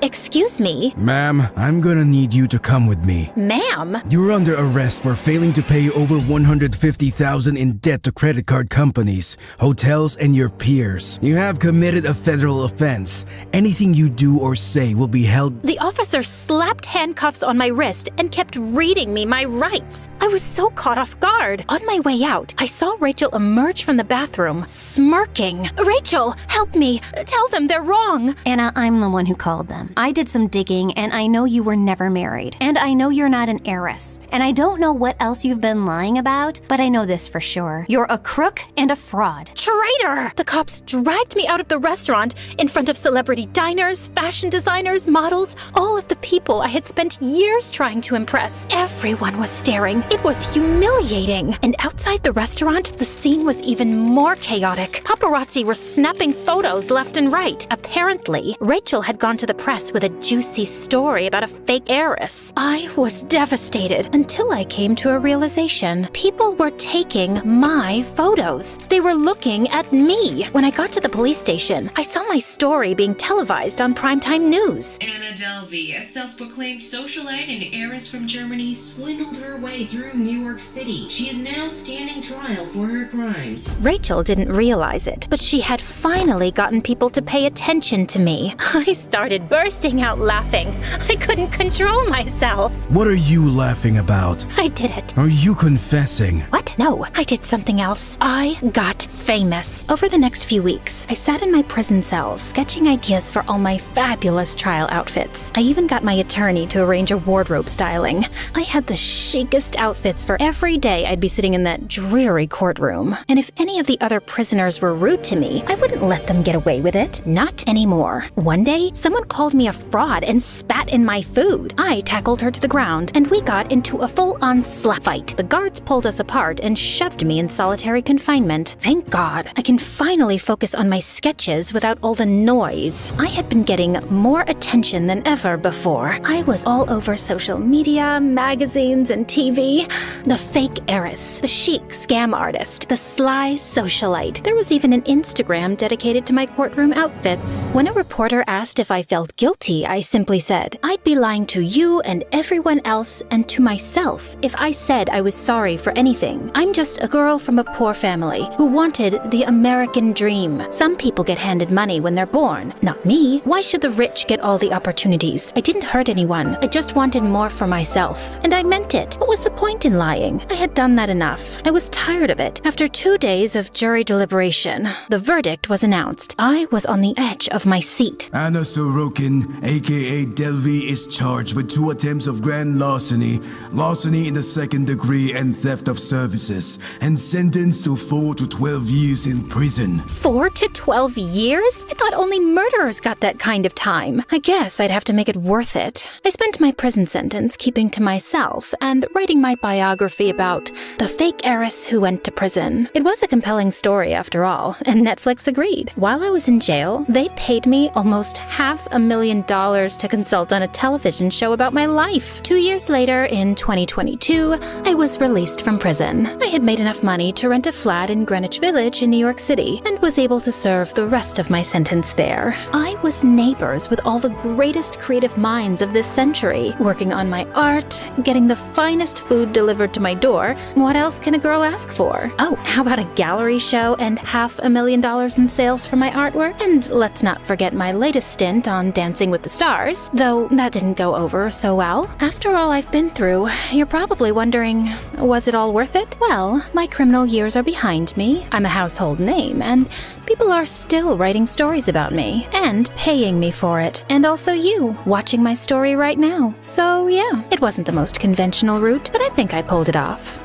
Excuse me? Ma'am, I'm gonna need you to come with me. Ma'am? You're under arrest for failing to pay over $150,000 in debt to credit card companies, hotels, and your peers. You have committed a federal offense. Anything you do or say will be held. The officer slapped handcuffs on my wrist and kept reading me my rights. I was so caught off guard. On my way out, I saw Rachel emerge from the bathroom, smirking. Rachel, help me. Tell them they're wrong. Anna, I'm the one who called them. I did some digging, and I know you were never married. And I know you're not an heiress. And I don't know what else you've been lying about, but I know this for sure. You're a crook and a fraud. Traitor! The cops dragged me out of the restaurant in front of celebrity diners, fashion designers, models, all of the people I had spent years trying to impress. Everyone was staring. It was humiliating. And outside the restaurant, the scene was even more chaotic. Paparazzi were snapping photos left and right. Apparently, Rachel had gone to the press with a juicy story about a fake heiress. I was devastated until I came to a realization. People were taking my photos. They were looking at me. When I got to the police station, I saw my story being televised on primetime news. Anna Delvey, a self-proclaimed socialite and heiress from Germany, swindled her way through New York City. She is now standing trial for her crimes. Rachel didn't realize it, but she had finally gotten people to pay attention to me. I started bursting out laughing. I couldn't control myself. What are you laughing about? I did it. Are you confessing? What? No, I did something else. I got famous. Over the next few weeks, I sat in my prison cell sketching ideas for all my fabulous trial outfits. I even got my attorney to arrange a wardrobe styling. I had the chicest outfits for every day I'd be sitting in that dreary courtroom. And if any of the other prisoners were rude to me, I wouldn't let them get away with it. Not anymore. One day, someone called me a fraud and spat in my food. I tackled her to the ground, and we got into a full-on slap fight. The guards pulled us apart and shoved me in solitary confinement. Thank God, I can finally focus on my sketches without all the noise. I had been getting more attention than ever before. I was all over social media, magazines, and TV. The fake heiress, the chic scam artist, the sly socialite. There was even an Instagram dedicated to my courtroom outfits. When a reporter asked if I felt guilty, I simply said, I'd be lying to you and everyone else and to myself if I said I was sorry for anything. I'm just a girl from a poor family who wanted the American dream. Some people get handed money when they're born. Not me. Why should the rich get all the opportunities? I didn't hurt anyone. I just wanted more for myself. And I meant it. What was the point in lying? I had done that enough. I was tired of it. After 2 days of jury deliberation, the verdict was announced. I was on the edge of my seat. Anna Sorokin, aka Delvey, is charged with 2 attempts of grand larceny, larceny in the 2nd degree, and theft of services, and sentenced to 4 to 12 years in prison. 4 to 12 years? I thought only murderers got that kind of time. I guess I'd have to make it worth it. I spent my prison sentence keeping to myself and writing my biography about The Fake Heiress Who Went to Prison. It was a compelling story after all, and Netflix agreed. While I was in jail, they paid me almost $500,000 to consult on a television show about my life. 2 years later, in 2022, I was released from prison. I had made enough money to rent a flat in Greenwich Village in New York City, and was able to serve the rest of my sentence there. I was neighbors with all the greatest creative minds of this century, working on my art, getting the finest food delivered to my door. What else can a girl ask for? Oh, how about a gallery show and $500,000 in sales for my artwork? And let's not forget my latest stint on Dancing with the Stars, though that didn't go over so well. After all I've been through, you're probably wondering, was it all worth it? Well, my criminal years are behind me, I'm a household name, and people are still writing stories about me, and paying me for it. And also you, watching my story right now. So yeah, it wasn't the most conventional route, but I think I pulled it off.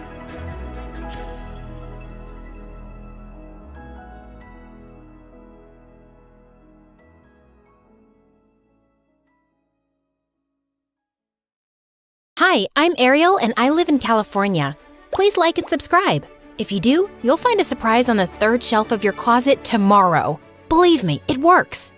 Hi, I'm Ariel and I live in California. Please like and subscribe. If you do, you'll find a surprise on the third shelf of your closet tomorrow. Believe me, it works.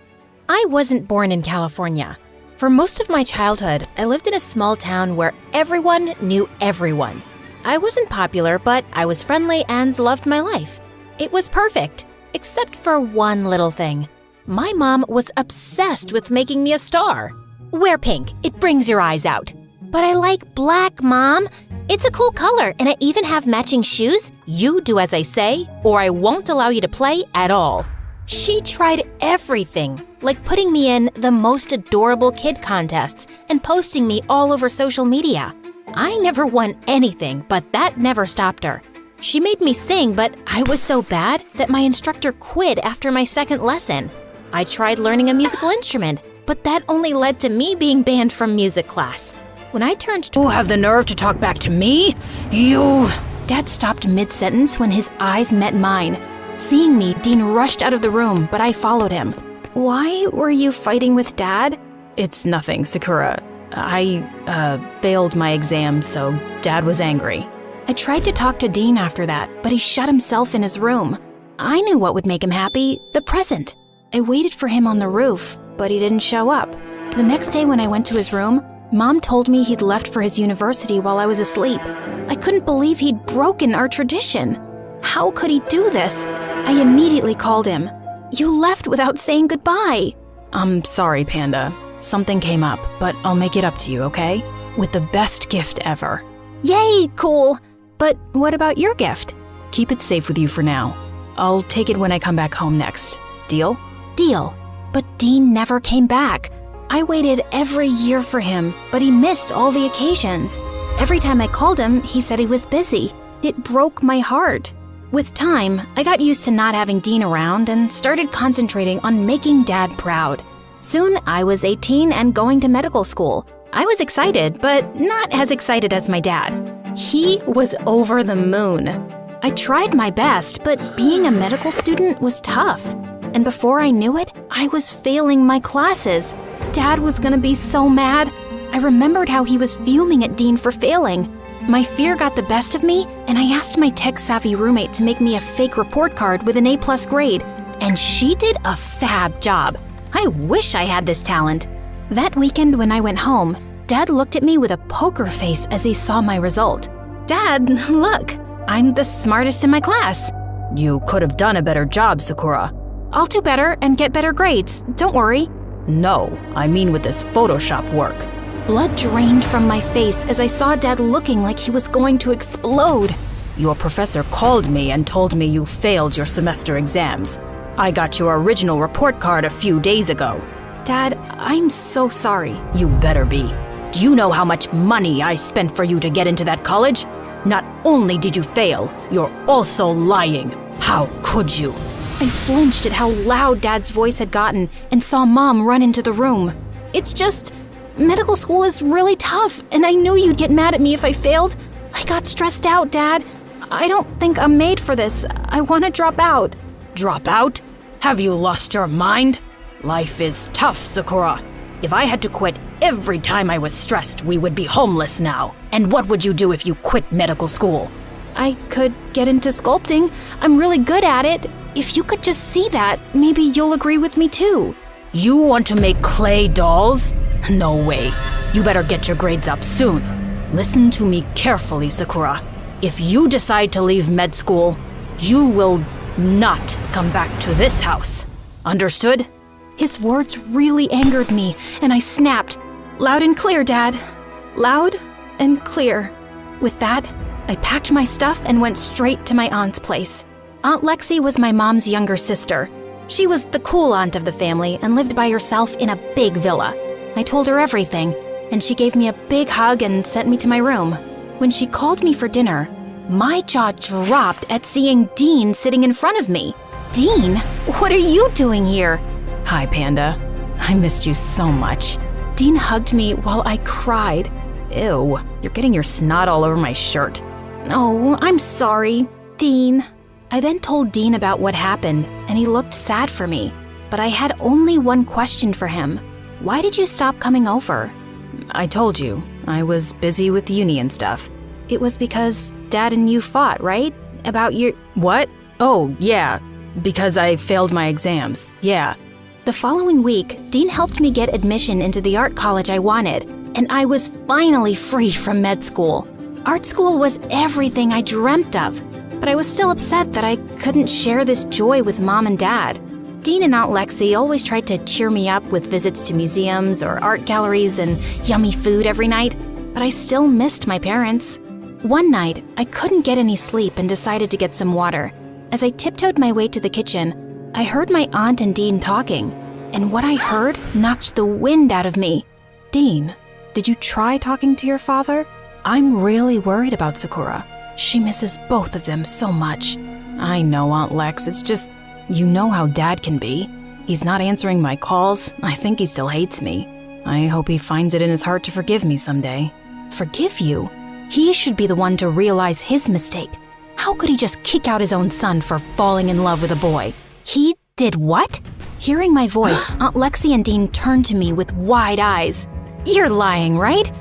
I wasn't born in California. For most of my childhood, I lived in a small town where everyone knew everyone. I wasn't popular, but I was friendly and loved my life. It was perfect, except for one little thing. My mom was obsessed with making me a star. Wear pink, it brings your eyes out. But I like black, Mom. It's a cool color, and I even have matching shoes. You do as I say, or I won't allow you to play at all. She tried everything, like putting me in the most adorable kid contests and posting me all over social media. I never won anything, but that never stopped her. She made me sing, but I was so bad that my instructor quit after my second lesson. I tried learning a musical instrument, but that only led to me being banned from music class. When I turned to— You have the nerve to talk back to me? You— Dad stopped mid-sentence when his eyes met mine. Seeing me, Dean rushed out of the room, but I followed him. Why were you fighting with Dad? It's nothing, Sakura. I failed my exam, so Dad was angry. I tried to talk to Dean after that, but he shut himself in his room. I knew what would make him happy, the present. I waited for him on the roof, but he didn't show up. The next day when I went to his room, Mom told me he'd left for his university while I was asleep. I couldn't believe he'd broken our tradition. How could he do this? I immediately called him. You left without saying goodbye. I'm sorry, Panda. Something came up, but I'll make it up to you, okay? With the best gift ever. Yay, cool. But what about your gift? Keep it safe with you for now. I'll take it when I come back home next. Deal? Deal. But Dean never came back. I waited every year for him, but he missed all the occasions. Every time I called him, he said he was busy. It broke my heart. With time, I got used to not having Dean around and started concentrating on making Dad proud. Soon, I was 18 and going to medical school. I was excited, but not as excited as my dad. He was over the moon. I tried my best, but being a medical student was tough. And before I knew it, I was failing my classes. Dad was gonna be so mad. I remembered how he was fuming at Dean for failing. My fear got the best of me, and I asked my tech-savvy roommate to make me a fake report card with an A+ grade, and she did a fab job. I wish I had this talent. That weekend when I went home, Dad looked at me with a poker face as he saw my result. Dad, look, I'm the smartest in my class. You could have done a better job, Sakura. I'll do better and get better grades, don't worry. No, I mean with this Photoshop work. Blood drained from my face as I saw Dad looking like he was going to explode. Your professor called me and told me you failed your semester exams. I got your original report card a few days ago. Dad, I'm so sorry. You better be. Do you know how much money I spent for you to get into that college? Not only did you fail, you're also lying. How could you? I flinched at how loud Dad's voice had gotten and saw Mom run into the room. It's just, medical school is really tough, and I knew you'd get mad at me if I failed. I got stressed out, Dad. I don't think I'm made for this. I want to drop out. Drop out? Have you lost your mind? Life is tough, Sakura. If I had to quit every time I was stressed, we would be homeless now. And what would you do if you quit medical school? I could get into sculpting. I'm really good at it. If you could just see that, maybe you'll agree with me too. You want to make clay dolls? No way. You better get your grades up soon. Listen to me carefully, Sakura. If you decide to leave med school, you will not come back to this house. Understood? His words really angered me, and I snapped. Loud and clear, Dad. Loud and clear. With that, I packed my stuff and went straight to my aunt's place. Aunt Lexi was my mom's younger sister. She was the cool aunt of the family and lived by herself in a big villa. I told her everything, and she gave me a big hug and sent me to my room. When she called me for dinner, my jaw dropped at seeing Dean sitting in front of me. Dean, what are you doing here? Hi, Panda. I missed you so much. Dean hugged me while I cried. Ew, you're getting your snot all over my shirt. Oh, I'm sorry, Dean. I then told Dean about what happened, and he looked sad for me. But I had only one question for him. Why did you stop coming over? I told you, I was busy with uni and stuff. It was because Dad and you fought, right? About your… What? Oh, yeah, because I failed my exams, yeah. The following week, Dean helped me get admission into the art college I wanted, and I was finally free from med school. Art school was everything I dreamt of, but I was still upset that I couldn't share this joy with Mom and Dad. Dean and Aunt Lexi always tried to cheer me up with visits to museums or art galleries and yummy food every night, but I still missed my parents. One night, I couldn't get any sleep and decided to get some water. As I tiptoed my way to the kitchen, I heard my aunt and Dean talking, and what I heard knocked the wind out of me. Dean, did you try talking to your father? I'm really worried about Sakura. She misses both of them so much. I know, Aunt Lex, it's just, you know how Dad can be. He's not answering my calls. I think he still hates me. I hope he finds it in his heart to forgive me someday. Forgive you? He should be the one to realize his mistake. How could he just kick out his own son for falling in love with a boy? He did what? Hearing my voice, Aunt Lexi and Dean turned to me with wide eyes. You're lying, right?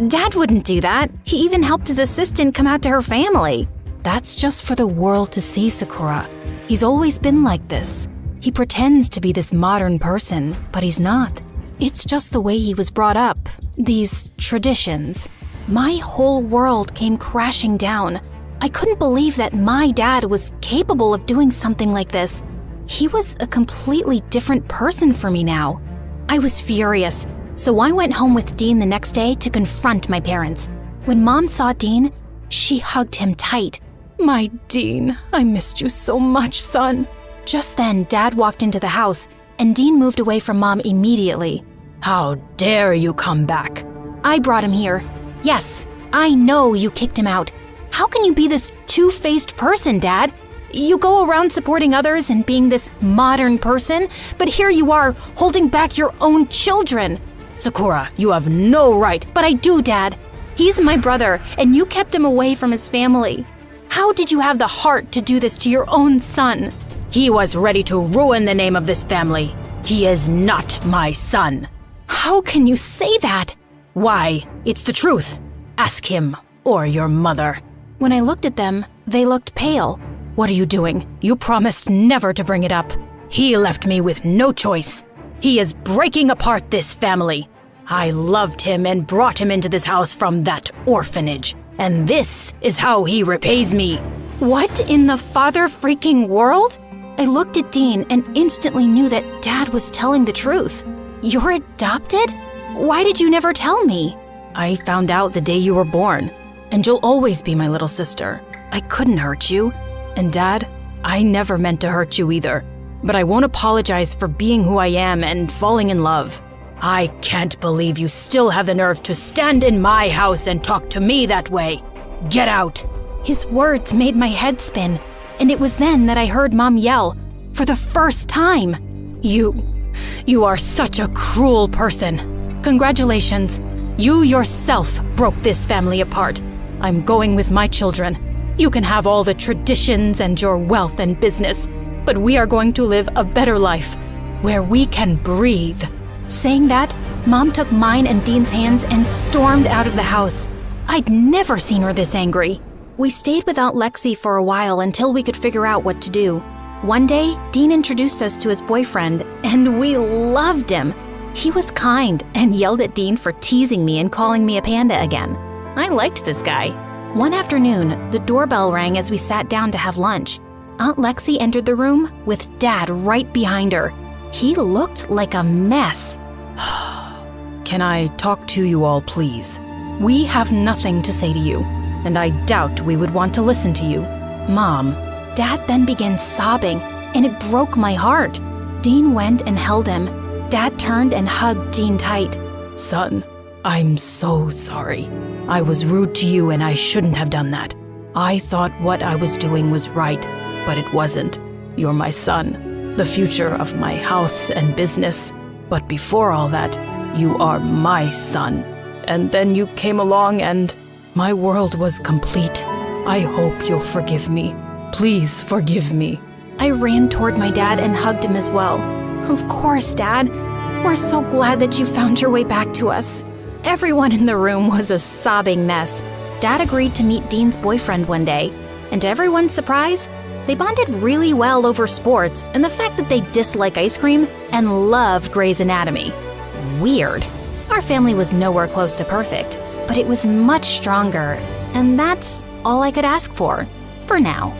Dad wouldn't do that. He even helped his assistant come out to her family. That's just for the world to see, Sakura. He's always been like this. He pretends to be this modern person, but he's not. It's just the way he was brought up. These traditions. My whole world came crashing down. I couldn't believe that my dad was capable of doing something like this. He was a completely different person for me now. I was furious, so I went home with Dean the next day to confront my parents. When Mom saw Dean, she hugged him tight. My Dean, I missed you so much, son. Just then, Dad walked into the house, and Dean moved away from Mom immediately. How dare you come back? I brought him here. Yes, I know you kicked him out. How can you be this two-faced person, Dad? You go around supporting others and being this modern person, but here you are, holding back your own children. Sakura, you have no right. But I do, Dad. He's my brother, and you kept him away from his family. How did you have the heart to do this to your own son? He was ready to ruin the name of this family. He is not my son. How can you say that? Why, it's the truth. Ask him or your mother. When I looked at them, they looked pale. What are you doing? You promised never to bring it up. He left me with no choice. He is breaking apart this family. I loved him and brought him into this house from that orphanage. And this is how he repays me. What in the father-freaking world? I looked at Dean and instantly knew that Dad was telling the truth. You're adopted? Why did you never tell me? I found out the day you were born, and you'll always be my little sister. I couldn't hurt you. And Dad, I never meant to hurt you either. But I won't apologize for being who I am and falling in love. I can't believe you still have the nerve to stand in my house and talk to me that way. Get out. His words made my head spin, and it was then that I heard Mom yell, for the first time. You are such a cruel person. Congratulations. You yourself broke this family apart. I'm going with my children. You can have all the traditions and your wealth and business, but we are going to live a better life, where we can breathe. Saying that, Mom took mine and Dean's hands and stormed out of the house. I'd never seen her this angry. We stayed without Lexi for a while until we could figure out what to do. One day, Dean introduced us to his boyfriend, and we loved him. He was kind and yelled at Dean for teasing me and calling me a panda again. I liked this guy. One afternoon, the doorbell rang as we sat down to have lunch. Aunt Lexi entered the room with Dad right behind her. He looked like a mess. Can I talk to you all, please? We have nothing to say to you, and I doubt we would want to listen to you. Mom. Dad then began sobbing, and it broke my heart. Dean went and held him. Dad turned and hugged Dean tight. Son, I'm so sorry. I was rude to you and I shouldn't have done that. I thought what I was doing was right, but it wasn't. You're my son, the future of my house and business. But before all that, you are my son. And then you came along and my world was complete. I hope you'll forgive me. Please forgive me. I ran toward my dad and hugged him as well. Of course, Dad. We're so glad that you found your way back to us. Everyone in the room was a sobbing mess. Dad agreed to meet Dean's boyfriend one day, and to everyone's surprise, they bonded really well over sports and the fact that they dislike ice cream and loved Grey's Anatomy. Weird. Our family was nowhere close to perfect, but it was much stronger, and that's all I could ask for now.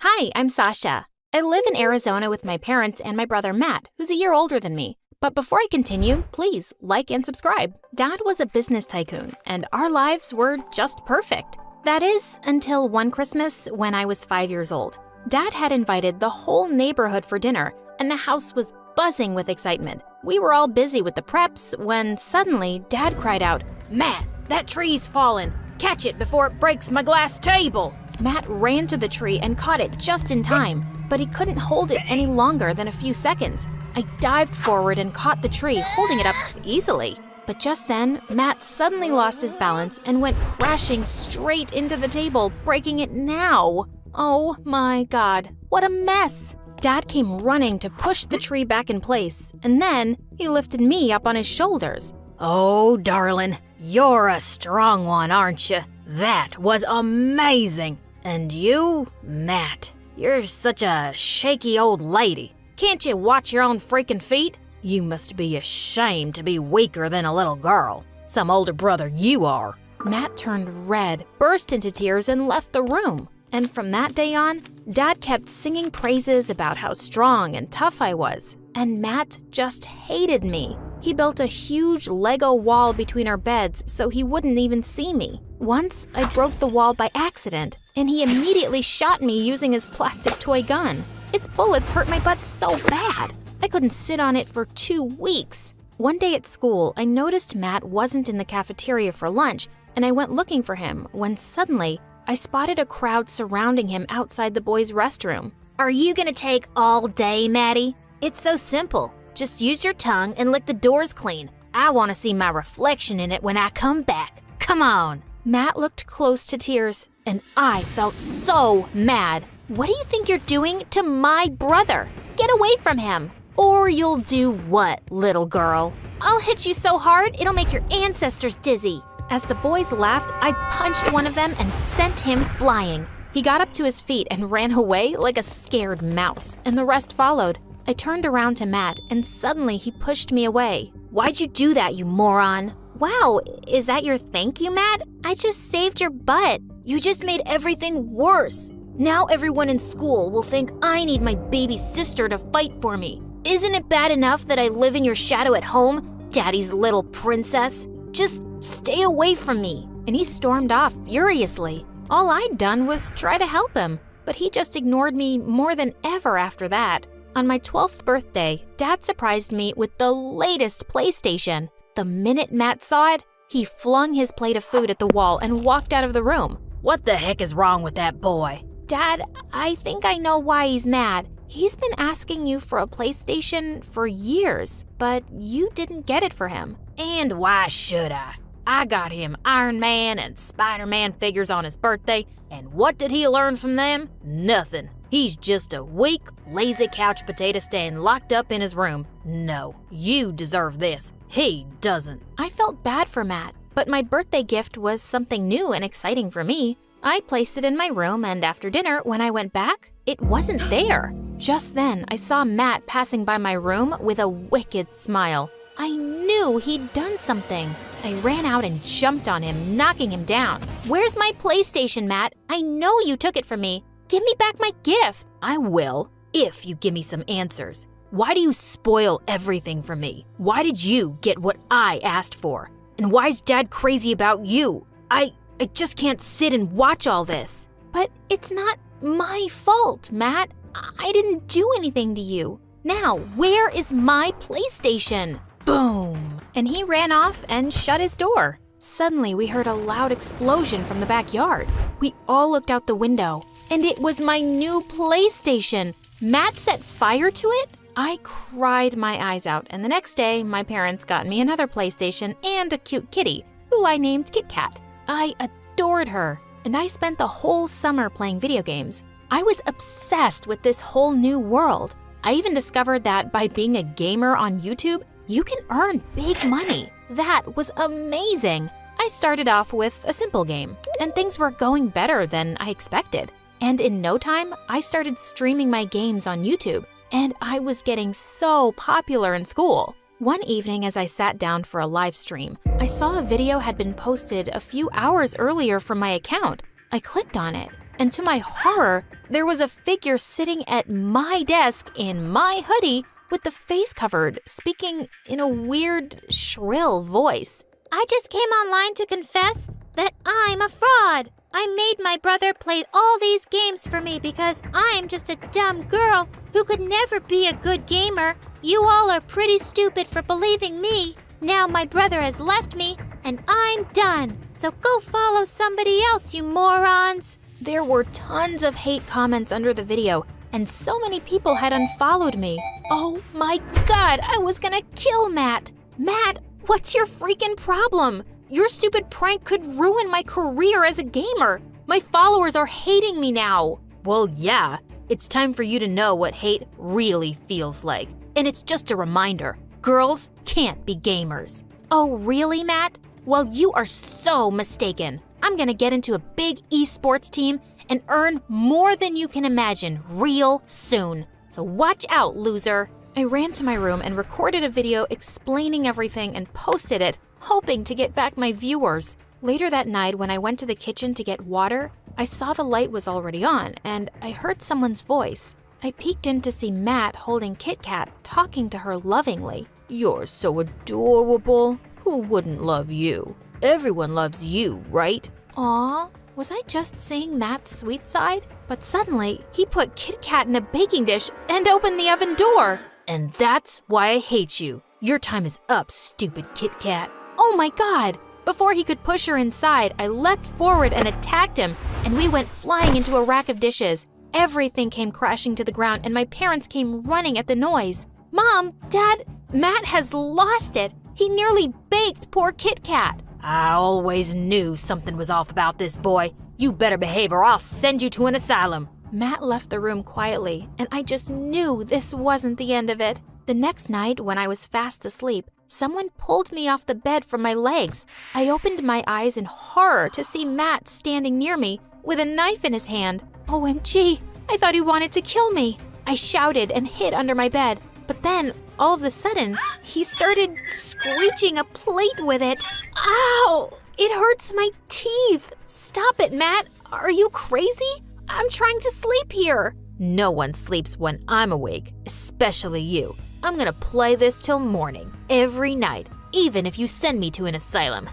Hi, I'm Sasha. I live in Arizona with my parents and my brother Matt, who's a year older than me. But before I continue, please like and subscribe. Dad was a business tycoon, and our lives were just perfect. That is, until one Christmas when I was 5 years old. Dad had invited the whole neighborhood for dinner, and the house was buzzing with excitement. We were all busy with the preps when suddenly Dad cried out, "Matt, that tree's fallen! Catch it before it breaks my glass table!" Matt ran to the tree and caught it just in time, but he couldn't hold it any longer than a few seconds. I dived forward and caught the tree, holding it up easily. But just then, Matt suddenly lost his balance and went crashing straight into the table, breaking it now. Oh my God, what a mess! Dad came running to push the tree back in place, and then he lifted me up on his shoulders. "Oh, darling, you're a strong one, aren't you? That was amazing! And you, Matt, you're such a shaky old lady. Can't you watch your own freaking feet? You must be ashamed to be weaker than a little girl. Some older brother you are." Matt turned red, burst into tears, and left the room. And from that day on, Dad kept singing praises about how strong and tough I was. And Matt just hated me. He built a huge Lego wall between our beds so he wouldn't even see me. Once, I broke the wall by accident, and he immediately shot me using his plastic toy gun. Its bullets hurt my butt so bad. I couldn't sit on it for 2 weeks. One day at school, I noticed Matt wasn't in the cafeteria for lunch, and I went looking for him when suddenly I spotted a crowd surrounding him outside the boys' restroom. Are you gonna take all day, Maddie? It's so simple. Just use your tongue and lick the doors clean. I want to see my reflection in it when I come back. Come on. Matt looked close to tears, and I felt so mad. What do you think you're doing to my brother? Get away from him. Or you'll do what, little girl? I'll hit you so hard, it'll make your ancestors dizzy. As the boys laughed, I punched one of them and sent him flying. He got up to his feet and ran away like a scared mouse, and the rest followed. I turned around to Matt, and suddenly he pushed me away. Why'd you do that, you moron? Wow, is that your thank you, Matt? I just saved your butt. You just made everything worse. Now everyone in school will think I need my baby sister to fight for me. Isn't it bad enough that I live in your shadow at home, Daddy's little princess? Just stay away from me. And he stormed off furiously. All I'd done was try to help him, but he just ignored me more than ever after that. On my 12th birthday, Dad surprised me with the latest PlayStation. The minute Matt saw it, he flung his plate of food at the wall and walked out of the room. What the heck is wrong with that boy? Dad, I think I know why he's mad. He's been asking you for a PlayStation for years, but you didn't get it for him. And why should I? I got him Iron Man and Spider-Man figures on his birthday, and what did he learn from them? Nothing. He's just a weak, lazy couch potato staying locked up in his room. No, you deserve this. He doesn't. I felt bad for Matt, but my birthday gift was something new and exciting for me. I placed it in my room, and after dinner, when I went back, it wasn't there. Just then, I saw Matt passing by my room with a wicked smile. I knew he'd done something. I ran out and jumped on him, knocking him down. "Where's my PlayStation, Matt? I know you took it from me. Give me back my gift." I will, if you give me some answers. Why do you spoil everything for me? Why did you get what I asked for? And why's Dad crazy about you? I just can't sit and watch all this. But it's not my fault, Matt. I didn't do anything to you. Now, where is my PlayStation? Boom! And he ran off and shut his door. Suddenly, we heard a loud explosion from the backyard. We all looked out the window, and it was my new PlayStation. Matt set fire to it? I cried my eyes out, and the next day, my parents got me another PlayStation and a cute kitty, who I named Kit Kat. I adored her, and I spent the whole summer playing video games. I was obsessed with this whole new world. I even discovered that by being a gamer on YouTube, you can earn big money. That was amazing. I started off with a simple game, and things were going better than I expected. And in no time, I started streaming my games on YouTube, and I was getting so popular in school. One evening as I sat down for a live stream, I saw a video had been posted a few hours earlier from my account. I clicked on it, and to my horror, there was a figure sitting at my desk in my hoodie with the face covered, speaking in a weird, shrill voice. "I just came online to confess that I'm a fraud. I made my brother play all these games for me because I'm just a dumb girl who could never be a good gamer. You all are pretty stupid for believing me. Now my brother has left me, and I'm done. So go follow somebody else, you morons." There were tons of hate comments under the video, and so many people had unfollowed me. Oh my God, I was gonna kill Matt. Matt, what's your freaking problem? Your stupid prank could ruin my career as a gamer. My followers are hating me now. Well, yeah, it's time for you to know what hate really feels like. And it's just a reminder, girls can't be gamers. Oh, really, Matt? Well, you are so mistaken. I'm gonna get into a big esports team and earn more than you can imagine real soon. So watch out, loser. I ran to my room and recorded a video explaining everything and posted it, hoping to get back my viewers. Later that night, when I went to the kitchen to get water, I saw the light was already on, and I heard someone's voice. I peeked in to see Matt holding Kit Kat, talking to her lovingly. "You're so adorable. Who wouldn't love you? Everyone loves you, right?" Aw, was I just seeing Matt's sweet side? But suddenly, he put Kit Kat in a baking dish and opened the oven door. "And that's why I hate you. Your time is up, stupid Kit Kat." Oh my God! Before he could push her inside, I leapt forward and attacked him, and we went flying into a rack of dishes. Everything came crashing to the ground, and my parents came running at the noise. "Mom, Dad, Matt has lost it. He nearly baked poor Kit Kat." I always knew something was off about this boy. You better behave or I'll send you to an asylum. Matt left the room quietly, and I just knew this wasn't the end of it. The next night, when I was fast asleep, someone pulled me off the bed from my legs. I opened my eyes in horror to see Matt standing near me with a knife in his hand. OMG, I thought he wanted to kill me. I shouted and hid under my bed, but then, all of a sudden, he started screeching a plate with it. Ow! It hurts my teeth. Stop it, Matt. Are you crazy? I'm trying to sleep here. No one sleeps when I'm awake, especially you. I'm gonna play this till morning, every night, even if you send me to an asylum.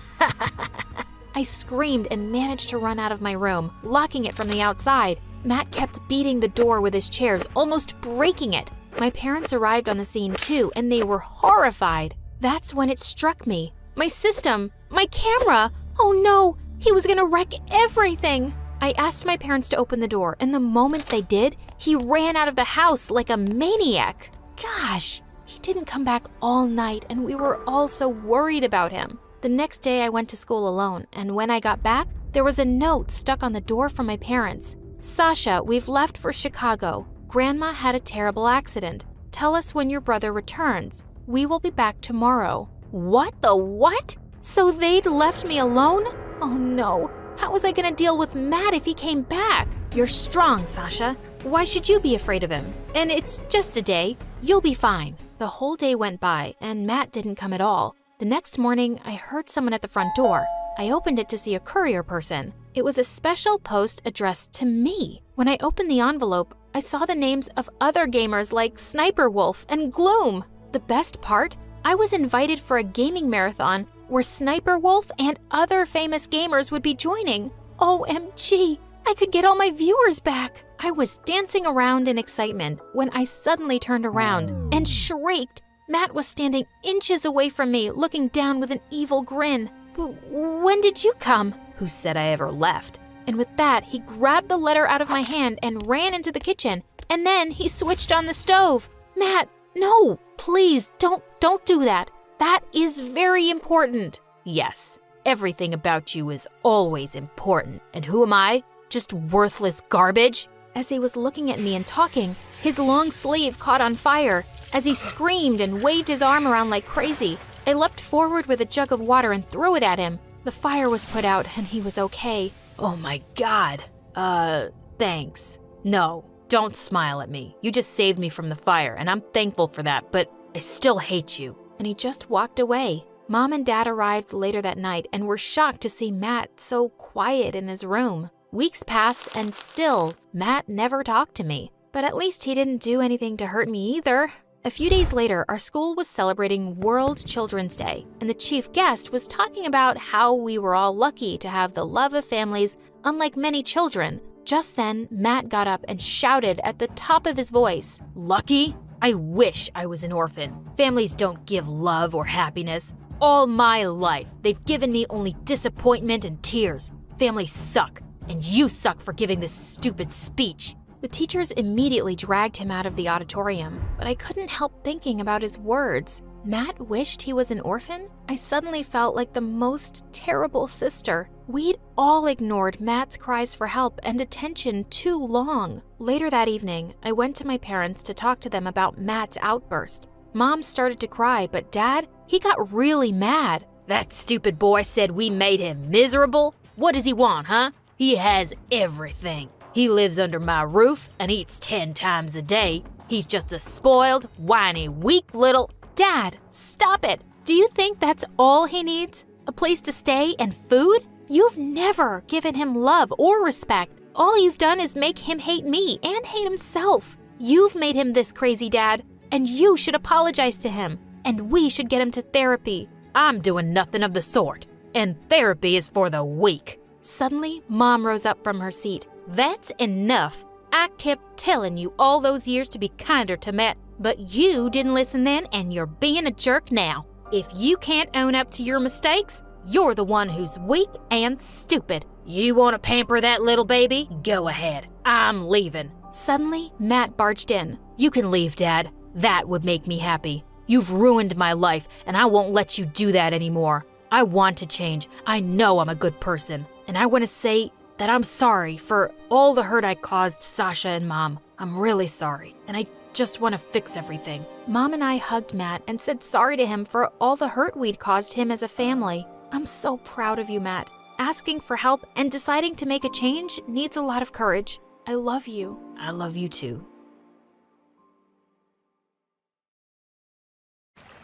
I screamed and managed to run out of my room, locking it from the outside. Matt kept beating the door with his chairs, almost breaking it. My parents arrived on the scene too, and they were horrified. That's when it struck me. My system, my camera. Oh no, he was gonna wreck everything. I asked my parents to open the door, and the moment they did, he ran out of the house like a maniac. Gosh, he didn't come back all night, and we were all so worried about him. The next day I went to school alone, and when I got back, there was a note stuck on the door from my parents. "Sasha, we've left for Chicago. Grandma had a terrible accident. Tell us when your brother returns. We will be back tomorrow." What the what? So they'd left me alone? Oh no. How was I gonna deal with Matt if he came back? You're strong, Sasha. Why should you be afraid of him? And it's just a day. You'll be fine. The whole day went by, and Matt didn't come at all. The next morning, I heard someone at the front door. I opened it to see a courier person. It was a special post addressed to me. When I opened the envelope, I saw the names of other gamers like Sniper Wolf and Gloom. The best part? I was invited for a gaming marathon where Sniper Wolf and other famous gamers would be joining. OMG, I could get all my viewers back. I was dancing around in excitement when I suddenly turned around and shrieked. Matt was standing inches away from me, looking down with an evil grin. When did you come? Who said I ever left? And with that, he grabbed the letter out of my hand and ran into the kitchen. And then he switched on the stove. Matt, no, please, don't do that. That is very important. Yes, everything about you is always important. And who am I? Just worthless garbage? As he was looking at me and talking, his long sleeve caught on fire. As he screamed and waved his arm around like crazy, I leapt forward with a jug of water and threw it at him. The fire was put out and he was okay. Oh my God. Thanks. No, don't smile at me. You just saved me from the fire, and I'm thankful for that, but I still hate you. And he just walked away. Mom and Dad arrived later that night and were shocked to see Matt so quiet in his room. Weeks passed and still, Matt never talked to me. But at least he didn't do anything to hurt me either. A few days later, our school was celebrating World Children's Day, and the chief guest was talking about how we were all lucky to have the love of families, unlike many children. Just then, Matt got up and shouted at the top of his voice, "Lucky? I wish I was an orphan. Families don't give love or happiness. All my life, they've given me only disappointment and tears. Families suck, and you suck for giving this stupid speech." The teachers immediately dragged him out of the auditorium, but I couldn't help thinking about his words. Matt wished he was an orphan? I suddenly felt like the most terrible sister. We'd all ignored Matt's cries for help and attention too long. Later that evening, I went to my parents to talk to them about Matt's outburst. Mom started to cry, but Dad, he got really mad. That stupid boy said we made him miserable? What does he want, huh? He has everything. He lives under my roof and eats 10 times a day. He's just a spoiled, whiny, weak little... Dad, stop it. Do you think that's all he needs? A place to stay and food? You've never given him love or respect. All you've done is make him hate me and hate himself. You've made him this crazy, Dad, and you should apologize to him. And we should get him to therapy. I'm doing nothing of the sort, and therapy is for the weak. Suddenly, Mom rose up from her seat. That's enough. I kept telling you all those years to be kinder to Matt, but you didn't listen then, and you're being a jerk now. If you can't own up to your mistakes, you're the one who's weak and stupid. You want to pamper that little baby? Go ahead. I'm leaving. Suddenly, Matt barged in. You can leave, Dad. That would make me happy. You've ruined my life, and I won't let you do that anymore. I want to change. I know I'm a good person, and I want to say that I'm sorry for all the hurt I caused Sasha and Mom. I'm really sorry, and I just want to fix everything. Mom and I hugged Matt and said sorry to him for all the hurt we'd caused him as a family. I'm so proud of you, Matt. Asking for help and deciding to make a change needs a lot of courage. I love you. I love you too.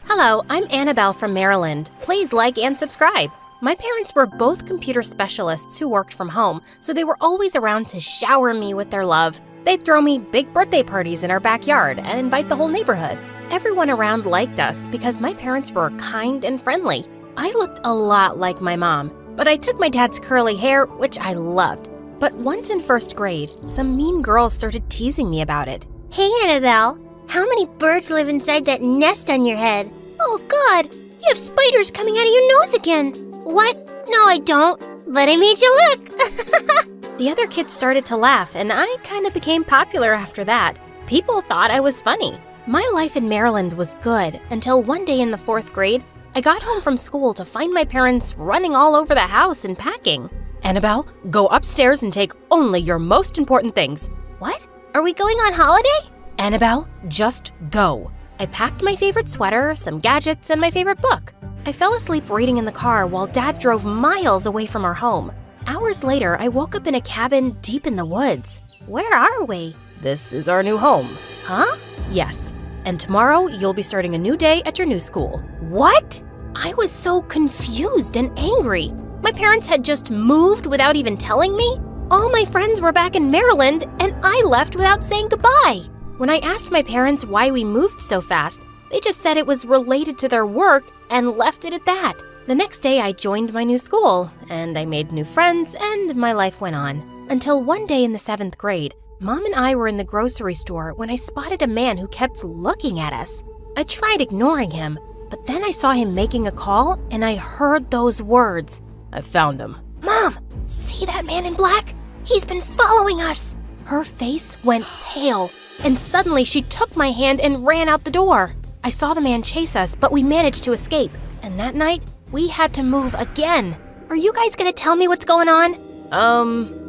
Hello, I'm Annabelle from Maryland. Please like and subscribe. My parents were both computer specialists who worked from home, so they were always around to shower me with their love. They'd throw me big birthday parties in our backyard and invite the whole neighborhood. Everyone around liked us because my parents were kind and friendly. I looked a lot like my mom, but I took my dad's curly hair, which I loved. But once in first grade, some mean girls started teasing me about it. Hey, Annabelle, how many birds live inside that nest on your head? Oh, God, you have spiders coming out of your nose again. What? No, I don't. But I made you look. The other kids started to laugh, and I kind of became popular after that. People thought I was funny. My life in Maryland was good until one day in the 4th grade, I got home from school to find my parents running all over the house and packing. Annabelle, go upstairs and take only your most important things. What? Are we going on holiday? Annabelle, just go. I packed my favorite sweater, some gadgets, and my favorite book. I fell asleep reading in the car while Dad drove miles away from our home. Hours later, I woke up in a cabin deep in the woods. Where are we? This is our new home. Huh? Yes. And tomorrow, you'll be starting a new day at your new school. What? I was so confused and angry. My parents had just moved without even telling me. All my friends were back in Maryland, and I left without saying goodbye. When I asked my parents why we moved so fast, they just said it was related to their work and left it at that. The next day, I joined my new school, and I made new friends, and my life went on. Until one day in the 7th grade, Mom and I were in the grocery store when I spotted a man who kept looking at us. I tried ignoring him, but then I saw him making a call, and I heard those words. I found him. Mom, see that man in black? He's been following us. Her face went pale, and suddenly she took my hand and ran out the door. I saw the man chase us, but we managed to escape. And that night, we had to move again. Are you guys gonna tell me what's going on?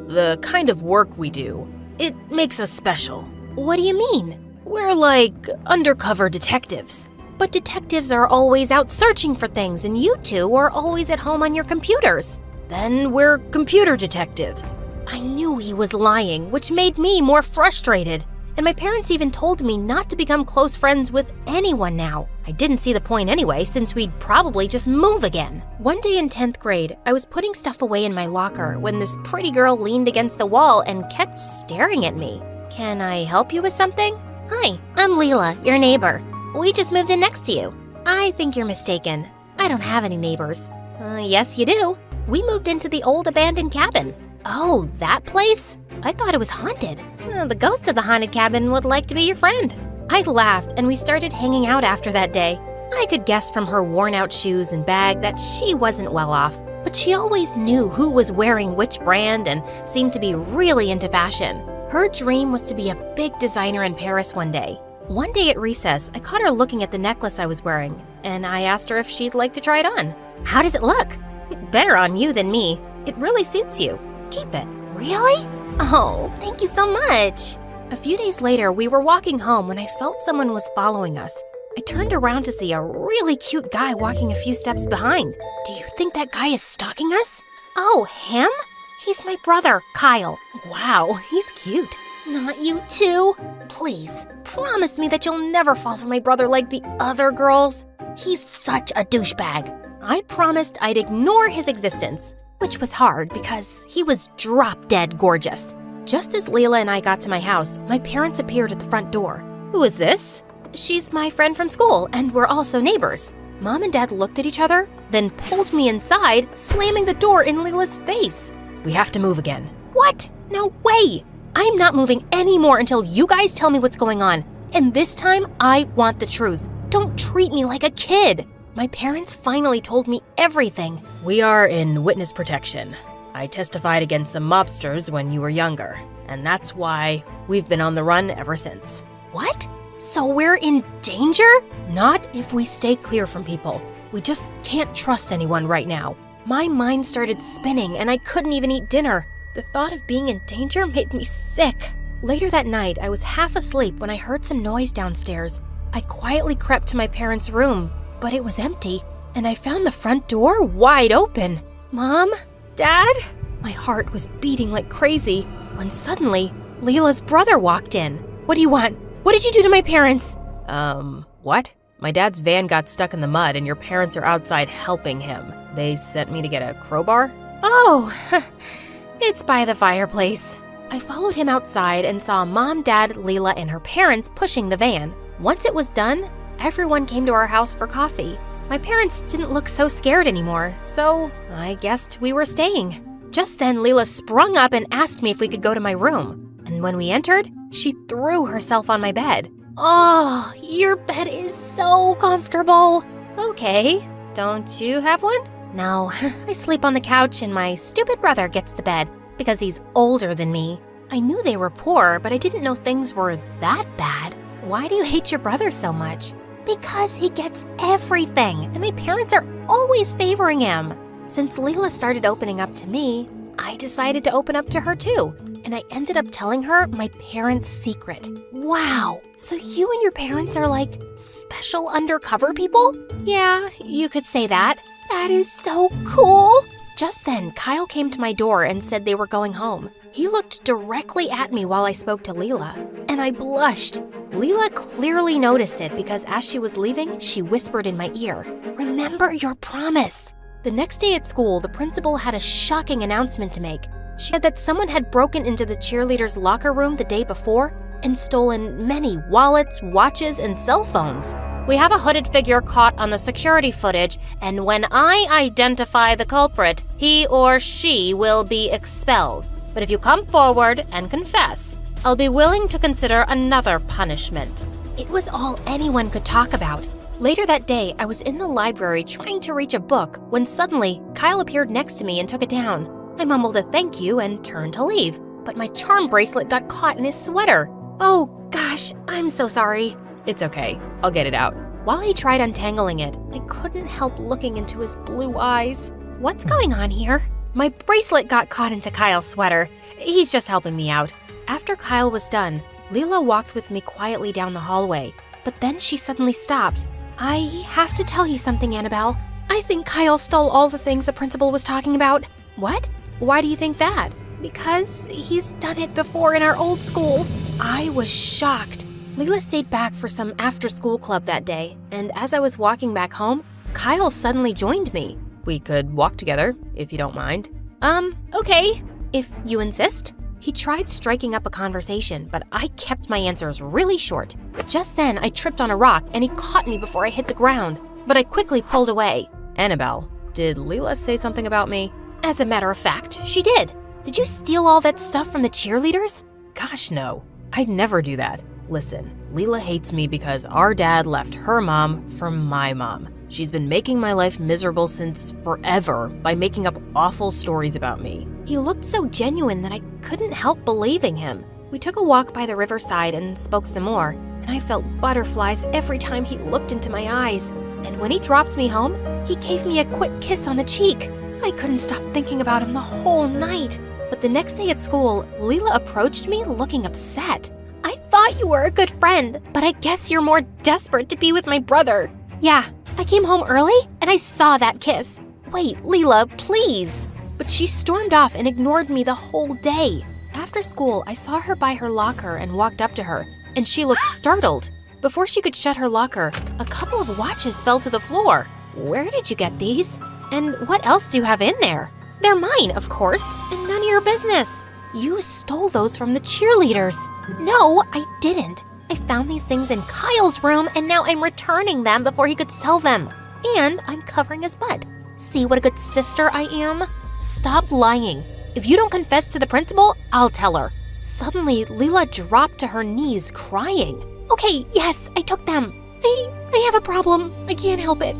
The kind of work we do, it makes us special. What do you mean? We're like undercover detectives. But detectives are always out searching for things, and you two are always at home on your computers. Then we're computer detectives. I knew he was lying, which made me more frustrated. And my parents even told me not to become close friends with anyone now. I didn't see the point anyway, since we'd probably just move again. One day in 10th grade, I was putting stuff away in my locker when this pretty girl leaned against the wall and kept staring at me. Can I help you with something? Hi, I'm Leela, your neighbor. We just moved in next to you. I think you're mistaken. I don't have any neighbors. Yes, you do. We moved into the old abandoned cabin. Oh, that place? I thought it was haunted. The ghost of the haunted cabin would like to be your friend. I laughed, and we started hanging out after that day. I could guess from her worn-out shoes and bag that she wasn't well off, but she always knew who was wearing which brand and seemed to be really into fashion. Her dream was to be a big designer in Paris one day. One day at recess, I caught her looking at the necklace I was wearing, and I asked her if she'd like to try it on. How does it look? Better on you than me. It really suits you. Keep it. Really? Oh, thank you so much. A few days later, we were walking home when I felt someone was following us. I turned around to see a really cute guy walking a few steps behind. Do you think that guy is stalking us? Oh, him? He's my brother, Kyle. Wow, he's cute. Not you too. Please, promise me that you'll never fall for my brother like the other girls. He's such a douchebag. I promised I'd ignore his existence, which was hard because he was drop-dead gorgeous. Just as Leela and I got to my house, my parents appeared at the front door. Who is this? She's my friend from school, and we're also neighbors. Mom and Dad looked at each other, then pulled me inside, slamming the door in Leela's face. We have to move again. What? No way! I'm not moving anymore until you guys tell me what's going on. And this time, I want the truth. Don't treat me like a kid. My parents finally told me everything. We are in witness protection. I testified against some mobsters when you were younger, and that's why we've been on the run ever since. What? So we're in danger? Not if we stay clear from people. We just can't trust anyone right now. My mind started spinning and I couldn't even eat dinner. The thought of being in danger made me sick. Later that night, I was half asleep when I heard some noise downstairs. I quietly crept to my parents' room, but it was empty, and I found the front door wide open. Mom? Dad? My heart was beating like crazy when suddenly Leela's brother walked in. What do you want? What did you do to my parents? What? My dad's van got stuck in the mud and your parents are outside helping him. They sent me to get a crowbar? Oh, it's by the fireplace. I followed him outside and saw Mom, Dad, Leela, and her parents pushing the van. Once it was done, everyone came to our house for coffee. My parents didn't look so scared anymore, so I guessed we were staying. Just then, Leela sprung up and asked me if we could go to my room. And when we entered, she threw herself on my bed. Oh, your bed is so comfortable. Okay, don't you have one? No, I sleep on the couch and my stupid brother gets the bed because he's older than me. I knew they were poor, but I didn't know things were that bad. Why do you hate your brother so much? Because he gets everything, and my parents are always favoring him. Since Leela started opening up to me, I decided to open up to her too. and I ended up telling her my parents' secret. Wow, so you and your parents are like special undercover people? Yeah, you could say that. That is so cool. Just then, Kyle came to my door and said they were going home. He looked directly at me while I spoke to Leela, and I blushed. Leela clearly noticed it because as she was leaving, she whispered in my ear, "Remember your promise." The next day at school, the principal had a shocking announcement to make. She said that someone had broken into the cheerleaders' locker room the day before and stolen many wallets, watches, and cell phones. "We have a hooded figure caught on the security footage, and when I identify the culprit, he or she will be expelled. But if you come forward and confess, I'll be willing to consider another punishment." It was all anyone could talk about. Later that day, I was in the library trying to reach a book when suddenly Kyle appeared next to me and took it down. I mumbled a thank you and turned to leave, but my charm bracelet got caught in his sweater. Oh gosh, I'm so sorry. It's okay, I'll get it out. While he tried untangling it, I couldn't help looking into his blue eyes. What's going on here? My bracelet got caught into Kyle's sweater. He's just helping me out. After Kyle was done, Leela walked with me quietly down the hallway, but then she suddenly stopped. "I have to tell you something, Annabelle. I think Kyle stole all the things the principal was talking about." "What? Why do you think that?" "Because he's done it before in our old school." I was shocked. Leela stayed back for some after-school club that day, and as I was walking back home, Kyle suddenly joined me. We could walk together, if you don't mind. Okay, if you insist. He tried striking up a conversation, but I kept my answers really short. Just then, I tripped on a rock and he caught me before I hit the ground, but I quickly pulled away. Annabelle, did Leela say something about me? As a matter of fact, she did. Did you steal all that stuff from the cheerleaders? Gosh, no. I'd never do that. Listen, Leela hates me because our dad left her mom for my mom. She's been making my life miserable since forever by making up awful stories about me. He looked so genuine that I couldn't help believing him. We took a walk by the riverside and spoke some more, and I felt butterflies every time he looked into my eyes. And when he dropped me home, he gave me a quick kiss on the cheek. I couldn't stop thinking about him the whole night. But the next day at school, Leela approached me looking upset. "I thought you were a good friend, but I guess you're more desperate to be with my brother." "Yeah, I came home early and I saw that kiss." "Wait, Leela, please." But she stormed off and ignored me the whole day. After school, I saw her by her locker and walked up to her, and she looked startled. Before she could shut her locker, a couple of watches fell to the floor. "Where did you get these? And what else do you have in there?" "They're mine, of course, and none of your business." "You stole those from the cheerleaders." "No, I didn't. I found these things in Kyle's room, and now I'm returning them before he could sell them. And I'm covering his butt. See what a good sister I am?" "Stop lying. If you don't confess to the principal, I'll tell her." Suddenly, Leela dropped to her knees, crying. "Okay, yes, I took them. I have a problem. I can't help it.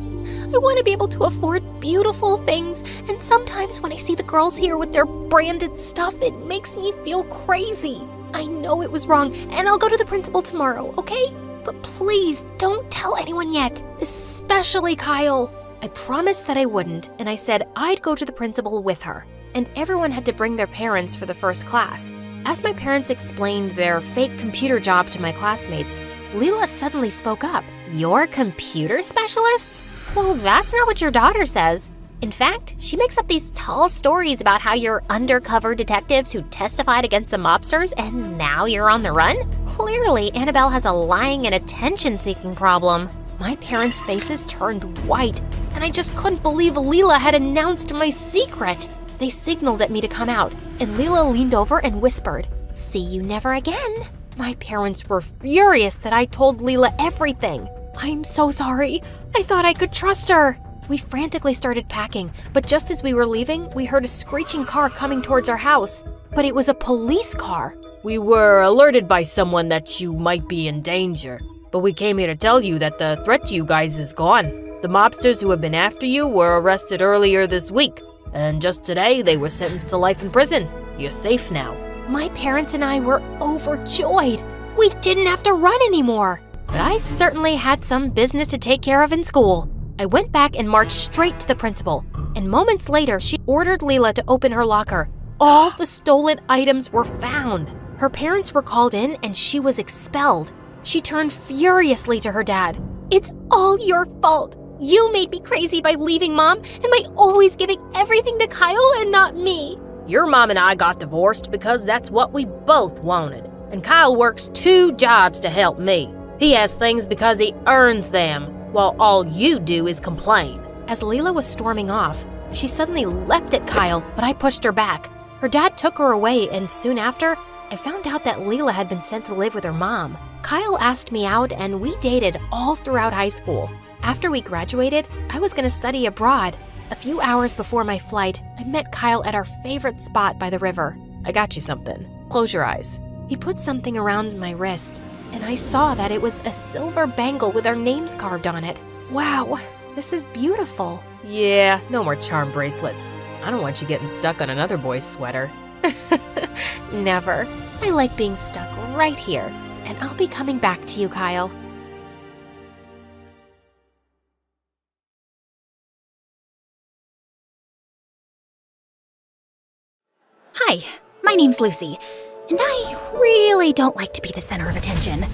I want to be able to afford beautiful things, and sometimes when I see the girls here with their branded stuff, it makes me feel crazy. I know it was wrong, and I'll go to the principal tomorrow, okay? But please don't tell anyone yet, especially Kyle." I promised that I wouldn't, and I said I'd go to the principal with her. And everyone had to bring their parents for the first class. As my parents explained their fake computer job to my classmates, Leela suddenly spoke up. "You're computer specialists? Well, that's not what your daughter says. In fact, she makes up these tall stories about how you're undercover detectives who testified against the mobsters and now you're on the run? Clearly, Annabelle has a lying and attention-seeking problem." My parents' faces turned white, and I just couldn't believe Leela had announced my secret. They signaled at me to come out, and Leela leaned over and whispered, "See you never again." My parents were furious that I told Leela everything. "I'm so sorry. I thought I could trust her." We frantically started packing, but just as we were leaving, we heard a screeching car coming towards our house. But it was a police car. "We were alerted by someone that you might be in danger, but we came here to tell you that the threat to you guys is gone. The mobsters who have been after you were arrested earlier this week, and just today they were sentenced to life in prison. You're safe now." My parents and I were overjoyed. We didn't have to run anymore. But I certainly had some business to take care of in school. I went back and marched straight to the principal, and moments later she ordered Leela to open her locker. all the stolen items were found. Her parents were called in and she was expelled. She turned furiously to her dad. "It's all your fault. You made me crazy by leaving Mom and by always giving everything to Kyle and not me." Your mom and I got divorced because that's what we both wanted. And Kyle works 2 jobs to help me. He has things because he earns them, while all you do is complain. As Leela was storming off, she suddenly leapt at Kyle, but I pushed her back. Her dad took her away, and soon after, I found out that Leela had been sent to live with her mom. Kyle asked me out, and we dated all throughout high school. After we graduated, I was going to study abroad. A few hours before my flight, I met Kyle at our favorite spot by the river. I got you something. Close your eyes. He put something around my wrist, and I saw that it was a silver bangle with our names carved on it. Wow, this is beautiful. Yeah, no more charm bracelets. I don't want you getting stuck on another boy's sweater. Never. I like being stuck right here, and I'll be coming back to you, Kyle. Hi, my name's Lucy, and I really don't like to be the center of attention.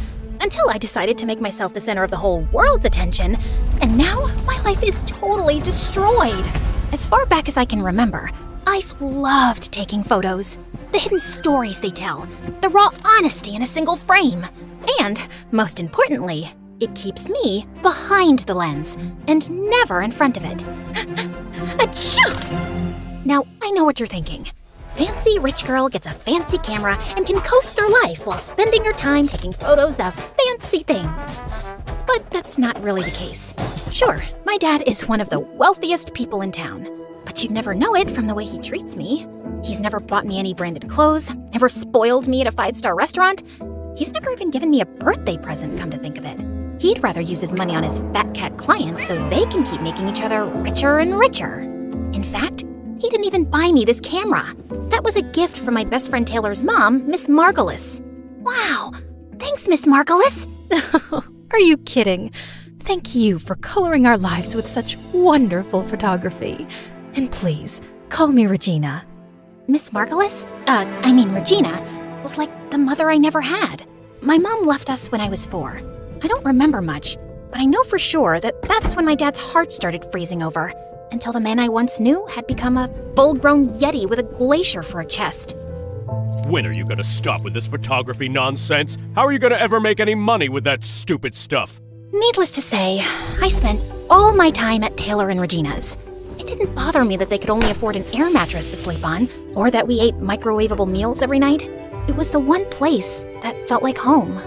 Until I decided to make myself the center of the whole world's attention, and now my life is totally destroyed. As far back as I can remember, I've loved taking photos, the hidden stories they tell, the raw honesty in a single frame, and, most importantly, it keeps me behind the lens and never in front of it. Achoo! Now, I know what you're thinking. Fancy rich girl gets a fancy camera and can coast through life while spending her time taking photos of fancy things. But that's not really the case. Sure, my dad is one of the wealthiest people in town, but you'd never know it from the way he treats me. He's never bought me any branded clothes, never spoiled me at a 5-star restaurant. He's never even given me a birthday present, come to think of it. He'd rather use his money on his fat cat clients so they can keep making each other richer and richer. In fact, he didn't even buy me this camera. That was a gift from my best friend Taylor's mom, Miss Margolis. Wow, thanks, Miss Margolis. Are you kidding? Thank you for coloring our lives with such wonderful photography. And please, call me Regina. Miss Margolis? Regina, was like the mother I never had. My mom left us when I was 4. I don't remember much, but I know for sure that that's when my dad's heart started freezing over, until the man I once knew had become a full-grown yeti with a glacier for a chest. When are you gonna stop with this photography nonsense? How are you gonna ever make any money with that stupid stuff? Needless to say, I spent all my time at Taylor and Regina's. It didn't bother me that they could only afford an air mattress to sleep on, or that we ate microwavable meals every night. It was the one place that felt like home.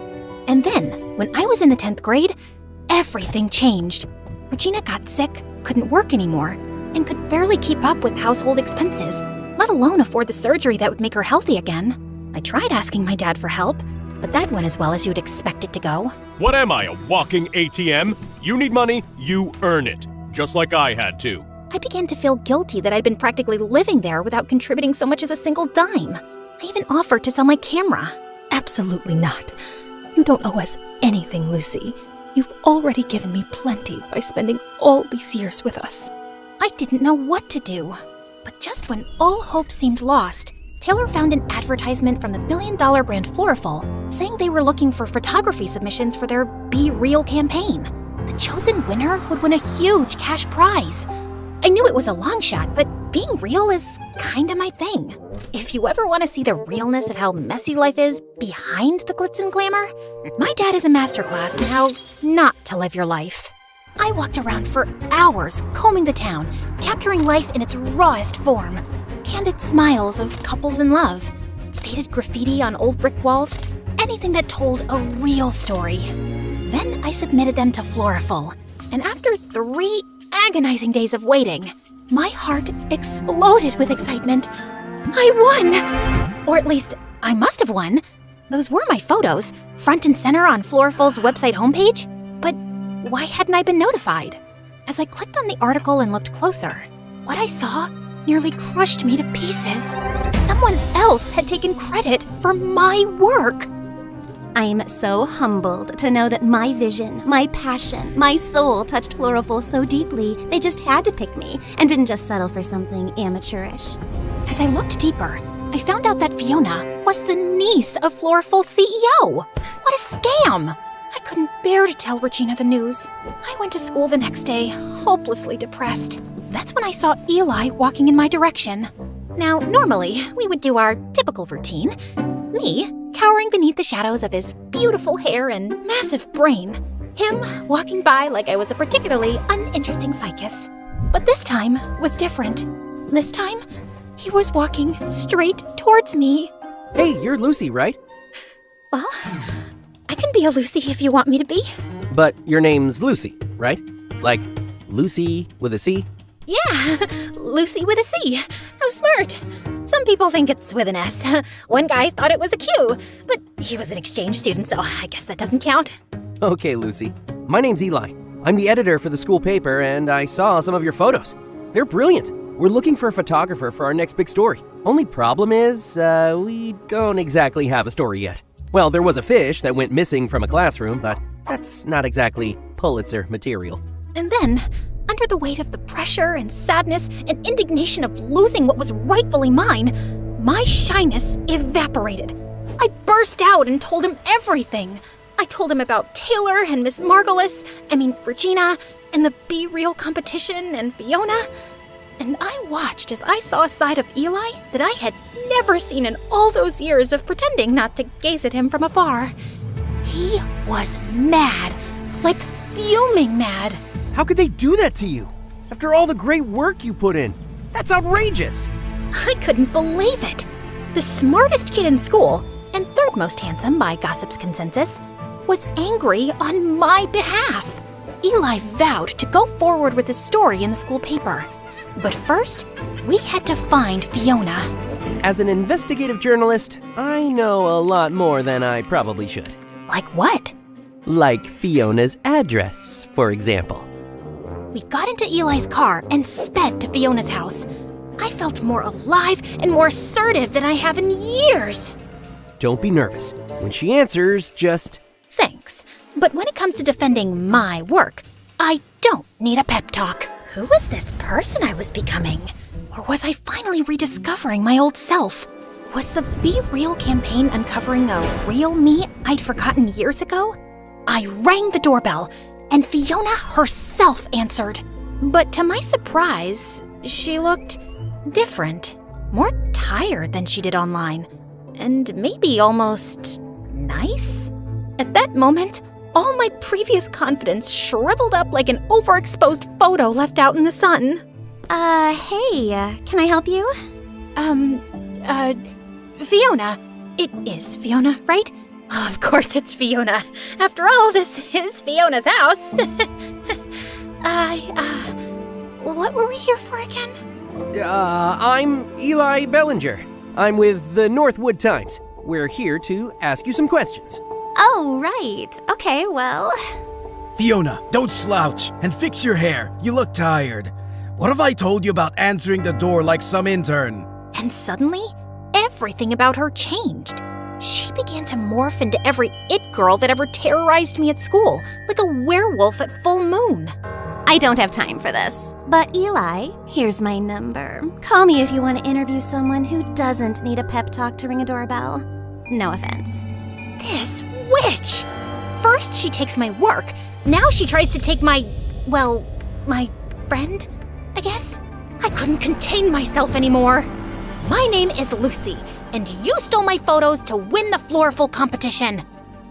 And then, when I was in the 10th grade, everything changed. Regina got sick, couldn't work anymore, and could barely keep up with household expenses, let alone afford the surgery that would make her healthy again. I tried asking my dad for help, but that went as well as you'd expect it to go. What am I, a walking ATM? You need money, you earn it. Just like I had to. I began to feel guilty that I'd been practically living there without contributing so much as a single dime. I even offered to sell my camera. Absolutely not. You don't owe us anything, Lucy. You've already given me plenty by spending all these years with us. I didn't know what to do. But just when all hope seemed lost, Taylor found an advertisement from the billion-dollar brand Floriful saying they were looking for photography submissions for their Be Real campaign. The chosen winner would win a huge cash prize. I knew it was a long shot, but being real is kinda my thing. If you ever want to see the realness of how messy life is behind the glitz and glamour, my dad is a masterclass in how not to live your life. I walked around for hours combing the town, capturing life in its rawest form. Candid smiles of couples in love, faded graffiti on old brick walls, anything that told a real story. Then I submitted them to Floriful, and after 3 agonizing days of waiting, my heart exploded with excitement. I won! Or at least, I must have won. Those were my photos, front and center on Floriful's website homepage. But why hadn't I been notified? As I clicked on the article and looked closer, what I saw nearly crushed me to pieces. Someone else had taken credit for my work. I'm so humbled to know that my vision, my passion, my soul touched Floralful so deeply, they just had to pick me and didn't just settle for something amateurish. As I looked deeper, I found out that Fiona was the niece of Floralful's CEO. What a scam! I couldn't bear to tell Regina the news. I went to school the next day, hopelessly depressed. That's when I saw Eli walking in my direction. Now, normally, we would do our typical routine. Me, cowering beneath the shadows of his beautiful hair and massive brain. Him walking by like I was a particularly uninteresting ficus. But this time was different. This time, he was walking straight towards me. Hey, you're Lucy, right? Well, I can be a Lucy if you want me to be. But your name's Lucy, right? Like Lucy with a C? Yeah, Lucy with a C. How smart. Some people think it's with an S. One guy thought it was a Q, but he was an exchange student, so I guess that doesn't count. Okay, Lucy. My name's Eli. I'm the editor for the school paper, and I saw some of your photos. They're brilliant. We're looking for a photographer for our next big story. Only problem is, we don't exactly have a story yet. Well, there was a fish that went missing from a classroom, but that's not exactly Pulitzer material. And then, under the weight of the pressure and sadness and indignation of losing what was rightfully mine, my shyness evaporated. I burst out and told him everything. I told him about Taylor and Miss Regina, and the Be Real competition and Fiona. And I watched as I saw a side of Eli that I had never seen in all those years of pretending not to gaze at him from afar. He was mad, like fuming mad. How could they do that to you? After all the great work you put in? That's outrageous! I couldn't believe it. The smartest kid in school, and third most handsome by gossip's consensus, was angry on my behalf. Eli vowed to go forward with the story in the school paper. But first, we had to find Fiona. As an investigative journalist, I know a lot more than I probably should. Like what? Like Fiona's address, for example. We got into Eli's car and sped to Fiona's house. I felt more alive and more assertive than I have in years. Don't be nervous. When she answers, just... Thanks. But when it comes to defending my work, I don't need a pep talk. Who was this person I was becoming? Or was I finally rediscovering my old self? Was the Be Real campaign uncovering a real me I'd forgotten years ago? I rang the doorbell, and Fiona herself answered. But to my surprise, she looked different, more tired than she did online, and maybe almost nice. At that moment, all my previous confidence shriveled up like an overexposed photo left out in the sun. Hey, can I help you? Fiona. It is Fiona, right? Of course it's Fiona. After all, this is Fiona's house. What were we here for again? I'm Eli Bellinger. I'm with the Northwood Times. We're here to ask you some questions. Oh, right. Okay, well... Fiona, don't slouch and fix your hair. You look tired. What have I told you about answering the door like some intern? And suddenly, everything about her changed. She began to morph into every it girl that ever terrorized me at school, like a werewolf at full moon. I don't have time for this. But Eli, here's my number. Call me if you want to interview someone who doesn't need a pep talk to ring a doorbell. No offense. This witch! First she takes my work, now she tries to take my friend, I guess? I couldn't contain myself anymore. My name is Lucy, and you stole my photos to win the Floralful competition.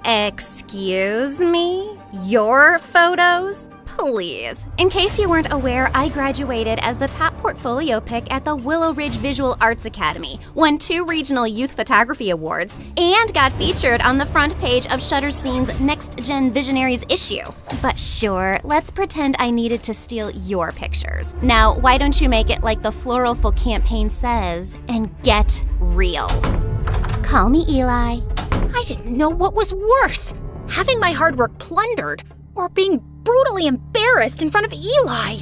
Excuse me? Your photos? Please. In case you weren't aware, I graduated as the top portfolio pick at the Willow Ridge Visual Arts Academy, won 2 regional youth photography awards, and got featured on the front page of Shutterscene's Next Gen Visionaries issue. But sure, let's pretend I needed to steal your pictures. Now, why don't you make it like the Floralful campaign says and get real? Call me Eli. I didn't know what was worse, having my hard work plundered or being brutally embarrassed in front of Eli.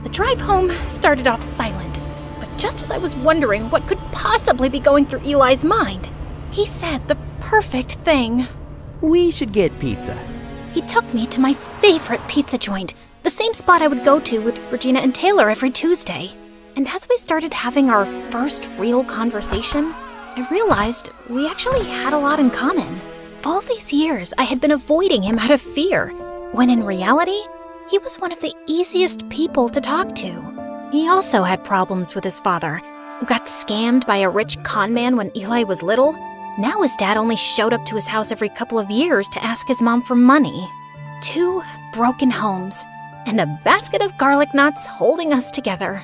The drive home started off silent, but just as I was wondering what could possibly be going through Eli's mind, he said the perfect thing. We should get pizza. He took me to my favorite pizza joint, the same spot I would go to with Regina and Taylor every Tuesday. And as we started having our first real conversation, I realized we actually had a lot in common. All these years, I had been avoiding him out of fear, when in reality, he was one of the easiest people to talk to. He also had problems with his father, who got scammed by a rich con man when Eli was little. Now his dad only showed up to his house every couple of years to ask his mom for money. 2 broken homes, and a basket of garlic knots holding us together.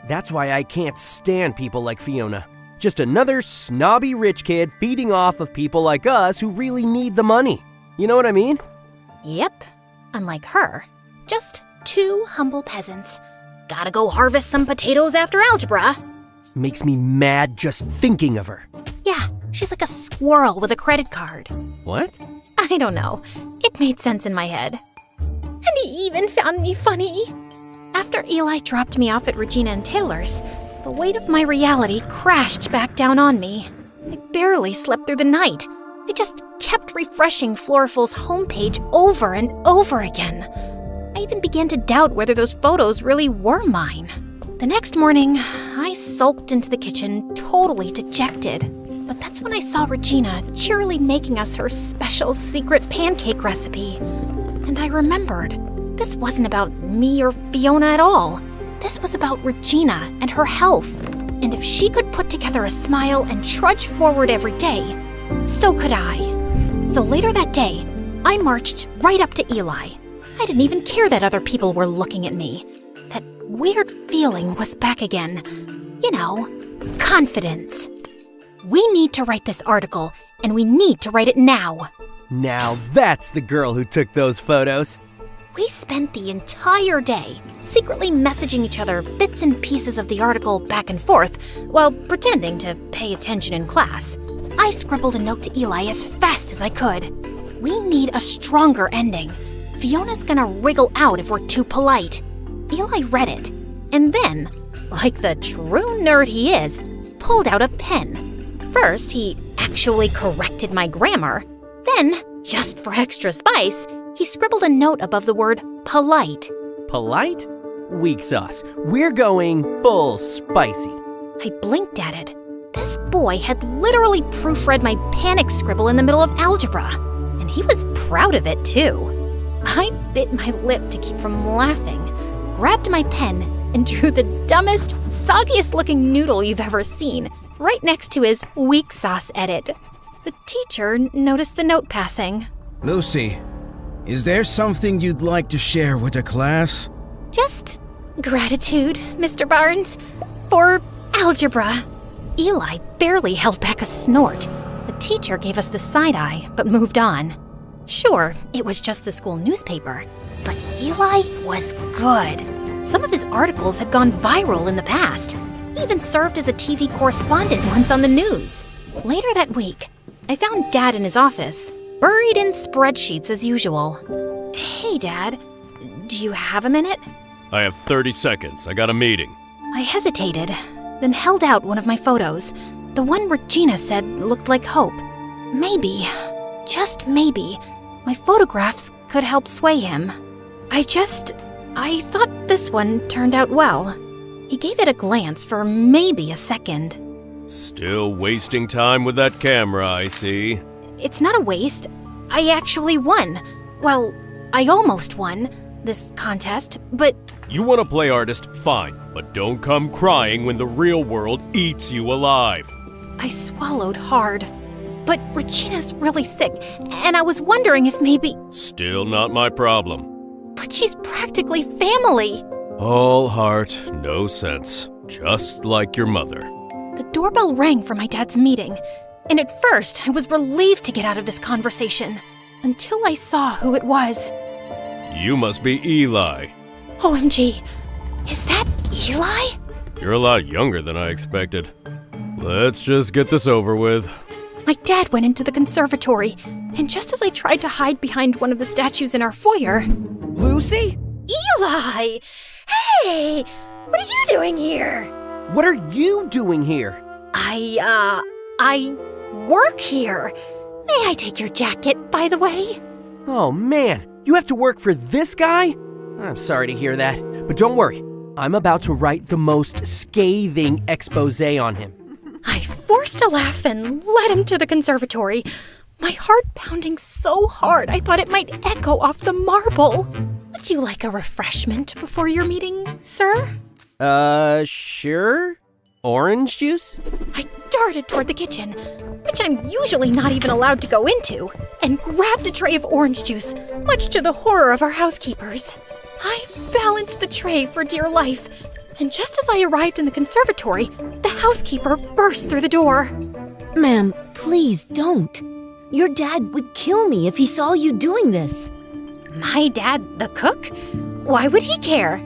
That's why I can't stand people like Fiona. Just another snobby rich kid feeding off of people like us who really need the money. You know what I mean? Yep. Unlike her, just 2 humble peasants. Gotta go harvest some potatoes after algebra. Makes me mad just thinking of her. Yeah, she's like a squirrel with a credit card. What? I don't know. It made sense in my head. And he even found me funny. After Eli dropped me off at Regina and Taylor's, the weight of my reality crashed back down on me. I barely slept through the night. I just kept refreshing Floriful's homepage over and over again. I even began to doubt whether those photos really were mine. The next morning, I sulked into the kitchen, totally dejected. But that's when I saw Regina cheerily making us her special secret pancake recipe. And I remembered, this wasn't about me or Fiona at all. This was about Regina and her health. And if she could put together a smile and trudge forward every day, so could I. So later that day, I marched right up to Eli. I didn't even care that other people were looking at me. That weird feeling was back again. You know, confidence. We need to write this article, and we need to write it now. Now that's the girl who took those photos. We spent the entire day secretly messaging each other bits and pieces of the article back and forth while pretending to pay attention in class. I scribbled a note to Eli as fast as I could. We need a stronger ending. Fiona's gonna wriggle out if we're too polite. Eli read it, and then, like the true nerd he is, pulled out a pen. First, he actually corrected my grammar. Then, just for extra spice, he scribbled a note above the word polite. Polite? Weak sauce. We're going full spicy. I blinked at it. This boy had literally proofread my panic scribble in the middle of algebra, and he was proud of it too. I bit my lip to keep from laughing, grabbed my pen, and drew the dumbest, soggiest looking noodle you've ever seen, right next to his weak sauce edit. The teacher noticed the note passing. Lucy, is there something you'd like to share with the class? Just gratitude, Mr. Barnes, for algebra. Eli barely held back a snort. The teacher gave us the side eye, but moved on. Sure, it was just the school newspaper, but Eli was good. Some of his articles had gone viral in the past. He even served as a TV correspondent once on the news. Later that week, I found Dad in his office, buried in spreadsheets as usual. Hey, Dad, do you have a minute? I have 30 seconds. I got a meeting. I hesitated, then held out one of my photos, the one Regina said looked like hope. Maybe, just maybe, my photographs could help sway him. I thought this one turned out well. He gave it a glance for maybe a second. Still wasting time with that camera, I see. It's not a waste. I actually won. Well, I almost won this contest, but... You want to play artist? Fine, but don't come crying when the real world eats you alive. I swallowed hard. But Regina's really sick, and I was wondering if maybe... Still not my problem. But she's practically family. All heart, no sense. Just like your mother. The doorbell rang for my dad's meeting, and at first I was relieved to get out of this conversation, until I saw who it was. You must be Eli. OMG, is that Eli? You're a lot younger than I expected. Let's just get this over with. My dad went into the conservatory, and just as I tried to hide behind one of the statues in our foyer... Lucy? Eli! Hey! What are you doing here? What are you doing here? I work here. May I take your jacket, by the way? Oh man, you have to work for this guy? I'm sorry to hear that, but don't worry. I'm about to write the most scathing expose on him. I forced a laugh and led him to the conservatory, my heart pounding so hard I thought it might echo off the marble. Would you like a refreshment before your meeting, sir? Sure. Orange juice? I darted toward the kitchen, which I'm usually not even allowed to go into, and grabbed a tray of orange juice, much to the horror of our housekeepers. I balanced the tray for dear life, and just as I arrived in the conservatory, the housekeeper burst through the door. Ma'am, please don't. Your dad would kill me if he saw you doing this. My dad, the cook? Why would he care?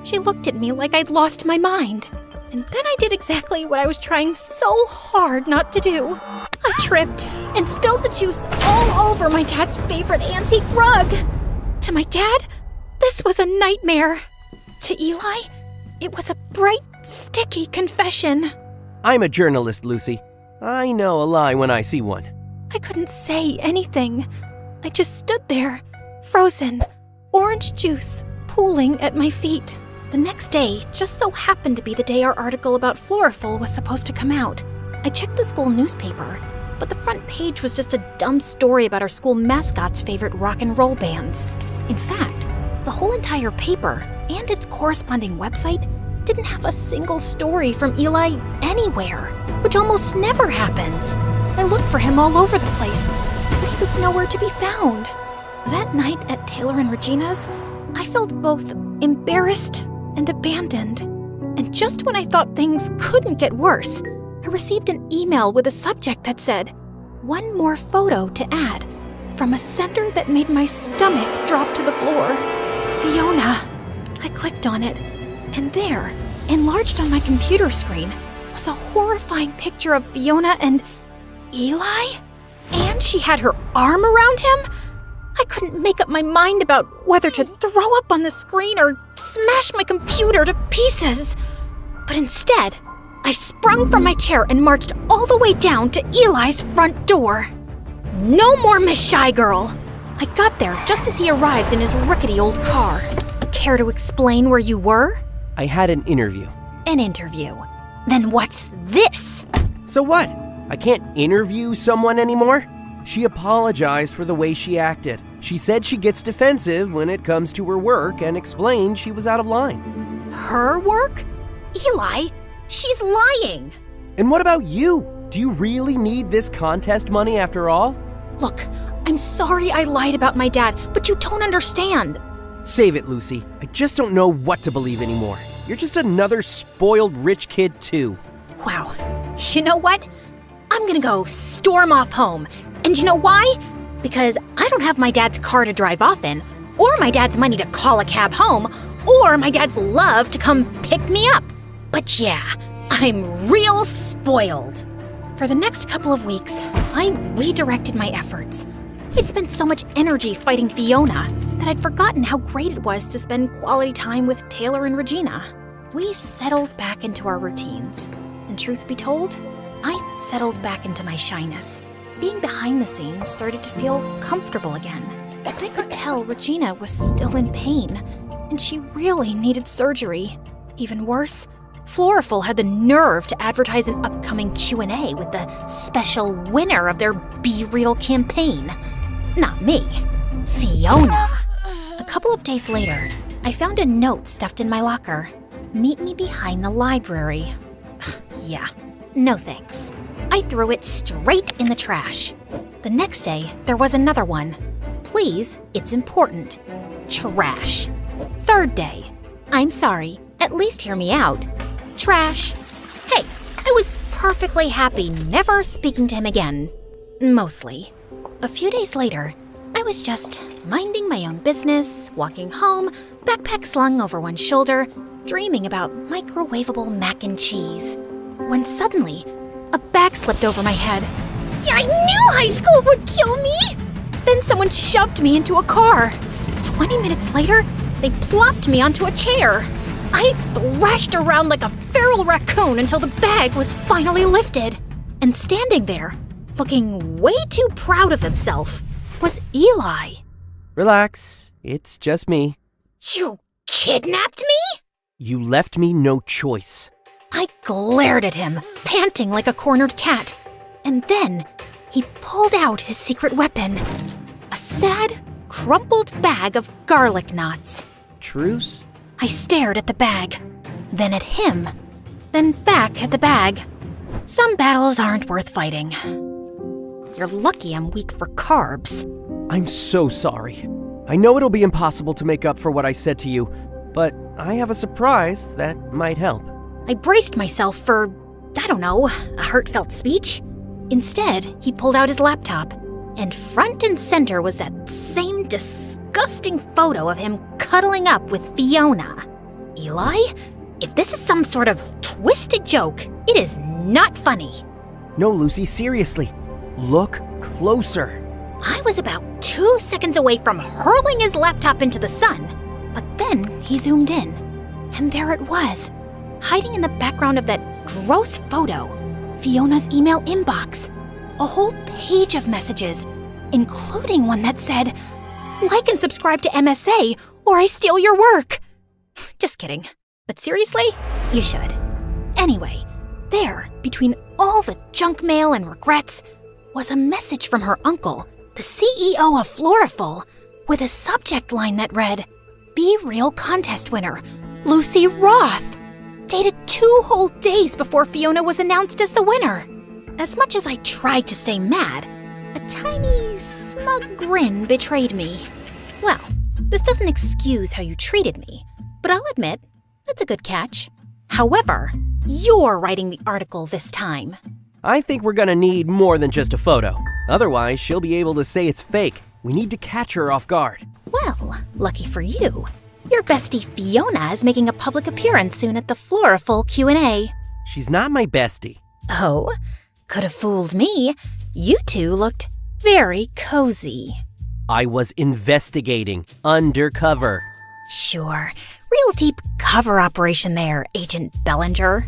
She looked at me like I'd lost my mind. And then I did exactly what I was trying so hard not to do. I tripped and spilled the juice all over my dad's favorite antique rug. To my dad, this was a nightmare. To Eli, it was a bright, sticky confession. I'm a journalist, Lucy. I know a lie when I see one. I couldn't say anything. I just stood there, frozen, orange juice pooling at my feet. The next day just so happened to be the day our article about Floral was supposed to come out. I checked the school newspaper, but the front page was just a dumb story about our school mascot's favorite rock and roll bands. In fact, the whole entire paper and its corresponding website didn't have a single story from Eli anywhere, which almost never happens. I looked for him all over the place, but he was nowhere to be found. That night at Taylor and Regina's, I felt both embarrassed and abandoned. And just when I thought things couldn't get worse, I received an email with a subject that said, "One more photo to add," from a sender that made my stomach drop to the floor. Fiona. I clicked on it, and there, enlarged on my computer screen, was a horrifying picture of Fiona and Eli? And she had her arm around him? I couldn't make up my mind about whether to throw up on the screen or smash my computer to pieces. But instead, I sprung from my chair and marched all the way down to Eli's front door. No more Miss Shy Girl! I got there just as he arrived in his rickety old car. Care to explain where you were? I had an interview. An interview. Then what's this? So what? I can't interview someone anymore? She apologized for the way she acted. She said she gets defensive when it comes to her work and explained she was out of line. Her work? Eli, she's lying. And what about you? Do you really need this contest money after all? Look, I'm sorry I lied about my dad, but you don't understand. Save it, Lucy. I just don't know what to believe anymore. You're just another spoiled rich kid, too. Wow. You know what? I'm gonna go storm off home. And you know why? Because I don't have my dad's car to drive off in, or my dad's money to call a cab home, or my dad's love to come pick me up. But yeah, I'm real spoiled. For the next couple of weeks, I redirected my efforts. I'd spent so much energy fighting Fiona that I'd forgotten how great it was to spend quality time with Taylor and Regina. We settled back into our routines. And truth be told, I settled back into my shyness. Being behind the scenes started to feel comfortable again. But I could tell Regina was still in pain, and she really needed surgery. Even worse, Floral had the nerve to advertise an upcoming Q&A with the special winner of their Be Real campaign. Not me, Fiona. A couple of days later, I found a note stuffed in my locker. Meet me behind the library. Yeah, no thanks. I threw it straight in the trash. The next day, there was another one. Please, it's important. Trash. Third day. I'm sorry, at least hear me out. Trash. Hey, I was perfectly happy never speaking to him again. Mostly. A few days later, I was just minding my own business, walking home, backpack slung over one shoulder, dreaming about microwavable mac and cheese. When suddenly, a bag slipped over my head. I knew high school would kill me! Then someone shoved me into a car. 20 minutes later, they plopped me onto a chair. I thrashed around like a feral raccoon until the bag was finally lifted. And standing there, looking way too proud of himself, was Eli. Relax, it's just me. You kidnapped me? You left me no choice. I glared at him, panting like a cornered cat. And then he pulled out his secret weapon. A sad, crumpled bag of garlic knots. Truce? I stared at the bag, then at him, then back at the bag. Some battles aren't worth fighting. You're lucky I'm weak for carbs. I'm so sorry. I know it'll be impossible to make up for what I said to you, but I have a surprise that might help. I braced myself for, I don't know, a heartfelt speech. Instead, he pulled out his laptop, and front and center was that same disgusting photo of him cuddling up with Fiona. Eli, if this is some sort of twisted joke, it is not funny. No, Lucy, seriously. Look closer. I was about 2 seconds away from hurling his laptop into the sun, but then he zoomed in, and there it was, hiding in the background of that gross photo, Fiona's email inbox. A whole page of messages, including one that said, "Like and subscribe to MSA, or I steal your work." Just kidding. But seriously, you should. Anyway, there, between all the junk mail and regrets, was a message from her uncle, the CEO of Floriful, with a subject line that read, "Be Real contest winner, Lucy Roth." Dated 2 whole days before Fiona was announced as the winner. As much as I tried to stay mad, a tiny, smug grin betrayed me. Well, this doesn't excuse how you treated me, but I'll admit, it's a good catch. However, you're writing the article this time. I think we're gonna need more than just a photo. Otherwise, she'll be able to say it's fake. We need to catch her off guard. Well, lucky for you, your bestie Fiona is making a public appearance soon at the Floriful Q&A. She's not my bestie. Oh, could have fooled me. You two looked very cozy. I was investigating, undercover. Sure, real deep cover operation there, Agent Bellinger.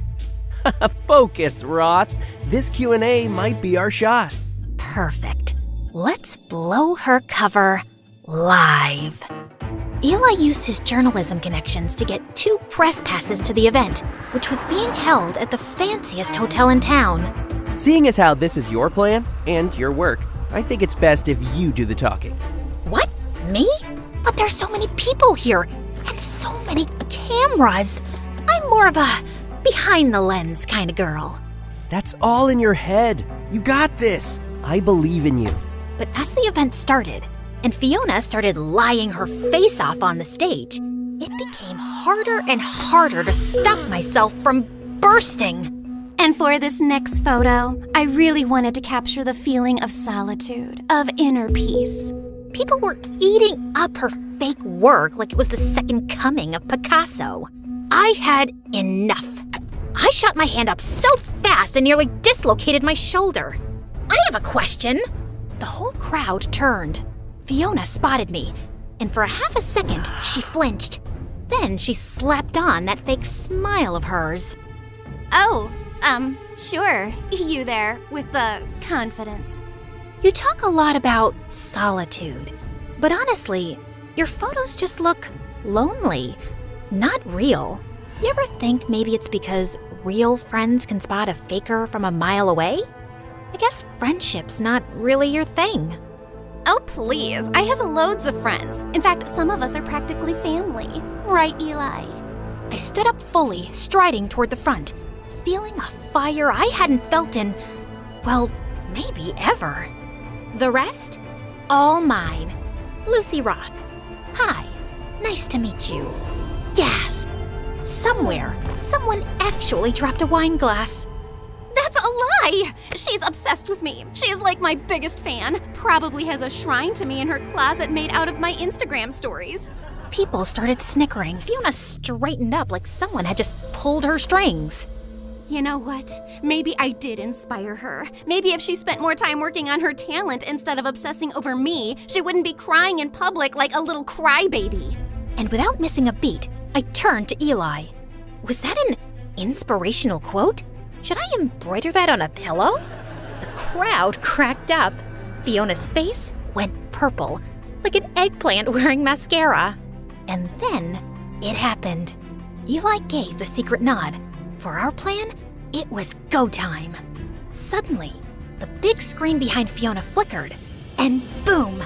Focus, Roth. This Q&A might be our shot. Perfect. Let's blow her cover live. Eli used his journalism connections to get 2 press passes to the event, which was being held at the fanciest hotel in town. Seeing as how this is your plan and your work, I think it's best if you do the talking. What? Me? But there's so many people here, and so many cameras. I'm more of a behind-the-lens kind of girl. That's all in your head. You got this. I believe in you. But as the event started, and Fiona started lying her face off on the stage, it became harder and harder to stop myself from bursting. And for this next photo, I really wanted to capture the feeling of solitude, of inner peace. People were eating up her fake work like it was the second coming of Picasso. I had enough. I shot my hand up so fast I nearly dislocated my shoulder. I have a question. The whole crowd turned. Fiona spotted me, and for a half a second, she flinched. Then she slapped on that fake smile of hers. Oh, sure. You there, with the confidence. You talk a lot about solitude, but honestly, your photos just look lonely, not real. You ever think maybe it's because real friends can spot a faker from a mile away? I guess friendship's not really your thing. Oh, please. I have loads of friends. In fact, some of us are practically family. Right, Eli? I stood up fully, striding toward the front, feeling a fire I hadn't felt in, well, maybe ever. The rest? All mine. Lucy Roth. Hi. Nice to meet you. Gasp. Somewhere, someone actually dropped a wine glass. That's a lie! She's obsessed with me. She is like my biggest fan. Probably has a shrine to me in her closet made out of my Instagram stories. People started snickering. Fiona straightened up like someone had just pulled her strings. You know what? Maybe I did inspire her. Maybe if she spent more time working on her talent instead of obsessing over me, she wouldn't be crying in public like a little crybaby. And without missing a beat, I turned to Eli. Was that an inspirational quote? Should I embroider that on a pillow? The crowd cracked up. Fiona's face went purple, like an eggplant wearing mascara. And then it happened. Eli gave the secret nod. For our plan, it was go time. Suddenly, the big screen behind Fiona flickered, and boom,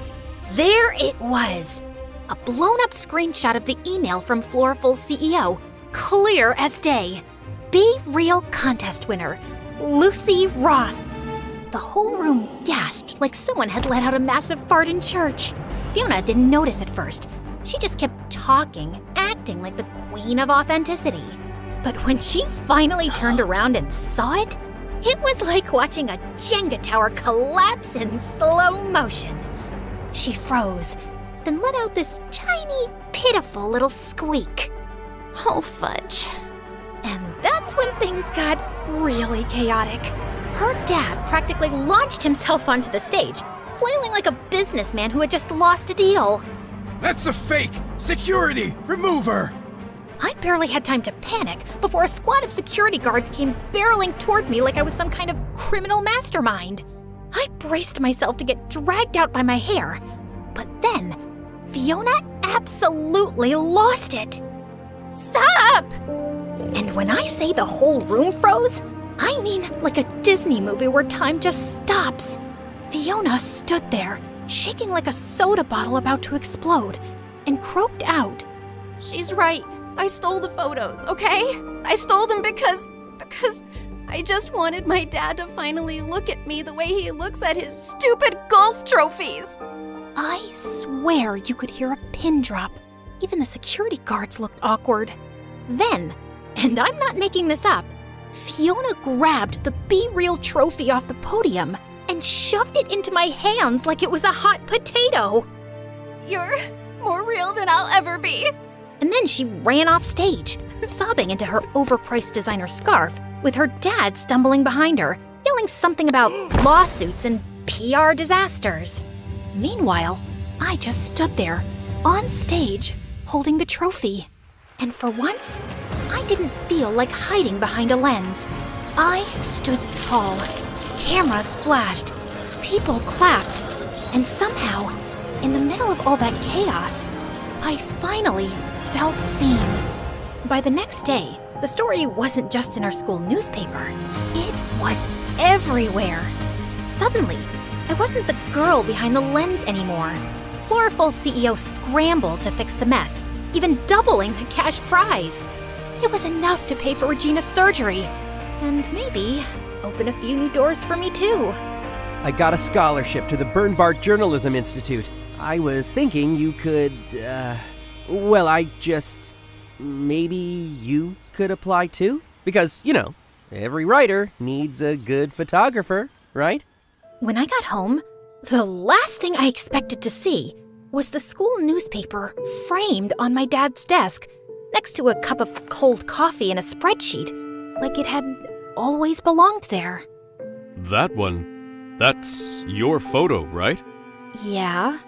there it was. A blown-up screenshot of the email from Floraful's CEO, clear as day. Be Real contest winner, Lucy Roth. The whole room gasped like someone had let out a massive fart in church. Fiona didn't notice at first. She just kept talking, acting like the queen of authenticity. But when she finally turned around and saw it, it was like watching a Jenga tower collapse in slow motion. She froze, then let out this tiny, pitiful little squeak. Oh, fudge. And that's when things got really chaotic. Her dad practically launched himself onto the stage, flailing like a businessman who had just lost a deal. That's a fake! Security! Remove her! I barely had time to panic before a squad of security guards came barreling toward me like I was some kind of criminal mastermind. I braced myself to get dragged out by my hair, but then Fiona absolutely lost it. Stop! And when I say the whole room froze, I mean like a Disney movie where time just stops. Fiona stood there, shaking like a soda bottle about to explode, and croaked out, "She's right. I stole the photos, okay? I stole them because I just wanted my dad to finally look at me the way he looks at his stupid golf trophies." I swear you could hear a pin drop. Even the security guards looked awkward. Then, and I'm not making this up, Fiona grabbed the Be Real trophy off the podium and shoved it into my hands like it was a hot potato. "You're more real than I'll ever be." And then she ran off stage, sobbing into her overpriced designer scarf, with her dad stumbling behind her, yelling something about lawsuits and PR disasters. Meanwhile, I just stood there, on stage, holding the trophy. And for once, I didn't feel like hiding behind a lens. I stood tall. Cameras flashed. People clapped. And somehow, in the middle of all that chaos, I finally felt seen. By the next day, the story wasn't just in our school newspaper. It was everywhere. Suddenly, I wasn't the girl behind the lens anymore. Floraful's CEO scrambled to fix the mess, even doubling the cash prize. It was enough to pay for Regina's surgery, and maybe open a few new doors for me too. I got a scholarship to the Bernbart Journalism Institute. I was thinking you could, maybe you could apply too? Because, every writer needs a good photographer, right? When I got home, the last thing I expected to see was the school newspaper framed on my dad's desk, next to a cup of cold coffee and a spreadsheet, like it had always belonged there. That one, that's your photo, right? Yeah.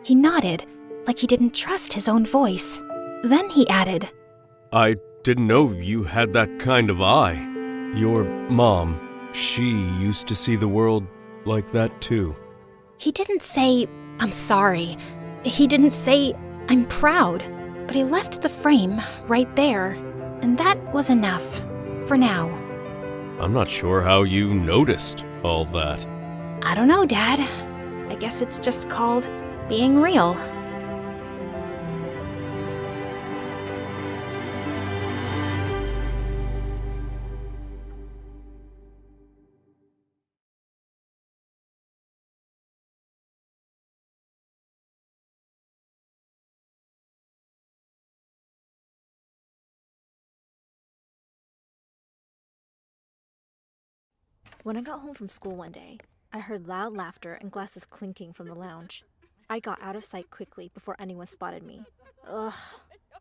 He nodded, like he didn't trust his own voice. Then he added, I didn't know you had that kind of eye. Your mom, she used to see the world like that too. He didn't say, "I'm sorry." He didn't say, "I'm proud." But he left the frame right there. And that was enough. For now. I'm not sure how you noticed all that. I don't know, Dad. I guess it's just called being real. When I got home from school one day, I heard loud laughter and glasses clinking from the lounge. I got out of sight quickly before anyone spotted me. Ugh,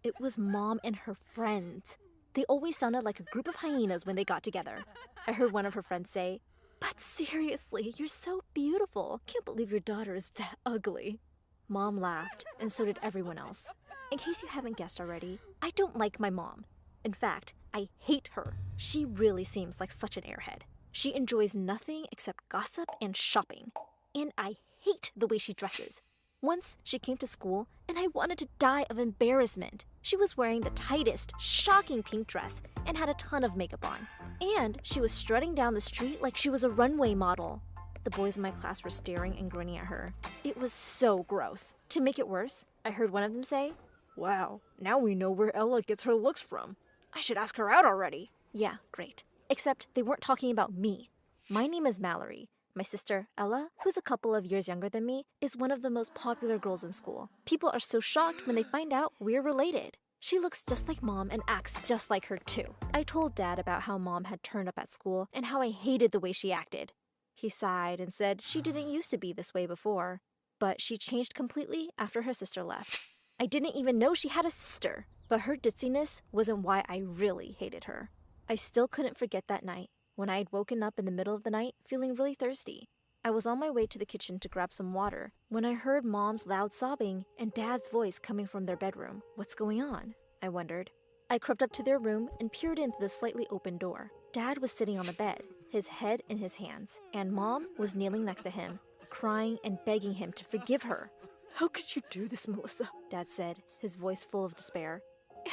it was Mom and her friends. They always sounded like a group of hyenas when they got together. I heard one of her friends say, "But seriously, you're so beautiful. Can't believe your daughter is that ugly." Mom laughed, and so did everyone else. In case you haven't guessed already, I don't like my mom. In fact, I hate her. She really seems like such an airhead. She enjoys nothing except gossip and shopping. And I hate the way she dresses. Once she came to school and I wanted to die of embarrassment. She was wearing the tightest, shocking pink dress and had a ton of makeup on. And she was strutting down the street like she was a runway model. The boys in my class were staring and grinning at her. It was so gross. To make it worse, I heard one of them say, "Wow, now we know where Ella gets her looks from. I should ask her out already." Yeah, great. Except they weren't talking about me. My name is Mallory. My sister, Ella, who's a couple of years younger than me, is one of the most popular girls in school. People are so shocked when they find out we're related. She looks just like Mom and acts just like her too. I told Dad about how Mom had turned up at school and how I hated the way she acted. He sighed and said she didn't used to be this way before, but she changed completely after her sister left. I didn't even know she had a sister, but her ditziness wasn't why I really hated her. I still couldn't forget that night when I had woken up in the middle of the night feeling really thirsty. I was on my way to the kitchen to grab some water when I heard Mom's loud sobbing and Dad's voice coming from their bedroom. What's going on? I wondered. I crept up to their room and peered in through the slightly open door. Dad was sitting on the bed, his head in his hands, and Mom was kneeling next to him, crying and begging him to forgive her. "How could you do this, Melissa?" Dad said, his voice full of despair.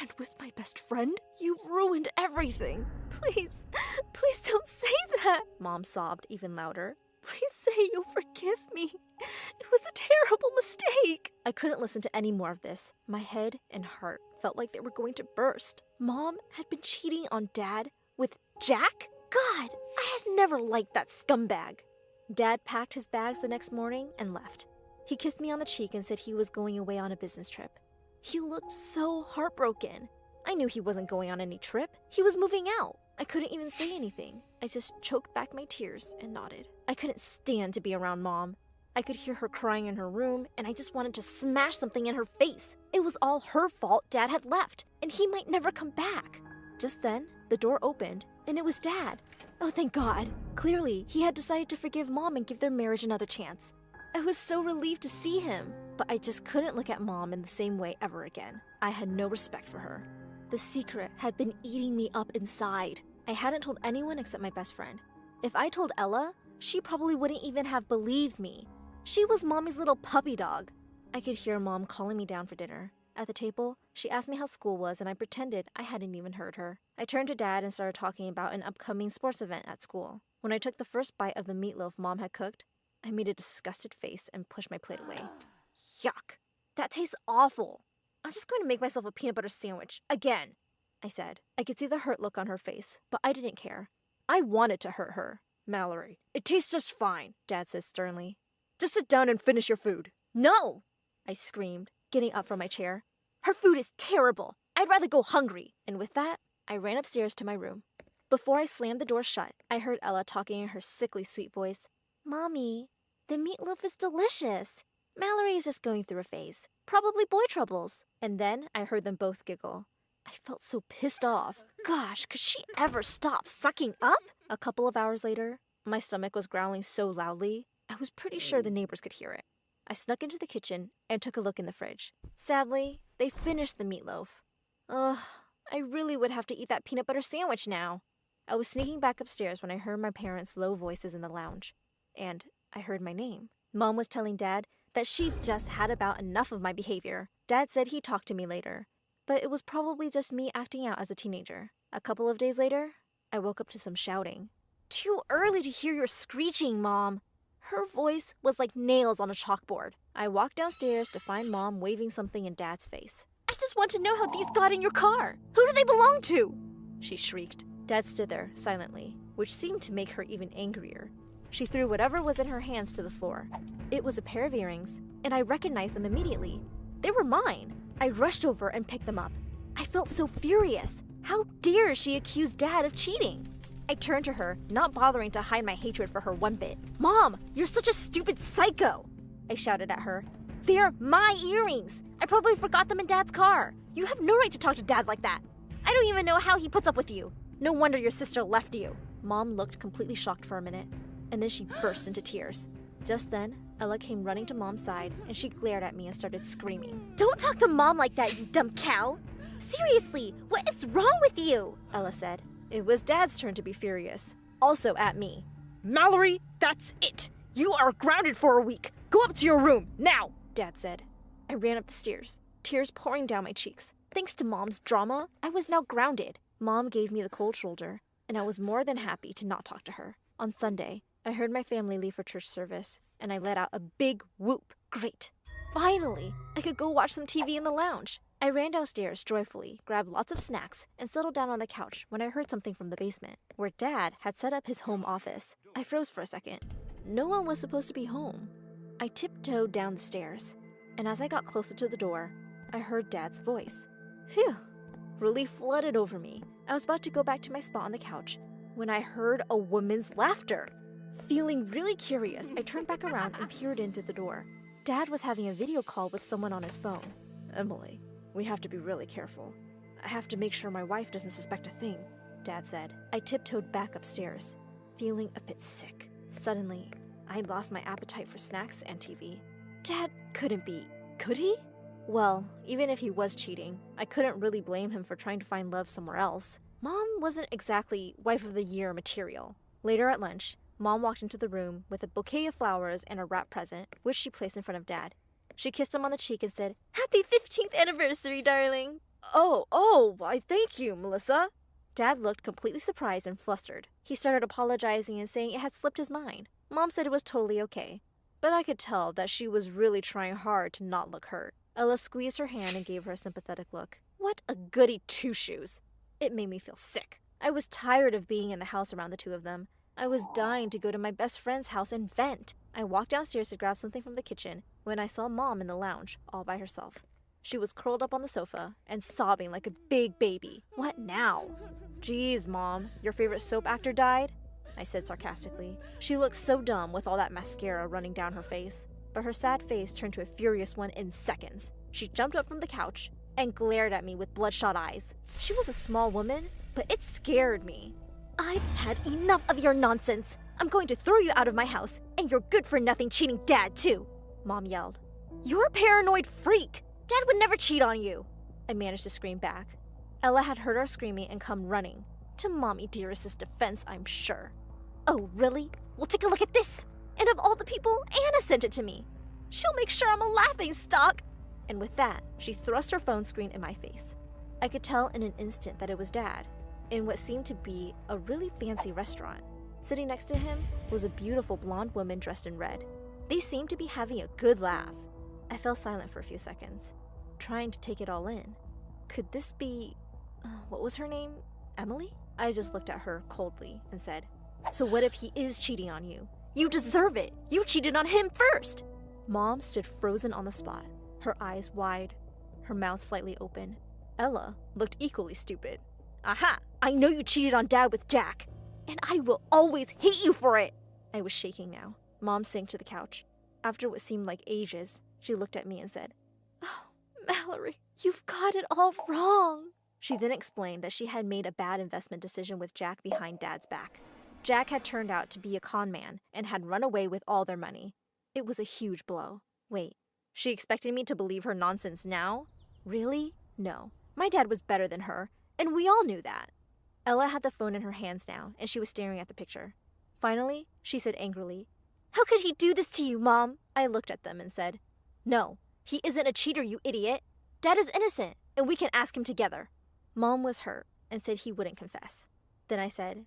"And with my best friend, you ruined everything." "Please, please don't say that," Mom sobbed even louder. "Please say you'll forgive me. It was a terrible mistake." I couldn't listen to any more of this. My head and heart felt like they were going to burst. Mom had been cheating on Dad with Jack? God, I had never liked that scumbag. Dad packed his bags the next morning and left. He kissed me on the cheek and said he was going away on a business trip. He looked so heartbroken. I knew he wasn't going on any trip. He was moving out. I couldn't even say anything. I just choked back my tears and nodded. I couldn't stand to be around Mom. I could hear her crying in her room, and I just wanted to smash something in her face. It was all her fault Dad had left, and he might never come back. Just then, the door opened, and it was Dad. Oh, thank God. Clearly, he had decided to forgive Mom and give their marriage another chance. I was so relieved to see him, but I just couldn't look at Mom in the same way ever again. I had no respect for her. The secret had been eating me up inside. I hadn't told anyone except my best friend. If I told Ella, she probably wouldn't even have believed me. She was Mommy's little puppy dog. I could hear Mom calling me down for dinner. At the table, she asked me how school was, and I pretended I hadn't even heard her. I turned to Dad and started talking about an upcoming sports event at school. When I took the first bite of the meatloaf Mom had cooked, I made a disgusted face and pushed my plate away. Yuck! That tastes awful! I'm just going to make myself a peanut butter sandwich, again, I said. I could see the hurt look on her face, but I didn't care. I wanted to hurt her. Mallory, it tastes just fine, Dad said sternly. Just sit down and finish your food. No! I screamed, getting up from my chair. Her food is terrible. I'd rather go hungry. And with that, I ran upstairs to my room. Before I slammed the door shut, I heard Ella talking in her sickly sweet voice. Mommy, the meatloaf is delicious. Mallory is just going through a phase. Probably boy troubles. And then I heard them both giggle. I felt so pissed off. Gosh, could she ever stop sucking up? A couple of hours later, my stomach was growling so loudly, I was pretty sure the neighbors could hear it. I snuck into the kitchen and took a look in the fridge. Sadly, they finished the meatloaf. Ugh, I really would have to eat that peanut butter sandwich now. I was sneaking back upstairs when I heard my parents' low voices in the lounge. And I heard my name. Mom was telling Dad that she'd just had about enough of my behavior. Dad said he'd talk to me later, but it was probably just me acting out as a teenager. A couple of days later, I woke up to some shouting. Too early to hear your screeching, Mom. Her voice was like nails on a chalkboard. I walked downstairs to find Mom waving something in Dad's face. I just want to know how these got in your car. Who do they belong to? She shrieked. Dad stood there silently, which seemed to make her even angrier. She threw whatever was in her hands to the floor. It was a pair of earrings, and I recognized them immediately. They were mine. I rushed over and picked them up. I felt so furious. How dare she accuse Dad of cheating? I turned to her, not bothering to hide my hatred for her one bit. Mom, you're such a stupid psycho! I shouted at her. They're my earrings! I probably forgot them in Dad's car. You have no right to talk to Dad like that. I don't even know how he puts up with you. No wonder your sister left you. Mom looked completely shocked for a minute, and then she burst into tears. Just then, Ella came running to Mom's side, and she glared at me and started screaming. Don't talk to Mom like that, you dumb cow! Seriously, what is wrong with you? Ella said. It was Dad's turn to be furious. also at me. "Mallory, that's it! You are grounded for a week! Go up to your room, now!" Dad said. I ran up the stairs, tears pouring down my cheeks. Thanks to Mom's drama, I was now grounded. Mom gave me the cold shoulder, and I was more than happy to not talk to her. On Sunday, I heard my family leave for church service, and I let out a big whoop. Great! Finally, I could go watch some TV in the lounge. I ran downstairs joyfully, grabbed lots of snacks, and settled down on the couch when I heard something from the basement, where Dad had set up his home office. I froze for a second. No one was supposed to be home. I tiptoed down the stairs, and as I got closer to the door, I heard Dad's voice. Phew! Relief flooded over me. I was about to go back to my spot on the couch when I heard a woman's laughter. Feeling really curious, I turned back around and peered in through the door. Dad was having a video call with someone on his phone. "Emily, we have to be really careful. I have to make sure my wife doesn't suspect a thing," Dad said. I tiptoed back upstairs, feeling a bit sick. Suddenly, I lost my appetite for snacks and TV. Dad couldn't be, could he? Well, even if he was cheating, I couldn't really blame him for trying to find love somewhere else. Mom wasn't exactly wife of the year material. Later at lunch, Mom walked into the room with a bouquet of flowers and a wrap present, which she placed in front of Dad. She kissed him on the cheek and said, "Happy 15th anniversary, darling." Why thank you, Melissa. Dad looked completely surprised and flustered. He started apologizing and saying it had slipped his mind. Mom said it was totally okay, but I could tell that she was really trying hard to not look hurt. Ella squeezed her hand and gave her a sympathetic look. What a goody two-shoes. It made me feel sick. I was tired of being in the house around the two of them. I was dying to go to my best friend's house and vent. I walked downstairs to grab something from the kitchen when I saw Mom in the lounge, all by herself. She was curled up on the sofa and sobbing like a big baby. What now? "Geez, Mom, your favorite soap actor died?" I said sarcastically. She looked so dumb with all that mascara running down her face, but her sad face turned to a furious one in seconds. She jumped up from the couch and glared at me with bloodshot eyes. She was a small woman, but it scared me. "I've had enough of your nonsense. I'm going to throw you out of my house, and your good-for-nothing cheating dad, too," Mom yelled. "You're a paranoid freak. Dad would never cheat on you," I managed to scream back. Ella had heard our screaming and come running. To Mommy Dearest's defense, I'm sure. "Oh, really? Well, take a look at this. And of all the people, Anna sent it to me. She'll make sure I'm a laughingstock." And with that, she thrust her phone screen in my face. I could tell in an instant that it was Dad, in what seemed to be a really fancy restaurant. Sitting next to him was a beautiful blonde woman dressed in red. They seemed to be having a good laugh. I fell silent for a few seconds, trying to take it all in. Could this be... what was her name? Emily? I just looked at her coldly and said, "So what if he is cheating on you? You deserve it! You cheated on him first!" Mom stood frozen on the spot, her eyes wide, her mouth slightly open. Ella looked equally stupid. "Aha! I know you cheated on Dad with Jack, and I will always hate you for it!" I was shaking now. Mom sank to the couch. After what seemed like ages, she looked at me and said, "Oh, Mallory, you've got it all wrong." She then explained that she had made a bad investment decision with Jack behind Dad's back. Jack had turned out to be a con man and had run away with all their money. It was a huge blow. Wait, she expected me to believe her nonsense now? Really? No. My dad was better than her, and we all knew that. Ella had the phone in her hands now, and she was staring at the picture. Finally, she said angrily, "How could he do this to you, Mom?" I looked at them and said, "No, he isn't a cheater, you idiot. Dad is innocent, and we can ask him together." Mom was hurt and said he wouldn't confess. Then I said,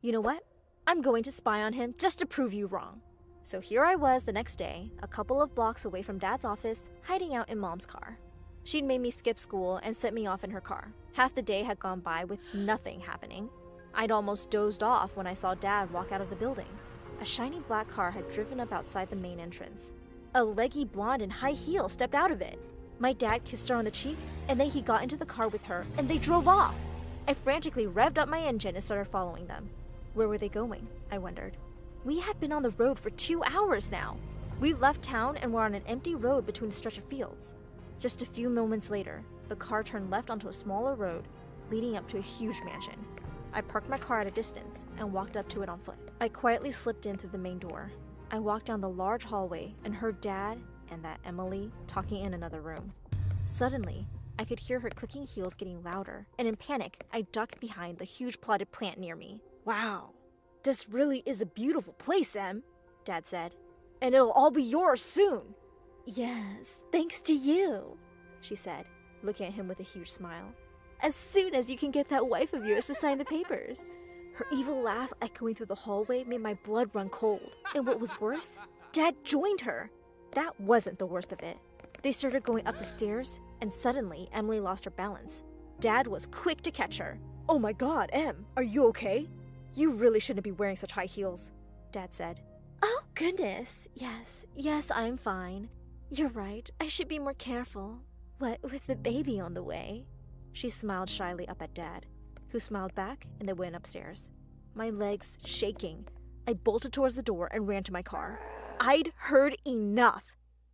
"You know what? I'm going to spy on him just to prove you wrong." So here I was the next day, a couple of blocks away from Dad's office, hiding out in Mom's car. She'd made me skip school and sent me off in her car. Half the day had gone by with nothing happening. I'd almost dozed off when I saw Dad walk out of the building. A shiny black car had driven up outside the main entrance. A leggy blonde in high heels stepped out of it. My dad kissed her on the cheek, and then he got into the car with her, and they drove off. I frantically revved up my engine and started following them. Where were they going? I wondered. We had been on the road for 2 hours now. We left town and were on an empty road between a stretch of fields. Just a few moments later, the car turned left onto a smaller road, leading up to a huge mansion. I parked my car at a distance and walked up to it on foot. I quietly slipped in through the main door. I walked down the large hallway and heard Dad and that Emily talking in another room. Suddenly, I could hear her clicking heels getting louder, and in panic, I ducked behind the huge plotted plant near me. Wow, This really is a beautiful place, Em, Dad said. And it'll all be yours soon. Yes, thanks to you, she said, looking at him with a huge smile. As soon as you can get that wife of yours to sign the papers. Her evil laugh echoing through the hallway made my blood run cold. And what was worse, Dad joined her. That wasn't the worst of it. They started going up the stairs, and suddenly Emily lost her balance. Dad was quick to catch her. Oh my God, Em, are you okay? You really shouldn't be wearing such high heels, Dad said. Oh goodness, yes, I'm fine. You're right, I should be more careful. What with the baby on the way? She smiled shyly up at Dad, who smiled back and they went upstairs. My legs shaking, I bolted towards the door and ran to my car. I'd heard enough.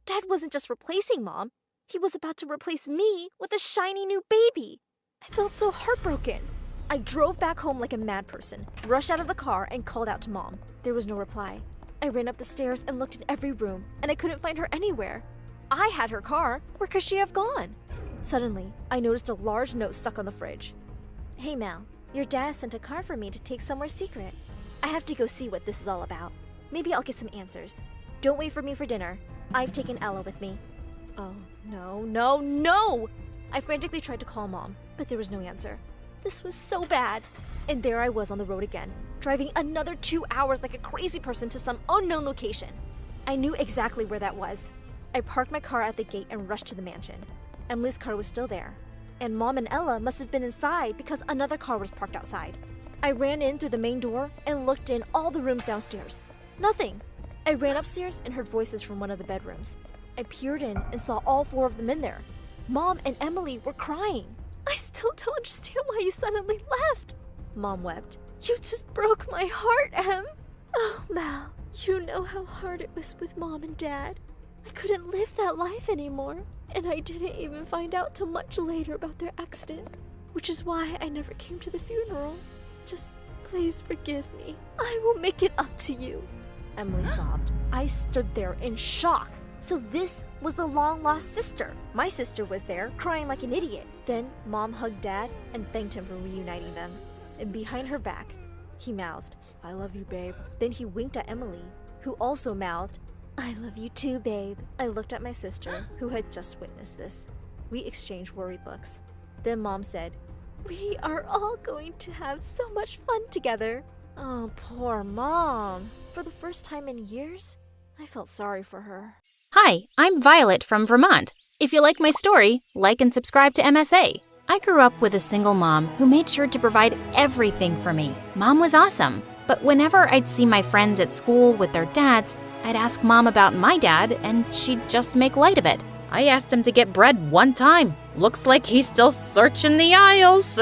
Dad wasn't just replacing Mom, he was about to replace me with a shiny new baby. I felt so heartbroken. I drove back home like a mad person, rushed out of the car and called out to Mom. There was no reply. I ran up the stairs and looked in every room, and I couldn't find her anywhere. I had her car. Where could she have gone? Suddenly, I noticed a large note stuck on the fridge. Hey Mel, your dad sent a card for me to take somewhere secret. I have to go see what this is all about. Maybe I'll get some answers. Don't wait for me for dinner. I've taken Ella with me. Oh, no! I frantically tried to call Mom, but there was no answer. This was so bad. And there I was on the road again, driving another 2 hours like a crazy person to some unknown location. I knew exactly where that was. I parked my car at the gate and rushed to the mansion. Emily's car was still there, and Mom and Ella must have been inside because another car was parked outside. I ran in through the main door and looked in all the rooms downstairs. Nothing. I ran upstairs and heard voices from one of the bedrooms. I peered in and saw all 4 of them in there. Mom and Emily were crying. I still don't understand why you suddenly left, Mom wept. You just broke my heart, Em. Oh, Mal, you know how hard it was with Mom and Dad. I couldn't live that life anymore, and I didn't even find out till much later about their accident, which is why I never came to the funeral. Just please forgive me. I will make it up to you. Emily sobbed. I stood there in shock. So this was the long-lost sister. My sister was there, crying like an idiot. Then Mom hugged Dad and thanked him for reuniting them. And behind her back, he mouthed, I love you, babe. Then he winked at Emily, who also mouthed, I love you too, babe. I looked at my sister, who had just witnessed this. We exchanged worried looks. Then Mom said, we are all going to have so much fun together. Oh, poor Mom. For the first time in years, I felt sorry for her. Hi, I'm Violet from Vermont. If you like my story, like and subscribe to MSA. I grew up with a single mom who made sure to provide everything for me. Mom was awesome, but whenever I'd see my friends at school with their dads, I'd ask Mom about my dad, and she'd just make light of it. I asked him to get bread one time. Looks like he's still searching the aisles.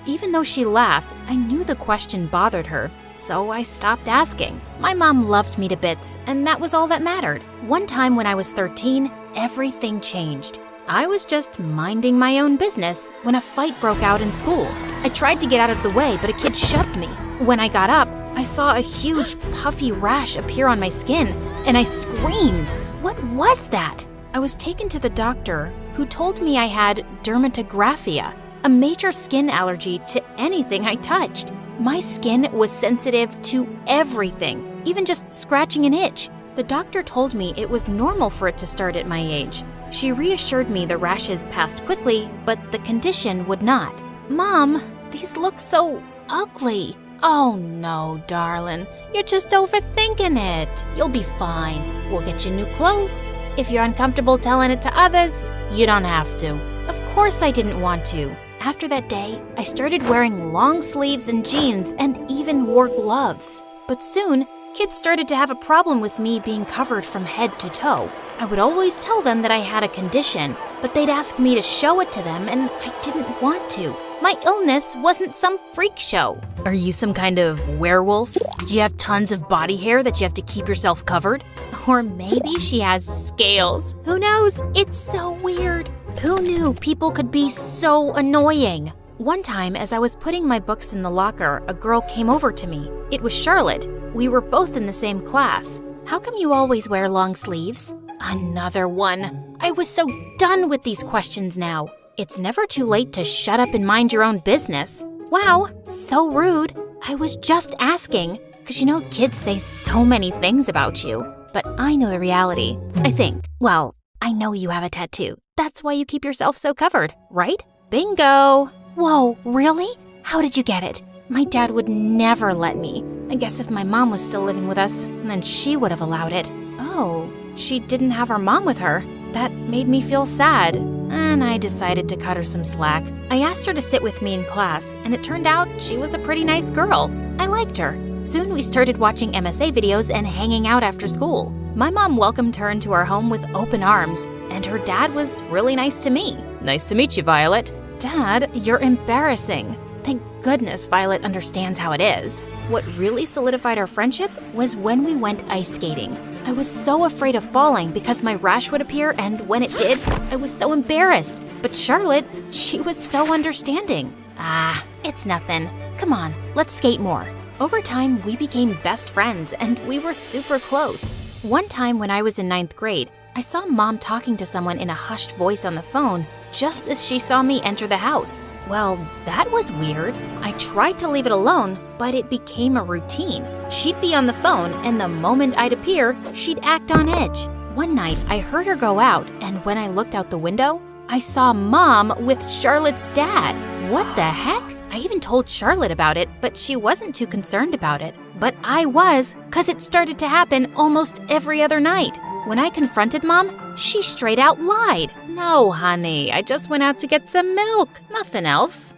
Even though she laughed, I knew the question bothered her, so I stopped asking. My mom loved me to bits, and that was all that mattered. One time when I was 13, everything changed. I was just minding my own business when a fight broke out in school. I tried to get out of the way, but a kid shoved me. When I got up, I saw a huge puffy rash appear on my skin, and I screamed. What was that? I was taken to the doctor, who told me I had dermatographia, a major skin allergy to anything I touched. My skin was sensitive to everything, even just scratching an itch. The doctor told me it was normal for it to start at my age. She reassured me the rashes passed quickly, but the condition would not. Mom, these look so ugly. Oh no, darling, you're just overthinking it. You'll be fine. We'll get you new clothes. If you're uncomfortable telling it to others, you don't have to. Of course I didn't want to. After that day, I started wearing long sleeves and jeans and even wore gloves. But soon, kids started to have a problem with me being covered from head to toe. I would always tell them that I had a condition, but they'd ask me to show it to them, and I didn't want to. My illness wasn't some freak show. Are you some kind of werewolf? Do you have tons of body hair that you have to keep yourself covered? Or maybe she has scales. Who knows? It's so weird. Who knew people could be so annoying? One time, as I was putting my books in the locker, a girl came over to me. It was Charlotte. We were both in the same class. How come you always wear long sleeves? Another one. I was so done with these questions now. It's never too late to shut up and mind your own business. Wow, so rude. I was just asking, because kids say so many things about you. But I know the reality, I think. Well, I know you have a tattoo. That's why you keep yourself so covered, right? Bingo! Whoa, really? How did you get it? My dad would never let me. I guess if my mom was still living with us, then she would have allowed it. Oh, she didn't have her mom with her. That made me feel sad, and I decided to cut her some slack. I asked her to sit with me in class, and it turned out she was a pretty nice girl. I liked her. Soon we started watching MSA videos and hanging out after school. My mom welcomed her into our home with open arms, and her dad was really nice to me. Nice to meet you, Violet. Dad, you're embarrassing. Thank goodness Violet understands how it is. What really solidified our friendship was when we went ice skating. I was so afraid of falling because my rash would appear, and when it did, I was so embarrassed. But Charlotte, she was so understanding. Ah, it's nothing. Come on, let's skate more. Over time, we became best friends, and we were super close. One time when I was in 9th grade, I saw Mom talking to someone in a hushed voice on the phone just as she saw me enter the house. Well, that was weird. I tried to leave it alone, but it became a routine. She'd be on the phone, and the moment I'd appear, she'd act on edge. One night, I heard her go out, and when I looked out the window, I saw Mom with Charlotte's dad. What the heck? I even told Charlotte about it, but she wasn't too concerned about it. But I was, 'cause it started to happen almost every other night. When I confronted Mom, she straight out lied. No, honey, I just went out to get some milk. Nothing else.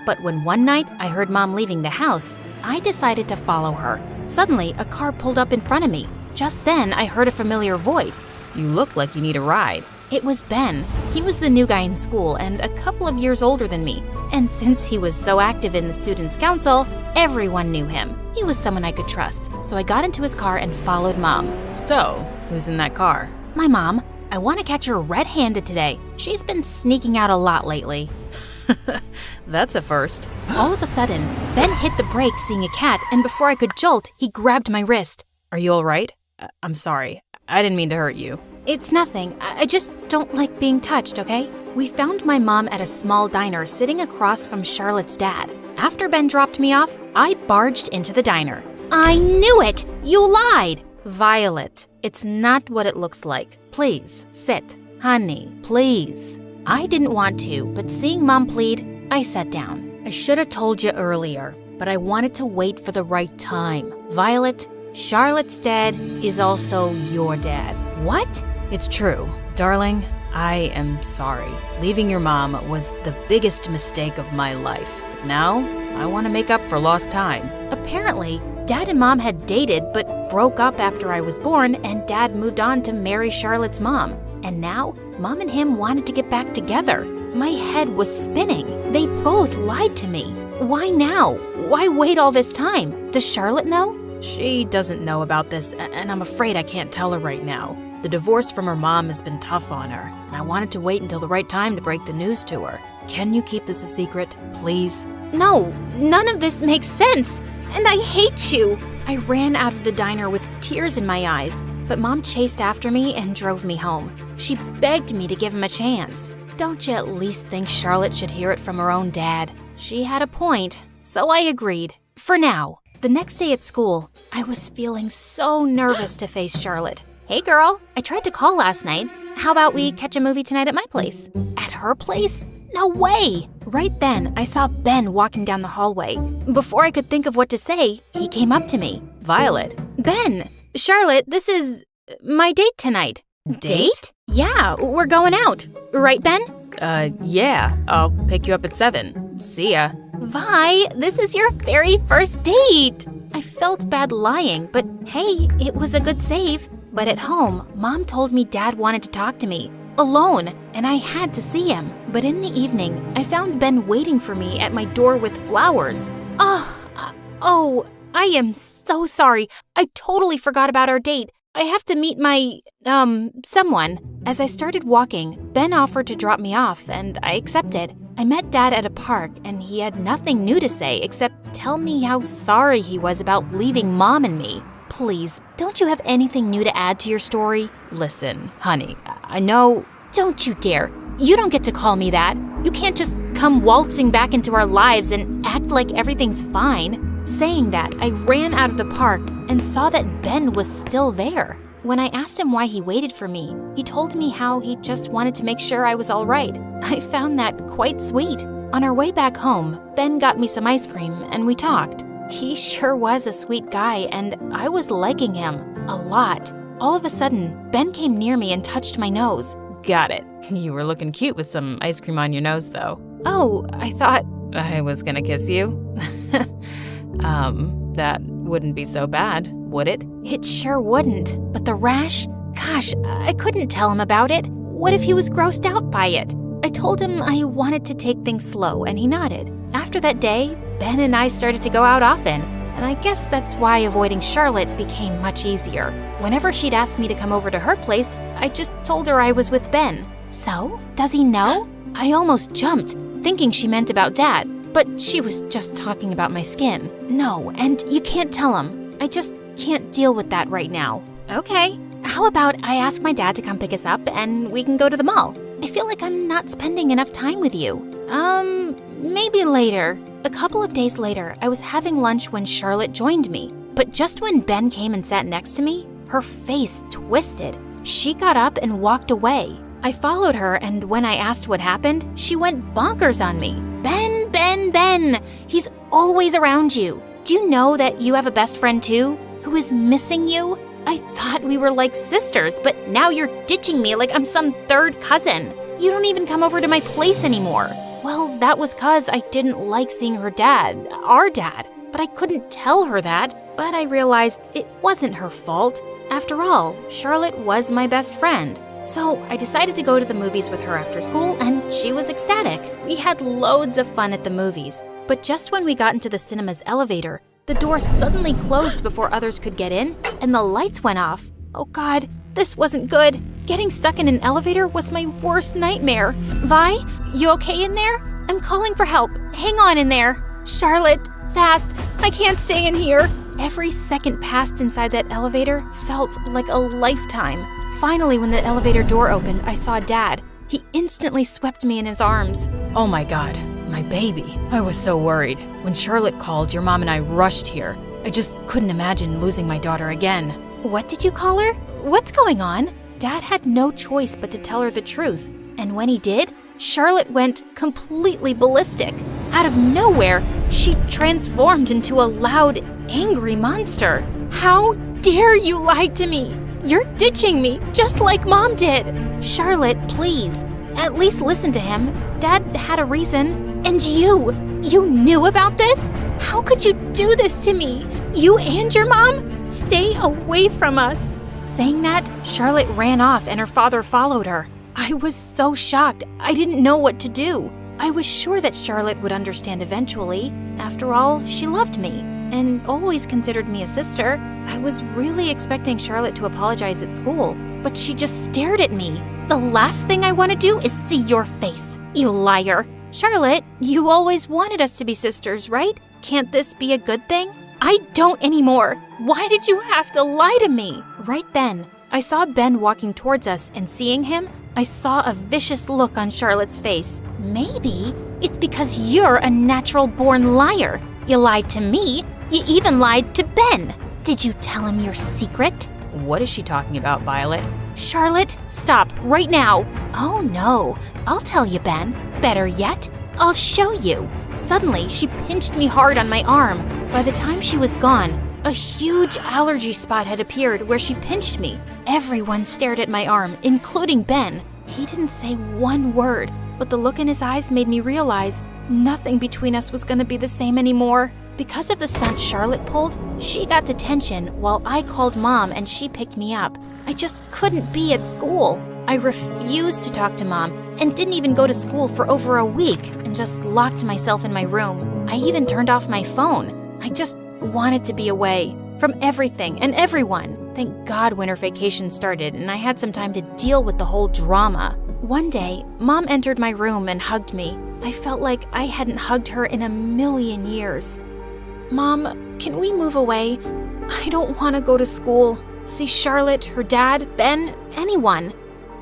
But when one night I heard Mom leaving the house, I decided to follow her. Suddenly, a car pulled up in front of me. Just then, I heard a familiar voice. You look like you need a ride. It was Ben. He was the new guy in school and a couple of years older than me. And since he was so active in the Students' Council, everyone knew him. He was someone I could trust. So I got into his car and followed Mom. So, who's in that car? My mom. I want to catch her red-handed today. She's been sneaking out a lot lately. That's a first. All of a sudden, Ben hit the brakes seeing a cat, and before I could jolt, he grabbed my wrist. Are you all right? I'm sorry. I didn't mean to hurt you. It's nothing. I just don't like being touched, okay? We found my mom at a small diner sitting across from Charlotte's dad. After Ben dropped me off, I barged into the diner. I knew it! You lied! Violet, it's not what it looks like. Please, sit. Honey, please. I didn't want to, but seeing Mom plead, I sat down. I should have told you earlier, but I wanted to wait for the right time. Violet, Charlotte's dad is also your dad. What? It's true. Darling, I am sorry. Leaving your mom was the biggest mistake of my life. Now, I want to make up for lost time. Apparently, Dad and Mom had dated but broke up after I was born, and Dad moved on to marry Charlotte's mom. And now, Mom and him wanted to get back together. My head was spinning. They both lied to me. Why now? Why wait all this time? Does Charlotte know? She doesn't know about this, and I'm afraid I can't tell her right now. The divorce from her mom has been tough on her, and I wanted to wait until the right time to break the news to her. Can you keep this a secret, please? No, none of this makes sense, and I hate you. I ran out of the diner with tears in my eyes, but Mom chased after me and drove me home. She begged me to give him a chance. Don't you at least think Charlotte should hear it from her own dad? She had a point, so I agreed. For now. The next day at school, I was feeling so nervous to face Charlotte. Hey girl, I tried to call last night. How about we catch a movie tonight at my place? At her place? No way! Right then, I saw Ben walking down the hallway. Before I could think of what to say, he came up to me. Violet. Ben! Charlotte, this is my date tonight. Date? Yeah, we're going out. Right, Ben? Yeah. I'll pick you up at 7. See ya. Vi, this is your very first date! I felt bad lying, but hey, it was a good save. But at home, Mom told me Dad wanted to talk to me, alone, and I had to see him. But in the evening, I found Ben waiting for me at my door with flowers. Oh, I am so sorry. I totally forgot about our date. I have to meet my, someone. As I started walking, Ben offered to drop me off, and I accepted. I met Dad at a park, and he had nothing new to say except tell me how sorry he was about leaving Mom and me. Please, don't you have anything new to add to your story? Listen, honey, I know... Don't you dare. You don't get to call me that. You can't just come waltzing back into our lives and act like everything's fine. Saying that, I ran out of the park and saw that Ben was still there. When I asked him why he waited for me, he told me how he just wanted to make sure I was all right. I found that quite sweet. On our way back home, Ben got me some ice cream and we talked. He sure was a sweet guy and I was liking him a lot. All of a sudden, Ben came near me and touched my nose. Got it. You were looking cute with some ice cream on your nose, though. Oh, I thought I was gonna kiss you. That wouldn't be so bad, would it? It sure wouldn't. But the rash? Gosh, I couldn't tell him about it. What if he was grossed out by it? I told him I wanted to take things slow, and he nodded. After that day, Ben and I started to go out often, and I guess that's why avoiding Charlotte became much easier. Whenever she'd ask me to come over to her place, I just told her I was with Ben. So, does he know? I almost jumped, thinking she meant about Dad, but she was just talking about my skin. No, and you can't tell him. I just can't deal with that right now. Okay, how about I ask my dad to come pick us up and we can go to the mall? I feel like I'm not spending enough time with you. Maybe later. A couple of days later, I was having lunch when Charlotte joined me. But just when Ben came and sat next to me, her face twisted. She got up and walked away. I followed her, and when I asked what happened, she went bonkers on me. Ben, Ben, Ben! He's always around you. Do you know that you have a best friend too, who is missing you? I thought we were like sisters, but now you're ditching me like I'm some third cousin. You don't even come over to my place anymore. Well, that was 'cause I didn't like seeing her dad, our dad, but I couldn't tell her that. But I realized it wasn't her fault. After all, Charlotte was my best friend. So I decided to go to the movies with her after school, and she was ecstatic. We had loads of fun at the movies. But just when we got into the cinema's elevator, the door suddenly closed before others could get in, and the lights went off. Oh God, this wasn't good. Getting stuck in an elevator was my worst nightmare. Vi, you okay in there? I'm calling for help. Hang on in there. Charlotte, fast. I can't stay in here. Every second passed inside that elevator felt like a lifetime. Finally, when the elevator door opened, I saw Dad. He instantly swept me in his arms. Oh my God, my baby. I was so worried. When Charlotte called, your mom and I rushed here. I just couldn't imagine losing my daughter again. What did you call her? What's going on? Dad had no choice but to tell her the truth. And when he did, Charlotte went completely ballistic. Out of nowhere, she transformed into a loud, angry monster. How dare you lie to me? You're ditching me, just like Mom did. Charlotte, please, at least listen to him. Dad had a reason. And you knew about this? How could you do this to me? You and your mom? Stay away from us. Saying that, Charlotte ran off and her father followed her. I was so shocked, I didn't know what to do. I was sure that Charlotte would understand eventually. After all, she loved me and always considered me a sister. I was really expecting Charlotte to apologize at school, but she just stared at me. The last thing I want to do is see your face, you liar. Charlotte, you always wanted us to be sisters, right? Can't this be a good thing? I don't anymore. Why did you have to lie to me? Right then, I saw Ben walking towards us, and seeing him, I saw a vicious look on Charlotte's face. Maybe it's because you're a natural-born liar. You lied to me. You even lied to Ben. Did you tell him your secret? What is she talking about, Violet? Charlotte, stop right now. Oh no, I'll tell you, Ben. Better yet, I'll show you. Suddenly, she pinched me hard on my arm. By the time she was gone, a huge allergy spot had appeared where she pinched me. Everyone stared at my arm, including Ben. He didn't say one word, but the look in his eyes made me realize nothing between us was going to be the same anymore. Because of the stunt Charlotte pulled, she got detention while I called Mom and she picked me up. I just couldn't be at school. I refused to talk to Mom and didn't even go to school for over a week and just locked myself in my room. I even turned off my phone. I just wanted to be away from everything and everyone. Thank God winter vacation started and I had some time to deal with the whole drama. One day, Mom entered my room and hugged me. I felt like I hadn't hugged her in a million years. Mom, can we move away? I don't want to go to school, see Charlotte, her dad, Ben, anyone.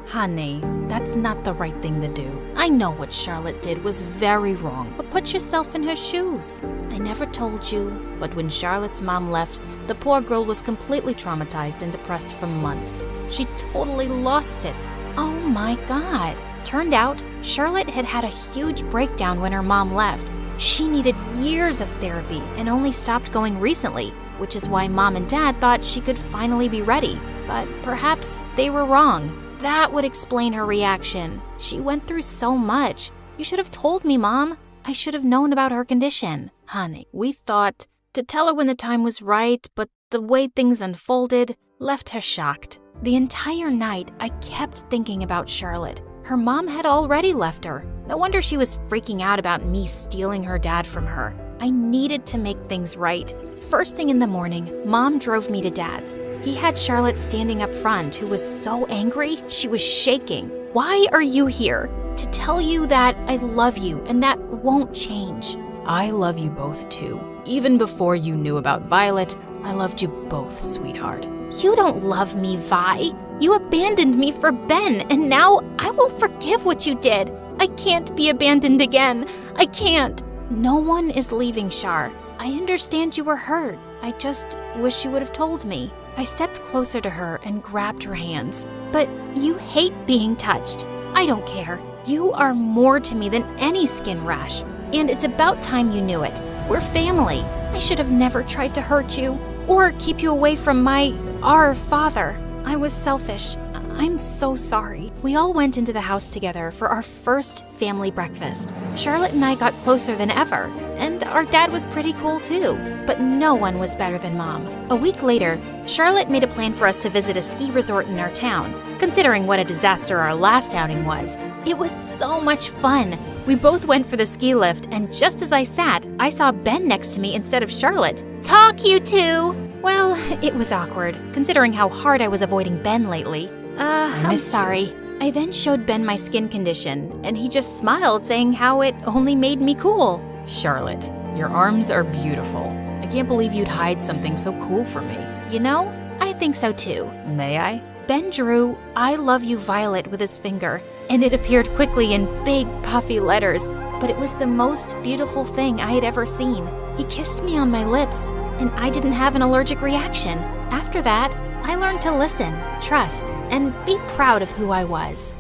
Honey, that's not the right thing to do. I know what Charlotte did was very wrong, but put yourself in her shoes. I never told you, but when Charlotte's mom left, the poor girl was completely traumatized and depressed for months. She totally lost it. Oh my God. Turned out, Charlotte had had a huge breakdown when her mom left. She needed years of therapy and only stopped going recently, which is why Mom and Dad thought she could finally be ready. But perhaps they were wrong. That would explain her reaction. She went through so much. You should have told me, Mom. I should have known about her condition. Honey, we thought to tell her when the time was right, but the way things unfolded left her shocked. The entire night, I kept thinking about Charlotte. Her mom had already left her. No wonder she was freaking out about me stealing her dad from her. I needed to make things right. First thing in the morning, Mom drove me to Dad's. He had Charlotte standing up front, who was so angry, she was shaking. Why are you here? To tell you that I love you and that won't change. I love you both too. Even before you knew about Violet, I loved you both, sweetheart. You don't love me, Vi. You abandoned me for Ben, and now I will forgive what you did. I can't be abandoned again. I can't. No one is leaving, Char. I understand you were hurt. I just wish you would have told me. I stepped closer to her and grabbed her hands. But you hate being touched. I don't care. You are more to me than any skin rash. And it's about time you knew it. We're family. I should have never tried to hurt you or keep you away from our father. I was selfish. I'm so sorry. We all went into the house together for our first family breakfast. Charlotte and I got closer than ever, and our dad was pretty cool too. But no one was better than Mom. A week later, Charlotte made a plan for us to visit a ski resort in our town. Considering what a disaster our last outing was, it was so much fun. We both went for the ski lift, and just as I sat, I saw Ben next to me instead of Charlotte. Talk, you two! Well, it was awkward, considering how hard I was avoiding Ben lately. I'm sorry. I then showed Ben my skin condition, and he just smiled, saying how it only made me cool. Charlotte, your arms are beautiful. I can't believe you'd hide something so cool from me. You know, I think so too. May I? Ben drew, "I love you, Violet," with his finger, and it appeared quickly in big, puffy letters. But it was the most beautiful thing I had ever seen. He kissed me on my lips, and I didn't have an allergic reaction. After that, I learned to listen, trust, and be proud of who I was.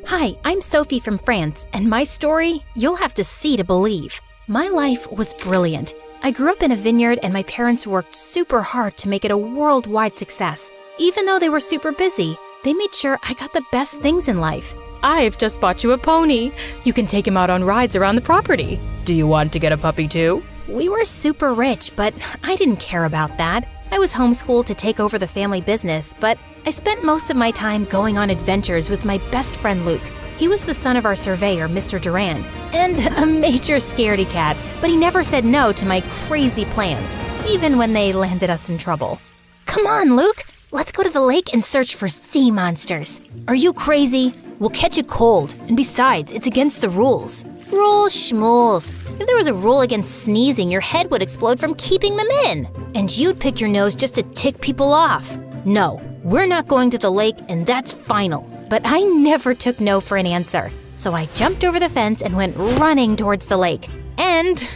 Hi, I'm Sophie from France, and my story, you'll have to see to believe. My life was brilliant. I grew up in a vineyard, and my parents worked super hard to make it a worldwide success. Even though they were super busy, they made sure I got the best things in life. I've just bought you a pony. You can take him out on rides around the property. Do you want to get a puppy too? We were super rich, but I didn't care about that. I was homeschooled to take over the family business, but I spent most of my time going on adventures with my best friend Luke. He was the son of our surveyor, Mr. Duran, and a major scaredy cat, but he never said no to my crazy plans, even when they landed us in trouble. Come on, Luke! Let's go to the lake and search for sea monsters. Are you crazy? We'll catch a cold, and besides, it's against the rules. Rules schmools. If there was a rule against sneezing, your head would explode from keeping them in. And you'd pick your nose just to tick people off. No, we're not going to the lake, and that's final. But I never took no for an answer. So I jumped over the fence and went running towards the lake. And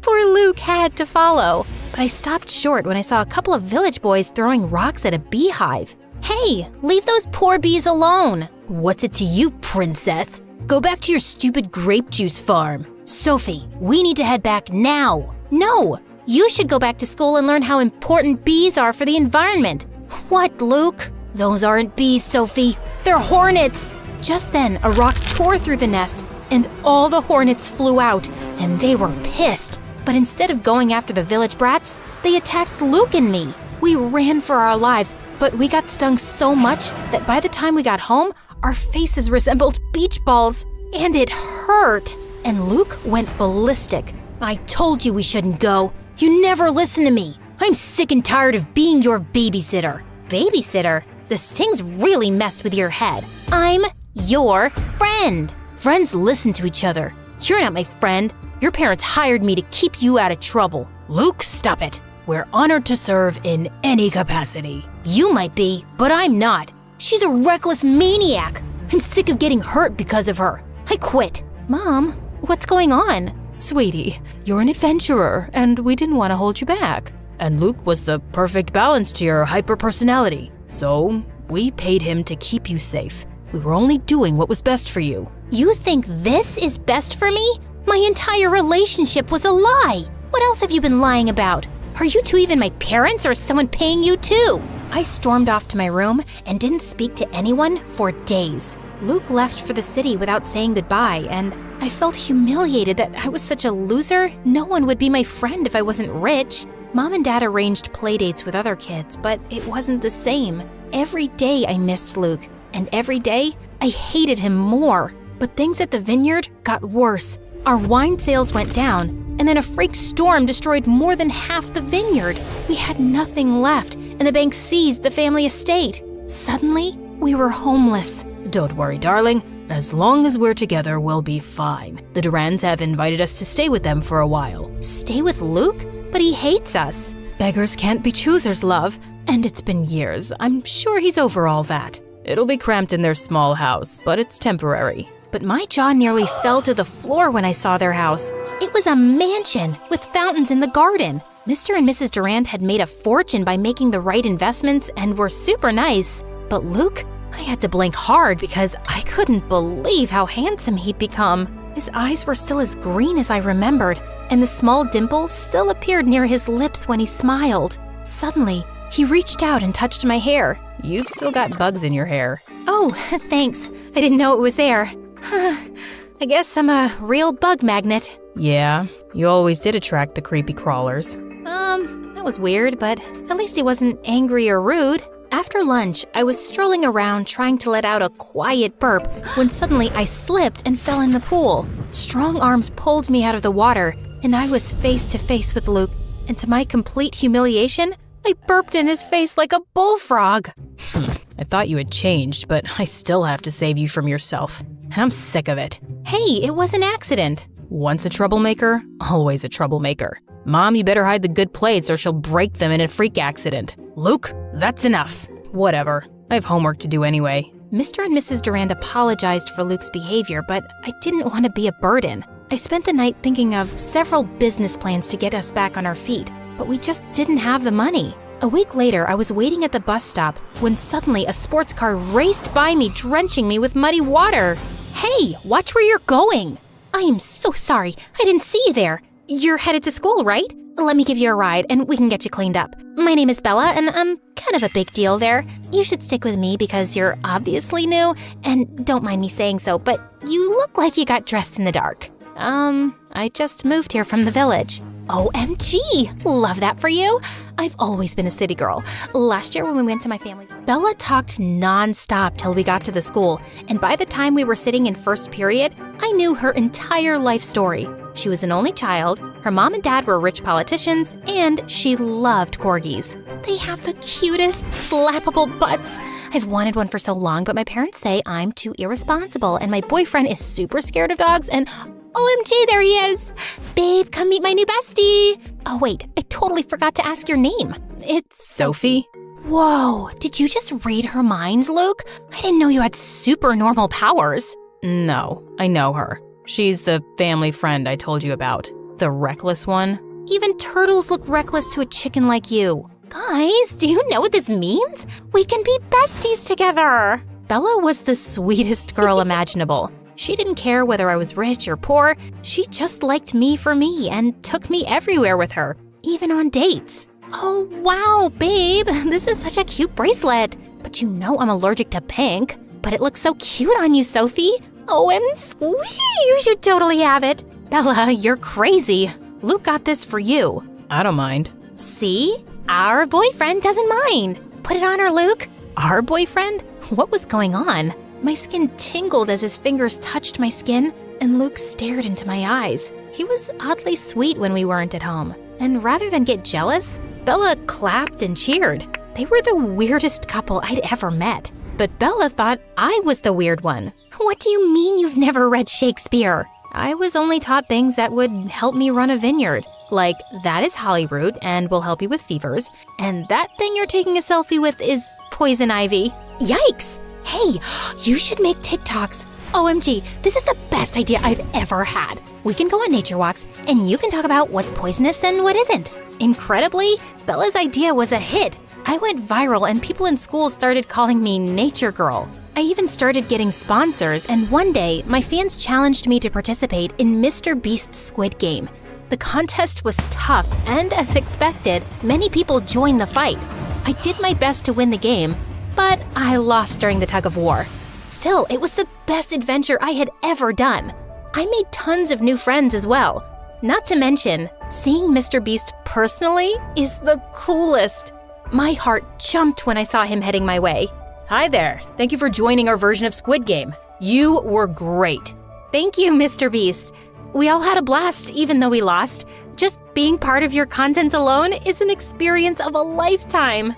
poor Luke had to follow. But I stopped short when I saw a couple of village boys throwing rocks at a beehive. Hey, leave those poor bees alone. What's it to you, princess? Go back to your stupid grape juice farm. Sophie, we need to head back now. No, you should go back to school and learn how important bees are for the environment. What, Luke? Those aren't bees, Sophie. They're hornets. Just then, a rock tore through the nest, and all the hornets flew out, and they were pissed. But instead of going after the village brats, they attacked Luke and me. We ran for our lives, but we got stung so much that by the time we got home, our faces resembled beach balls, and it hurt. And Luke went ballistic. I told you we shouldn't go. You never listen to me. I'm sick and tired of being your babysitter. Babysitter? The stings really mess with your head. I'm your friend. Friends listen to each other. You're not my friend. Your parents hired me to keep you out of trouble. Luke, stop it. We're honored to serve in any capacity. You might be, but I'm not. She's a reckless maniac. I'm sick of getting hurt because of her. I quit. Mom, what's going on? Sweetie, you're an adventurer, and we didn't want to hold you back. And Luke was the perfect balance to your hyper-personality. So, we paid him to keep you safe. We were only doing what was best for you. You think this is best for me? My entire relationship was a lie. What else have you been lying about? Are you two even my parents, or is someone paying you too? I stormed off to my room and didn't speak to anyone for days. Luke left for the city without saying goodbye, and I felt humiliated that I was such a loser. No one would be my friend if I wasn't rich. Mom and Dad arranged playdates with other kids, but it wasn't the same. Every day I missed Luke, and every day I hated him more. But things at the vineyard got worse. Our wine sales went down, and then a freak storm destroyed more than half the vineyard. We had nothing left, and the bank seized the family estate. Suddenly, we were homeless. Don't worry, darling. As long as we're together, we'll be fine. The Durans have invited us to stay with them for a while. Stay with Luke? But he hates us. Beggars can't be choosers, love. And it's been years. I'm sure he's over all that. It'll be cramped in their small house, but it's temporary. But my jaw nearly fell to the floor when I saw their house. It was a mansion with fountains in the garden. Mr. and Mrs. Durand had made a fortune by making the right investments and were super nice. But Luke, I had to blink hard because I couldn't believe how handsome he'd become. His eyes were still as green as I remembered, and the small dimple still appeared near his lips when he smiled. Suddenly, he reached out and touched my hair. You've still got bugs in your hair. Oh, thanks. I didn't know it was there. I guess I'm a real bug magnet. Yeah, you always did attract the creepy crawlers. That was weird, but at least he wasn't angry or rude. After lunch, I was strolling around trying to let out a quiet burp when suddenly I slipped and fell in the pool. Strong arms pulled me out of the water, and I was face to face with Luke. And to my complete humiliation, I burped in his face like a bullfrog. I thought you had changed, but I still have to save you from yourself. And I'm sick of it. Hey, it was an accident. Once a troublemaker, always a troublemaker. Mom, you better hide the good plates or she'll break them in a freak accident. Luke, that's enough. Whatever. I have homework to do anyway. Mr. and Mrs. Durand apologized for Luke's behavior, but I didn't want to be a burden. I spent the night thinking of several business plans to get us back on our feet, but we just didn't have the money. A week later, I was waiting at the bus stop when suddenly a sports car raced by me, drenching me with muddy water. Hey, watch where you're going. I am so sorry. I didn't see you there. You're headed to school, right? Let me give you a ride and we can get you cleaned up. My name is Bella and I'm kind of a big deal there. You should stick with me because you're obviously new, and don't mind me saying so, but you look like you got dressed in the dark. I just moved here from the village. OMG! Love that for you. I've always been a city girl. Last year when we went to my family's, Bella talked non-stop till we got to the school, and by the time we were sitting in first period, I knew her entire life story. She was an only child, her mom and dad were rich politicians, and she loved corgis. They have the cutest, slappable butts. I've wanted one for so long, but my parents say I'm too irresponsible, and my boyfriend is super scared of dogs, and OMG, there he is! Babe, come meet my new bestie! Oh wait, I totally forgot to ask your name. It's Sophie? Whoa, did you just read her mind, Luke? I didn't know you had super normal powers. No, I know her. She's the family friend I told you about. The reckless one. Even turtles look reckless to a chicken like you. Guys, do you know what this means? We can be besties together! Bella was the sweetest girl imaginable. She didn't care whether I was rich or poor. She just liked me for me and took me everywhere with her, even on dates. Oh, wow, babe, this is such a cute bracelet. But you know I'm allergic to pink. But it looks so cute on you, Sophie. OMG, you should totally have it. Bella, you're crazy. Luke got this for you. I don't mind. See? Our boyfriend doesn't mind. Put it on her, Luke. Our boyfriend? What was going on? My skin tingled as his fingers touched my skin, and Luke stared into my eyes. He was oddly sweet when we weren't at home. And rather than get jealous, Bella clapped and cheered. They were the weirdest couple I'd ever met. But Bella thought I was the weird one. What do you mean you've never read Shakespeare? I was only taught things that would help me run a vineyard. Like, that is Holyrood and will help you with fevers, and that thing you're taking a selfie with is poison ivy. Yikes! Hey, you should make TikToks. OMG, this is the best idea I've ever had. We can go on nature walks, and you can talk about what's poisonous and what isn't. Incredibly, Bella's idea was a hit. I went viral and people in school started calling me Nature Girl. I even started getting sponsors, and one day, my fans challenged me to participate in Mr. Beast's Squid Game. The contest was tough, and as expected, many people joined the fight. I did my best to win the game, but I lost during the tug of war. Still, it was the best adventure I had ever done. I made tons of new friends as well. Not to mention, seeing Mr. Beast personally is the coolest. My heart jumped when I saw him heading my way. Hi there. Thank you for joining our version of Squid Game. You were great. Thank you, Mr. Beast. We all had a blast, even though we lost. Just being part of your content alone is an experience of a lifetime.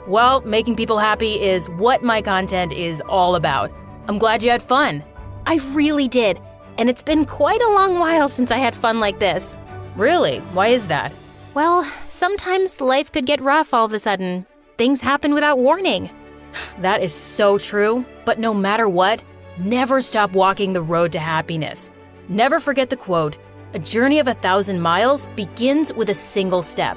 Well, making people happy is what my content is all about. I'm glad you had fun. I really did, and it's been quite a long while since I had fun like this. Really? Why is that? Well, sometimes life could get rough all of a sudden. Things happen without warning. That is so true, but no matter what, never stop walking the road to happiness. Never forget the quote, "A journey of 1,000 miles begins with a single step."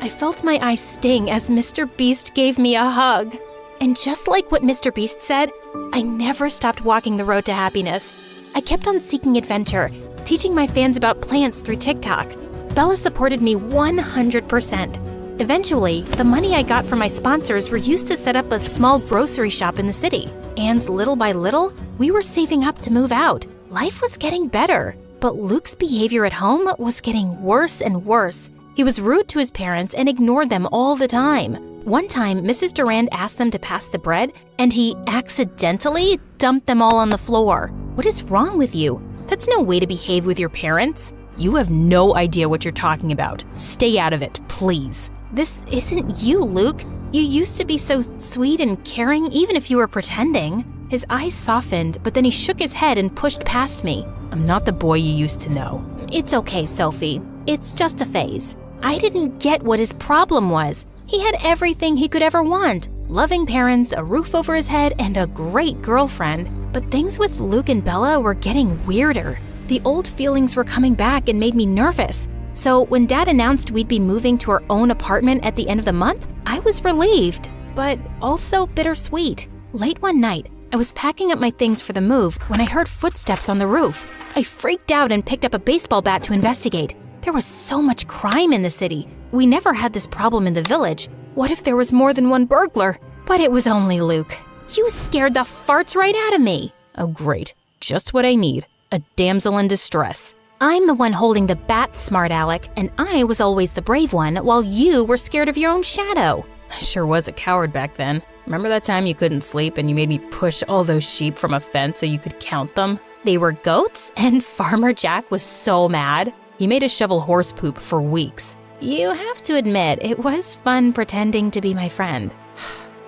I felt my eyes sting as Mr. Beast gave me a hug. And just like what Mr. Beast said, I never stopped walking the road to happiness. I kept on seeking adventure, teaching my fans about plants through TikTok. Bella supported me 100%. Eventually, the money I got from my sponsors were used to set up a small grocery shop in the city. And little by little, we were saving up to move out. Life was getting better, but Luke's behavior at home was getting worse and worse. He was rude to his parents and ignored them all the time. One time, Mrs. Durand asked them to pass the bread, and he accidentally dumped them all on the floor. What is wrong with you? That's no way to behave with your parents. You have no idea what you're talking about. Stay out of it, please. This isn't you, Luke. You used to be so sweet and caring, even if you were pretending. His eyes softened, but then he shook his head and pushed past me. I'm not the boy you used to know. It's okay, Sophie. It's just a phase. I didn't get what his problem was. He had everything he could ever want. Loving parents, a roof over his head, and a great girlfriend. But things with Luke and Bella were getting weirder. The old feelings were coming back and made me nervous. So when Dad announced we'd be moving to our own apartment at the end of the month, I was relieved, but also bittersweet. Late one night, I was packing up my things for the move when I heard footsteps on the roof. I freaked out and picked up a baseball bat to investigate. There was so much crime in the city. We never had this problem in the village. What if there was more than one burglar? But it was only Luke. You scared the farts right out of me. Oh, great. Just what I need. A damsel in distress. I'm the one holding the bat, smart Alec, and I was always the brave one while you were scared of your own shadow. I sure was a coward back then. Remember that time you couldn't sleep and you made me push all those sheep from a fence so you could count them? They were goats, and Farmer Jack was so mad. He made us shovel horse poop for weeks. You have to admit, it was fun pretending to be my friend.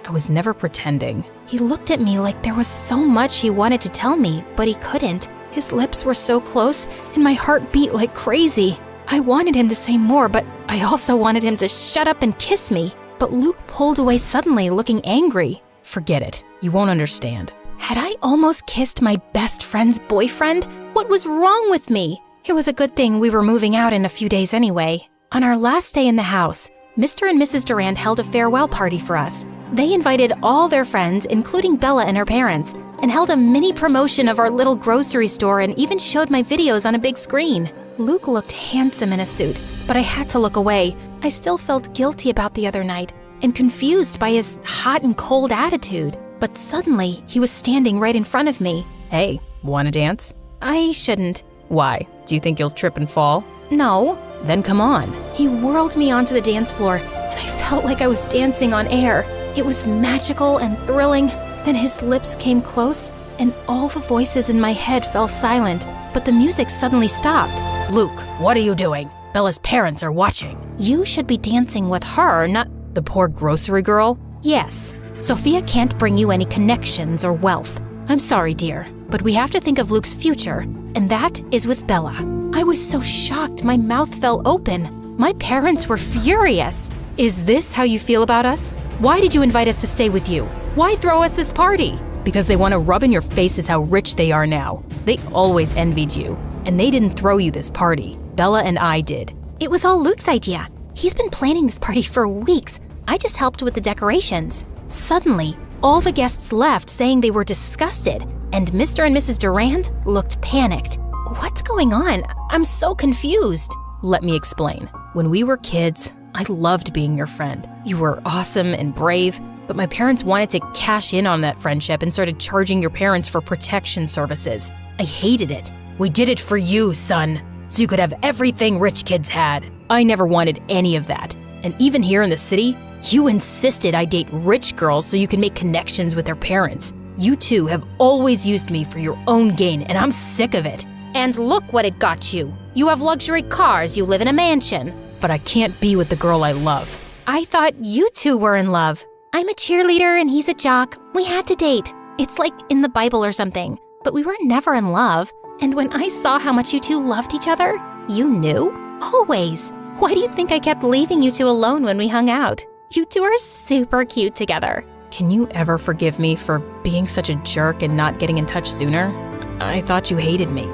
I was never pretending. He looked at me like there was so much he wanted to tell me, but he couldn't. His lips were so close, and my heart beat like crazy. I wanted him to say more, but I also wanted him to shut up and kiss me. But Luke pulled away suddenly, looking angry. Forget it. You won't understand. Had I almost kissed my best friend's boyfriend? What was wrong with me? It was a good thing we were moving out in a few days anyway. On our last day in the house, Mr. and Mrs. Durand held a farewell party for us. They invited all their friends, including Bella and her parents, and held a mini promotion of our little grocery store and even showed my videos on a big screen. Luke looked handsome in a suit, but I had to look away. I still felt guilty about the other night and confused by his hot and cold attitude. But suddenly, he was standing right in front of me. Hey, wanna dance? I shouldn't. Why? Do you think you'll trip and fall? No. Then come on. He whirled me onto the dance floor, and I felt like I was dancing on air. It was magical and thrilling. Then his lips came close, and all the voices in my head fell silent, but the music suddenly stopped. Luke, what are you doing? Bella's parents are watching. You should be dancing with her, not the poor grocery girl. Yes. Sophia can't bring you any connections or wealth. I'm sorry, dear, but we have to think of Luke's future. and that is with Bella. I was so shocked my mouth fell open. My parents were furious. Is this how you feel about us? Why did you invite us to stay with you? Why throw us this party? Because they want to rub in your faces how rich they are now. They always envied you, and they didn't throw you this party. Bella and I did. It was all Luke's idea. He's been planning this party for weeks. I just helped with the decorations. Suddenly, all the guests left saying they were disgusted, and Mr. and Mrs. Durand looked panicked. What's going on? I'm so confused. Let me explain. When we were kids, I loved being your friend. You were awesome and brave, but my parents wanted to cash in on that friendship and started charging your parents for protection services. I hated it. We did it for you, son, so you could have everything rich kids had. I never wanted any of that. And even here in the city, you insisted I date rich girls so you can make connections with their parents. You two have always used me for your own gain, and I'm sick of it. And look what it got you. You have luxury cars, you live in a mansion. But I can't be with the girl I love. I thought you two were in love. I'm a cheerleader and he's a jock. We had to date. It's like in the Bible or something. But we were never in love. And when I saw how much you two loved each other, you knew? Always. Why do you think I kept leaving you two alone when we hung out? You two are super cute together. Can you ever forgive me for being such a jerk and not getting in touch sooner? I thought you hated me.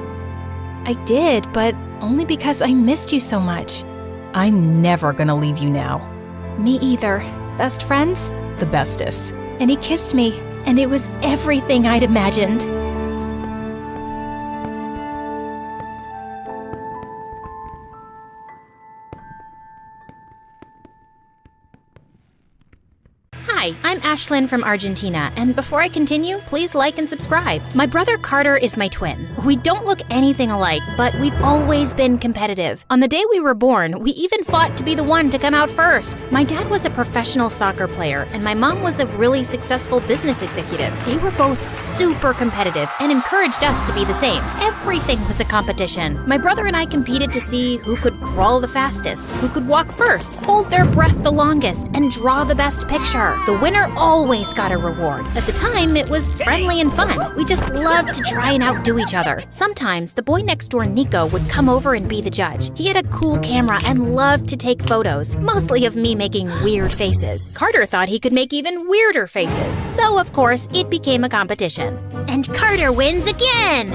I did, but only because I missed you so much. I'm never gonna leave you now. Me either. Best friends? The bestest. And he kissed me, and it was everything I'd imagined. Hi, I'm Ashlyn from Argentina, and before I continue, please like and subscribe. My brother Carter is my twin. We don't look anything alike, but we've always been competitive. On the day we were born, we even fought to be the one to come out first. My dad was a professional soccer player, and my mom was a really successful business executive. They were both super competitive and encouraged us to be the same. Everything was a competition. My brother and I competed to see who could crawl the fastest, who could walk first, hold their breath the longest, and draw the best picture. The winner always got a reward. At the time, it was friendly and fun. We just loved to try and outdo each other. Sometimes, the boy next door, Nico, would come over and be the judge. He had a cool camera and loved to take photos, mostly of me making weird faces. Carter thought he could make even weirder faces. So, of course, it became a competition. And Carter wins again!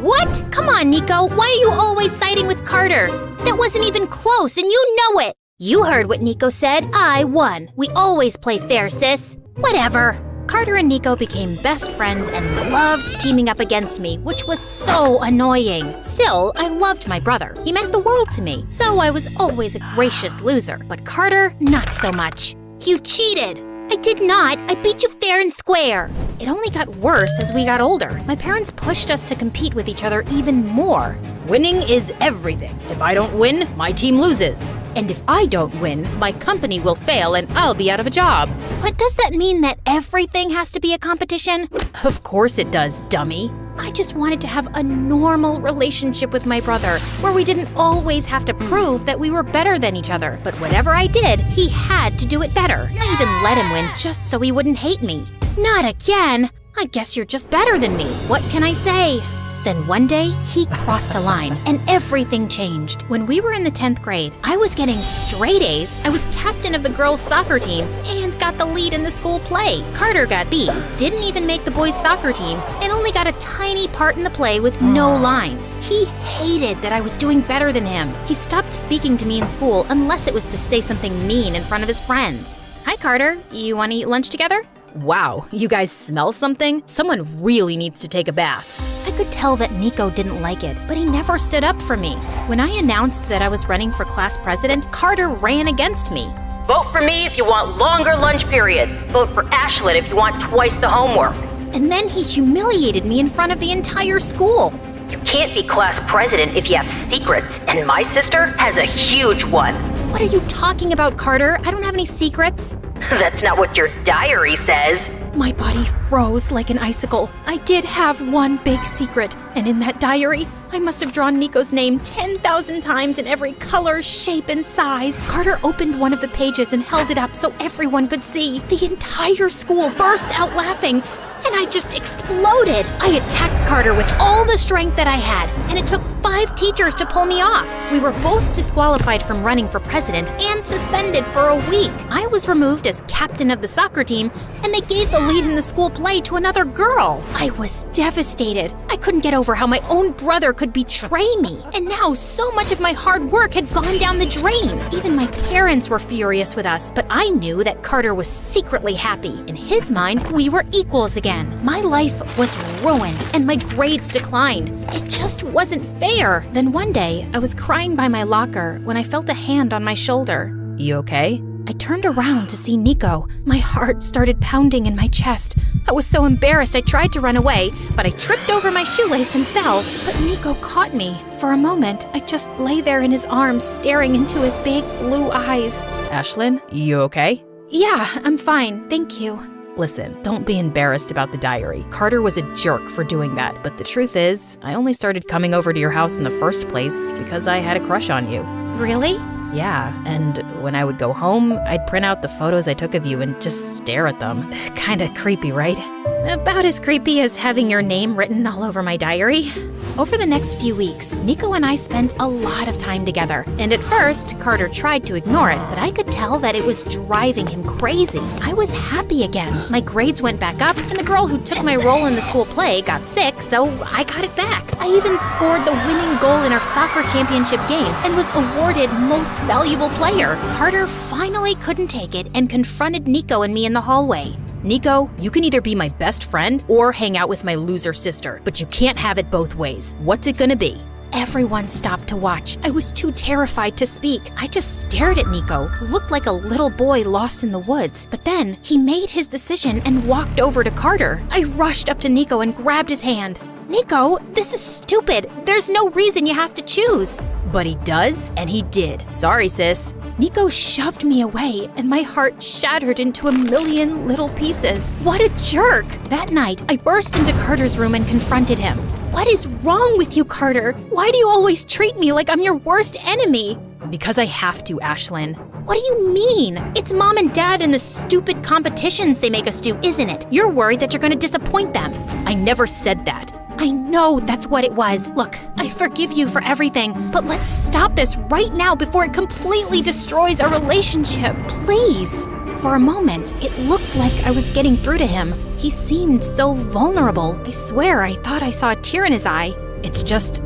What? Come on, Nico, why are you always siding with Carter? That wasn't even close, and you know it! You heard what Nico said. I won. We always play fair, sis. Whatever. Carter and Nico became best friends and loved teaming up against me, which was so annoying. Still, I loved my brother. He meant the world to me, so I was always a gracious loser. But Carter, not so much. You cheated. I did not. I beat you fair and square. It only got worse as we got older. My parents pushed us to compete with each other even more. Winning is everything. If I don't win, my team loses. And if I don't win, my company will fail and I'll be out of a job. But does that mean that everything has to be a competition? Of course it does, dummy. I just wanted to have a normal relationship with my brother, where we didn't always have to prove that we were better than each other. But whatever I did, he had to do it better. I even let him win just so he wouldn't hate me. Not again! I guess you're just better than me. What can I say? Then one day, he crossed a line, and everything changed. When we were in the 10th grade, I was getting straight A's, I was captain of the girls' soccer team, and got the lead in the school play. Carter got B's, didn't even make the boys' soccer team, and only got a tiny part in the play with no lines. He hated that I was doing better than him. He stopped speaking to me in school unless it was to say something mean in front of his friends. Hi, Carter. You want to eat lunch together? Wow, you guys smell something? Someone really needs to take a bath. I could tell that Nico didn't like it, but he never stood up for me. When I announced that I was running for class president, Carter ran against me. Vote for me if you want longer lunch periods. Vote for Ashlyn if you want twice the homework. And then he humiliated me in front of the entire school. You can't be class president if you have secrets, and my sister has a huge one. What are you talking about, Carter? I don't have any secrets. That's not what your diary says. My body froze like an icicle. I did have one big secret, and in that diary, I must have drawn Nico's name 10,000 times in every color, shape, and size. Carter opened one of the pages and held it up so everyone could see. The entire school burst out laughing, and I just exploded. I attacked Carter with all the strength that I had, and it took 5 teachers to pull me off. We were both disqualified from running for president and suspended for a week. I was removed as captain of the soccer team, and they gave the lead in the school play to another girl. I was devastated. I couldn't get over how my own brother could betray me, and now so much of my hard work had gone down the drain. Even my parents were furious with us, but I knew that Carter was secretly happy. In his mind, we were equals again. My life was ruined, and my grades declined. It just wasn't fair. Then one day, I was crying by my locker when I felt a hand on my shoulder. You okay? I turned around to see Nico. My heart started pounding in my chest. I was so embarrassed I tried to run away, but I tripped over my shoelace and fell. But Nico caught me. For a moment, I just lay there in his arms, staring into his big blue eyes. Ashlyn, you okay? Yeah, I'm fine, thank you. Listen, don't be embarrassed about the diary. Carter was a jerk for doing that, but the truth is, I only started coming over to your house in the first place because I had a crush on you. Really? Yeah, and when I would go home, I'd print out the photos I took of you and just stare at them. Kinda creepy, right? About as creepy as having your name written all over my diary. Over the next few weeks, Nico and I spent a lot of time together. And at first, Carter tried to ignore it, but I could tell that it was driving him crazy. I was happy again. My grades went back up, and the girl who took my role in the school play got sick, so I got it back. I even scored the winning goal in our soccer championship game and was awarded Most Valuable Player. Carter finally couldn't take it and confronted Nico and me in the hallway. Nico, you can either be my best friend or hang out with my loser sister, but you can't have it both ways. What's it gonna be? Everyone stopped to watch. I was too terrified to speak. I just stared at Nico, who looked like a little boy lost in the woods. But then he made his decision and walked over to Carter. I rushed up to Nico and grabbed his hand. Nico, this is stupid. There's no reason you have to choose. But he does, and he did. Sorry, sis. Nico shoved me away, and my heart shattered into a million little pieces. What a jerk! That night, I burst into Carter's room and confronted him. What is wrong with you, Carter? Why do you always treat me like I'm your worst enemy? Because I have to, Ashlyn. What do you mean? It's Mom and Dad and the stupid competitions they make us do, isn't it? You're worried that you're gonna disappoint them. I never said that. I know that's what it was. Look, I forgive you for everything, but let's stop this right now before it completely destroys our relationship. Please. For a moment, it looked like I was getting through to him. He seemed so vulnerable. I swear I thought I saw a tear in his eye. It's just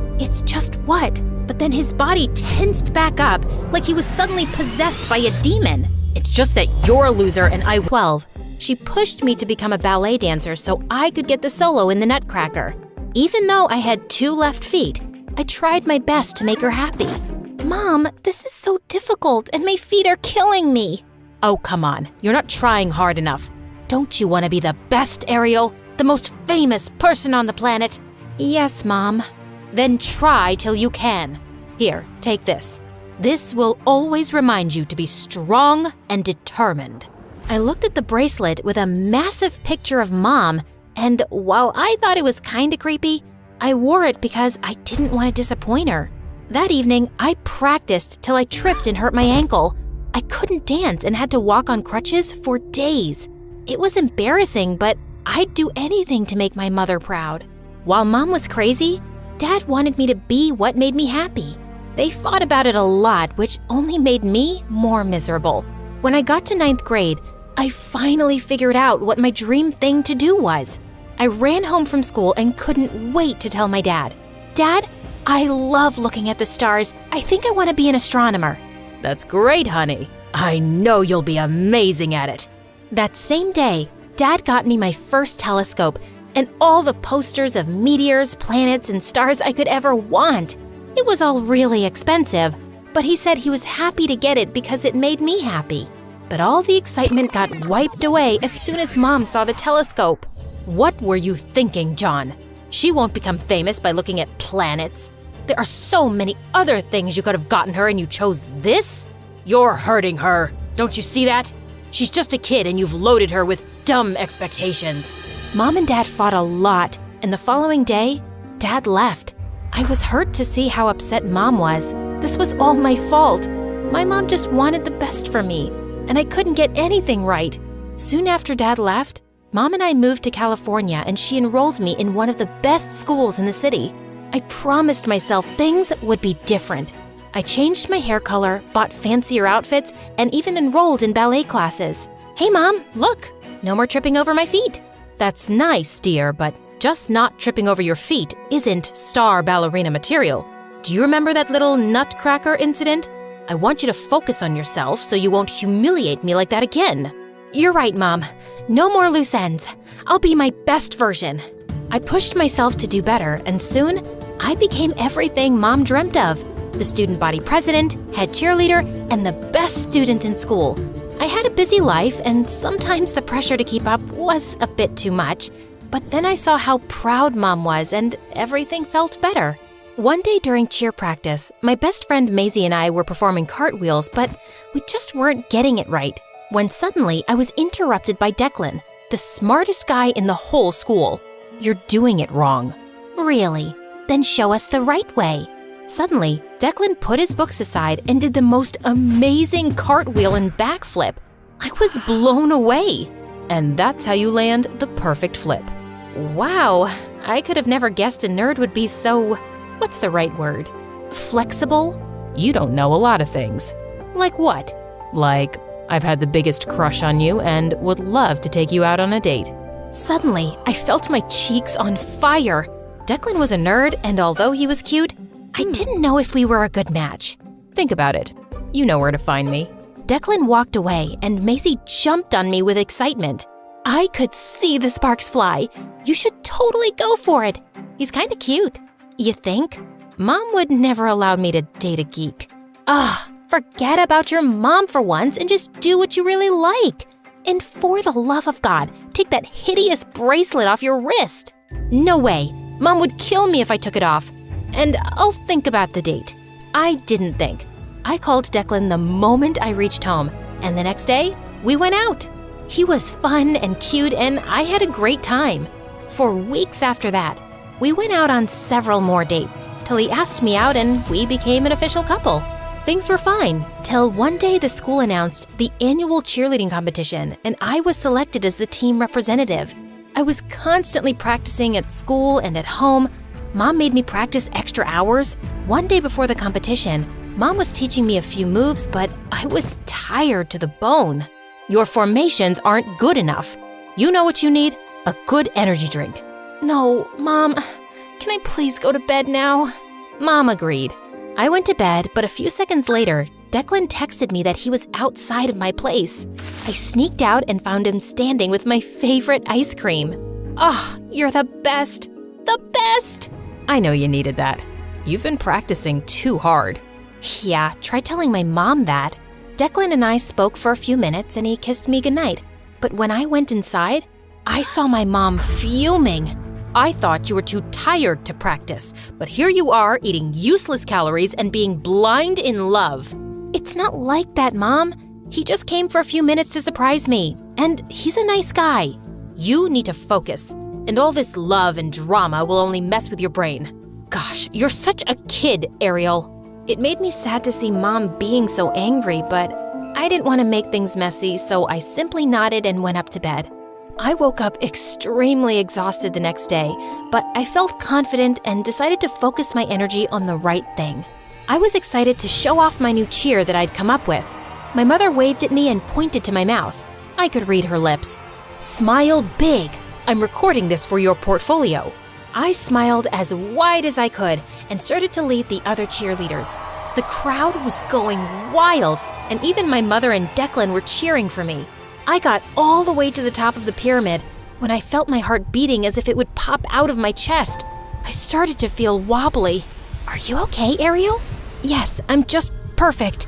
what? But then his body tensed back up like he was suddenly possessed by a demon. It's just that you're a loser and I... 12. She pushed me to become a ballet dancer so I could get the solo in the Nutcracker. Even though I had 2 left feet, I tried my best to make her happy. Mom, this is so difficult and my feet are killing me. Oh, come on. You're not trying hard enough. Don't you want to be the best, Ariel? The most famous person on the planet? Yes, Mom. Then try till you can. Here, take this. This will always remind you to be strong and determined. I looked at the bracelet with a massive picture of Mom, and while I thought it was kinda creepy, I wore it because I didn't want to disappoint her. That evening, I practiced till I tripped and hurt my ankle. I couldn't dance and had to walk on crutches for days. It was embarrassing, but I'd do anything to make my mother proud. While Mom was crazy, Dad wanted me to be what made me happy. They fought about it a lot, which only made me more miserable. When I got to 9th grade, I finally figured out what my dream thing to do was. I ran home from school and couldn't wait to tell my dad. Dad, I love looking at the stars. I think I want to be an astronomer. That's great, honey. I know you'll be amazing at it. That same day, Dad got me my first telescope and all the posters of meteors, planets, and stars I could ever want. It was all really expensive, but he said he was happy to get it because it made me happy. But all the excitement got wiped away as soon as Mom saw the telescope. What were you thinking, John? She won't become famous by looking at planets. There are so many other things you could have gotten her and you chose this? You're hurting her. Don't you see that? She's just a kid and you've loaded her with dumb expectations. Mom and Dad fought a lot, and the following day, Dad left. I was hurt to see how upset Mom was. This was all my fault. My mom just wanted the best for me, and I couldn't get anything right. Soon after Dad left, Mom and I moved to California and she enrolled me in one of the best schools in the city. I promised myself things would be different. I changed my hair color, bought fancier outfits, and even enrolled in ballet classes. Hey Mom, look, no more tripping over my feet. That's nice, dear, but just not tripping over your feet isn't star ballerina material. Do you remember that little nutcracker incident? I want you to focus on yourself so you won't humiliate me like that again. You're right, Mom. No more loose ends. I'll be my best version. I pushed myself to do better, and soon, I became everything Mom dreamt of. The student body president, head cheerleader, and the best student in school. I had a busy life, and sometimes the pressure to keep up was a bit too much. But then I saw how proud Mom was, and everything felt better. One day during cheer practice, my best friend Maisie and I were performing cartwheels, but we just weren't getting it right. When suddenly, I was interrupted by Declan, the smartest guy in the whole school. You're doing it wrong. Really? Then show us the right way. Suddenly, Declan put his books aside and did the most amazing cartwheel and backflip. I was blown away. And that's how you land the perfect flip. Wow, I could have never guessed a nerd would be so, what's the right word? Flexible? You don't know a lot of things. Like what? Like, I've had the biggest crush on you and would love to take you out on a date. Suddenly, I felt my cheeks on fire. Declan was a nerd, and although he was cute, I didn't know if we were a good match. Think about it. You know where to find me. Declan walked away, and Maisie jumped on me with excitement. I could see the sparks fly. You should totally go for it. He's kinda cute. You think? Mom would never allow me to date a geek. Forget about your mom for once and just do what you really like. And for the love of God, take that hideous bracelet off your wrist. No way. Mom would kill me if I took it off. And I'll think about the date. I didn't think. I called Declan the moment I reached home, and the next day, we went out. He was fun and cute, and I had a great time. For weeks after that, we went out on several more dates, till he asked me out and we became an official couple. Things were fine, till one day the school announced the annual cheerleading competition, and I was selected as the team representative. I was constantly practicing at school and at home. Mom made me practice extra hours. One day before the competition, Mom was teaching me a few moves, but I was tired to the bone. Your formations aren't good enough. You know what you need? A good energy drink. No, Mom, can I please go to bed now? Mom agreed. I went to bed, but a few seconds later, Declan texted me that he was outside of my place. I sneaked out and found him standing with my favorite ice cream. You're the best. The best! I know you needed that. You've been practicing too hard. Yeah, try telling my mom that. Declan and I spoke for a few minutes and he kissed me goodnight. But when I went inside, I saw my mom fuming. I thought you were too tired to practice, but here you are eating useless calories and being blind in love. It's not like that, Mom. He just came for a few minutes to surprise me, and he's a nice guy. You need to focus, and all this love and drama will only mess with your brain. Gosh, you're such a kid, Ariel. It made me sad to see Mom being so angry, but I didn't want to make things messy, so I simply nodded and went up to bed. I woke up extremely exhausted the next day, but I felt confident and decided to focus my energy on the right thing. I was excited to show off my new cheer that I'd come up with. My mother waved at me and pointed to my mouth. I could read her lips. Smile big. I'm recording this for your portfolio. I smiled as wide as I could and started to lead the other cheerleaders. The crowd was going wild, and even my mother and Declan were cheering for me. I got all the way to the top of the pyramid when I felt my heart beating as if it would pop out of my chest. I started to feel wobbly. Are you okay, Ariel? Yes, I'm just perfect.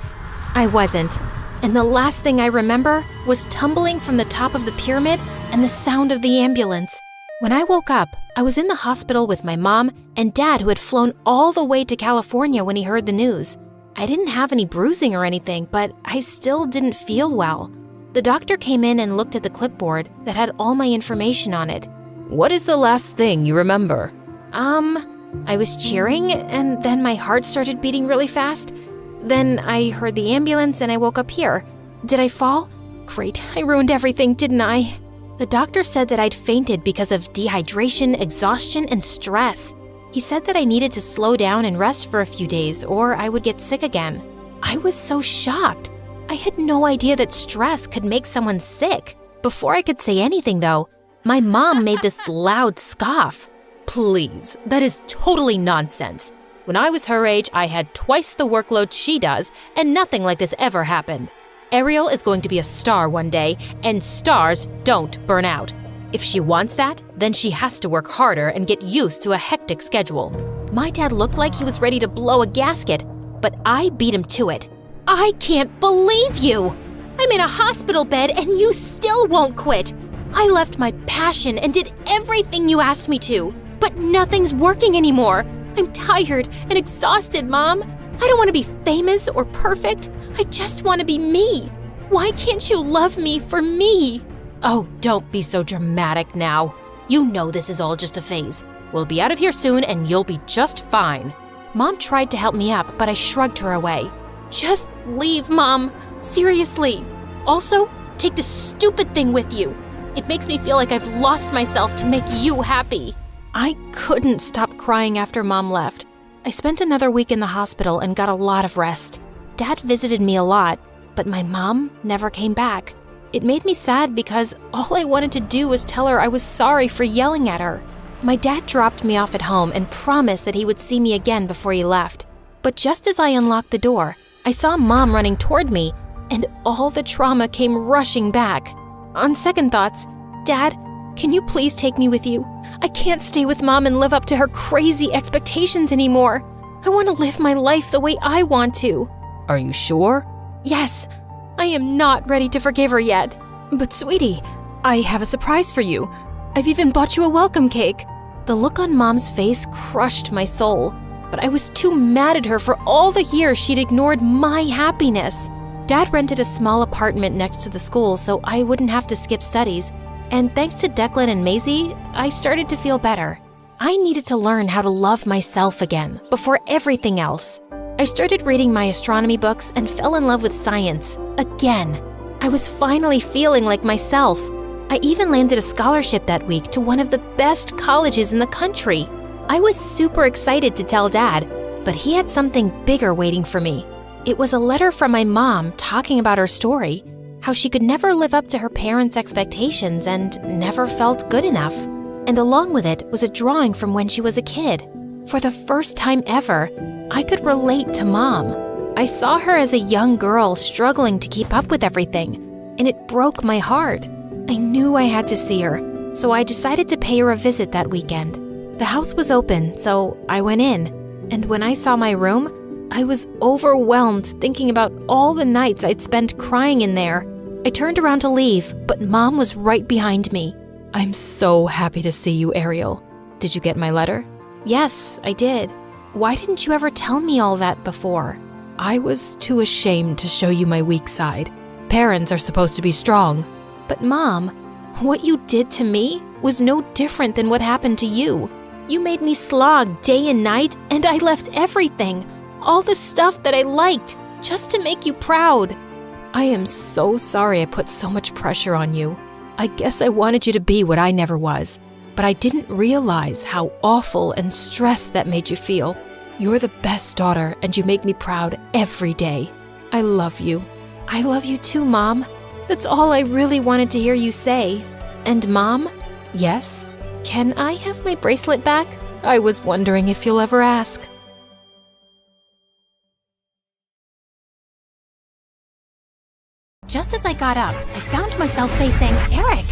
I wasn't. And the last thing I remember was tumbling from the top of the pyramid and the sound of the ambulance. When I woke up, I was in the hospital with my mom and dad who had flown all the way to California when he heard the news. I didn't have any bruising or anything, but I still didn't feel well. The doctor came in and looked at the clipboard that had all my information on it. What is the last thing you remember? I was cheering, and then my heart started beating really fast. Then I heard the ambulance and I woke up here. Did I fall? Great, I ruined everything, didn't I? The doctor said that I'd fainted because of dehydration, exhaustion, and stress. He said that I needed to slow down and rest for a few days or I would get sick again. I was so shocked. I had no idea that stress could make someone sick. Before I could say anything, though, my mom made this loud scoff. Please, that is totally nonsense. When I was her age, I had twice the workload she does, and nothing like this ever happened. Ariel is going to be a star one day, and stars don't burn out. If she wants that, then she has to work harder and get used to a hectic schedule. My dad looked like he was ready to blow a gasket, but I beat him to it. I can't believe you! I'm in a hospital bed and you still won't quit. I left my passion and did everything you asked me to, but nothing's working anymore. I'm tired and exhausted, Mom. I don't want to be famous or perfect. I just want to be me. Why can't you love me for me? Oh, don't be so dramatic now. You know this is all just a phase. We'll be out of here soon and you'll be just fine. Mom tried to help me up, but I shrugged her away. Just leave, Mom. Seriously. Also, take this stupid thing with you. It makes me feel like I've lost myself to make you happy. I couldn't stop crying after Mom left. I spent another week in the hospital and got a lot of rest. Dad visited me a lot, but my mom never came back. It made me sad because all I wanted to do was tell her I was sorry for yelling at her. My dad dropped me off at home and promised that he would see me again before he left. But just as I unlocked the door, I saw Mom running toward me, and all the trauma came rushing back. On second thoughts, Dad, can you please take me with you? I can't stay with Mom and live up to her crazy expectations anymore. I want to live my life the way I want to. Are you sure? Yes. I am not ready to forgive her yet. But sweetie, I have a surprise for you. I've even bought you a welcome cake. The look on Mom's face crushed my soul, but I was too mad at her for all the years she'd ignored my happiness. Dad rented a small apartment next to the school so I wouldn't have to skip studies, and thanks to Declan and Maisie, I started to feel better. I needed to learn how to love myself again, before everything else. I started reading my astronomy books and fell in love with science, again. I was finally feeling like myself. I even landed a scholarship that week to one of the best colleges in the country. I was super excited to tell Dad, but he had something bigger waiting for me. It was a letter from my mom talking about her story, how she could never live up to her parents' expectations and never felt good enough. And along with it was a drawing from when she was a kid. For the first time ever, I could relate to Mom. I saw her as a young girl struggling to keep up with everything, and it broke my heart. I knew I had to see her, so I decided to pay her a visit that weekend. The house was open, so I went in, and when I saw my room, I was overwhelmed thinking about all the nights I'd spent crying in there. I turned around to leave, but Mom was right behind me. I'm so happy to see you, Ariel. Did you get my letter? Yes, I did. Why didn't you ever tell me all that before? I was too ashamed to show you my weak side. Parents are supposed to be strong. But Mom, what you did to me was no different than what happened to you. You made me slog day and night, and I left everything, all the stuff that I liked, just to make you proud. I am so sorry I put so much pressure on you. I guess I wanted you to be what I never was, but I didn't realize how awful and stressed that made you feel. You're the best daughter, and you make me proud every day. I love you. I love you too, Mom. That's all I really wanted to hear you say. And Mom? Yes? Can I have my bracelet back? I was wondering if you'll ever ask. Just as I got up, I found myself facing Eric.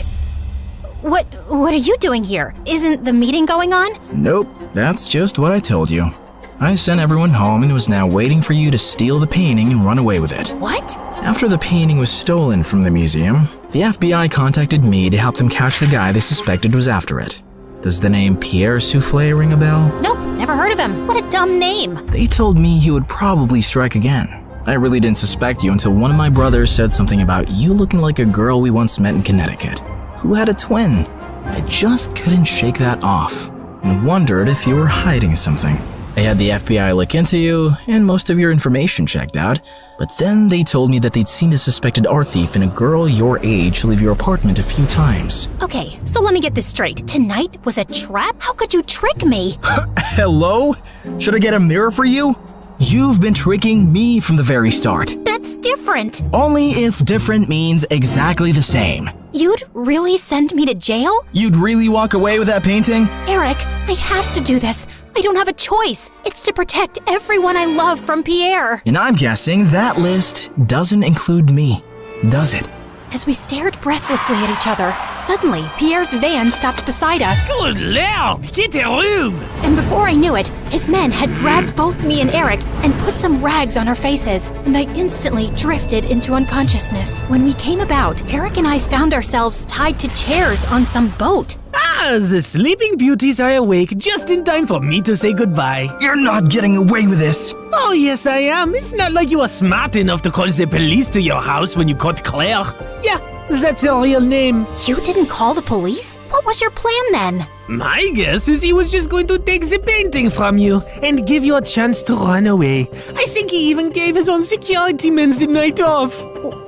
What are you doing here? Isn't the meeting going on? Nope, that's just what I told you. I sent everyone home and was now waiting for you to steal the painting and run away with it. What? After the painting was stolen from the museum, the FBI contacted me to help them catch the guy they suspected was after it. Does the name Pierre Souffle ring a bell? Nope, never heard of him. What a dumb name. They told me he would probably strike again. I really didn't suspect you until one of my brothers said something about you looking like a girl we once met in Connecticut, who had a twin. I just couldn't shake that off, and wondered if you were hiding something. I had the FBI look into you, and most of your information checked out. But then they told me that they'd seen the suspected art thief and a girl your age leave your apartment a few times. Okay, so let me get this straight. Tonight was a trap? How could you trick me? Hello? Should I get a mirror for you? You've been tricking me from the very start. That's different. Only if different means exactly the same. You'd really send me to jail? You'd really walk away with that painting? Eric, I have to do this. I don't have a choice. It's to protect everyone I love from Pierre. And I'm guessing that list doesn't include me, does it? As we stared breathlessly at each other, suddenly Pierre's van stopped beside us. Good Lord, get a room! And before I knew it, his men had grabbed both me and Eric and put some rags on our faces, and I instantly drifted into unconsciousness. When we came about, Eric and I found ourselves tied to chairs on some boat. Ah, the Sleeping Beauties are awake just in time for me to say goodbye. You're not getting away with this. Oh, yes, I am. It's not like you are smart enough to call the police to your house when you caught Claire. Yeah, that's her real name. You didn't call the police? What was your plan then? My guess is he was just going to take the painting from you and give you a chance to run away. I think he even gave his own security men the night off.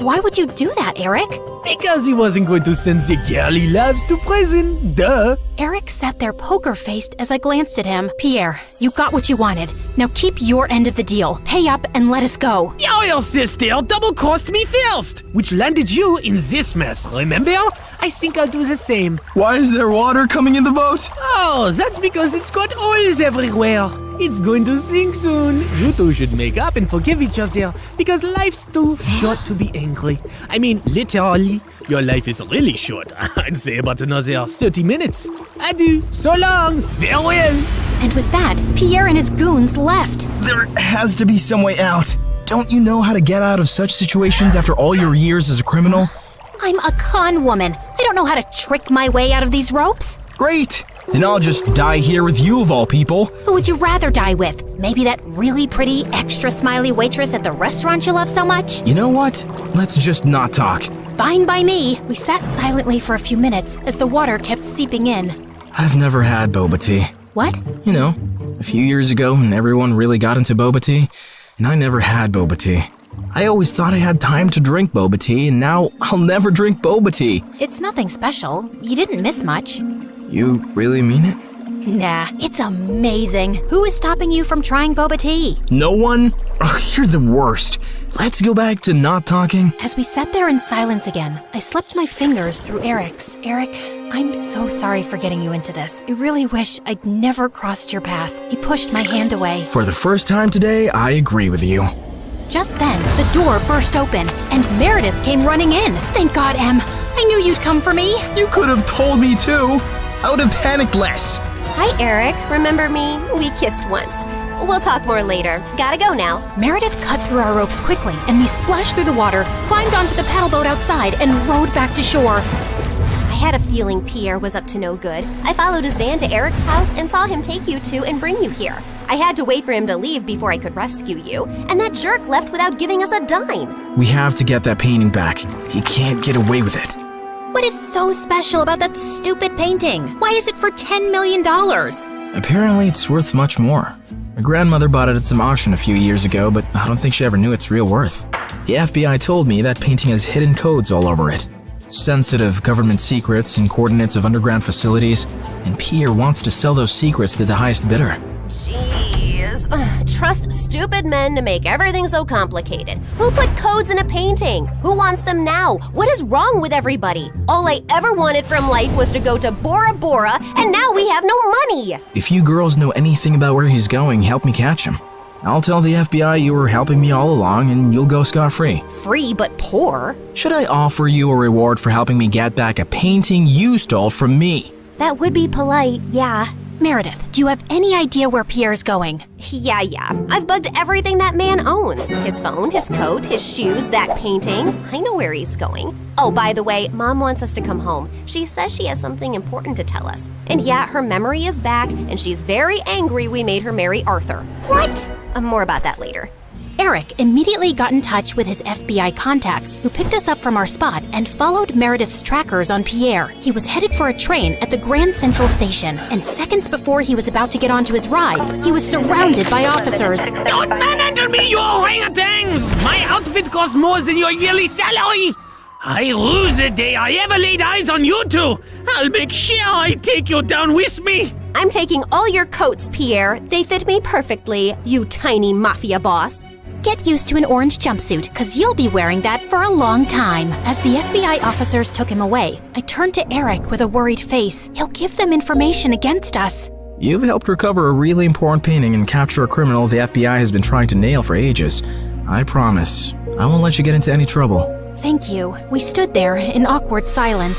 Why would you do that, Eric? Because he wasn't going to send the girl he loves to prison, duh. Eric sat there poker-faced as I glanced at him. Pierre, you got what you wanted. Now keep your end of the deal. Pay up and let us go. Your sister double-crossed me first, which landed you in this mess, remember? I think I'll do the same. Why is there water coming in the boat? Oh, that's because it's got oils everywhere. It's going to sink soon. You two should make up and forgive each other because life's too short to be angry. I mean, literally, your life is really short. I'd say about another 30 minutes. Adieu, so long, farewell. And with that, Pierre and his goons left. There has to be some way out. Don't you know how to get out of such situations after all your years as a criminal? I'm a con woman. I don't know how to trick my way out of these ropes. Great! Then I'll just die here with you of all people. Who would you rather die with? Maybe that really pretty, extra smiley waitress at the restaurant you love so much? You know what? Let's just not talk. Fine by me. We sat silently for a few minutes as the water kept seeping in. I've never had boba tea. What? You know, a few years ago when everyone really got into boba tea, and I never had boba tea. I always thought I had time to drink boba tea, and now I'll never drink boba tea. It's nothing special. You didn't miss much. You really mean it? Nah, it's amazing. Who is stopping you from trying boba tea? No one? Oh, you're the worst. Let's go back to not talking. As we sat there in silence again, I slipped my fingers through Eric's. Eric, I'm so sorry for getting you into this. I really wish I'd never crossed your path. He pushed my hand away. For the first time today, I agree with you. Just then, the door burst open, and Meredith came running in. Thank God, Em. I knew you'd come for me. You could have told me too. I would have panicked less. Hi, Eric. Remember me? We kissed once. We'll talk more later. Gotta go now. Meredith cut through our ropes quickly, and we splashed through the water, climbed onto the paddle boat outside, and rowed back to shore. I had a feeling Pierre was up to no good. I followed his van to Eric's house and saw him take you two and bring you here. I had to wait for him to leave before I could rescue you, and that jerk left without giving us a dime. We have to get that painting back. He can't get away with it. What is so special about that stupid painting? Why is it for $10 million? Apparently, it's worth much more. My grandmother bought it at some auction a few years ago, but I don't think she ever knew its real worth. The FBI told me that painting has hidden codes all over it. Sensitive government secrets and coordinates of underground facilities, and Pierre wants to sell those secrets to the highest bidder. Jeez. Trust stupid men to make everything so complicated. Who put codes in a painting? Who wants them now? What is wrong with everybody? All I ever wanted from life was to go to Bora Bora, and now we have no money! If you girls know anything about where he's going, help me catch him. I'll tell the FBI you were helping me all along, and you'll go scot-free. Free but poor? Should I offer you a reward for helping me get back a painting you stole from me? That would be polite, yeah. Meredith, do you have any idea where Pierre's going? Yeah. I've bugged everything that man owns. His phone, his coat, his shoes, that painting. I know where he's going. Oh, by the way, Mom wants us to come home. She says she has something important to tell us. And yeah, her memory is back, and she's very angry we made her marry Arthur. What? More about that later. Eric immediately got in touch with his FBI contacts, who picked us up from our spot and followed Meredith's trackers on Pierre. He was headed for a train at the Grand Central Station, and seconds before he was about to get onto his ride, he was surrounded by officers. Don't manhandle me, you orangutans! My outfit costs more than your yearly salary! I rue the day I ever laid eyes on you two! I'll make sure I take you down with me! I'm taking all your coats, Pierre. They fit me perfectly, you tiny mafia boss. Get used to an orange jumpsuit, cause you'll be wearing that for a long time. As the FBI officers took him away, I turned to Eric with a worried face. He'll give them information against us. You've helped recover a really important painting and capture a criminal the FBI has been trying to nail for ages. I promise, I won't let you get into any trouble. Thank you. We stood there in awkward silence.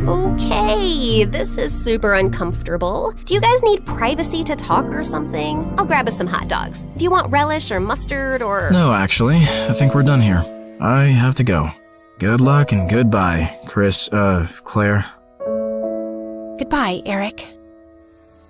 Okay, this is super uncomfortable. Do you guys need privacy to talk or something? I'll grab us some hot dogs. Do you want relish or mustard or... No, actually, I think we're done here. I have to go. Good luck and goodbye, Claire. Goodbye, Eric.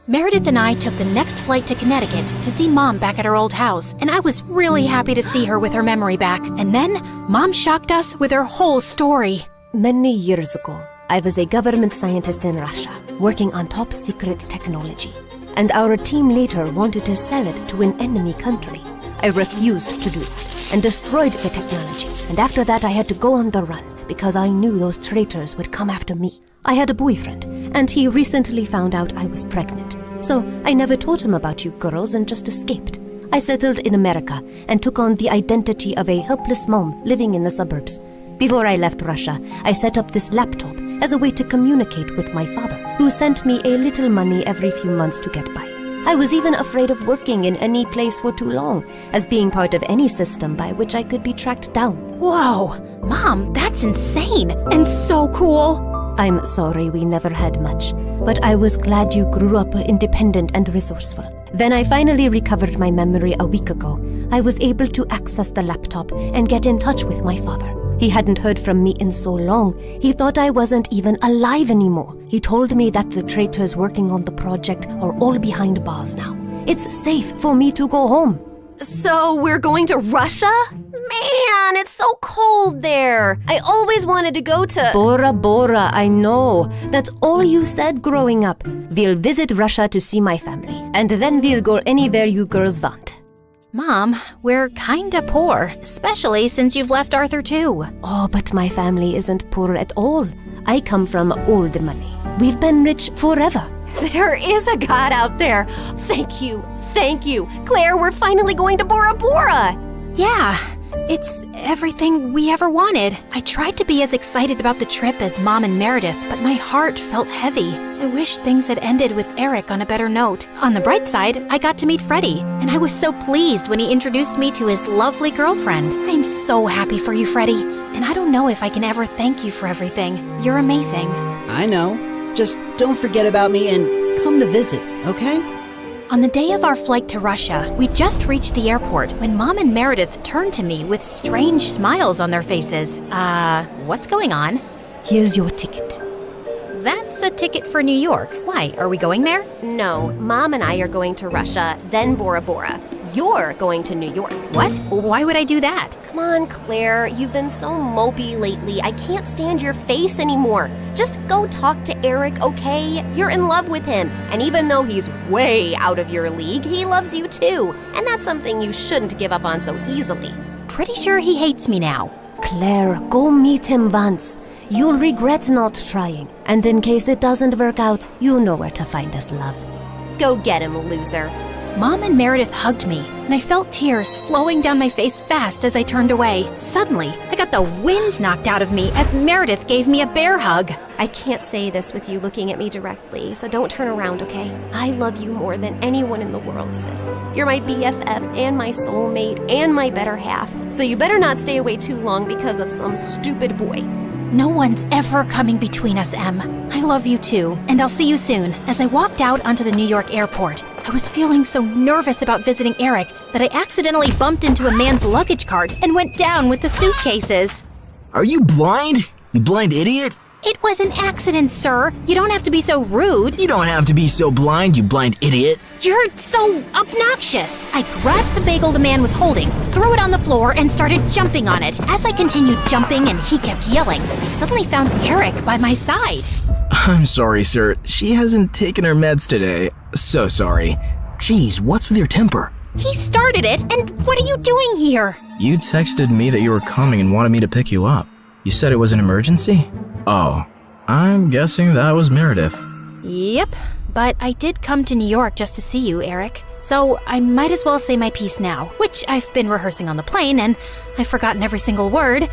Meredith and I took the next flight to Connecticut to see Mom back at her old house, and I was really happy to see her with her memory back. And then, Mom shocked us with her whole story. Many years ago, I was a government scientist in Russia, working on top secret technology. And our team later wanted to sell it to an enemy country. I refused to do that, and destroyed the technology. And after that I had to go on the run, because I knew those traitors would come after me. I had a boyfriend, and he recently found out I was pregnant. So I never told him about you girls and just escaped. I settled in America and took on the identity of a helpless mom living in the suburbs. Before I left Russia, I set up this laptop as a way to communicate with my father, who sent me a little money every few months to get by. I was even afraid of working in any place for too long, as being part of any system by which I could be tracked down. Whoa! Mom, that's insane and so cool! I'm sorry we never had much, but I was glad you grew up independent and resourceful. Then I finally recovered my memory a week ago. I was able to access the laptop and get in touch with my father. He hadn't heard from me in so long, he thought I wasn't even alive anymore. He told me that the traitors working on the project are all behind bars now. It's safe for me to go home. So we're going to Russia? Man, it's so cold there. I always wanted to go to... Bora Bora, I know. That's all you said growing up. We'll visit Russia to see my family, and then we'll go anywhere you girls want. Mom, we're kinda poor, especially since you've left Arthur too. Oh, but my family isn't poor at all. I come from old money. We've been rich forever. There is a God out there. Thank you. Claire, we're finally going to Bora Bora. Yeah, it's everything we ever wanted. I tried to be as excited about the trip as Mom and Meredith, but my heart felt heavy. I wish things had ended with Eric on a better note. On the bright side, I got to meet Freddie, and I was so pleased when he introduced me to his lovely girlfriend. I'm so happy for you, Freddie, and I don't know if I can ever thank you for everything. You're amazing. I know. Just don't forget about me and come to visit, okay? On the day of our flight to Russia, we just reached the airport when Mom and Meredith turned to me with strange smiles on their faces. What's going on? Here's your ticket. That's a ticket for New York. Why, are we going there? No, Mom and I are going to Russia, then Bora Bora. You're going to New York. What? Why would I do that? Come on, Claire. You've been so mopey lately. I can't stand your face anymore. Just go talk to Eric, okay? You're in love with him. And even though he's way out of your league, he loves you too. And that's something you shouldn't give up on so easily. Pretty sure he hates me now. Claire, go meet him once. You'll regret not trying. And in case it doesn't work out, you know where to find us, love. Go get him, loser. Mom and Meredith hugged me, and I felt tears flowing down my face fast as I turned away. Suddenly, I got the wind knocked out of me as Meredith gave me a bear hug. I can't say this with you looking at me directly, so don't turn around, okay? I love you more than anyone in the world, sis. You're my BFF and my soulmate and my better half, so you better not stay away too long because of some stupid boy. No one's ever coming between us, Em. I love you too, and I'll see you soon. As I walked out onto the New York airport, I was feeling so nervous about visiting Eric that I accidentally bumped into a man's luggage cart and went down with the suitcases. Are you blind? You blind idiot? It was an accident, sir. You don't have to be so rude. You don't have to be so blind, you blind idiot. You're so obnoxious. I grabbed the bagel the man was holding, threw it on the floor, and started jumping on it. As I continued jumping and he kept yelling, I suddenly found Eric by my side. I'm sorry, sir. She hasn't taken her meds today. So sorry. Jeez, what's with your temper? He started it, and what are you doing here? You texted me that you were coming and wanted me to pick you up. You said it was an emergency? Oh, I'm guessing that was Meredith. Yep, but I did come to New York just to see you, Eric. So I might as well say my piece now, which I've been rehearsing on the plane, and I've forgotten every single word.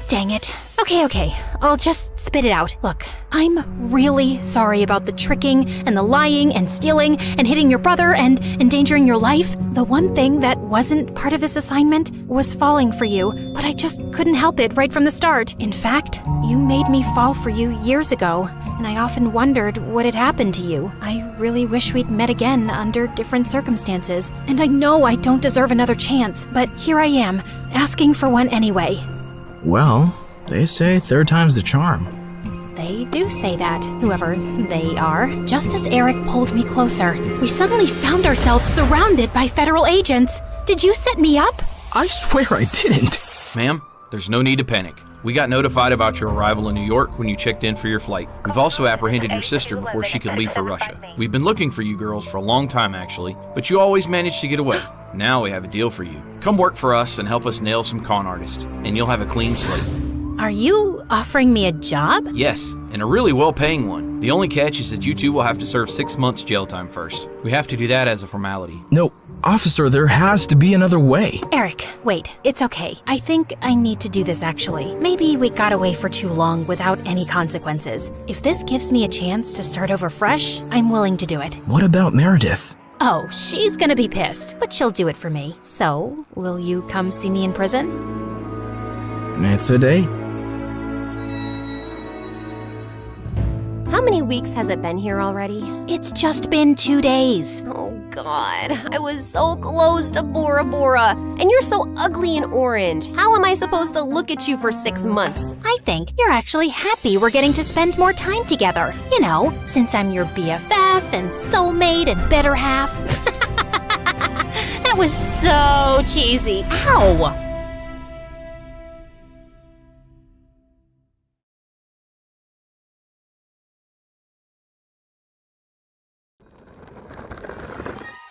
Dang it. Okay, I'll just spit it out. Look, I'm really sorry about the tricking and the lying and stealing and hitting your brother and endangering your life. The one thing that wasn't part of this assignment was falling for you, but I just couldn't help it right from the start. In fact, you made me fall for you years ago, and I often wondered what had happened to you. I really wish we'd met again under different circumstances, and I know I don't deserve another chance, but here I am, asking for one anyway. Well, they say third time's the charm. They do say that, whoever they are. Just as Eric pulled me closer, we suddenly found ourselves surrounded by federal agents. Did you set me up? I swear I didn't. Ma'am, there's no need to panic. We got notified about your arrival in New York when you checked in for your flight. We've also apprehended your sister before she could leave for Russia. We've been looking for you girls for a long time, actually, but you always managed to get away. Now we have a deal for you. Come work for us and help us nail some con artists, and you'll have a clean slate. Are you offering me a job? Yes, and a really well-paying one. The only catch is that you two will have to serve 6 months jail time first. We have to do that as a formality. No, officer, there has to be another way. Eric, wait, it's okay. I think I need to do this actually. Maybe we got away for too long without any consequences. If this gives me a chance to start over fresh, I'm willing to do it. What about Meredith? Oh, she's gonna be pissed, but she'll do it for me. So, will you come see me in prison? It's a date. How many weeks has it been here already? It's just been 2 days. Oh God, I was so close to Bora Bora, and you're so ugly and orange. How am I supposed to look at you for 6 months? I think you're actually happy we're getting to spend more time together. You know, since I'm your BFF and soulmate and better half. That was so cheesy. Ow!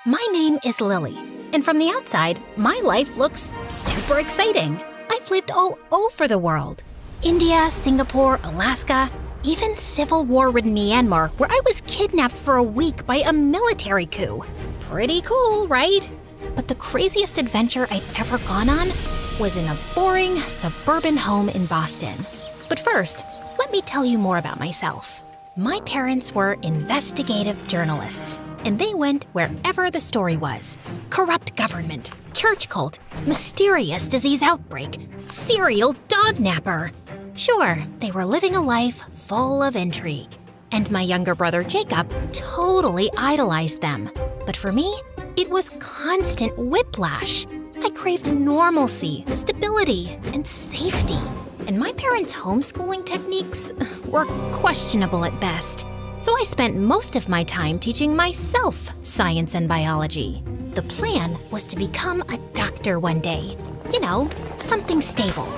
My name is Lily, and from the outside, my life looks super exciting. I've lived all over the world. India, Singapore, Alaska, even civil war-ridden Myanmar, where I was kidnapped for a week by a military coup. Pretty cool, right? But the craziest adventure I'd ever gone on was in a boring suburban home in Boston. But first, let me tell you more about myself. My parents were investigative journalists, and they went wherever the story was. Corrupt government, church cult, mysterious disease outbreak, serial dog napper. Sure, they were living a life full of intrigue. And my younger brother Jacob totally idolized them. But for me, it was constant whiplash. I craved normalcy, stability, and safety. And my parents' homeschooling techniques were questionable at best. So I spent most of my time teaching myself science and biology. The plan was to become a doctor one day. You know, something stable.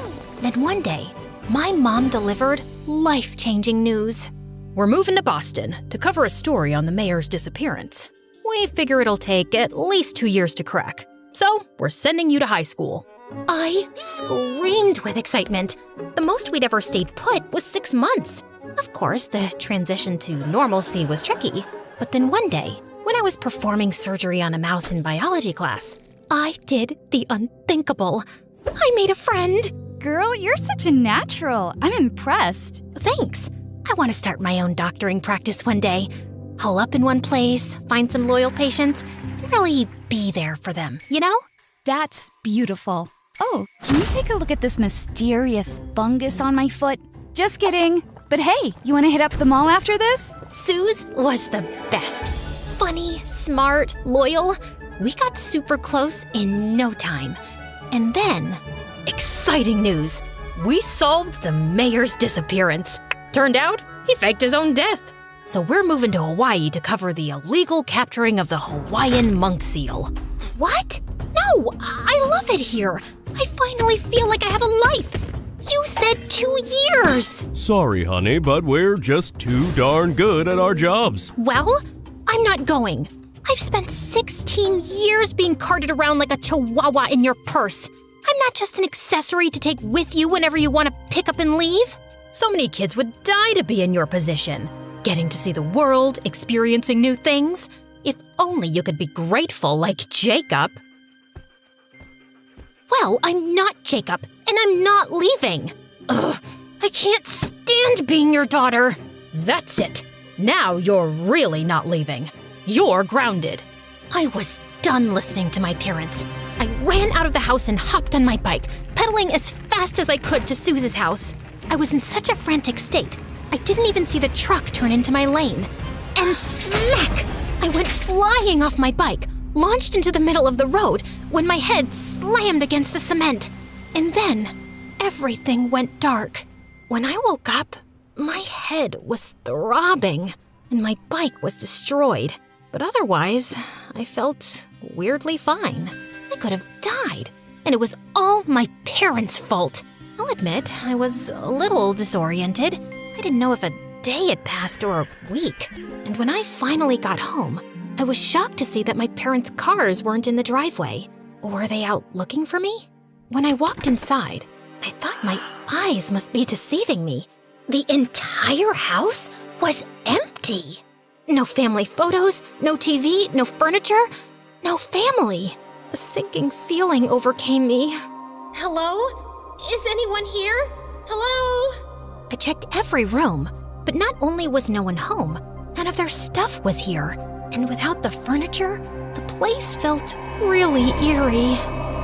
Then one day, my mom delivered life-changing news. We're moving to Boston to cover a story on the mayor's disappearance. We figure it'll take at least 2 years to crack. So, we're sending you to high school. I screamed with excitement. The most we'd ever stayed put was 6 months. Of course, the transition to normalcy was tricky. But then one day, when I was performing surgery on a mouse in biology class, I did the unthinkable. I made a friend. Girl, you're such a natural. I'm impressed. Thanks. I want to start my own doctoring practice one day. Hole up in one place, find some loyal patients, and really be there for them, you know? That's beautiful. Oh, can you take a look at this mysterious fungus on my foot? Just kidding. But hey, you want to hit up the mall after this? Suze was the best. Funny, smart, loyal. We got super close in no time. And then, exciting news. We solved the mayor's disappearance. Turned out, he faked his own death. So we're moving to Hawaii to cover the illegal capturing of the Hawaiian monk seal. What? No, I love it here. I finally feel like I have a life. You said 2 years. Sorry, honey, but we're just too darn good at our jobs. Well, I'm not going. I've spent 16 years being carted around like a chihuahua in your purse. I'm not just an accessory to take with you whenever you want to pick up and leave. So many kids would die to be in your position. Getting to see the world, experiencing new things. If only you could be grateful like Jacob. Well, I'm not Jacob, and I'm not leaving. Ugh, I can't stand being your daughter. That's it. Now you're really not leaving. You're grounded. I was done listening to my parents. I ran out of the house and hopped on my bike, pedaling as fast as I could to Suze's house. I was in such a frantic state, I didn't even see the truck turn into my lane. And smack! I went flying off my bike, launched into the middle of the road when my head slammed against the cement. And then, everything went dark. When I woke up, my head was throbbing, and my bike was destroyed. But otherwise, I felt weirdly fine. I could have died, and it was all my parents' fault. I'll admit, I was a little disoriented. I didn't know if a day had passed or a week. And when I finally got home, I was shocked to see that my parents' cars weren't in the driveway. Were they out looking for me? When I walked inside, I thought my eyes must be deceiving me. The entire house was empty. No family photos, no TV, no furniture, no family. A sinking feeling overcame me. Hello? Is anyone here? Hello? I checked every room, but not only was no one home, none of their stuff was here. And without the furniture, the place felt really eerie.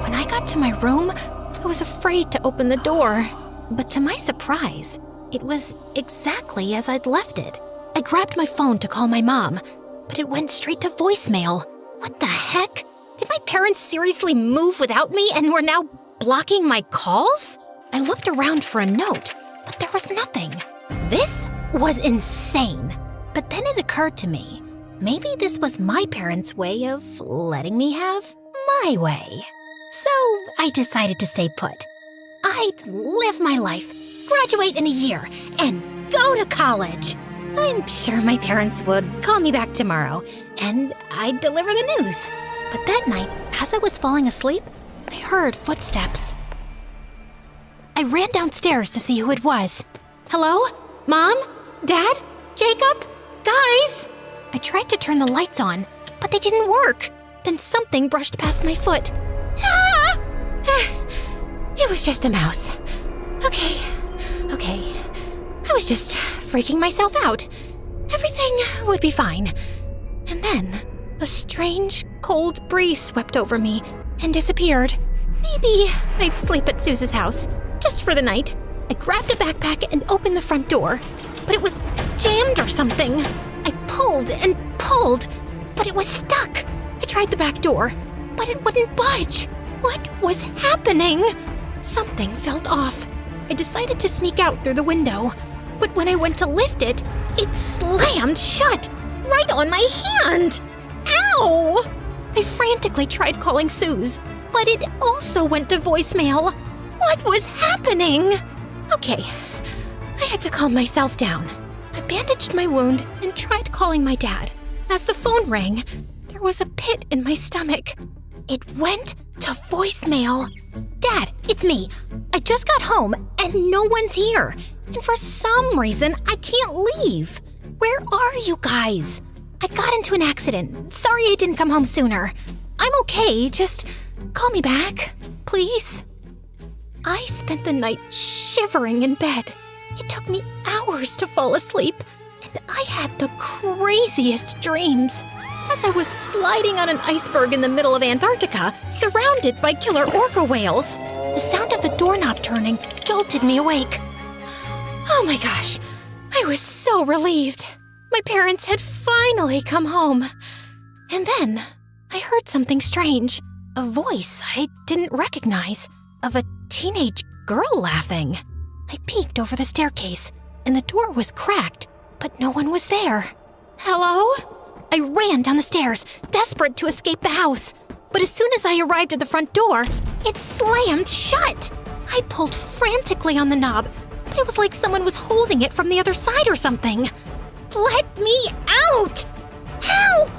When I got to my room, I was afraid to open the door. But to my surprise, it was exactly as I'd left it. I grabbed my phone to call my mom, but it went straight to voicemail. What the heck? Did my parents seriously move without me and were now blocking my calls? I looked around for a note, but there was nothing. This was insane. But then it occurred to me, maybe this was my parents' way of letting me have my way. So I decided to stay put. I'd live my life, graduate in a year, and go to college. I'm sure my parents would call me back tomorrow, and I'd deliver the news. But that night, as I was falling asleep, I heard footsteps. I ran downstairs to see who it was. Hello? Mom? Dad? Jacob? Guys? I tried to turn the lights on, but they didn't work. Then something brushed past my foot. Ah! It was just a mouse. Okay. I was just freaking myself out. Everything would be fine. And then, a strange, cold breeze swept over me and disappeared. Maybe I'd sleep at Suze's house, just for the night. I grabbed a backpack and opened the front door, but it was jammed or something. I pulled and pulled, but it was stuck. I tried the back door, but it wouldn't budge. What was happening? Something felt off. I decided to sneak out through the window, but when I went to lift it, it slammed shut, right on my hand. Ow! I frantically tried calling Suze, but it also went to voicemail. What was happening? Okay, I had to calm myself down. I bandaged my wound and tried calling my dad. As the phone rang, there was a pit in my stomach. It went to voicemail. Dad, it's me. I just got home and no one's here. And for some reason, I can't leave. Where are you guys? I got into an accident. Sorry I didn't come home sooner. I'm okay, just call me back, please. I spent the night shivering in bed. It took me hours to fall asleep, and I had the craziest dreams. As I was sliding on an iceberg in the middle of Antarctica, surrounded by killer orca whales, the sound of the doorknob turning jolted me awake. Oh my gosh, I was so relieved. My parents had finally come home. And then I heard something strange, a voice I didn't recognize, of a teenage girl laughing. I peeked over the staircase, and the door was cracked, but no one was there. Hello? I ran down the stairs, desperate to escape the house. But as soon as I arrived at the front door, it slammed shut. I pulled frantically on the knob, but it was like someone was holding it from the other side or something. Let me out! Help!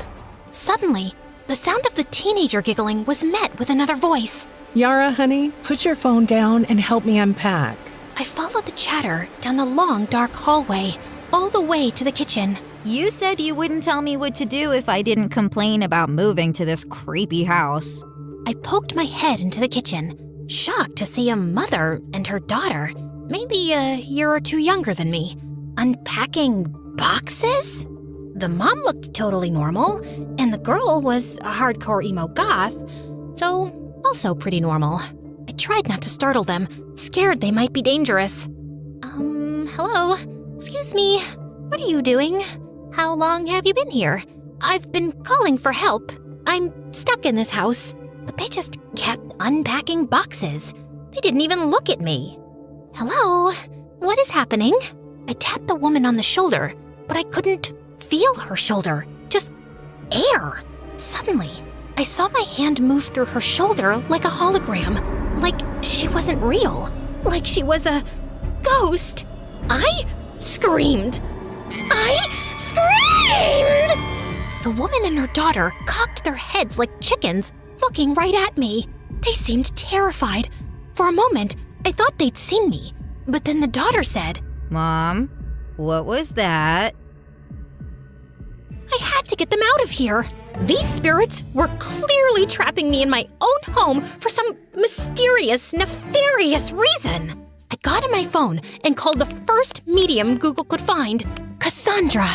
Suddenly, the sound of the teenager giggling was met with another voice. Yara, honey, put your phone down and help me unpack. I followed the chatter down the long, dark hallway, all the way to the kitchen. You said you wouldn't tell me what to do if I didn't complain about moving to this creepy house. I poked my head into the kitchen, shocked to see a mother and her daughter, maybe a year or two younger than me, unpacking boxes? The mom looked totally normal, and the girl was a hardcore emo goth, so also pretty normal. I tried not to startle them, scared they might be dangerous. Hello? Excuse me, what are you doing? How long have you been here? I've been calling for help. I'm stuck in this house, but they just kept unpacking boxes. They didn't even look at me. Hello? What is happening? I tapped the woman on the shoulder, but I couldn't feel her shoulder, just air. Suddenly, I saw my hand move through her shoulder like a hologram, like she wasn't real, like she was a ghost. I screamed. The woman and her daughter cocked their heads like chickens, looking right at me. They seemed terrified. For a moment, I thought they'd seen me, but then the daughter said, Mom, what was that? I had to get them out of here. These spirits were clearly trapping me in my own home for some mysterious, nefarious reason. I got on my phone and called the first medium Google could find, Cassandra.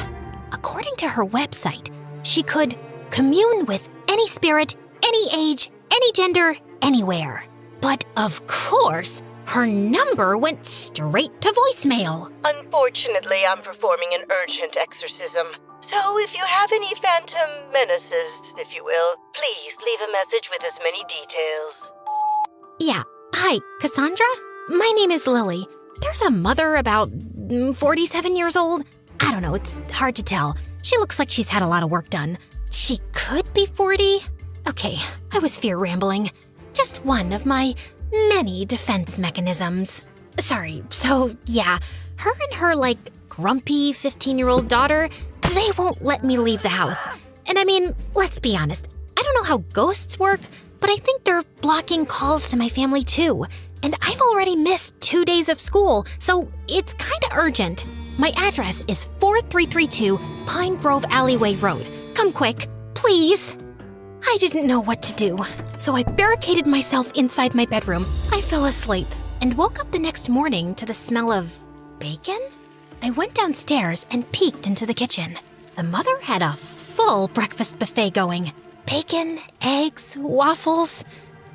According to her website, she could commune with any spirit, any age, any gender, anywhere. But of course, her number went straight to voicemail. Unfortunately, I'm performing an urgent exorcism. So if you have any phantom menaces, if you will, please leave a message with as many details. Yeah, hi, Cassandra? My name is Lily. There's a mother about 47 years old. I don't know, it's hard to tell. She looks like she's had a lot of work done. She could be 40? Okay, I was fear rambling. Just one of my many defense mechanisms. Sorry, so yeah, her and her, grumpy 15-year-old daughter, they won't let me leave the house. And I mean, let's be honest, I don't know how ghosts work, but I think they're blocking calls to my family too. And I've already missed 2 days of school, so it's kinda urgent. My address is 4332 Pine Grove Alleyway Road. Come quick, please. I didn't know what to do, so I barricaded myself inside my bedroom. I fell asleep and woke up the next morning to the smell of bacon? I went downstairs and peeked into the kitchen. The mother had a full breakfast buffet going. Bacon, eggs, waffles.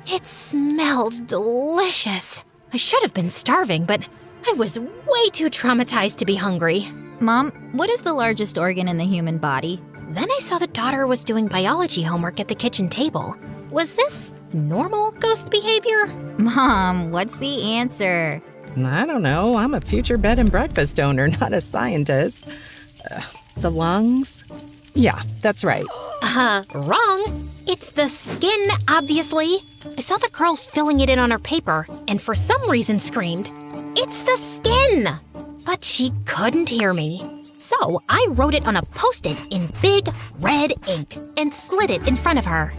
It smelled delicious. I should have been starving, but I was way too traumatized to be hungry. Mom, what is the largest organ in the human body? Then I saw the daughter was doing biology homework at the kitchen table. Was this normal ghost behavior? Mom, what's the answer? I don't know. I'm a future bed and breakfast owner, not a scientist. The lungs? Yeah, that's right. Wrong. It's the skin, obviously. I saw the girl filling it in on her paper, and for some reason screamed, "It's the skin!" But she couldn't hear me. So I wrote it on a Post-it in big red ink and slid it in front of her.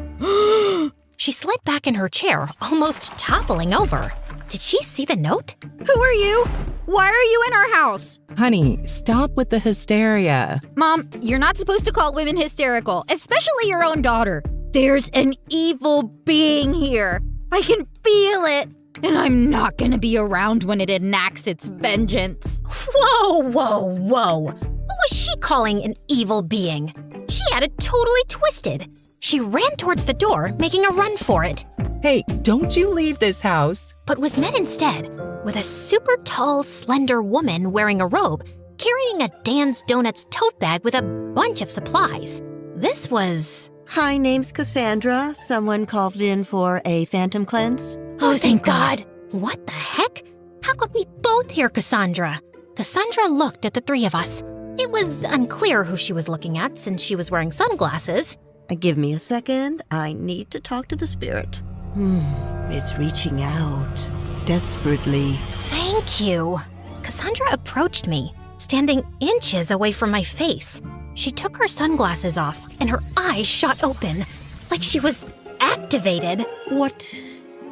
She slid back in her chair, almost toppling over. Did she see the note? Who are you? Why are you in our house? Honey, stop with the hysteria. Mom, you're not supposed to call women hysterical, especially your own daughter. There's an evil being here. I can feel it. And I'm not gonna be around when it enacts its vengeance. Whoa. Who was she calling an evil being? She had it totally twisted. She ran towards the door, making a run for it. Hey, don't you leave this house. But was met instead with a super tall, slender woman wearing a robe, carrying a Dan's Donuts tote bag with a bunch of supplies. This was... Hi, name's Cassandra. Someone called in for a phantom cleanse. Oh, thank God. What the heck? How could we both hear Cassandra? Cassandra looked at the three of us. It was unclear who she was looking at since she was wearing sunglasses. Give me a second. I need to talk to the spirit. It's reaching out desperately. Thank you. Cassandra approached me, standing inches away from my face. She took her sunglasses off, and her eyes shot open, like she was activated. What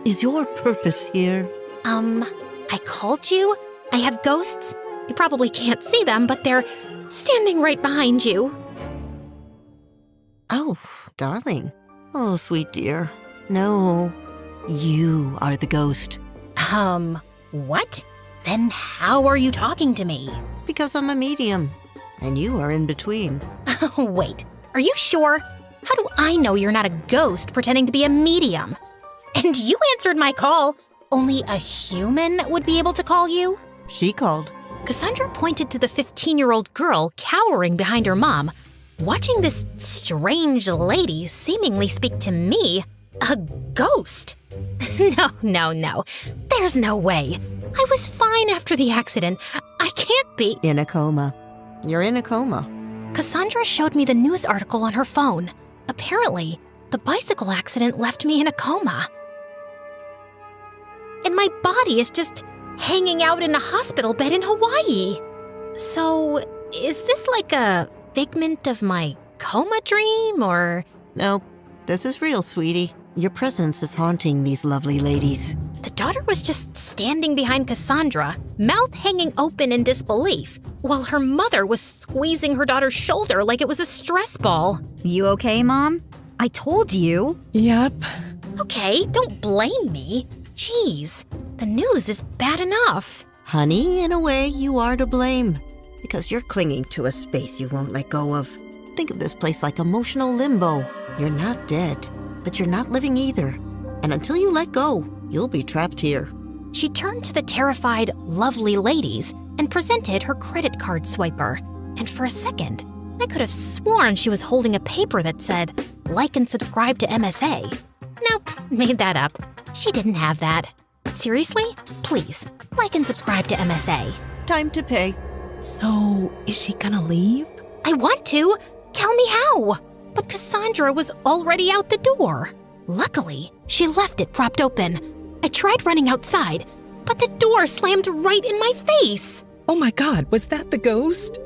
is your purpose here? I called you. I have ghosts. You probably can't see them, but they're standing right behind you. Oh, darling. Oh, sweet dear. No, you are the ghost. What? Then how are you talking to me? Because I'm a medium, and you are in between. Wait, are you sure? How do I know you're not a ghost pretending to be a medium? And you answered my call. Only a human would be able to call you? She called. Cassandra pointed to the 15-year-old girl cowering behind her mom, watching this strange lady seemingly speak to me, a ghost. No. There's no way. I was fine after the accident. I can't be. In a coma. You're in a coma. Cassandra showed me the news article on her phone. Apparently, the bicycle accident left me in a coma. And my body is just hanging out in a hospital bed in Hawaii. So, is this like a figment of my coma dream, or? Nope, this is real, sweetie. Your presence is haunting these lovely ladies. The daughter was just standing behind Cassandra, mouth hanging open in disbelief, while her mother was squeezing her daughter's shoulder like it was a stress ball. You okay, Mom? I told you. Yep. Okay, don't blame me. Jeez, the news is bad enough. Honey, in a way, you are to blame. Because you're clinging to a space you won't let go of. Think of this place like emotional limbo. You're not dead, but you're not living either. And until you let go, you'll be trapped here. She turned to the terrified, lovely ladies and presented her credit card swiper. And for a second, I could have sworn she was holding a paper that said, "Like and subscribe to MSA." Nope, made that up. She didn't have that. Seriously? Please, like and subscribe to MSA. Time to pay. So, is she gonna leave? I want to. Tell me how. But Cassandra was already out the door. Luckily, she left it propped open. I tried running outside, but the door slammed right in my face. Oh my God, was that the ghost?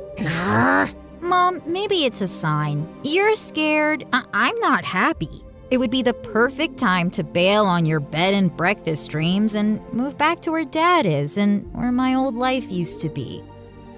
Mom, maybe it's a sign. You're scared. I'm not happy. It would be the perfect time to bail on your bed and breakfast dreams and move back to where Dad is and where my old life used to be.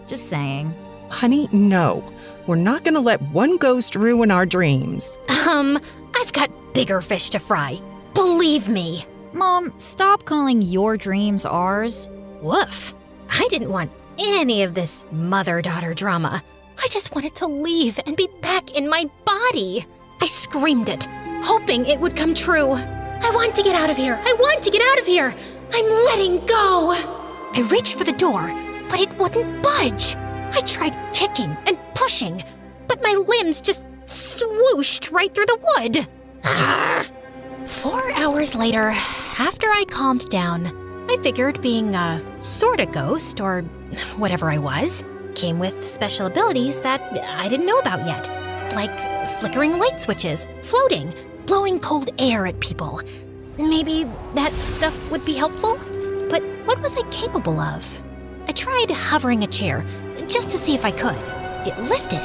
Just saying. Honey, no. We're not gonna let one ghost ruin our dreams. I've got bigger fish to fry. Believe me. Mom, stop calling your dreams ours. Woof. I didn't want any of this mother-daughter drama. I just wanted to leave and be back in my body. I screamed it, hoping it would come true. I want to get out of here. I want to get out of here. I'm letting go. I reached for the door, but it wouldn't budge. I tried kicking and pushing, but my limbs just swooshed right through the wood. 4 hours later, after I calmed down, I figured being a sorta ghost, or whatever I was, came with special abilities that I didn't know about yet. Like flickering light switches, floating, blowing cold air at people. Maybe that stuff would be helpful? But what was I capable of? I tried hovering a chair, just to see if I could. It lifted,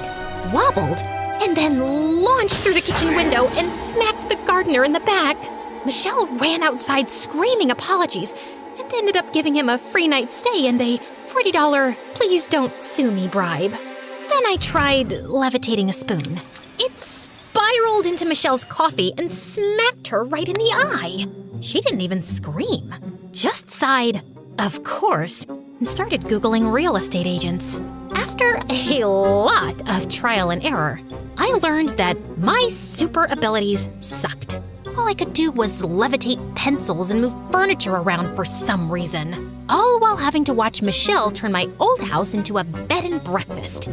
wobbled, and then launched through the kitchen window and smacked the gardener in the back. Michelle ran outside screaming apologies and ended up giving him a free night stay and a $40 please don't sue me bribe. Then I tried levitating a spoon. It spiraled into Michelle's coffee and smacked her right in the eye. She didn't even scream, just sighed, of course, and started Googling real estate agents. After a lot of trial and error, I learned that my super abilities sucked. All I could do was levitate pencils and move furniture around for some reason, all while having to watch Michelle turn my old house into a bed and breakfast.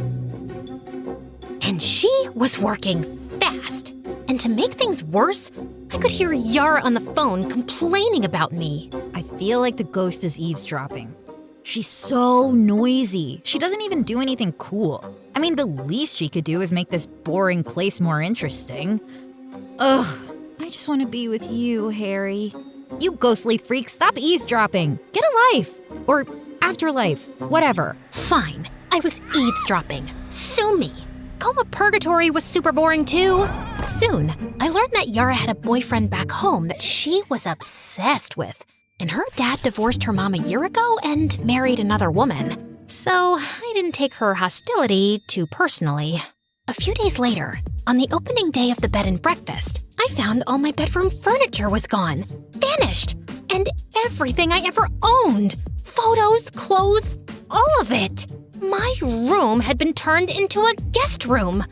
And she was working fast. And to make things worse, I could hear Yara on the phone complaining about me. I feel like the ghost is eavesdropping. She's so noisy. She doesn't even do anything cool. I mean, the least she could do is make this boring place more interesting. Ugh, I just want to be with you, Harry. You ghostly freak, stop eavesdropping. Get a life. Or afterlife, whatever. Fine, I was eavesdropping. Sue me. Coma Purgatory was super boring too. Soon, I learned that Yara had a boyfriend back home that she was obsessed with. And her dad divorced her mom a year ago and married another woman. So I didn't take her hostility too personally. A few days later, on the opening day of the bed and breakfast, I found all my bedroom furniture was gone. Vanished. And everything I ever owned. Photos, clothes, all of it. My room had been turned into a guest room.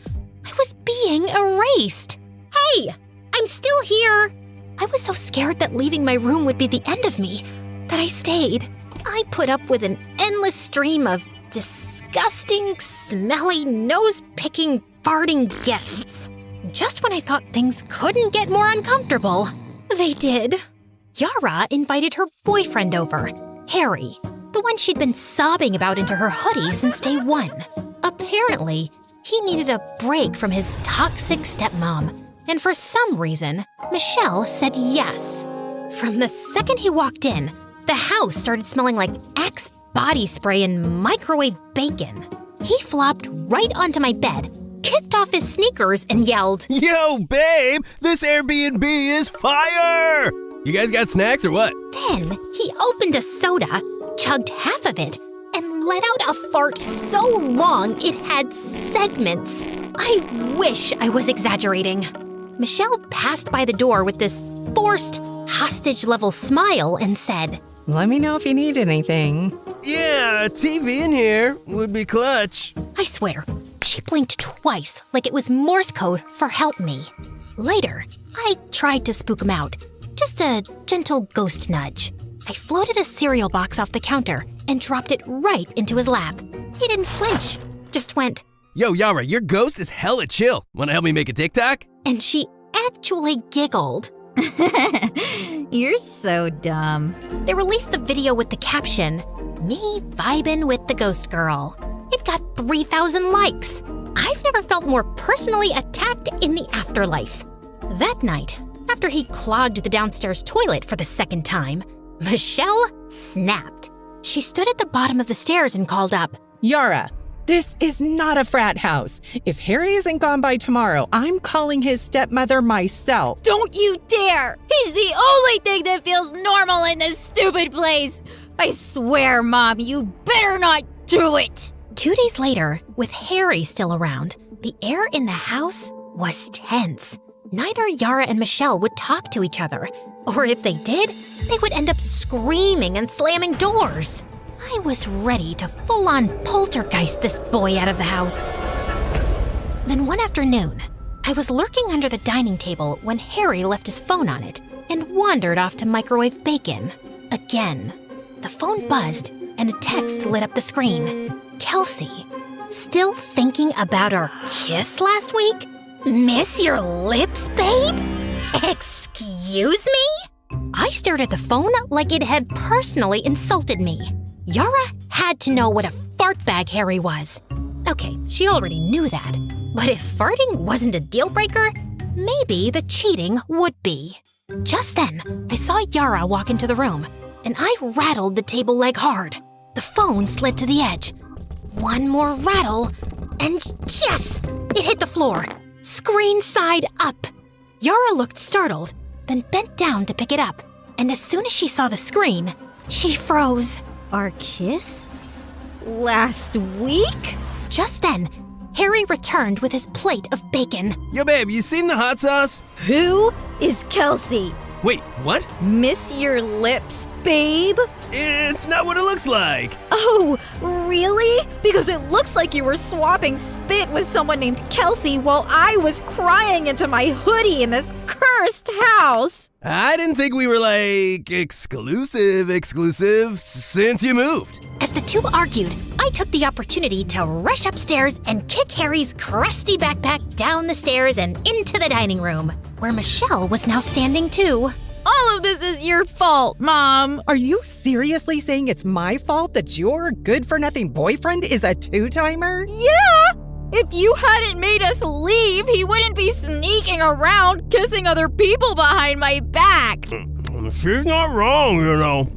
I was being erased. Hey, I'm still here. I was so scared that leaving my room would be the end of me that I stayed. I put up with an endless stream of disgusting, smelly, nose-picking, farting guests. Just when I thought things couldn't get more uncomfortable, they did. Yara invited her boyfriend over, Harry, the one she'd been sobbing about into her hoodie since day one. Apparently, he needed a break from his toxic stepmom, and for some reason, Michelle said yes. From the second he walked in, the house started smelling like Axe body spray and microwave bacon. He flopped right onto my bed, kicked off his sneakers, and yelled, "Yo, babe, this Airbnb is fire! You guys got snacks or what?" Then he opened a soda, chugged half of it, and let out a fart so long it had segments. I wish I was exaggerating. Michelle passed by the door with this forced, hostage-level smile and said, "Let me know if you need anything." "Yeah, a TV in here would be clutch." I swear, she blinked twice like it was Morse code for help me. Later, I tried to spook him out. Just a gentle ghost nudge. I floated a cereal box off the counter and dropped it right into his lap. He didn't flinch, just went, "Yo, Yara, your ghost is hella chill. Wanna help me make a TikTok?" And she actually giggled. You're so dumb. They released the video with the caption, "Me vibin' with the ghost girl." It got 3,000 likes. I've never felt more personally attacked in the afterlife. That night, after he clogged the downstairs toilet for the second time, Michelle snapped. She stood at the bottom of the stairs and called up, "Yara, this is not a frat house. If Harry isn't gone by tomorrow, I'm calling his stepmother myself." Don't you dare! He's the only thing that feels normal in this stupid place. I swear, Mom, you better not do it. 2 days later, with Harry still around, the air in the house was tense. Neither Yara and Michelle would talk to each other, or if they did, they would end up screaming and slamming doors. I was ready to full-on poltergeist this boy out of the house. Then one afternoon, I was lurking under the dining table when Harry left his phone on it and wandered off to microwave bacon. Again, the phone buzzed and a text lit up the screen. "Kelsey, still thinking about our kiss last week? Miss your lips, babe? Excuse me?" I stared at the phone like it had personally insulted me. Yara had to know what a fart bag Harry was. Okay, she already knew that. But if farting wasn't a deal breaker, maybe the cheating would be. Just then, I saw Yara walk into the room, and I rattled the table leg hard. The phone slid to the edge. One more rattle, and yes, it hit the floor, screen side up. Yara looked startled, then bent down to pick it up. And as soon as she saw the screen, she froze. Our kiss? Last week? Just then, Harry returned with his plate of bacon. "Yo, babe, you seen the hot sauce?" Who is Kelsey? "Wait, what?" Miss your lips, babe? "It's not what it looks like." Oh, really? Because it looks like you were swapping spit with someone named Kelsey while I was crying into my hoodie in this cursed house. I didn't think we were like exclusive since you moved. As the two argued, I took the opportunity to rush upstairs and kick Harry's crusty backpack down the stairs and into the dining room, where Michelle was now standing too. All of this is your fault, Mom. Are you seriously saying it's my fault that your good-for-nothing boyfriend is a two-timer? Yeah! If you hadn't made us leave, he wouldn't be sneaking around kissing other people behind my back. She's not wrong, you know.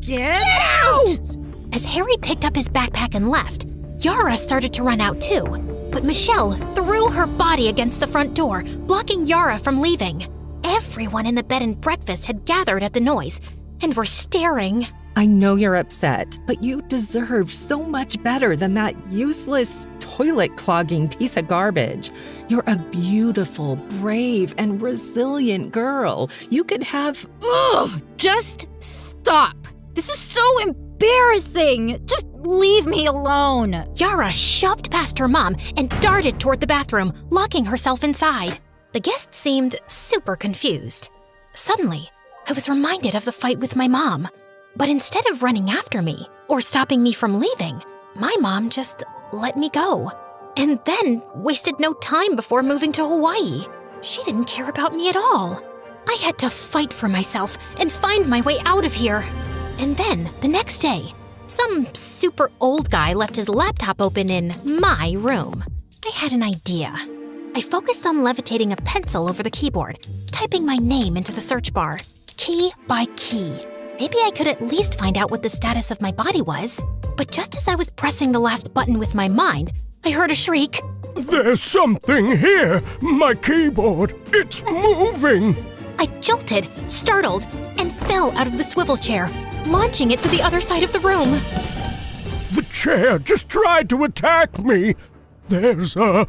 Get out! As Harry picked up his backpack and left, Yara started to run out too. But Michelle threw her body against the front door, blocking Yara from leaving. Everyone in the bed and breakfast had gathered at the noise and were staring. I know you're upset, but you deserve so much better than that useless, toilet-clogging piece of garbage. You're a beautiful, brave, and resilient girl. You could have... Ugh! Just stop. This is so embarrassing. Just leave me alone. Yara shoved past her mom and darted toward the bathroom, locking herself inside. The guest seemed super confused. Suddenly, I was reminded of the fight with my mom. But instead of running after me or stopping me from leaving, my mom just let me go. And then wasted no time before moving to Hawaii. She didn't care about me at all. I had to fight for myself and find my way out of here. And then, the next day, some super old guy left his laptop open in my room. I had an idea. I focused on levitating a pencil over the keyboard, typing my name into the search bar, key by key. Maybe I could at least find out what the status of my body was. But just as I was pressing the last button with my mind, I heard a shriek. There's something here! My keyboard! It's moving! I jolted, startled, and fell out of the swivel chair, launching it to the other side of the room. The chair just tried to attack me! There's a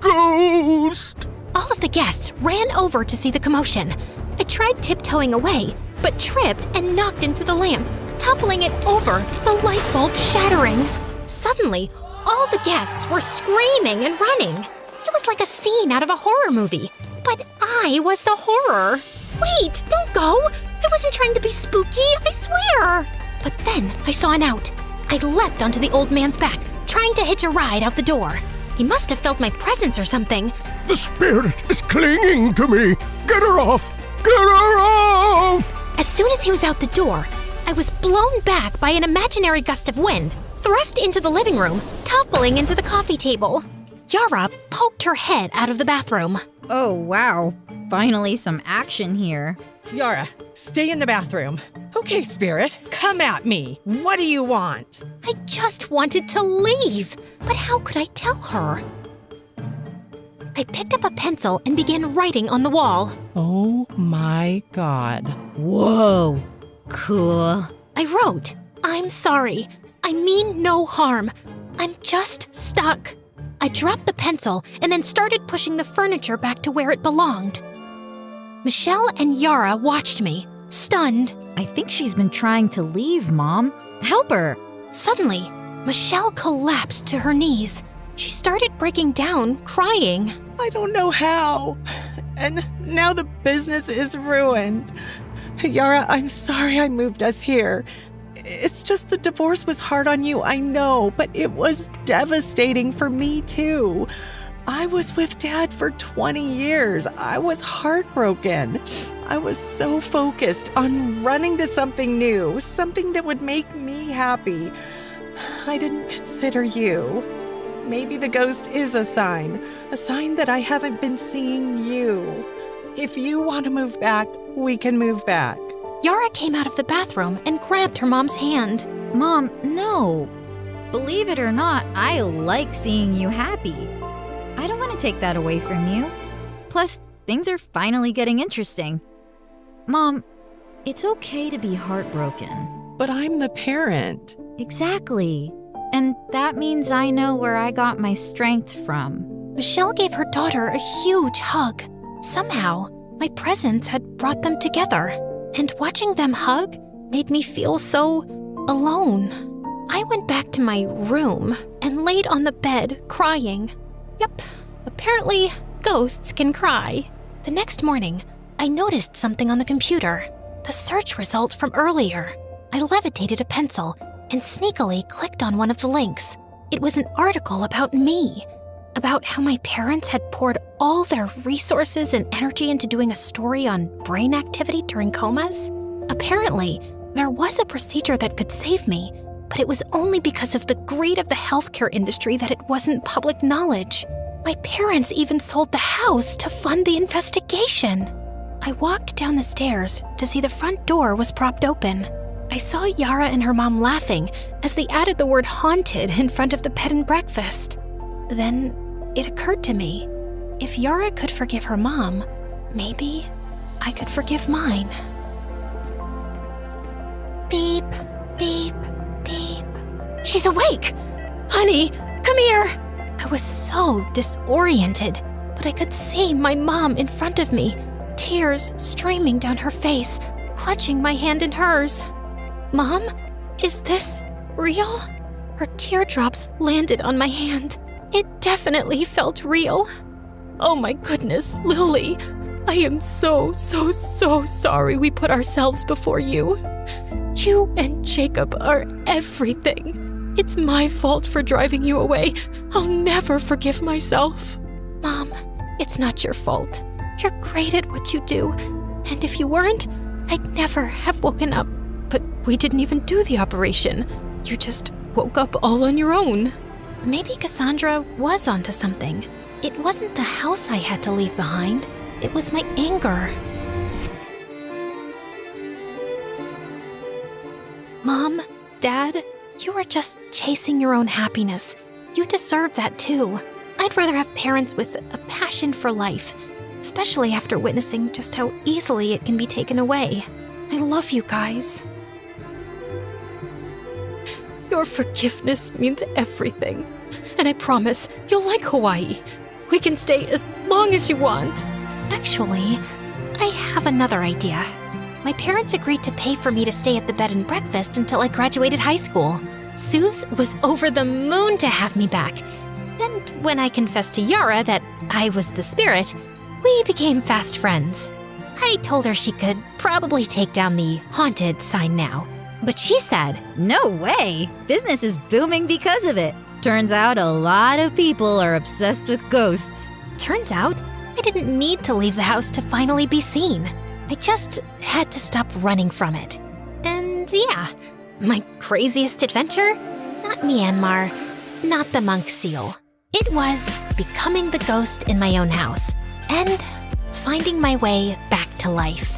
ghost! All of the guests ran over to see the commotion. I tried tiptoeing away, but tripped and knocked into the lamp, toppling it over, the light bulb shattering. Suddenly, all the guests were screaming and running. It was like a scene out of a horror movie, but I was the horror. Wait, don't go! I wasn't trying to be spooky, I swear! But then I saw an out. I leapt onto the old man's back, trying to hitch a ride out the door. He must have felt my presence or something. The spirit is clinging to me! Get her off! Get her off! As soon as he was out the door, I was blown back by an imaginary gust of wind, thrust into the living room, toppling into the coffee table. Yara poked her head out of the bathroom. Oh, wow. Finally some action here. Yara, stay in the bathroom. Okay, Spirit, come at me. What do you want? I just wanted to leave, but how could I tell her? I picked up a pencil and began writing on the wall. Oh my God. Whoa. Cool. I wrote, I'm sorry. I mean no harm. I'm just stuck. I dropped the pencil and then started pushing the furniture back to where it belonged. Michelle and Yara watched me, stunned. I think she's been trying to leave, Mom. Help her. Suddenly, Michelle collapsed to her knees. She started breaking down, crying. I don't know how. And now the business is ruined. Yara, I'm sorry I moved us here. It's just the divorce was hard on you, I know, but it was devastating for me too. I was with Dad for 20 years. I was heartbroken. I was so focused on running to something new, something that would make me happy. I didn't consider you. Maybe the ghost is a sign that I haven't been seeing you. If you want to move back, we can move back. Yara came out of the bathroom and grabbed her mom's hand. Mom, no. Believe it or not, I like seeing you happy. I don't want to take that away from you. Plus, things are finally getting interesting. Mom, it's okay to be heartbroken. But I'm the parent. Exactly. And that means I know where I got my strength from. Michelle gave her daughter a huge hug. Somehow, my presence had brought them together. And watching them hug made me feel so alone. I went back to my room and laid on the bed crying. Yep, apparently ghosts can cry. The next morning, I noticed something on the computer. The search result from earlier. I levitated a pencil and sneakily clicked on one of the links. It was an article about me. about how my parents had poured all their resources and energy into doing a story on brain activity during comas. Apparently, there was a procedure that could save me, but it was only because of the greed of the healthcare industry that it wasn't public knowledge. My parents even sold the house to fund the investigation. I walked down the stairs to see the front door was propped open. I saw Yara and her mom laughing as they added the word haunted in front of the bed and breakfast. Then it occurred to me, if Yara could forgive her mom, maybe I could forgive mine. Beep, beep, beep. She's awake! Honey, come here! I was so disoriented, but I could see my mom in front of me, tears streaming down her face, clutching my hand in hers. Mom, is this real? Her teardrops landed on my hand. It definitely felt real. Oh my goodness, Lily. I am so sorry we put ourselves before you. You and Jacob are everything. It's my fault for driving you away. I'll never forgive myself. Mom, it's not your fault. You're great at what you do. And if you weren't, I'd never have woken up. But we didn't even do the operation. You just woke up all on your own. Maybe Cassandra was onto something. It wasn't the house I had to leave behind. It was my anger. Mom, Dad, you were just chasing your own happiness. You deserve that too. I'd rather have parents with a passion for life, especially after witnessing just how easily it can be taken away. I love you guys. Your forgiveness means everything. And I promise you'll like Hawaii. We can stay as long as you want. Actually, I have another idea. My parents agreed to pay for me to stay at the bed and breakfast until I graduated high school. Suze was over the moon to have me back. And when I confessed to Yara that I was the spirit, we became fast friends. I told her she could probably take down the haunted sign now. But she said, "No way! Business is booming because of it. Turns out a lot of people are obsessed with ghosts." Turns out, I didn't need to leave the house to finally be seen. I just had to stop running from it. And yeah, my craziest adventure? Not Myanmar, not the monk seal. It was becoming the ghost in my own house and finding my way back to life.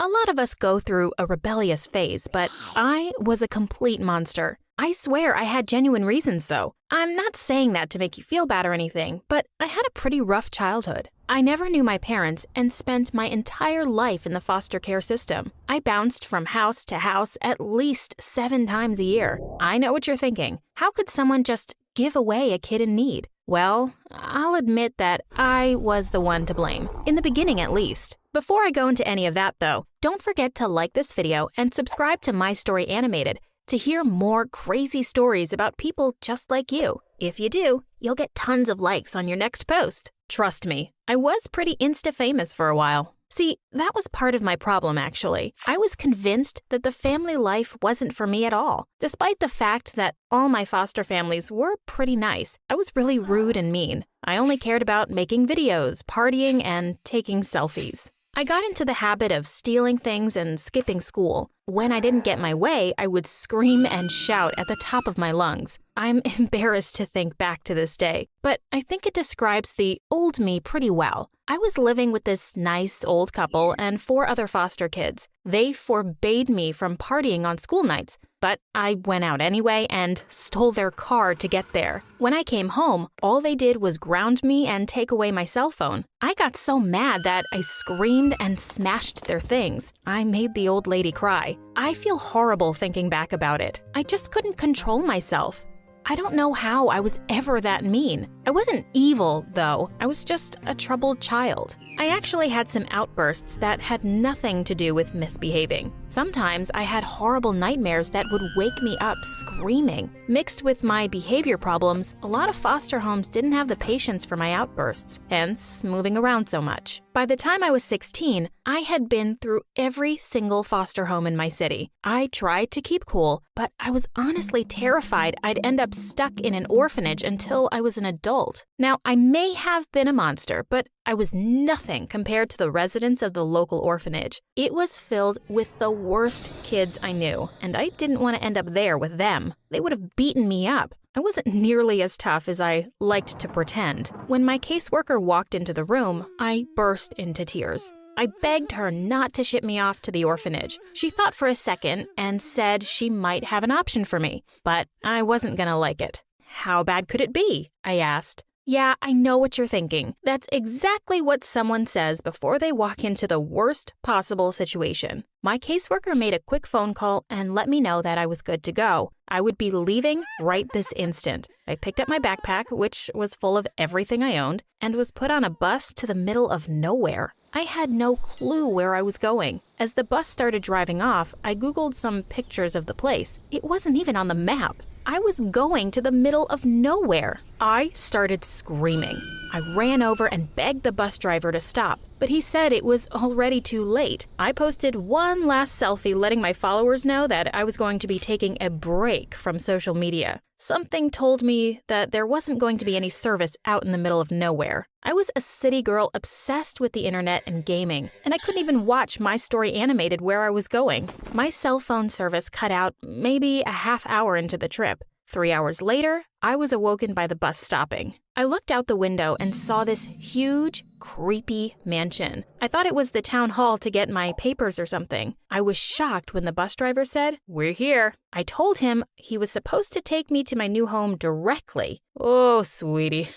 A lot of us go through a rebellious phase, but I was a complete monster. I swear I had genuine reasons, though. I'm not saying that to make you feel bad or anything, but I had a pretty rough childhood. I never knew my parents and spent my entire life in the foster care system. I bounced from house to house at least 7 times a year. I know what you're thinking. How could someone just give away a kid in need? Well, I'll admit that I was the one to blame, in the beginning at least. Before I go into any of that, though, don't forget to like this video and subscribe to My Story Animated to hear more crazy stories about people just like you. If you do, you'll get tons of likes on your next post. Trust me, I was pretty Insta-famous for a while. See, that was part of my problem, actually. I was convinced that the family life wasn't for me at all. Despite the fact that all my foster families were pretty nice, I was really rude and mean. I only cared about making videos, partying, and taking selfies. I got into the habit of stealing things and skipping school. When I didn't get my way, I would scream and shout at the top of my lungs. I'm embarrassed to think back to this day, but I think it describes the old me pretty well. I was living with this nice old couple and 4 other foster kids. They forbade me from partying on school nights, but I went out anyway and stole their car to get there. When I came home, all they did was ground me and take away my cell phone. I got so mad that I screamed and smashed their things. I made the old lady cry. I feel horrible thinking back about it. I just couldn't control myself. I don't know how I was ever that mean. I wasn't evil, though. I was just a troubled child. I actually had some outbursts that had nothing to do with misbehaving. Sometimes I had horrible nightmares that would wake me up screaming. Mixed with my behavior problems, a lot of foster homes didn't have the patience for my outbursts, hence moving around so much. By the time I was 16, I had been through every single foster home in my city. I tried to keep cool, but I was honestly terrified I'd end up stuck in an orphanage until I was an adult. Now, I may have been a monster, but I was nothing compared to the residents of the local orphanage. It was filled with the worst kids I knew, and I didn't want to end up there with them. They would have beaten me up. I wasn't nearly as tough as I liked to pretend. When my caseworker walked into the room, I burst into tears. I begged her not to ship me off to the orphanage. She thought for a second and said she might have an option for me, but I wasn't gonna like it. How bad could it be? I asked. Yeah, I know what you're thinking. That's exactly what someone says before they walk into the worst possible situation. My caseworker made a quick phone call and let me know that I was good to go. I would be leaving right this instant. I picked up my backpack, which was full of everything I owned, and was put on a bus to the middle of nowhere. I had no clue where I was going. As the bus started driving off, I Googled some pictures of the place. It wasn't even on the map. I was going to the middle of nowhere. I started screaming. I ran over and begged the bus driver to stop, but he said it was already too late. I posted one last selfie letting my followers know that I was going to be taking a break from social media. Something told me that there wasn't going to be any service out in the middle of nowhere. I was a city girl obsessed with the internet and gaming, and I couldn't even watch my story animated where I was going. My cell phone service cut out maybe a half hour into the trip. 3 hours later, I was awoken by the bus stopping. I looked out the window and saw this huge, creepy mansion. I thought it was the town hall to get my papers or something. I was shocked when the bus driver said, "We're here." I told him he was supposed to take me to my new home directly. "Oh, sweetie."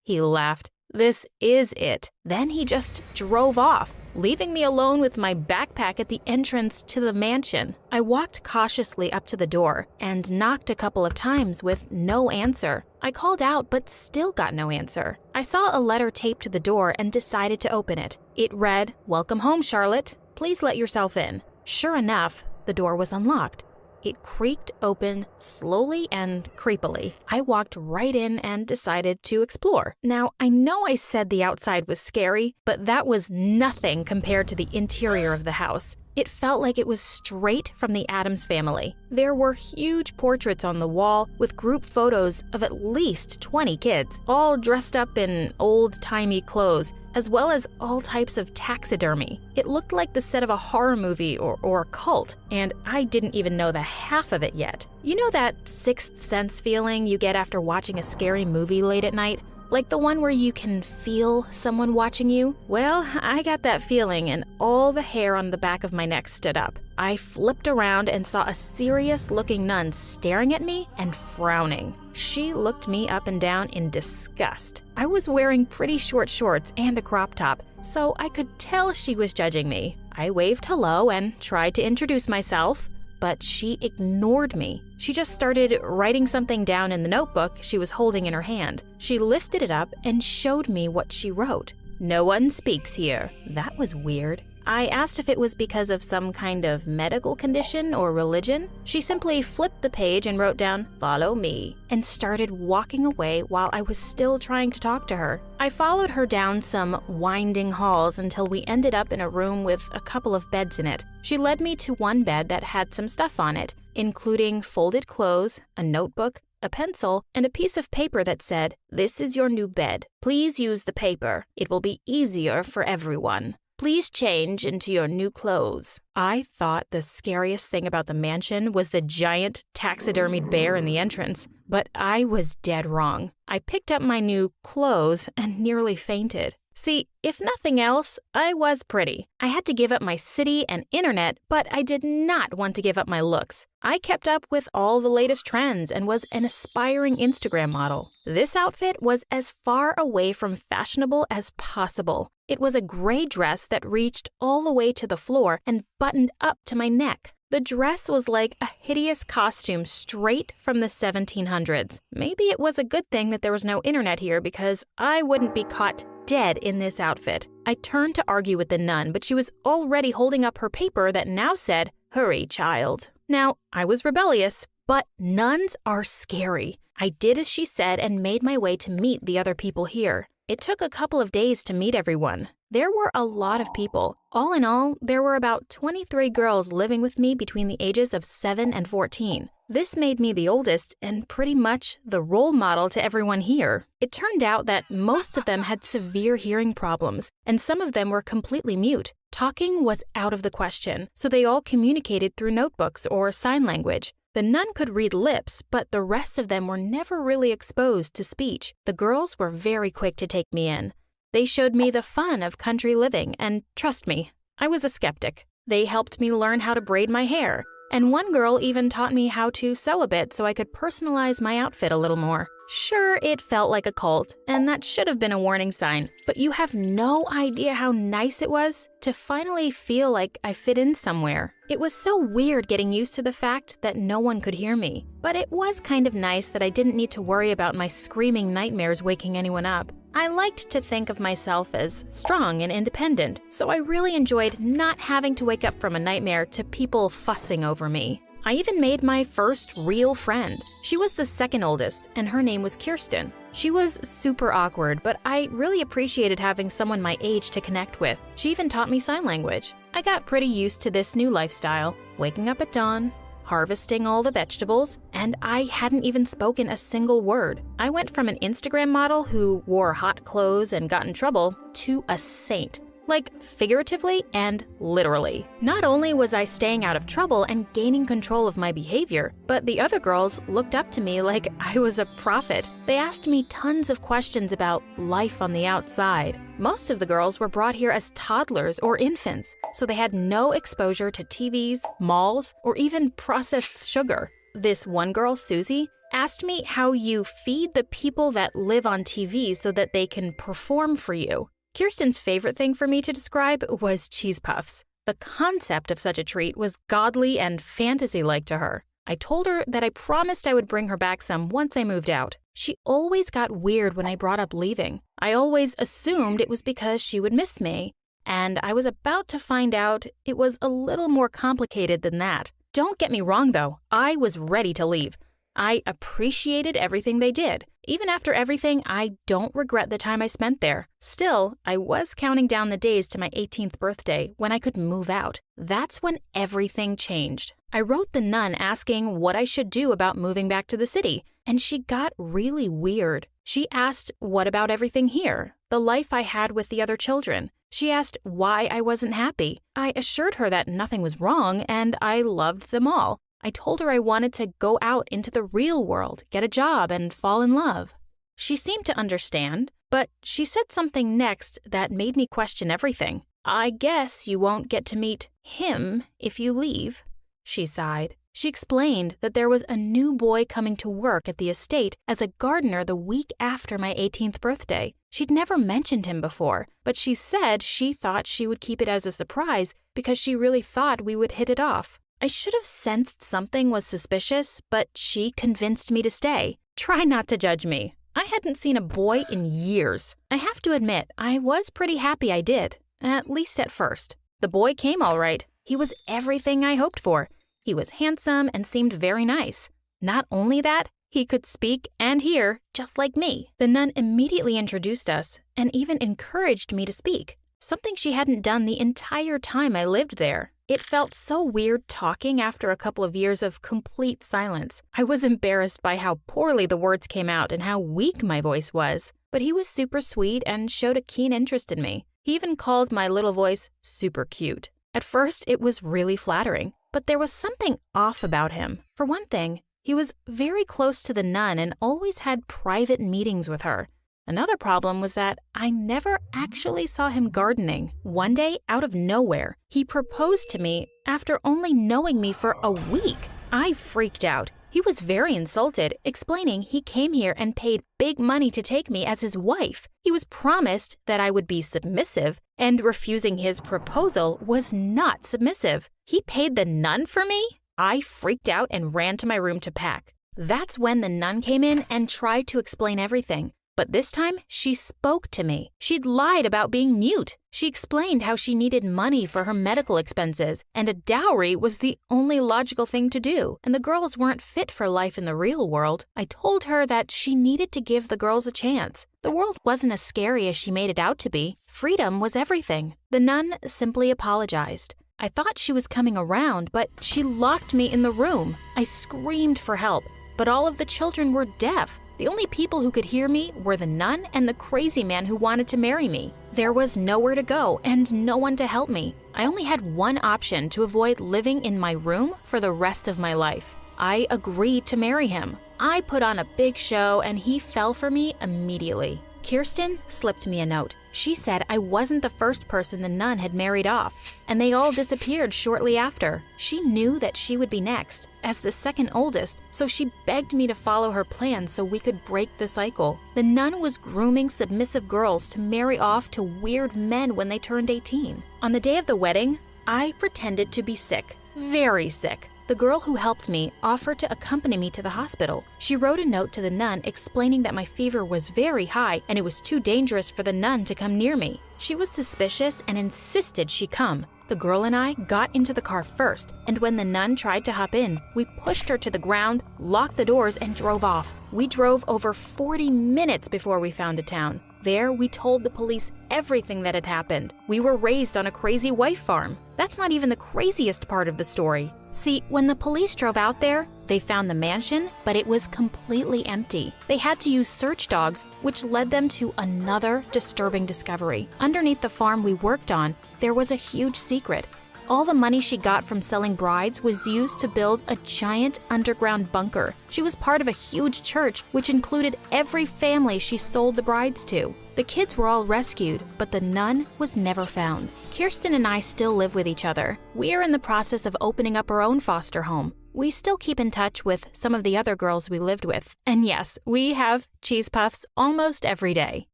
He laughed. "This is it." Then he just drove off, leaving me alone with my backpack at the entrance to the mansion. I walked cautiously up to the door and knocked a couple of times with no answer. I called out but still got no answer. I saw a letter taped to the door and decided to open it. It read, "Welcome home, Charlotte. Please let yourself in." Sure enough, the door was unlocked. It creaked open slowly and creepily. I walked right in and decided to explore. Now, I know I said the outside was scary, but that was nothing compared to the interior of the house. It felt like it was straight from the Addams family. There were huge portraits on the wall with group photos of at least 20 kids, all dressed up in old-timey clothes, as well as all types of taxidermy. It looked like the set of a horror movie or a cult, and I didn't even know the half of it yet. You know that sixth sense feeling you get after watching a scary movie late at night? Like the one where you can feel someone watching you? Well, I got that feeling and all the hair on the back of my neck stood up. I flipped around and saw a serious-looking nun staring at me and frowning. She looked me up and down in disgust. I was wearing pretty short shorts and a crop top, so I could tell she was judging me. I waved hello and tried to introduce myself, but she ignored me. She just started writing something down in the notebook she was holding in her hand. She lifted it up and showed me what she wrote. "No one speaks here." That was weird. I asked if it was because of some kind of medical condition or religion. She simply flipped the page and wrote down, "Follow me," and started walking away while I was still trying to talk to her. I followed her down some winding halls until we ended up in a room with a couple of beds in it. She led me to one bed that had some stuff on it, including folded clothes, a notebook, a pencil, and a piece of paper that said, "This is your new bed. Please use the paper. It will be easier for everyone. Please change into your new clothes." I thought the scariest thing about the mansion was the giant taxidermied bear in the entrance, but I was dead wrong. I picked up my new clothes and nearly fainted. See, if nothing else, I was pretty. I had to give up my city and internet, but I did not want to give up my looks. I kept up with all the latest trends and was an aspiring Instagram model. This outfit was as far away from fashionable as possible. It was a gray dress that reached all the way to the floor and buttoned up to my neck. The dress was like a hideous costume straight from the 1700s. Maybe it was a good thing that there was no internet here because I wouldn't be caught dead in this outfit. I turned to argue with the nun, but she was already holding up her paper that now said, "Hurry, child." Now, I was rebellious, but nuns are scary. I did as she said and made my way to meet the other people here. It took a couple of days to meet everyone. There were a lot of people. All in all, there were about 23 girls living with me between the ages of 7 and 14. This made me the oldest and pretty much the role model to everyone here. It turned out that most of them had severe hearing problems, and some of them were completely mute. Talking was out of the question, so they all communicated through notebooks or sign language. The nun could read lips, but the rest of them were never really exposed to speech. The girls were very quick to take me in. They showed me the fun of country living, and trust me, I was a skeptic. They helped me learn how to braid my hair, and one girl even taught me how to sew a bit so I could personalize my outfit a little more. Sure, it felt like a cult, and that should have been a warning sign, but you have no idea how nice it was to finally feel like I fit in somewhere. It was so weird getting used to the fact that no one could hear me, but it was kind of nice that I didn't need to worry about my screaming nightmares waking anyone up. I liked to think of myself as strong and independent, so I really enjoyed not having to wake up from a nightmare to people fussing over me. I even made my first real friend. She was the second oldest, and her name was Kirsten. She was super awkward, but I really appreciated having someone my age to connect with. She even taught me sign language. I got pretty used to this new lifestyle, waking up at dawn, harvesting all the vegetables, and I hadn't even spoken a single word. I went from an Instagram model who wore hot clothes and got in trouble to a saint. Like, figuratively and literally. Not only was I staying out of trouble and gaining control of my behavior, but the other girls looked up to me like I was a prophet. They asked me tons of questions about life on the outside. Most of the girls were brought here as toddlers or infants, so they had no exposure to TVs, malls, or even processed sugar. This one girl, Susie, asked me how you feed the people that live on TV so that they can perform for you. Kirsten's favorite thing for me to describe was cheese puffs. The concept of such a treat was godly and fantasy-like to her. I told her that I promised I would bring her back some once I moved out. She always got weird when I brought up leaving. I always assumed it was because she would miss me, and I was about to find out it was a little more complicated than that. Don't get me wrong, though. I was ready to leave. I appreciated everything they did. Even after everything, I don't regret the time I spent there. Still, I was counting down the days to my 18th birthday when I could move out. That's when everything changed. I wrote the nun asking what I should do about moving back to the city, and she got really weird. She asked what about everything here, the life I had with the other children. She asked why I wasn't happy. I assured her that nothing was wrong and I loved them all. I told her I wanted to go out into the real world, get a job, and fall in love. She seemed to understand, but she said something next that made me question everything. I guess you won't get to meet him if you leave, she sighed. She explained that there was a new boy coming to work at the estate as a gardener the week after my 18th birthday. She'd never mentioned him before, but she said she thought she would keep it as a surprise because she really thought we would hit it off. I should have sensed something was suspicious, but she convinced me to stay. Try not to judge me. I hadn't seen a boy in years. I have to admit, I was pretty happy I did, at least at first. The boy came all right. He was everything I hoped for. He was handsome and seemed very nice. Not only that, he could speak and hear just like me. The nun immediately introduced us and even encouraged me to speak, something she hadn't done the entire time I lived there. It felt so weird talking after a couple of years of complete silence. I was embarrassed by how poorly the words came out and how weak my voice was. But he was super sweet and showed a keen interest in me. He even called my little voice super cute. At first, it was really flattering, but there was something off about him. For one thing, he was very close to the nun and always had private meetings with her. Another problem was that I never actually saw him gardening. One day, out of nowhere, he proposed to me after only knowing me for a week. I freaked out. He was very insulted, explaining he came here and paid big money to take me as his wife. He was promised that I would be submissive, and refusing his proposal was not submissive. He paid the nun for me? I freaked out and ran to my room to pack. That's when the nun came in and tried to explain everything. But this time, she spoke to me. She'd lied about being mute. She explained how she needed money for her medical expenses, and a dowry was the only logical thing to do, and the girls weren't fit for life in the real world. I told her that she needed to give the girls a chance. The world wasn't as scary as she made it out to be. Freedom was everything. The nun simply apologized. I thought she was coming around, but she locked me in the room. I screamed for help, but all of the children were deaf. The only people who could hear me were the nun and the crazy man who wanted to marry me. There was nowhere to go and no one to help me. I only had one option to avoid living in my room for the rest of my life. I agreed to marry him. I put on a big show and he fell for me immediately. Kirsten slipped me a note. She said I wasn't the first person the nun had married off, and they all disappeared shortly after. She knew that she would be next, as the second oldest, so she begged me to follow her plan so we could break the cycle. The nun was grooming submissive girls to marry off to weird men when they turned 18. On the day of the wedding, I pretended to be sick, very sick. The girl who helped me offered to accompany me to the hospital. She wrote a note to the nun explaining that my fever was very high and it was too dangerous for the nun to come near me. She was suspicious and insisted she come. The girl and I got into the car first, and when the nun tried to hop in, we pushed her to the ground, locked the doors, and drove off. We drove over 40 minutes before we found a town. There, we told the police everything that had happened. We were raised on a crazy wife farm. That's not even the craziest part of the story. See, when the police drove out there, they found the mansion, but it was completely empty. They had to use search dogs, which led them to another disturbing discovery. Underneath the farm we worked on, there was a huge secret. All the money she got from selling brides was used to build a giant underground bunker. She was part of a huge church, which included every family she sold the brides to. The kids were all rescued, but the nun was never found. Kirsten and I still live with each other. We are in the process of opening up our own foster home. We still keep in touch with some of the other girls we lived with. And yes, we have cheese puffs almost every day.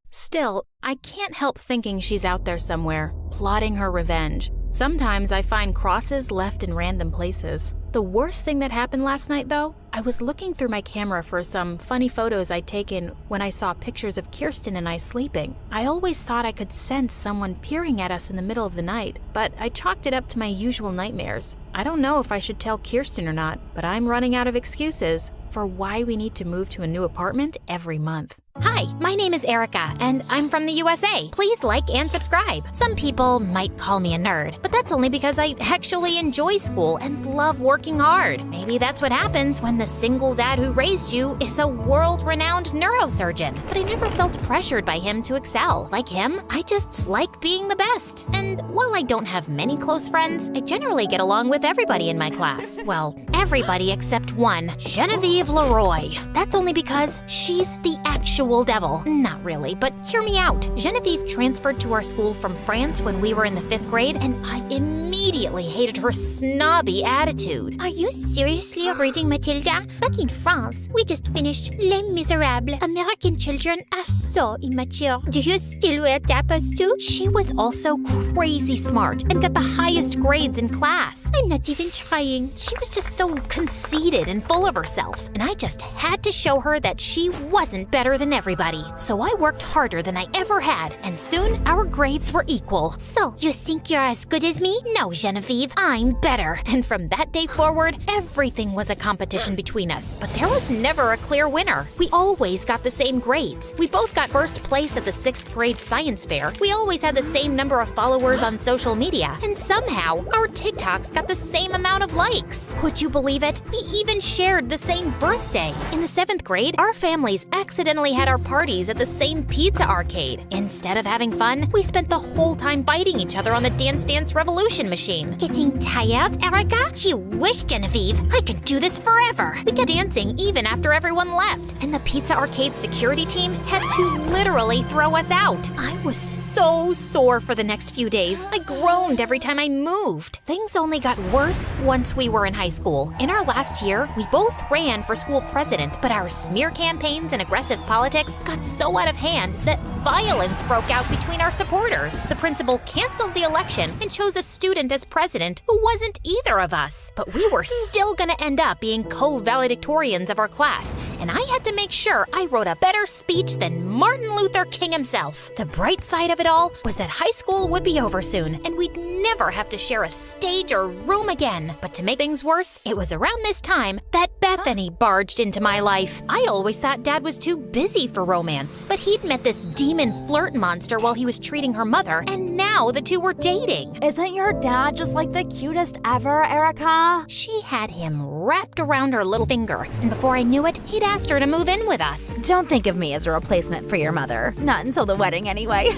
Still, I can't help thinking she's out there somewhere, plotting her revenge. Sometimes I find crosses left in random places. The worst thing that happened last night, though, I was looking through my camera for some funny photos I'd taken when I saw pictures of Kirsten and I sleeping. I always thought I could sense someone peering at us in the middle of the night, but I chalked it up to my usual nightmares. I don't know if I should tell Kirsten or not, but I'm running out of excuses for why we need to move to a new apartment every month. Hi, my name is Erica, and I'm from the USA. Please like and subscribe. Some people might call me a nerd, but that's only because I actually enjoy school and love working hard. Maybe that's what happens when the single dad who raised you is a world-renowned neurosurgeon. But I never felt pressured by him to excel. Like him, I just like being the best. And while I don't have many close friends, I generally get along with everybody in my class. Well, everybody except one, Genevieve Leroy. That's only because she's the actual devil. Not really, but hear me out. Genevieve transferred to our school from France when we were in the 5th grade, and I immediately hated her snobby attitude. Are you seriously reading Matilda? Back in France, we just finished Les Miserables. American children are so immature. Do you still wear tapas too? She was also crazy smart and got the highest grades in class. I'm not even trying. She was just so conceited and full of herself, and I just had to show her that she wasn't better than everybody. So I worked harder than I ever had, and soon our grades were equal. So, you think you're as good as me? No, Genevieve, I'm better. And from that day forward, everything was a competition between us, but there was never a clear winner. We always got the same grades. We both got first place at the 6th grade science fair. We always had the same number of followers on social media, and somehow our TikToks got the same amount of likes. Would you believe it? We even shared the same birthday. In the 7th grade, our families accidentally had our parties at the same pizza arcade. Instead of having fun, we spent the whole time fighting each other on the Dance Dance Revolution machine. Getting tired, Erica? You wish, Genevieve. I could do this forever. We kept dancing even after everyone left, and the pizza arcade security team had to literally throw us out. I was so sore for the next few days. I groaned every time I moved. Things only got worse once we were in high school. In our last year, we both ran for school president, but our smear campaigns and aggressive politics got so out of hand that violence broke out between our supporters. The principal canceled the election and chose a student as president who wasn't either of us. But we were still gonna end up being co-valedictorians of our class, and I had to make sure I wrote a better speech than Martin Luther King himself. The bright side of it all was that high school would be over soon, and we'd never have to share a stage or room again. But to make things worse, it was around this time that Bethany barged into my life. I always thought Dad was too busy for romance, but he'd met this demon flirt monster while he was treating her mother, and now the two were dating. Isn't your dad just like the cutest ever, Erica? She had him wrapped around her little finger, and before I knew it, he'd asked her to move in with us. Don't think of me as a replacement for your mother. Not until the wedding, anyway.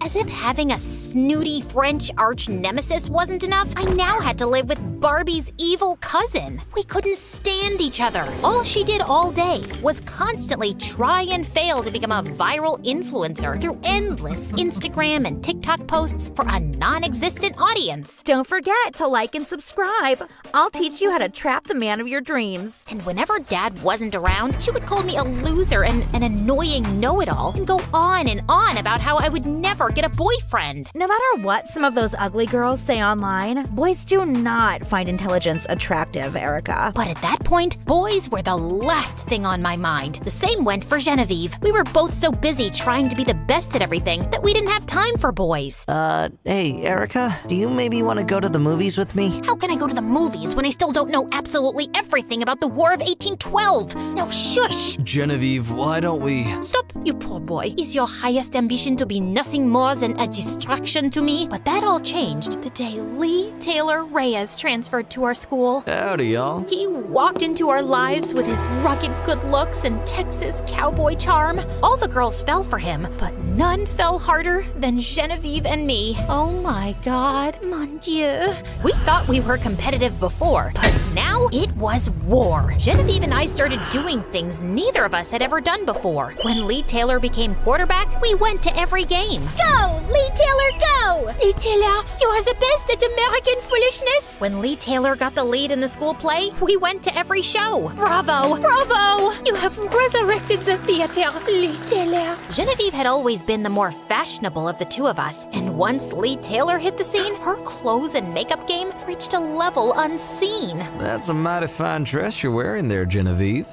As if having a snooty French arch nemesis wasn't enough, I now had to live with Barbie's evil cousin. We couldn't stand each other. All she did all day was constantly try and fail to become a viral influencer through endless Instagram and TikTok posts for a non-existent audience. Don't forget to like and subscribe. I'll teach you how to trap the man of your dreams. And whenever Dad wasn't around, she would call me a loser and an annoying know-it-all and go on and on about how I would never get a boyfriend. No matter what some of those ugly girls say online, boys do not find intelligence attractive, Erica. But at that point, boys were the last thing on my mind. The same went for Genevieve. We were both so busy trying to be the best at everything that we didn't have time for boys. Hey, Erica, do you maybe want to go to the movies with me? How can I go to the movies when I still don't know absolutely everything about the War of 1812? Now shush! Genevieve, why don't we... Stop, you poor boy. Is your highest ambition to be nothing more than a distraction to me? But that all changed the day Lee Taylor Reyes transferred to our school. Howdy, y'all. He walked into our lives with his rugged good looks and Texas cowboy charm. All the girls fell for him, but none fell harder than Genevieve and me. Oh my God, mon Dieu. We thought we were competitive before, but now it was war. Genevieve and I started doing things neither of us had ever done before. When Lee Taylor became quarterback, we went to every game. Go, Lee Taylor, go! Lee Taylor, you are the best at American foolishness. When Lee Taylor got the lead in the school play, we went to every show. Bravo, bravo! You have resurrected the theater, Lee Taylor. Genevieve had always been the more fashionable of the two of us, and once Lee Taylor hit the scene, her clothes and makeup game reached a level unseen. That's a mighty fine dress you're wearing there, Genevieve.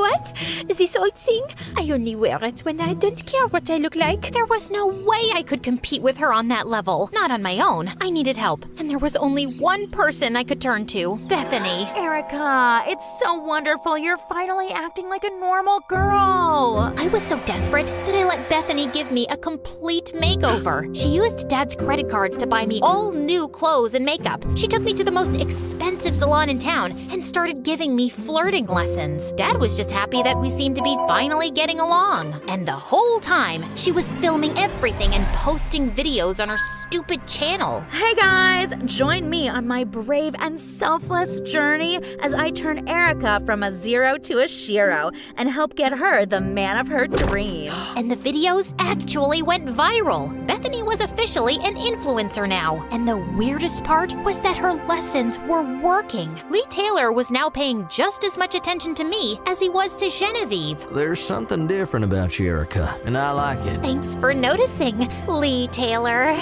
What? This old thing? I only wear it when I don't care what I look like. There was no way I could compete with her on that level. Not on my own. I needed help, and there was only one person I could turn to, Bethany. Erica, it's so wonderful. You're finally acting like a normal girl. I was so desperate that I let Bethany give me a complete makeover. She used Dad's credit cards to buy me all new clothes and makeup. She took me to the most expensive salon in town and started giving me flirting lessons. Dad was just happy that we seemed to be finally getting along. And the whole time, she was filming everything and posting videos on her stupid channel. Hey guys, join me on my brave and selfless journey as I turn Erica from a zero to a shiro and help get her the man of her dreams. And the videos actually went viral. Bethany was officially an influencer now. And the weirdest part was that her lessons were working. Lee Taylor was now paying just as much attention to me as he was to Genevieve. There's something different about you, Erica, and I like it. Thanks for noticing, Lee Taylor.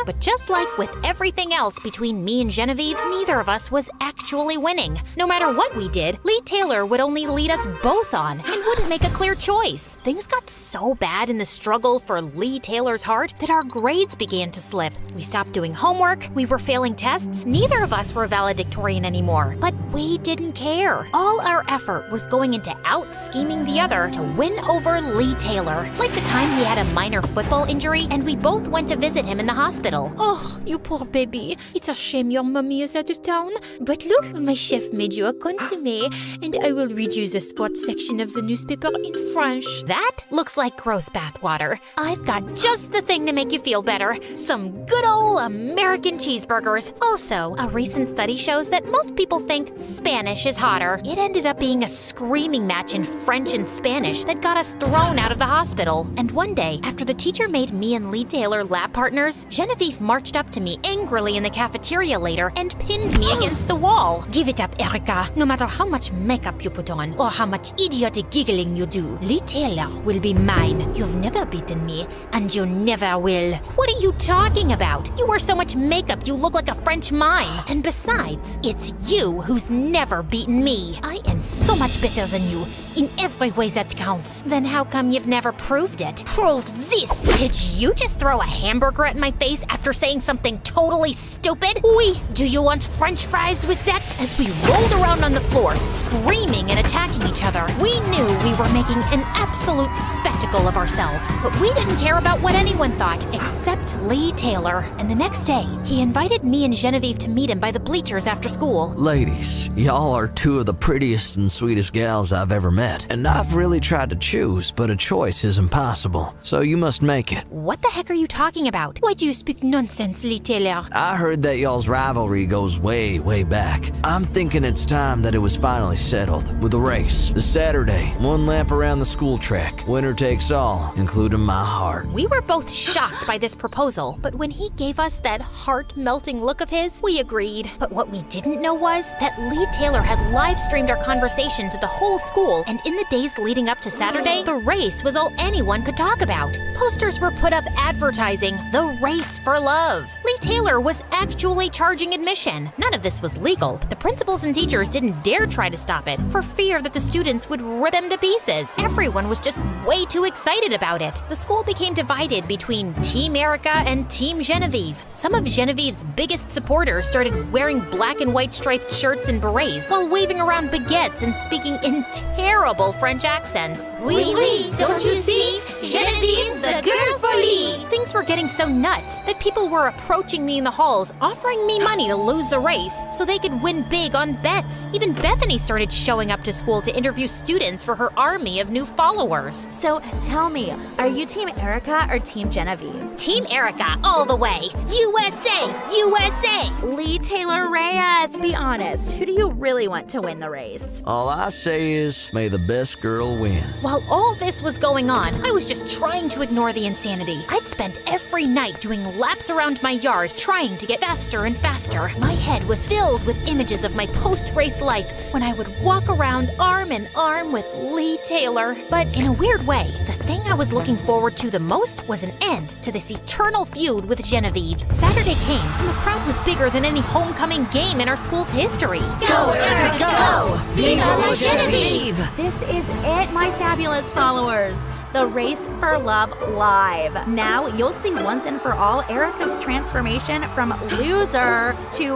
But just like with everything else between me and Genevieve, neither of us was actually winning. No matter what we did, Lee Taylor would only lead us both on and wouldn't make a clear choice. Things got so bad in the struggle for Lee Taylor's heart that our grades began to slip. We stopped doing homework, we were failing tests, neither of us were valedictorian anymore. But we didn't care. All our effort was going into out-scheming the other to win over Lee Taylor. Like the time he had a minor football injury and we both went to visit him in the hospital. Oh, you poor baby. It's a shame your mommy is out of town. But look, my chef made you a consommé, and I will read you the sports section of the newspaper in French. That looks like gross bathwater. I've got just the thing to make you feel better. Some good old American cheeseburgers. Also, a recent study shows that most people think Spanish is hotter. It ended up being a screaming match in French and Spanish that got us thrown out of the hospital. And one day, after the teacher made me and Lee Taylor lab partners, Genevieve marched up to me angrily in the cafeteria later and pinned me against the wall. all. Give it up, Erica. No matter how much makeup you put on or how much idiotic giggling you do, Lee Taylor will be mine. You've never beaten me, and you never will. What are you talking about? You wear so much makeup you look like a French mime. And besides, it's you who's never beaten me. I am so much better than you in every way that counts. Then how come you've never proved it? Prove this! Did you just throw a hamburger at my face after saying something totally stupid? Oui, do you want French fries with that? As we rolled around on the floor, screaming and attacking each other, we knew we were making an absolute spectacle of ourselves. But we didn't care about what anyone thought, except Lee Taylor. And the next day, he invited me and Genevieve to meet him by the bleachers after school. Ladies, y'all are two of the prettiest and sweetest gals I've ever met. And I've really tried to choose, but a choice is impossible. So you must make it. What the heck are you talking about? Why do you speak nonsense, Lee Taylor? I heard that y'all's rivalry goes way, way back. I'm thinking it's time that it was finally settled with a race. The Saturday, 1 lap around the school track. Winner takes all, including my heart. We were both shocked by this proposal, but when he gave us that heart-melting look of his, we agreed. But what we didn't know was that Lee Taylor had live-streamed our conversation to the whole school, and in the days leading up to Saturday, the race was all anyone could talk about. Posters were put up advertising the race for love. Lee Taylor was actually charging admission. None of this was legal, but the principals and teachers didn't dare try to stop it for fear that the students would rip them to pieces. Everyone was just way too excited about it. The school became divided between Team Erica and Team Genevieve. Some of Genevieve's biggest supporters started wearing black and white striped shirts and berets while waving around baguettes and speaking in terrible French accents. Oui, oui, don't you see? Genevieve's the girl for Lee. Things were getting so nuts that people were approaching me in the halls, offering me money to lose the race so they could win big on bets. Even Bethany started showing up to school to interview students for her army of new followers. So tell me, are you Team Erica or Team Genevieve? Team Erica, all the way. USA! USA! Lee Taylor Reyes, be honest. Who do you really want to win the race? All I say is, may the best girl win. While all this was going on, I was just trying to ignore the insanity. I'd spend every night doing laps around my yard trying to get faster and faster. My head was filled with images of my post-race life when I would walk around arm in arm with Lee Taylor. But in a weird way, the thing I was looking forward to the most was an end to this eternal feud with Genevieve. Saturday came, and the crowd was bigger than any homecoming game in our school's history. Go, Erica, go! Viva la Genevieve! This is it, my fabulous followers. The Race for Love Live. Now you'll see once and for all Erica's transformation from loser to,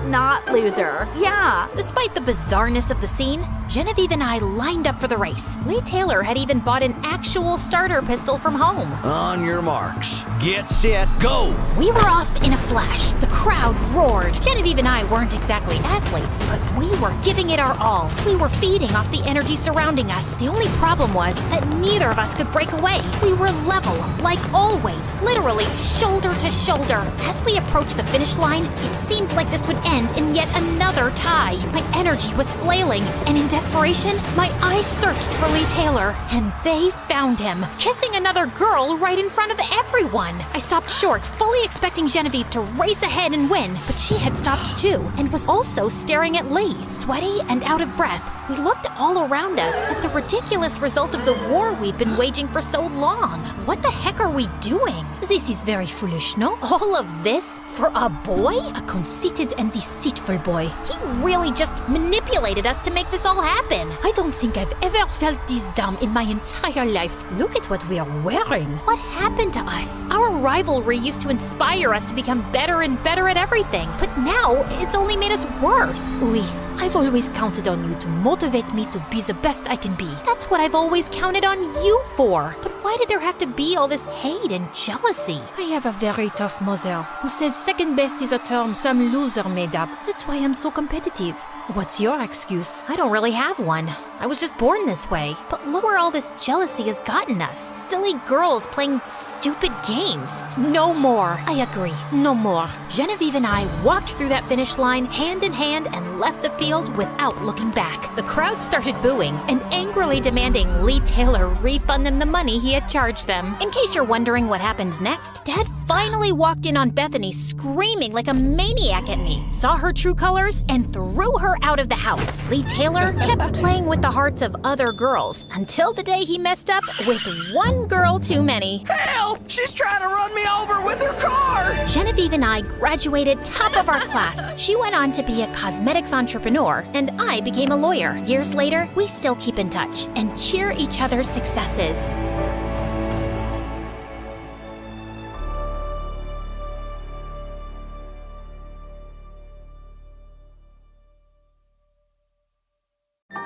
not loser. Yeah. Despite the bizarreness of the scene, Genevieve and I lined up for the race. Lee Taylor had even bought an actual starter pistol from home. On your marks, get set, go! We were off in a flash. The crowd roared. Genevieve and I weren't exactly athletes, but we were giving it our all. We were feeding off the energy surrounding us. The only problem was that neither of us could break away. We were level, like always, literally shoulder to shoulder. As we approached the finish line, it seemed like this would end in yet another tie. My energy was flailing, and in desperation, my eyes searched for Lee Taylor, and they found him, kissing another girl right in front of everyone. I stopped short, fully expecting Genevieve to race ahead and win, but she had stopped too, and was also staring at Lee, sweaty and out of breath. We looked all around us at the ridiculous result of the war we've been waging for so long. What the heck are we doing? This is very foolish, no? All of this for a boy? A conceited and deceitful boy. He really just manipulated us to make this all happen. I don't think I've ever felt this dumb in my entire life. Look at what we are wearing. What happened to us? Our rivalry used to inspire us to become better and better at everything, but now it's only made us worse. Oui, I've always counted on you to motivate me to be the best I can be. That's what I've always counted on you for. But why did there have to be all this hate and jealousy? I have a very tough mother who says second best is a term some loser made up. That's why I'm so competitive. What's your excuse? I don't really have one. I was just born this way. But look where all this jealousy has gotten us. Silly girls playing stupid games. No more. I agree. No more. Genevieve and I walked through that finish line hand in hand and left the field without looking back. The crowd started booing and angrily demanding Lee Taylor refund them the money he had charged them. In case you're wondering what happened next, Dad finally walked in on Bethany screaming like a maniac at me, saw her true colors, and threw her out of the house. Lee Taylor kept playing with the hearts of other girls until the day he messed up with one girl too many. Help! She's trying to run me over with her car! Genevieve and I graduated top of our class. She went on to be a cosmetics entrepreneur, and I became a lawyer. Years later, we still keep in touch and cheer each other's successes.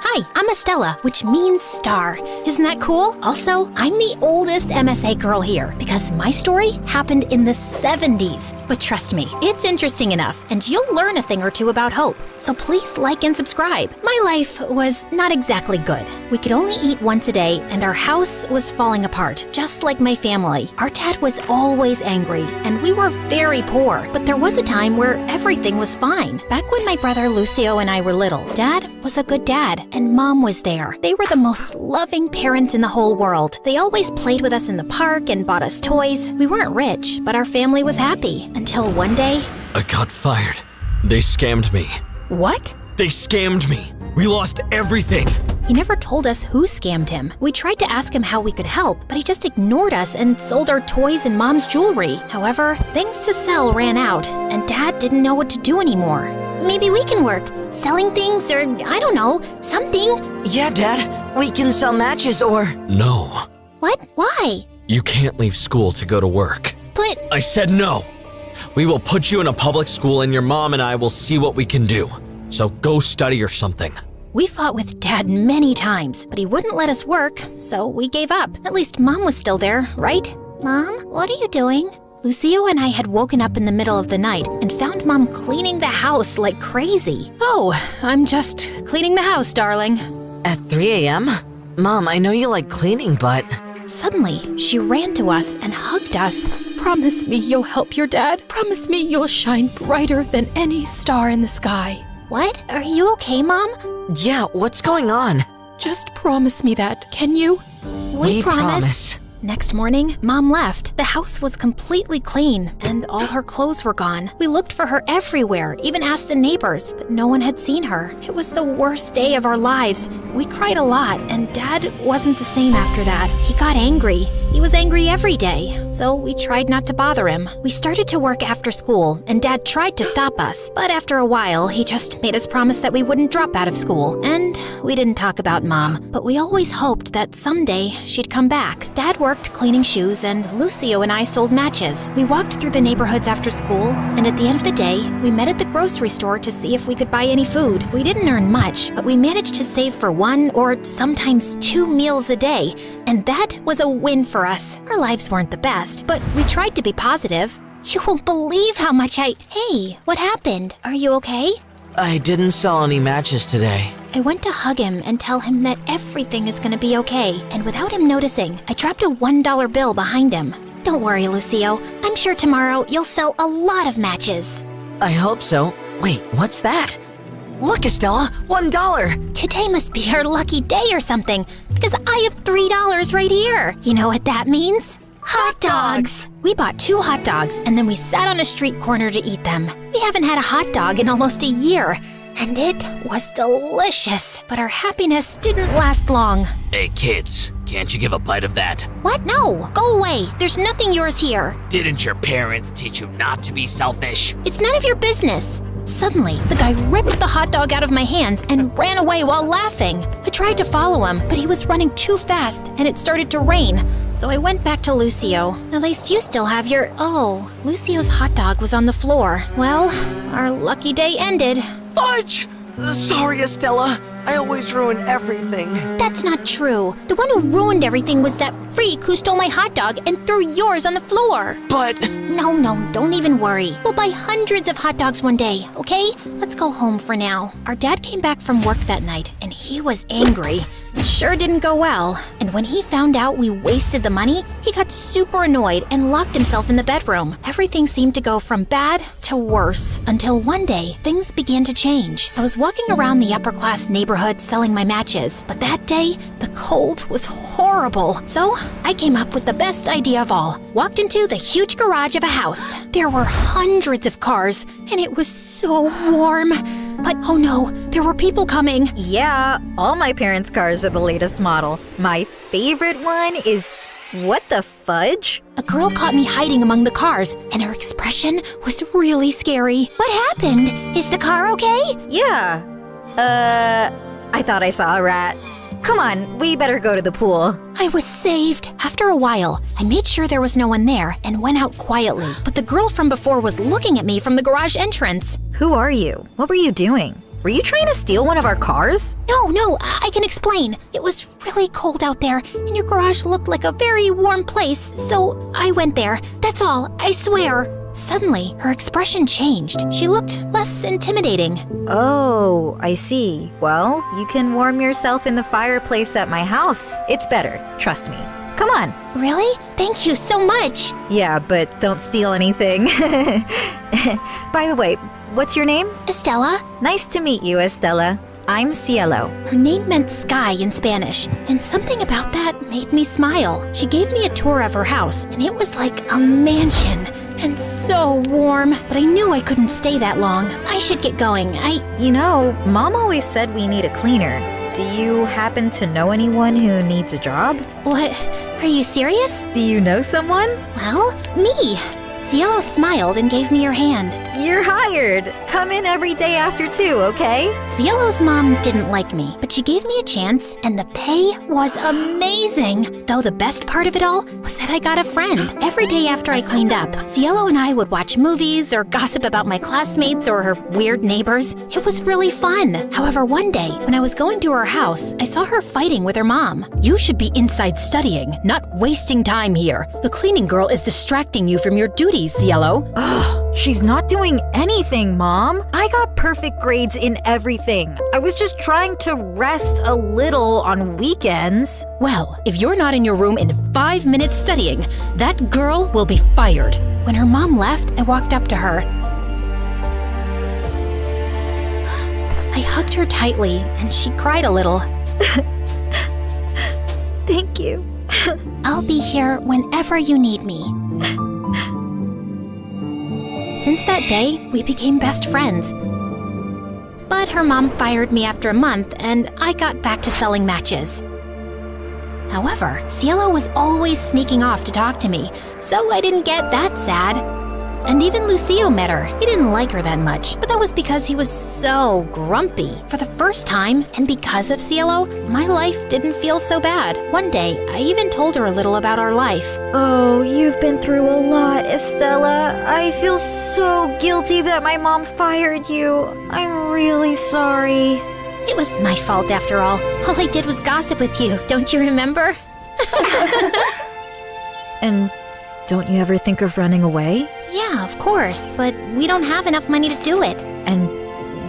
Hi, I'm Estella, which means star. Isn't that cool? Also, I'm the oldest MSA girl here because my story happened in the 70s. But trust me, it's interesting enough, and you'll learn a thing or two about hope. So please like and subscribe. My life was not exactly good. We could only eat once a day, and our house was falling apart, just like my family. Our dad was always angry, and we were very poor. But there was a time where everything was fine. Back when my brother Lucio and I were little, Dad was a good dad, and Mom was there. They were the most loving parents in the whole world. They always played with us in the park and bought us toys. We weren't rich, but our family was happy. Until one day... I got fired. They scammed me. What? They scammed me. We lost everything. He never told us who scammed him. We tried to ask him how we could help, but he just ignored us and sold our toys and Mom's jewelry. However, things to sell ran out, and Dad didn't know what to do anymore. Maybe we can work, selling things or, I don't know, something. Yeah, Dad. We can sell matches or... No. What? Why? You can't leave school to go to work. But... I said no. We will put you in a public school and your mom and I will see what we can do. So go study or something. We fought with Dad many times, but he wouldn't let us work, so we gave up. At least Mom was still there, right? Mom, what are you doing? Lucio and I had woken up in the middle of the night and found Mom cleaning the house like crazy. Oh, I'm just cleaning the house, darling. At 3 a.m.? Mom, I know you like cleaning, but... Suddenly, she ran to us and hugged us. Promise me you'll help your dad. Promise me you'll shine brighter than any star in the sky. What? Are you okay, Mom? Yeah, what's going on? Just promise me that, can you? We promise. Next morning, Mom left. The house was completely clean, and all her clothes were gone. We looked for her everywhere, even asked the neighbors, but no one had seen her. It was the worst day of our lives. We cried a lot, and Dad wasn't the same after that. He got angry. He was angry every day, so we tried not to bother him. We started to work after school, and Dad tried to stop us, but after a while, he just made us promise that we wouldn't drop out of school. And we didn't talk about Mom, but we always hoped that someday she'd come back. Dad worked cleaning shoes, and Lucio and I sold matches. We walked through the neighborhoods after school, and at the end of the day, we met at the grocery store to see if we could buy any food. We didn't earn much, but we managed to save for 1 or sometimes 2 meals a day, and that was a win for us. Our lives weren't the best, but we tried to be positive. You won't believe how much Hey, what happened? Are you okay? I didn't sell any matches today. I went to hug him and tell him that everything is gonna be okay, and without him noticing, I dropped a $1 bill behind him. Don't worry, Lucio. I'm sure tomorrow you'll sell a lot of matches. I hope so. Wait, what's that? Look, Estella, $1! Today must be our lucky day or something, because I have $3 right here. You know what that means? Hot dogs! We bought 2 hot dogs, and then we sat on a street corner to eat them. We haven't had a hot dog in almost a year, and it was delicious. But our happiness didn't last long. Hey kids, can't you give a bite of that? What? No! Go away! There's nothing yours here. Didn't your parents teach you not to be selfish? It's none of your business. Suddenly, the guy ripped the hot dog out of my hands and ran away while laughing. I tried to follow him, but he was running too fast, and it started to rain. So I went back to Lucio. At least you still have your... Oh, Lucio's hot dog was on the floor. Well, our lucky day ended. Fudge! Sorry, Estella. I always ruin everything. That's not true. The one who ruined everything was that freak who stole my hot dog and threw yours on the floor. But... No, don't even worry. We'll buy hundreds of hot dogs one day, okay? Let's go home for now. Our dad came back from work that night, and he was angry. It sure didn't go well. And when he found out we wasted the money, he got super annoyed and locked himself in the bedroom. Everything seemed to go from bad to worse. Until one day, things began to change. I was walking around the upper-class neighborhood neighborhood selling my matches, but that day, the cold was horrible. So I came up with the best idea of all. Walked into the huge garage of a house. There were hundreds of cars, and it was so warm. But oh no, there were people coming. Yeah, all my parents' cars are the latest model. My favorite one is... What the fudge? A girl caught me hiding among the cars, and her expression was really scary. What happened? Is the car okay? Yeah. I thought I saw a rat. Come on, we better go to the pool. I was saved. After a while, I made sure there was no one there and went out quietly. But the girl from before was looking at me from the garage entrance. Who are you? What were you doing? Were you trying to steal one of our cars? No, I can explain. It was really cold out there, and your garage looked like a very warm place, so I went there. That's all, I swear. Suddenly, her expression changed. She looked less intimidating. Oh, I see. Well, you can warm yourself in the fireplace at my house. It's better, trust me. Come on. Really? Thank you so much. Yeah, but don't steal anything. By the way, what's your name? Estella. Nice to meet you, Estella. I'm Cielo. Her name meant sky in Spanish, and something about that made me smile. She gave me a tour of her house, and it was like a mansion, and so warm. But I knew I couldn't stay that long. I should get going. You know, Mom always said we need a cleaner. Do you happen to know anyone who needs a job? What? Are you serious? Do you know someone? Well, me. Cielo smiled and gave me her hand. You're hired. Come in every day after 2, okay? Cielo's mom didn't like me, but she gave me a chance, and the pay was amazing. Though the best part of it all was that I got a friend. Every day after I cleaned up, Cielo and I would watch movies or gossip about my classmates or her weird neighbors. It was really fun. However, one day, when I was going to her house, I saw her fighting with her mom. You should be inside studying, not wasting time here. The cleaning girl is distracting you from your duties, Cielo. Ugh, she's not doing anything, Mom. I got perfect grades in everything. I was just trying to rest a little on weekends. Well, if you're not in your room in 5 minutes studying, that girl will be fired. When her mom left, I walked up to her. I hugged her tightly, and she cried a little. Thank you. I'll be here whenever you need me. Since that day, we became best friends. But her mom fired me after a month, and I got back to selling matches. However, Cielo was always sneaking off to talk to me, so I didn't get that sad. And even Lucio met her. He didn't like her that much, but that was because he was so grumpy. For the first time, and because of Cielo, my life didn't feel so bad. One day, I even told her a little about our life. Oh, you've been through a lot, Estella. I feel so guilty that my mom fired you. I'm really sorry. It was my fault after all. All I did was gossip with you, don't you remember? And don't you ever think of running away? Yeah, of course, but we don't have enough money to do it. And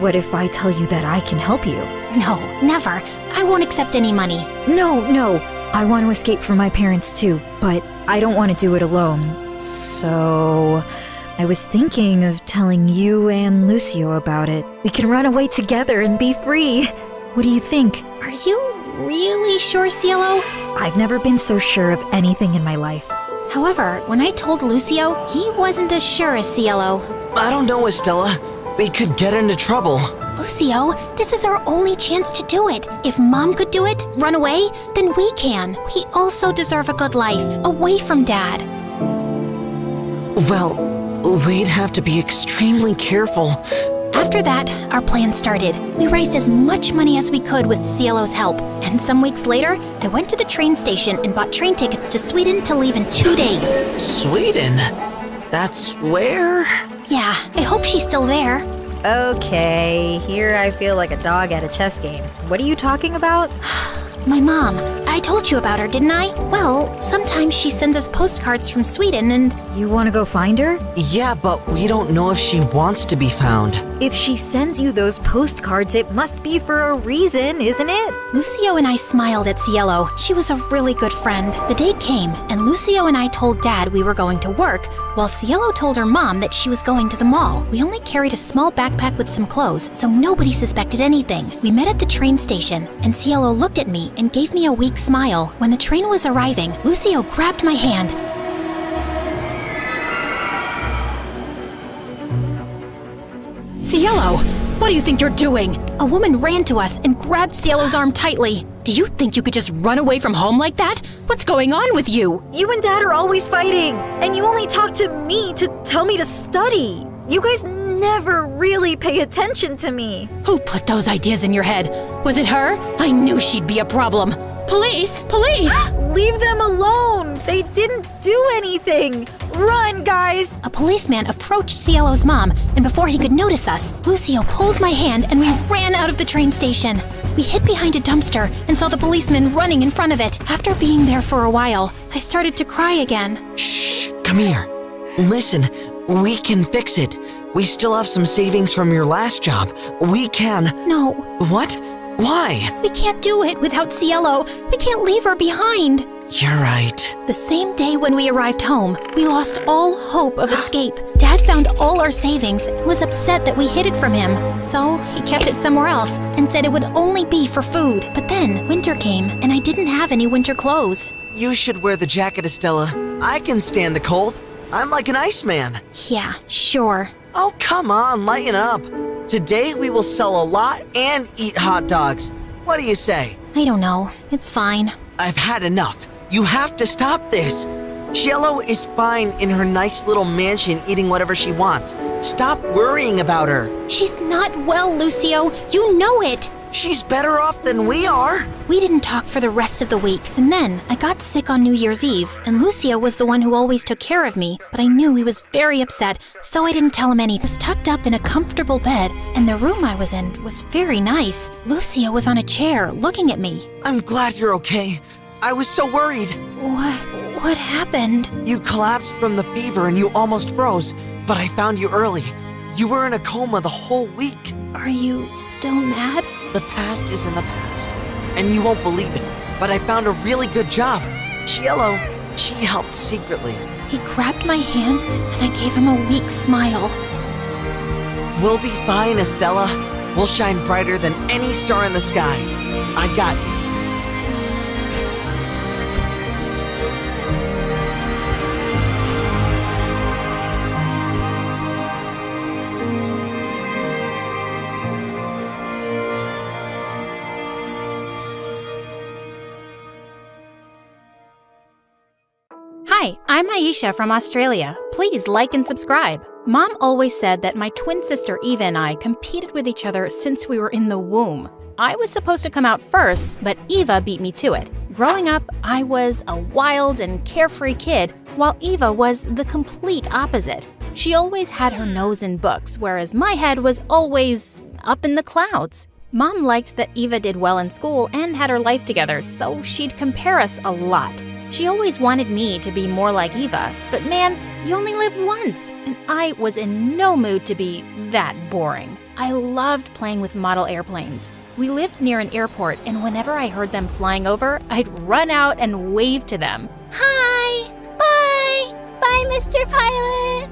what if I tell you that I can help you? No, never. I won't accept any money. No. I want to escape from my parents too, but I don't want to do it alone. So I was thinking of telling you and Lucio about it. We can run away together and be free. What do you think? Are you really sure, Cielo? I've never been so sure of anything in my life. However, when I told Lucio, he wasn't as sure as Cielo. I don't know, Estella. We could get into trouble. Lucio, this is our only chance to do it. If Mom could do it, run away, then we can. We also deserve a good life, away from Dad. Well, we'd have to be extremely careful. After that, our plan started. We raised as much money as we could with Cielo's help. And some weeks later, I went to the train station and bought train tickets to Sweden to leave in 2 days. Sweden? That's where? Yeah, I hope she's still there. Okay, here I feel like a dog at a chess game. What are you talking about? My mom. I told you about her, didn't I? Well, sometimes she sends us postcards from Sweden, and You want to go find her? Yeah, but we don't know if she wants to be found. If she sends you those postcards, it must be for a reason, isn't it? Lucio and I smiled at Cielo. She was a really good friend. The day came, and Lucio and I told Dad we were going to work, while Cielo told her mom that she was going to the mall. We only carried a small backpack with some clothes, so nobody suspected anything. We met at the train station, and Cielo looked at me and gave me a weak smile. When the train was arriving, Lucio grabbed my hand. Cielo, what do you think you're doing? A woman ran to us and grabbed Cielo's arm tightly. Do you think you could just run away from home like that? What's going on with you? You and Dad are always fighting, and you only talk to me to tell me to study. You guys never really pay attention to me. Who put those ideas in your head? Was it her? I knew she'd be a problem. Police! Police! Leave them alone! They didn't do anything! Run, guys! A policeman approached Cielo's mom, and before he could notice us, Lucio pulled my hand and we ran out of the train station. We hid behind a dumpster and saw the policeman running in front of it. After being there for a while, I started to cry again. Shh, come here. Listen, we can fix it. We still have some savings from your last job. We can... No. What? Why? We can't do it without Cielo. We can't leave her behind. You're right. The same day when we arrived home, we lost all hope of escape. Dad found all our savings and was upset that we hid it from him. So he kept it somewhere else and said it would only be for food. But then winter came and I didn't have any winter clothes. You should wear the jacket, Estella. I can stand the cold. I'm like an iceman. Yeah, sure. Oh, come on, lighten up. Today we will sell a lot and eat hot dogs. What do you say? I don't know. It's fine. I've had enough. You have to stop this. Cielo is fine in her nice little mansion eating whatever she wants. Stop worrying about her. She's not well, Lucio. You know it. She's better off than we are. We didn't talk for the rest of the week, and then I got sick on New Year's Eve, and Lucio was the one who always took care of me, but I knew he was very upset, so I didn't tell him anything. I was tucked up in a comfortable bed, and the room I was in was very nice. Lucio was on a chair, looking at me. I'm glad you're okay. I was so worried. What happened? You collapsed from the fever and you almost froze, but I found you early. You were in a coma the whole week. Are you still mad? The past is in the past, and you won't believe it, but I found a really good job. Cielo, she helped secretly. He grabbed my hand, and I gave him a weak smile. We'll be fine, Estella. We'll shine brighter than any star in the sky. I got you. Hi, I'm Aisha from Australia. Please like and subscribe. Mom always said that my twin sister Eva and I competed with each other since we were in the womb. I was supposed to come out first, but Eva beat me to it. Growing up, I was a wild and carefree kid, while Eva was the complete opposite. She always had her nose in books, whereas my head was always up in the clouds. Mom liked that Eva did well in school and had her life together, so she'd compare us a lot. She always wanted me to be more like Eva, but man, you only live once, and I was in no mood to be that boring. I loved playing with model airplanes. We lived near an airport, and whenever I heard them flying over, I'd run out and wave to them. Hi! Bye! Bye, Mr. Pilot!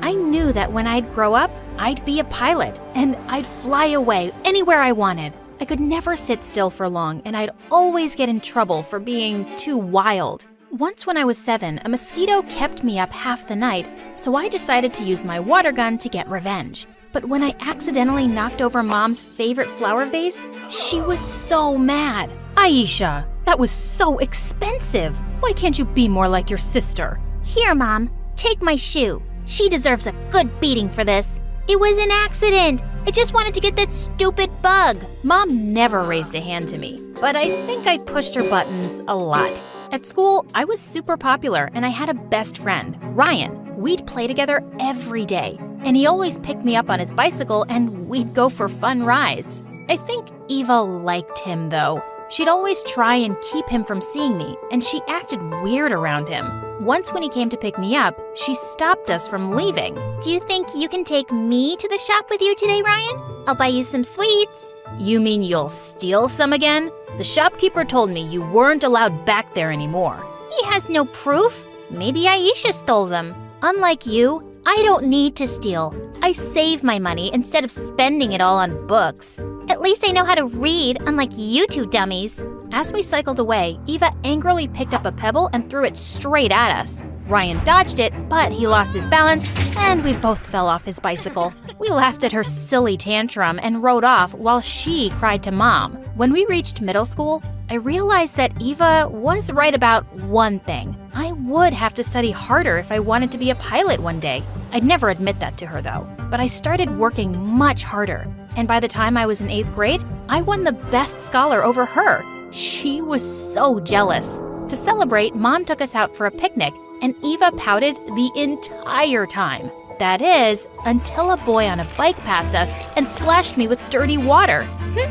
I knew that when I'd grow up, I'd be a pilot, and I'd fly away anywhere I wanted. I could never sit still for long, and I'd always get in trouble for being too wild. Once when I was 7, a mosquito kept me up half the night, so I decided to use my water gun to get revenge. But when I accidentally knocked over Mom's favorite flower vase, she was so mad. Aisha, that was so expensive. Why can't you be more like your sister? Here, Mom, take my shoe. She deserves a good beating for this. It was an accident. I just wanted to get that stupid bug. Mom never raised a hand to me, but I think I pushed her buttons a lot. At school, I was super popular and I had a best friend, Ryan. We'd play together every day, and he always picked me up on his bicycle and we'd go for fun rides. I think Eva liked him though. She'd always try and keep him from seeing me, and she acted weird around him. Once when he came to pick me up, she stopped us from leaving. Do you think you can take me to the shop with you today, Ryan? I'll buy you some sweets. You mean you'll steal some again? The shopkeeper told me you weren't allowed back there anymore. He has no proof. Maybe Aisha stole them. Unlike you, I don't need to steal. I save my money instead of spending it all on books. At least I know how to read, unlike you two dummies. As we cycled away, Eva angrily picked up a pebble and threw it straight at us. Ryan dodged it, but he lost his balance, and we both fell off his bicycle. We laughed at her silly tantrum and rode off while she cried to Mom. When we reached middle school, I realized that Eva was right about one thing. I would have to study harder if I wanted to be a pilot one day. I'd never admit that to her though, but I started working much harder. And by the time I was in 8th grade, I won the best scholar over her. She was so jealous. To celebrate, Mom took us out for a picnic, and Eva pouted the entire time. That is, until a boy on a bike passed us and splashed me with dirty water.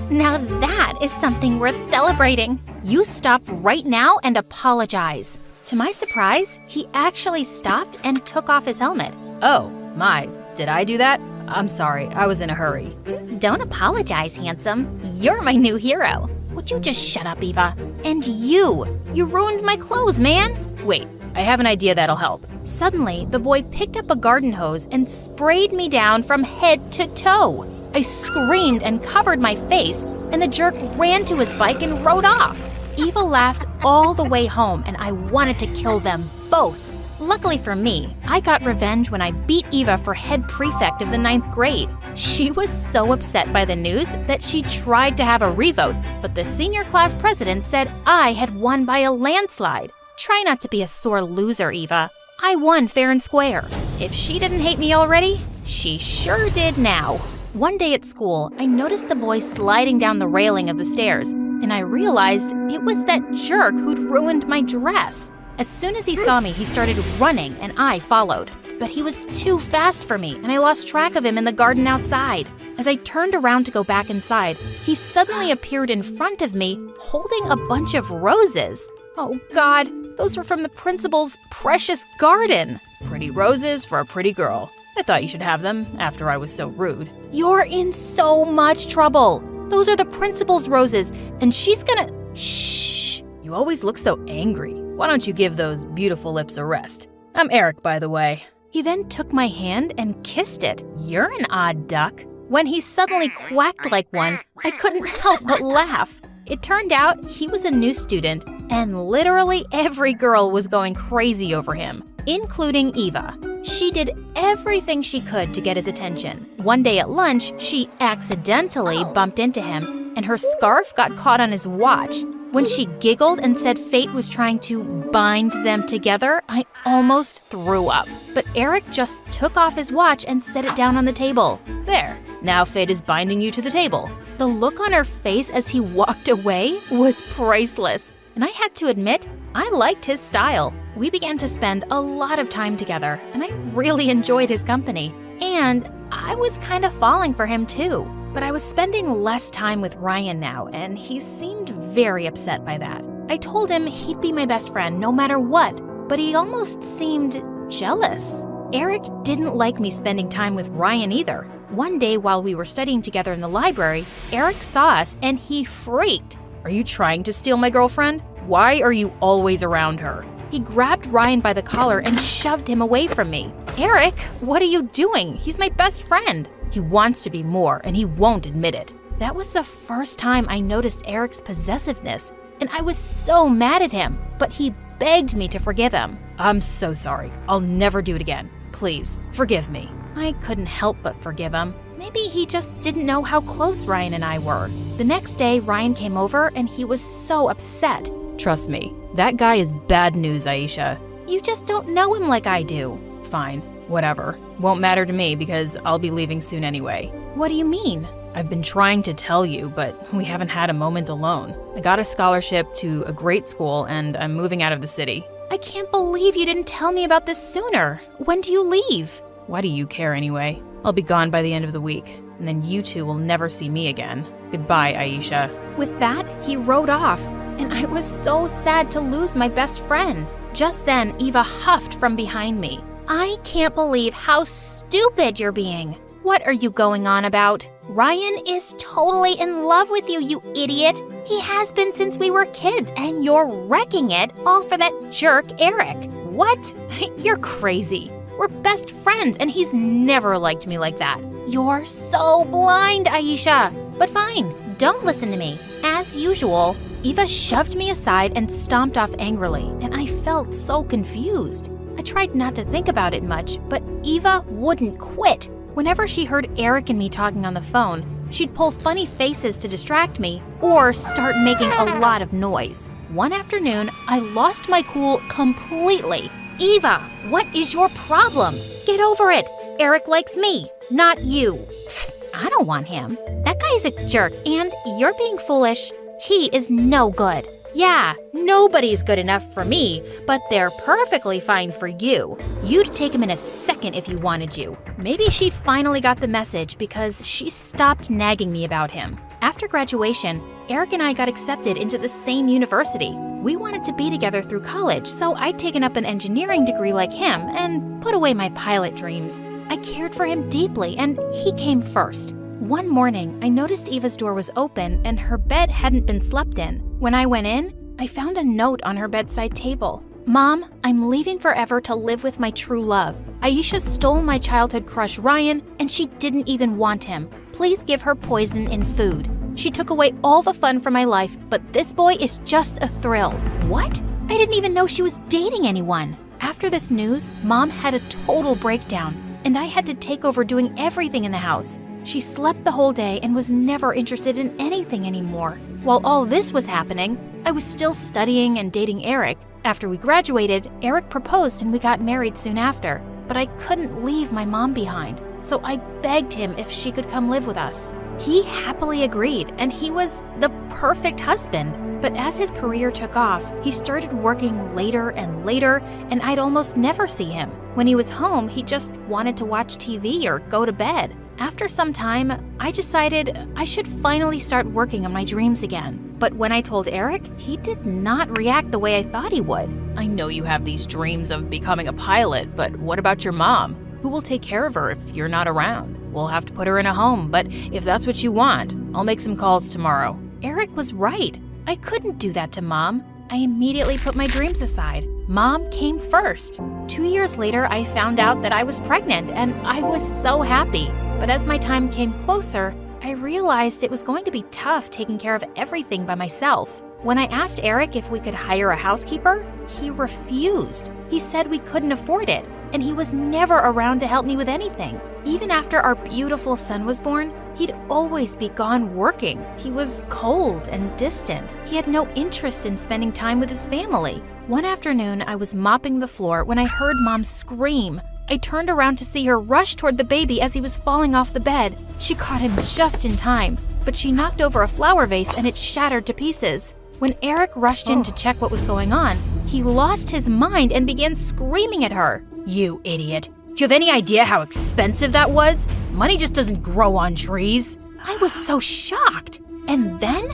Now that is something worth celebrating. You stop right now and apologize. To my surprise, he actually stopped and took off his helmet. Oh, my, did I do that? I'm sorry, I was in a hurry. Don't apologize, handsome. You're my new hero. Would you just shut up, Eva? And you ruined my clothes, man. Wait, I have an idea that'll help. Suddenly, the boy picked up a garden hose and sprayed me down from head to toe. I screamed and covered my face, and the jerk ran to his bike and rode off. Eva laughed all the way home, and I wanted to kill them both. Luckily for me, I got revenge when I beat Eva for head prefect of the 9th grade. She was so upset by the news that she tried to have a revote, but the senior class president said I had won by a landslide. Try not to be a sore loser, Eva. I won fair and square. If she didn't hate me already, she sure did now. One day at school, I noticed a boy sliding down the railing of the stairs, and I realized it was that jerk who'd ruined my dress. As soon as he saw me, he started running, and I followed. But he was too fast for me, and I lost track of him in the garden outside. As I turned around to go back inside, he suddenly appeared in front of me, holding a bunch of roses. Oh God, those were from the principal's precious garden. Pretty roses for a pretty girl. I thought you should have them after I was so rude. You're in so much trouble. Those are the principal's roses, and she's gonna… Shh. You always look so angry. Why don't you give those beautiful lips a rest? I'm Eric, by the way. He then took my hand and kissed it. You're an odd duck. When he suddenly quacked like one, I couldn't help but laugh. It turned out he was a new student, and literally every girl was going crazy over him, including Eva. She did everything she could to get his attention. One day at lunch, she accidentally bumped into him, and her scarf got caught on his watch. When she giggled and said fate was trying to bind them together, I almost threw up. But Eric just took off his watch and set it down on the table. There, now fate is binding you to the table. The look on her face as he walked away was priceless. And I had to admit, I liked his style. We began to spend a lot of time together, and I really enjoyed his company. And I was kind of falling for him too. But I was spending less time with Ryan now, and he seemed very upset by that. I told him he'd be my best friend no matter what, but he almost seemed jealous. Eric didn't like me spending time with Ryan either. One day while we were studying together in the library, Eric saw us and he freaked. Are you trying to steal my girlfriend? Why are you always around her? He grabbed Ryan by the collar and shoved him away from me. Eric, what are you doing? He's my best friend. He wants to be more, and he won't admit it. That was the first time I noticed Eric's possessiveness, and I was so mad at him, but he begged me to forgive him. I'm so sorry. I'll never do it again. Please, forgive me. I couldn't help but forgive him. Maybe he just didn't know how close Ryan and I were. The next day, Ryan came over, and he was so upset. Trust me, that guy is bad news, Aisha. You just don't know him like I do. Fine. Whatever. Won't matter to me because I'll be leaving soon anyway. What do you mean? I've been trying to tell you, but we haven't had a moment alone. I got a scholarship to a great school and I'm moving out of the city. I can't believe you didn't tell me about this sooner. When do you leave? Why do you care anyway? I'll be gone by the end of the week, and then you two will never see me again. Goodbye, Aisha. With that, he rode off, and I was so sad to lose my best friend. Just then, Eva huffed from behind me. I can't believe how stupid you're being. What are you going on about? Ryan is totally in love with you, you idiot. He has been since we were kids, and you're wrecking it all for that jerk Eric. What? You're crazy. We're best friends, and he's never liked me like that. You're so blind, Aisha. But fine, don't listen to me. As usual, Eva shoved me aside and stomped off angrily, and I felt so confused. I tried not to think about it much, but Eva wouldn't quit. Whenever she heard Eric and me talking on the phone, she'd pull funny faces to distract me or start making a lot of noise. One afternoon, I lost my cool completely. Eva, what is your problem? Get over it. Eric likes me, not you. I don't want him. That guy's a jerk, and you're being foolish. He is no good. Yeah, nobody's good enough for me, but they're perfectly fine for you. You'd take him in a second if you wanted you. Maybe she finally got the message because she stopped nagging me about him. After graduation, Eric and I got accepted into the same university. We wanted to be together through college, so I'd taken up an engineering degree like him and put away my pilot dreams. I cared for him deeply, and he came first. One morning, I noticed Eva's door was open and her bed hadn't been slept in. When I went in, I found a note on her bedside table. Mom, I'm leaving forever to live with my true love. Aisha stole my childhood crush Ryan, and she didn't even want him. Please give her poison in food. She took away all the fun from my life, but this boy is just a thrill. What? I didn't even know she was dating anyone. After this news, Mom had a total breakdown, and I had to take over doing everything in the house. She slept the whole day and was never interested in anything anymore. While all this was happening, I was still studying and dating Eric. After we graduated, Eric proposed and we got married soon after. But I couldn't leave my mom behind, so I begged him if she could come live with us. He happily agreed, and he was the perfect husband. But as his career took off, he started working later and later, and I'd almost never see him. When he was home, he just wanted to watch TV or go to bed. After some time, I decided I should finally start working on my dreams again. But when I told Eric, he did not react the way I thought he would. I know you have these dreams of becoming a pilot, but what about your mom? Who will take care of her if you're not around? We'll have to put her in a home, but if that's what you want, I'll make some calls tomorrow. Eric was right. I couldn't do that to Mom. I immediately put my dreams aside. Mom came first. 2 years later, I found out that I was pregnant, and I was so happy. But as my time came closer, I realized it was going to be tough taking care of everything by myself. When I asked Eric if we could hire a housekeeper, he refused. He said we couldn't afford it, and he was never around to help me with anything. Even after our beautiful son was born, he'd always be gone working. He was cold and distant. He had no interest in spending time with his family. One afternoon, I was mopping the floor when I heard Mom scream. I turned around to see her rush toward the baby as he was falling off the bed. She caught him just in time, but she knocked over a flower vase and it shattered to pieces. When Eric rushed in to check what was going on, he lost his mind and began screaming at her. You idiot. Do you have any idea how expensive that was? Money just doesn't grow on trees. I was so shocked. And then,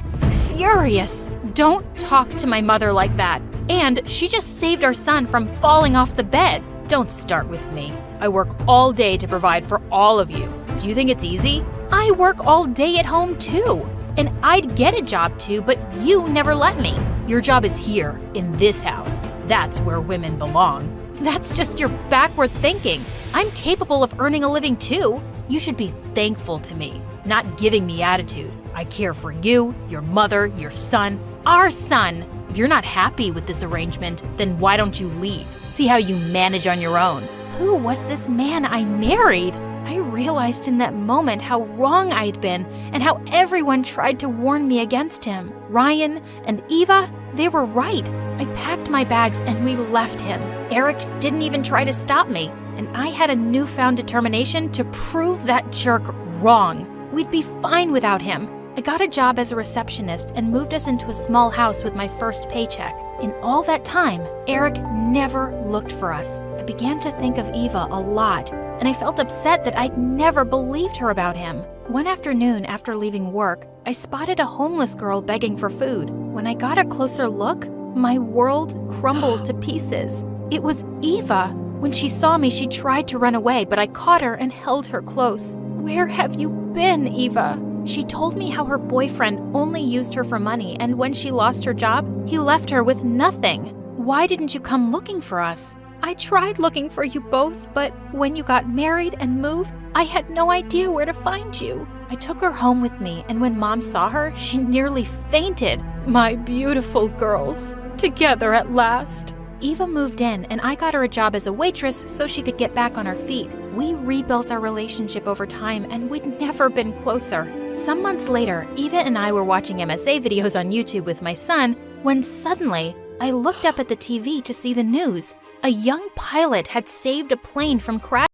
furious. Don't talk to my mother like that. And she just saved our son from falling off the bed. Don't start with me. I work all day to provide for all of you. Do you think it's easy? I work all day at home too. And I'd get a job too, but you never let me. Your job is here, in this house. That's where women belong. That's just your backward thinking. I'm capable of earning a living too. You should be thankful to me, not giving me attitude. I care for you, your mother, your son, our son. If you're not happy with this arrangement, then why don't you leave? See how you manage on your own. Who was this man I married? I realized in that moment how wrong I'd been and how everyone tried to warn me against him. Ryan and Eva, they were right. I packed my bags and we left him. Eric didn't even try to stop me, and I had a newfound determination to prove that jerk wrong. We'd be fine without him. I got a job as a receptionist and moved us into a small house with my first paycheck. In all that time, Eric never looked for us. I began to think of Eva a lot. and I felt upset that I'd never believed her about him. One afternoon after leaving work, I spotted a homeless girl begging for food. When I got a closer look, my world crumbled to pieces. It was Eva. When she saw me, she tried to run away, but I caught her and held her close. "Where have you been, Eva?" She told me how her boyfriend only used her for money, and when she lost her job, he left her with nothing. "Why didn't you come looking for us?" "I tried looking for you both, but when you got married and moved, I had no idea where to find you." I took her home with me, and when Mom saw her, she nearly fainted. My beautiful girls, together at last. Eva moved in, and I got her a job as a waitress so she could get back on her feet. We rebuilt our relationship over time, and we'd never been closer. Some months later, Eva and I were watching MSA videos on YouTube with my son when suddenly I looked up at the TV to see the news. A young pilot had saved a plane from crash.